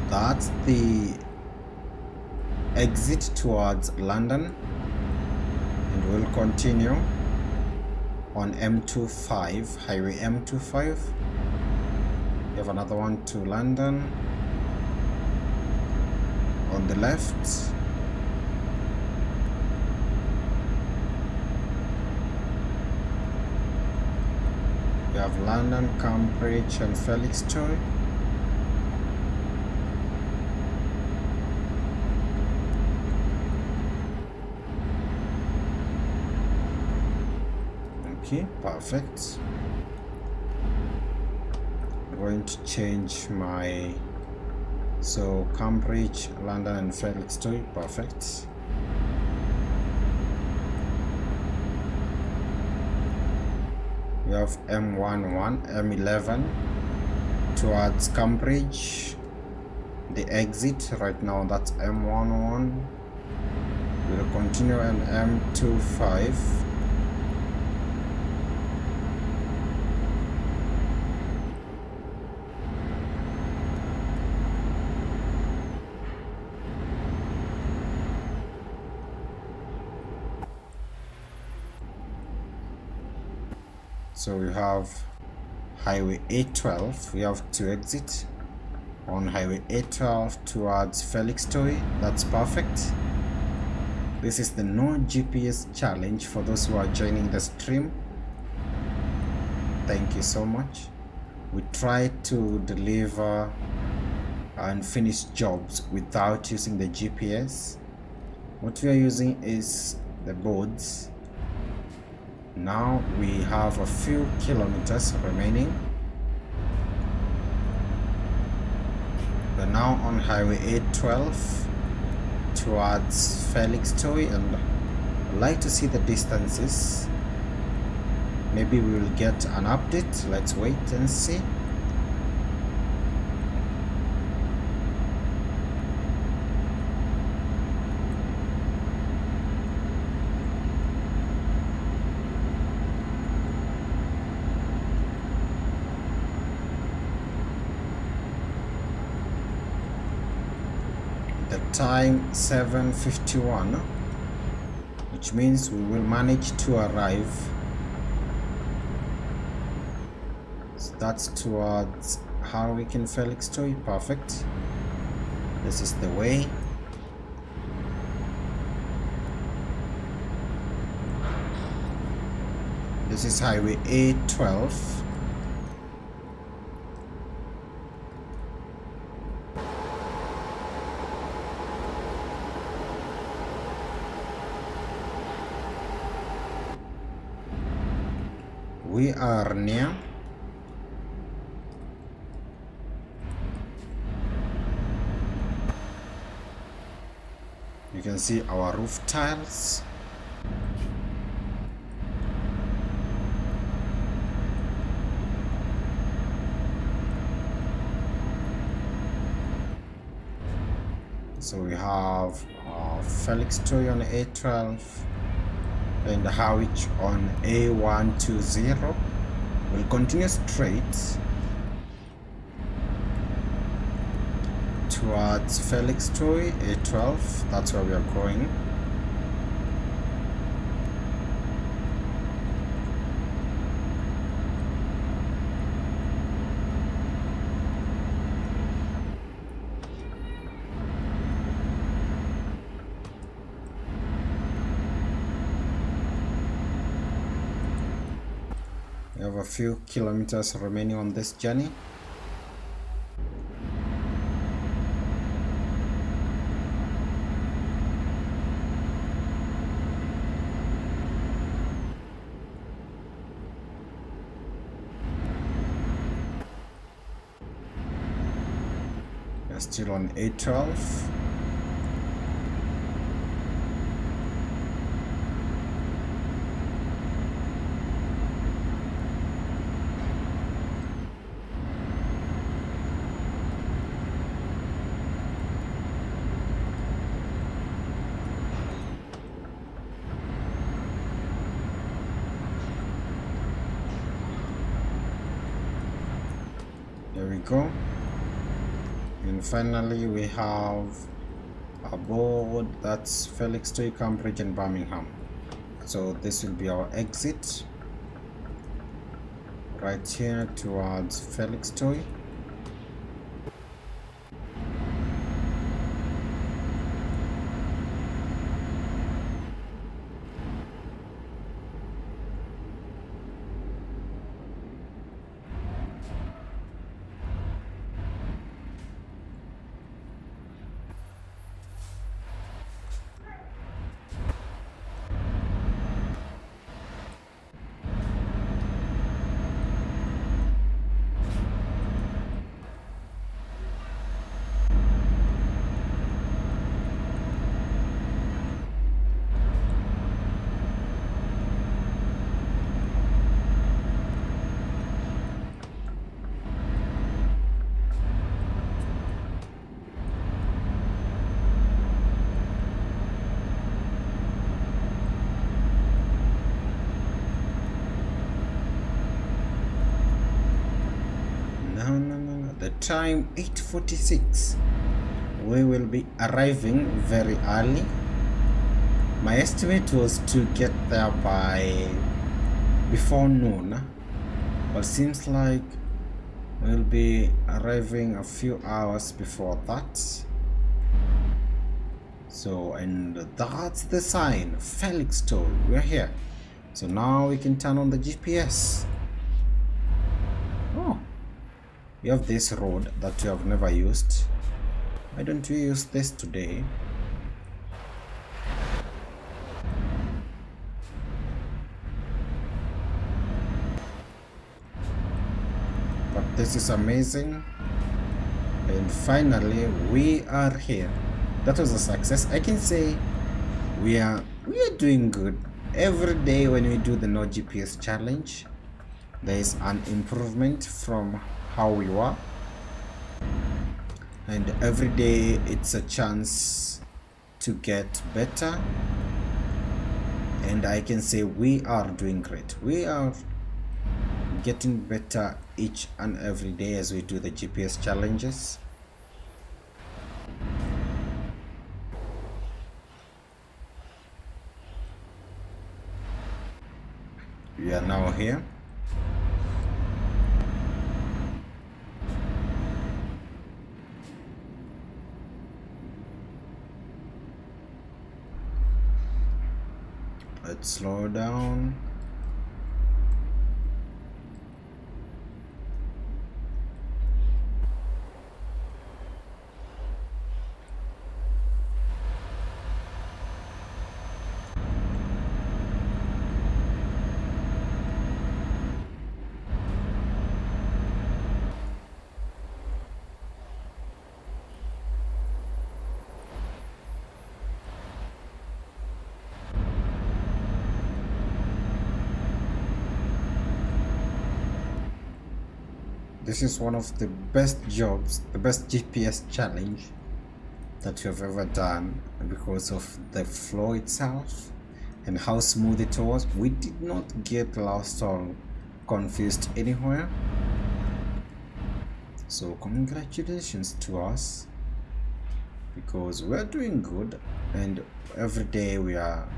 that's the exit towards London, and we'll continue on M25, highway M25. We have another one to London on the left. We have London, Cambridge and Felixstowe. Okay, perfect. I'm going to change my Cambridge, London and Felixstowe. Perfect. We have M11, M11 towards Cambridge. The exit right now, that's M11. We'll continue on M25. So we have highway A12. We have two exits on highway A12 towards Felixstowe. That's perfect. This is the no GPS challenge for those who are joining the stream. Thank you so much. We try to deliver and finish jobs without using the GPS. What we are using is the boards. Now we have a few kilometers remaining. We're now on highway A12 towards Felixstowe, and I'd like to see the distances. Maybe we will get an update. Let's wait and see. The time 7:51, which means we will manage to arrive. So that's towards Harwick and Felixstowe. Perfect. This is the way. This is highway A12. We are near. You can see our roof tiles. So we have Felixstowe on A12 and Harwich on A120. We'll continue straight towards Felixstowe, A12. That's where we are going. We have a few kilometers remaining on this journey. We're still on A12. There we go. And finally we have a board that's Felixstowe, Cambridge and Birmingham. So this will be our exit. right here towards Felix Toy. No. The time 8:46. We will be arriving very early. My estimate was to get there by before noon, but seems like we'll be arriving a few hours before that. So, and that's the sign, Felix told, we're here. So now we can turn on the GPS. Oh, we have this road that we have never used. Why don't we use this today? But this is amazing. And finally we are here. That was a success. I can say we are doing good. Every day when we do the no GPS challenge, there is an improvement from how we were, and every day it's a chance to get better. And I can say we are doing great. We are getting better each and every day as we do the GPS challenges. We are now here. Let's slow down. This is one of the best jobs, the best GPS challenge that you have ever done, because of the flow itself and how smooth it was. We did not get lost or confused anywhere. So congratulations to us, because we're doing good and every day we are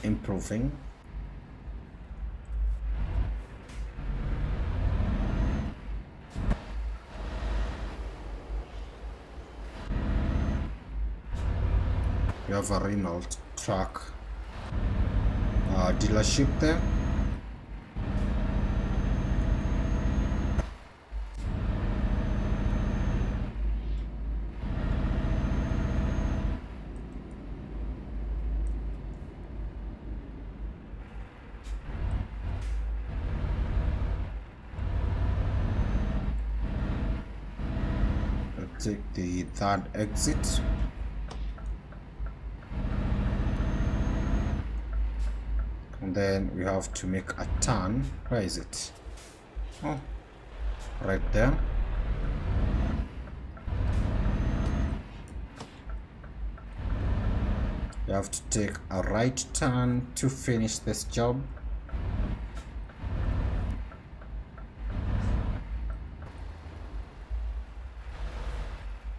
improving. We have a Renault truck dealership there. Let's take the third exit. And then we have to make a turn. Where is it? Oh, right there. You have to take a right turn to finish this job.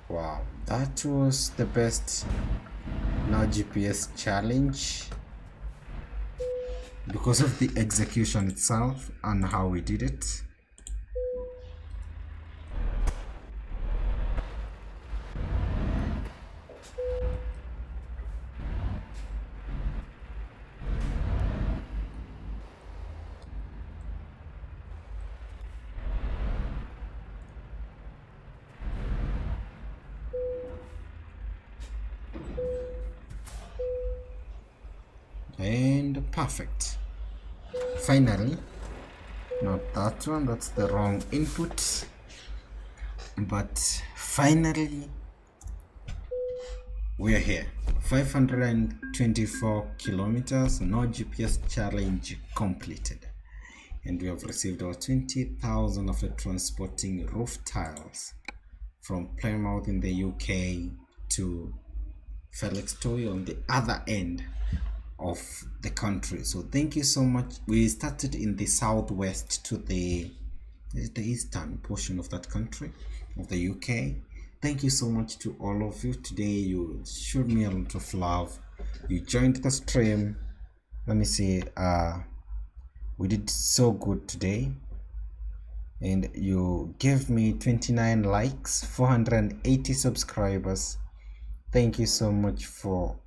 Wow, that was the best now GPS challenge, because of the execution itself and how we did it. And perfect. Finally, not that one, that's the wrong input, but finally we're here. 524 kilometers, no GPS challenge completed, and we have received our 20,000 after transporting roof tiles from Plymouth in the UK to Felixstowe on the other end of the country. So thank you so much. We started in the southwest to the eastern portion of that country, of the UK. Thank you so much to all of you. Today you showed me a lot of love. You joined the stream. Let me see, we did so good today, and you gave me 29 likes, 480 subscribers. Thank you so much for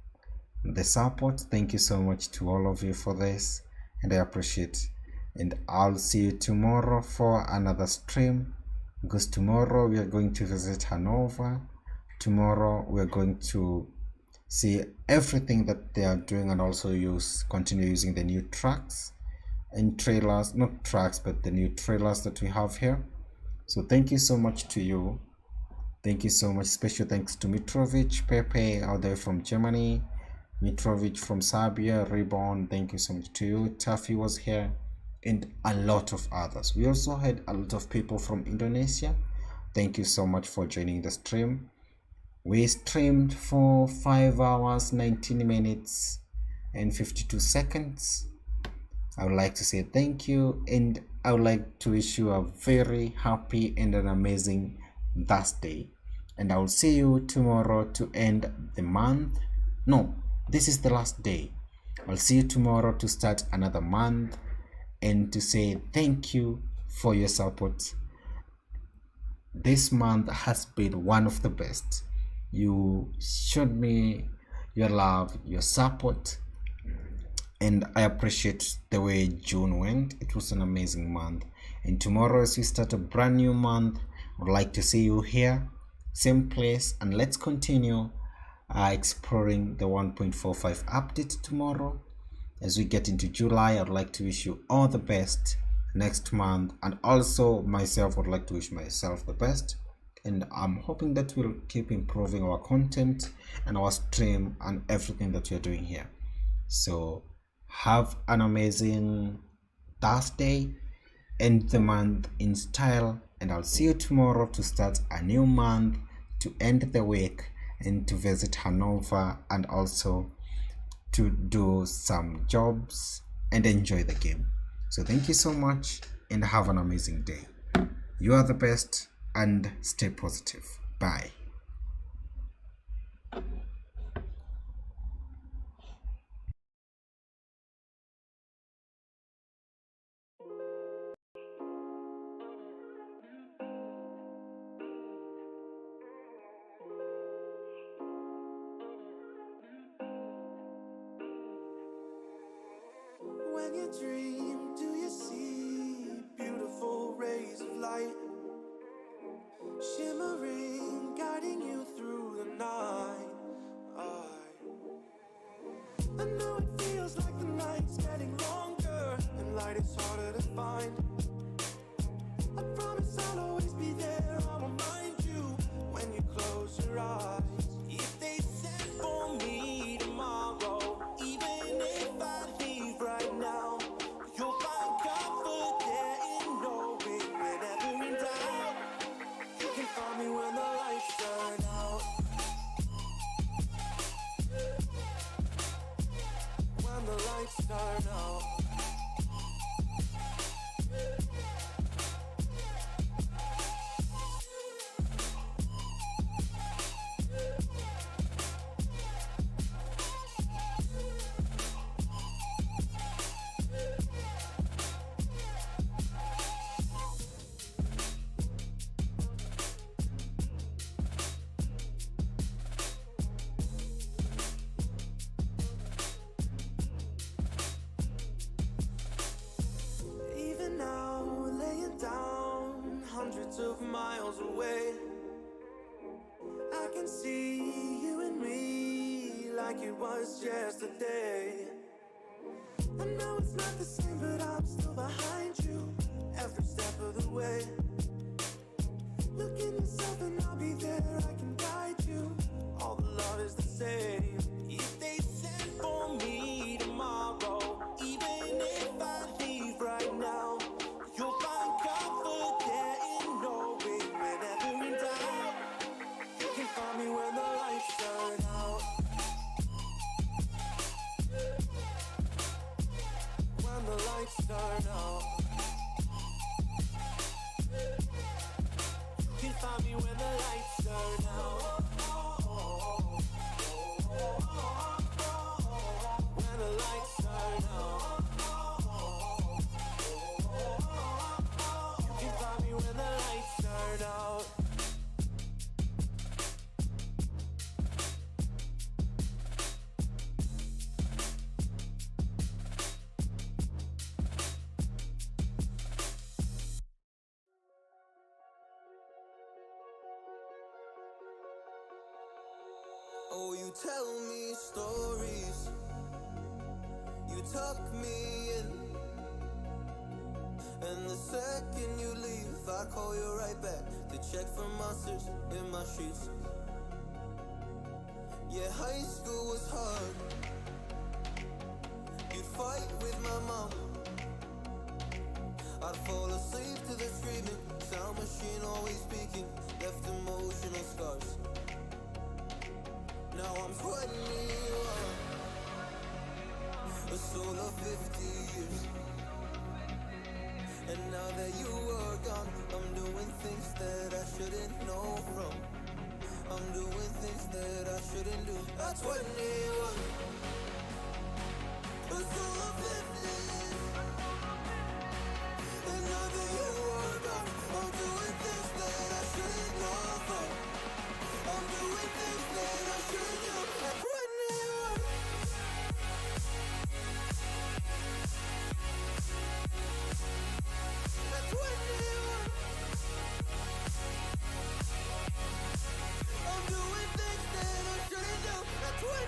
the support. Thank you so much to all of you for this, and I appreciate. And I'll see you tomorrow for another stream, because tomorrow we are going to visit Hanover. Tomorrow we are going to see everything that they are doing, and also continue using the new trucks and trailers, not trucks, but the new trailers that we have here. So thank you so much to you. Thank you so much. Special thanks to Mitrovic, Pepe out there from Germany, Mitrovic from Serbia, Reborn. Thank you so much to you. Taffy was here, and a lot of others. We also had a lot of people from Indonesia. Thank you so much for joining the stream. We streamed for 5 hours, 19 minutes and 52 seconds. I would like to say thank you, and I would like to wish you a very happy and an amazing Thursday. And I will see you tomorrow to end the month. No, this is the last day. I'll see you tomorrow to start another month, and to say thank you for your support. This month has been one of the best. You showed me your love, your support, and I appreciate the way June went. It was an amazing month, and tomorrow as we start a brand new month, I would like to see you here, same place, and let's continue exploring the 1.45 update tomorrow. As we get into July, I'd like to wish you all the best next month, and also myself would like to wish myself the best, and I'm hoping that we'll keep improving our content and our stream and everything that we're doing here. So have an amazing Thursday, end the month in style, and I'll see you tomorrow to start a new month, to end the week, and to visit Hanover, and also to do some jobs and enjoy the game. So thank you so much, and have an amazing day. You are the best, and stay positive. Bye. When you dream, do you see beautiful rays of light shimmering, guiding you through the night? I know it feels like the night's getting longer and light is harder to find. I promise I'll always be there, I'll remind you when you close your eyes. If they send for me tomorrow, even if I leave right now, you'll find comfort there in knowing whenever in doubt, you can find me when the lights turn out. When the lights turn out. like it was yesterday. I know it's not the same, but I'm still behind you every step of the way. Look in yourself and I'll be there, I can guide you. All the love is the same. If they send for me tomorrow, even if I leave right now, you'll find comfort there in knowing whenever in doubt, you can find me when the lights turn out. When the lights turn out, you can find me when the lights turn out. When the lights turn out, you can find me when the lights turn out. Oh, you tell me stories, you tuck me in, and the second you leave, I call you right back to check for monsters in my streets. Yeah, high school was hard. You'd fight with my mom, I'd fall asleep to the screaming, sound machine always speaking, left emotional scars. Now I'm 21, a soul of 50 years. And now that you are gone, I'm doing things that I shouldn't know from. I'm doing things that I shouldn't do. At 21, a soul of 50 years. And now that you are gone, I'm doing things that I shouldn't know from. I'm doing things that I shouldn't do. At 21. At 21. I'm doing things that I shouldn't do. At 21.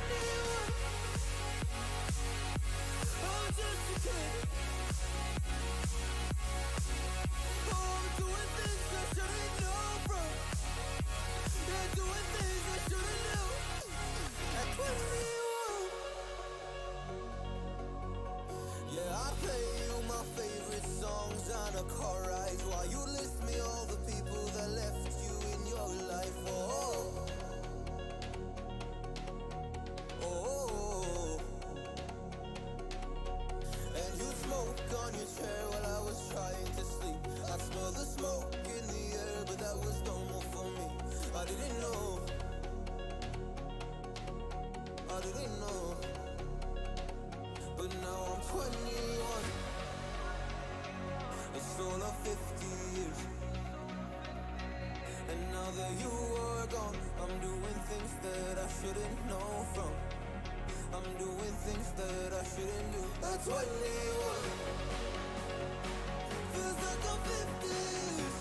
I'm just a kid. Oh, I'm doing things I shouldn't know from. Yeah, doing things I shouldn't do. At 21. Yeah, I play you my favorite songs on a car ride while you list me all the people that left you in your life. Oh, oh, oh. And you smoke on your chair while I was trying to sleep. I smell the smoke in the air, but that was normal for me. I didn't know. I didn't know. But now I'm 21, a soul of 50 years. And now that you are gone, I'm doing things that I shouldn't know from. I'm doing things that I shouldn't do. At 21, feels like I'm 50 years.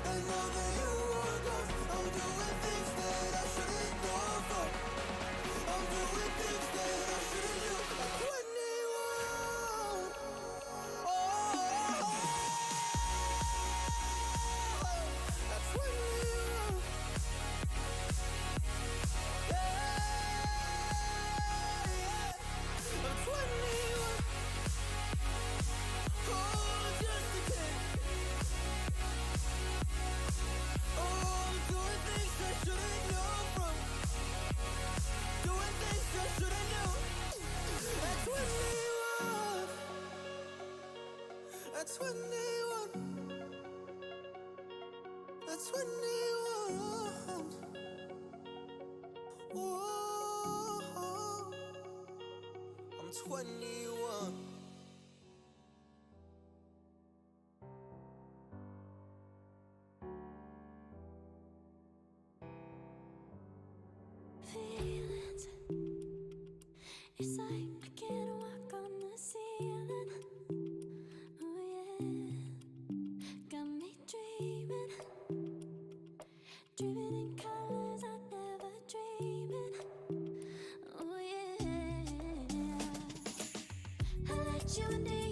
And now that you are gone, I'm doing things that I shouldn't know from. I'm doing things that I shouldn't do. At 21. Oh, at 21. Yeah, I'm 21. Oh, I'm just a kid. Oh, I'm doing things I shouldn't know from. Doing things I shouldn't know. At 21. At 21. At 21. Whoa. I'm 21. Feelings, it's like I can't walk on the ceiling. Oh yeah, got me dreaming, dreaming in colors I never dreamed in. you in the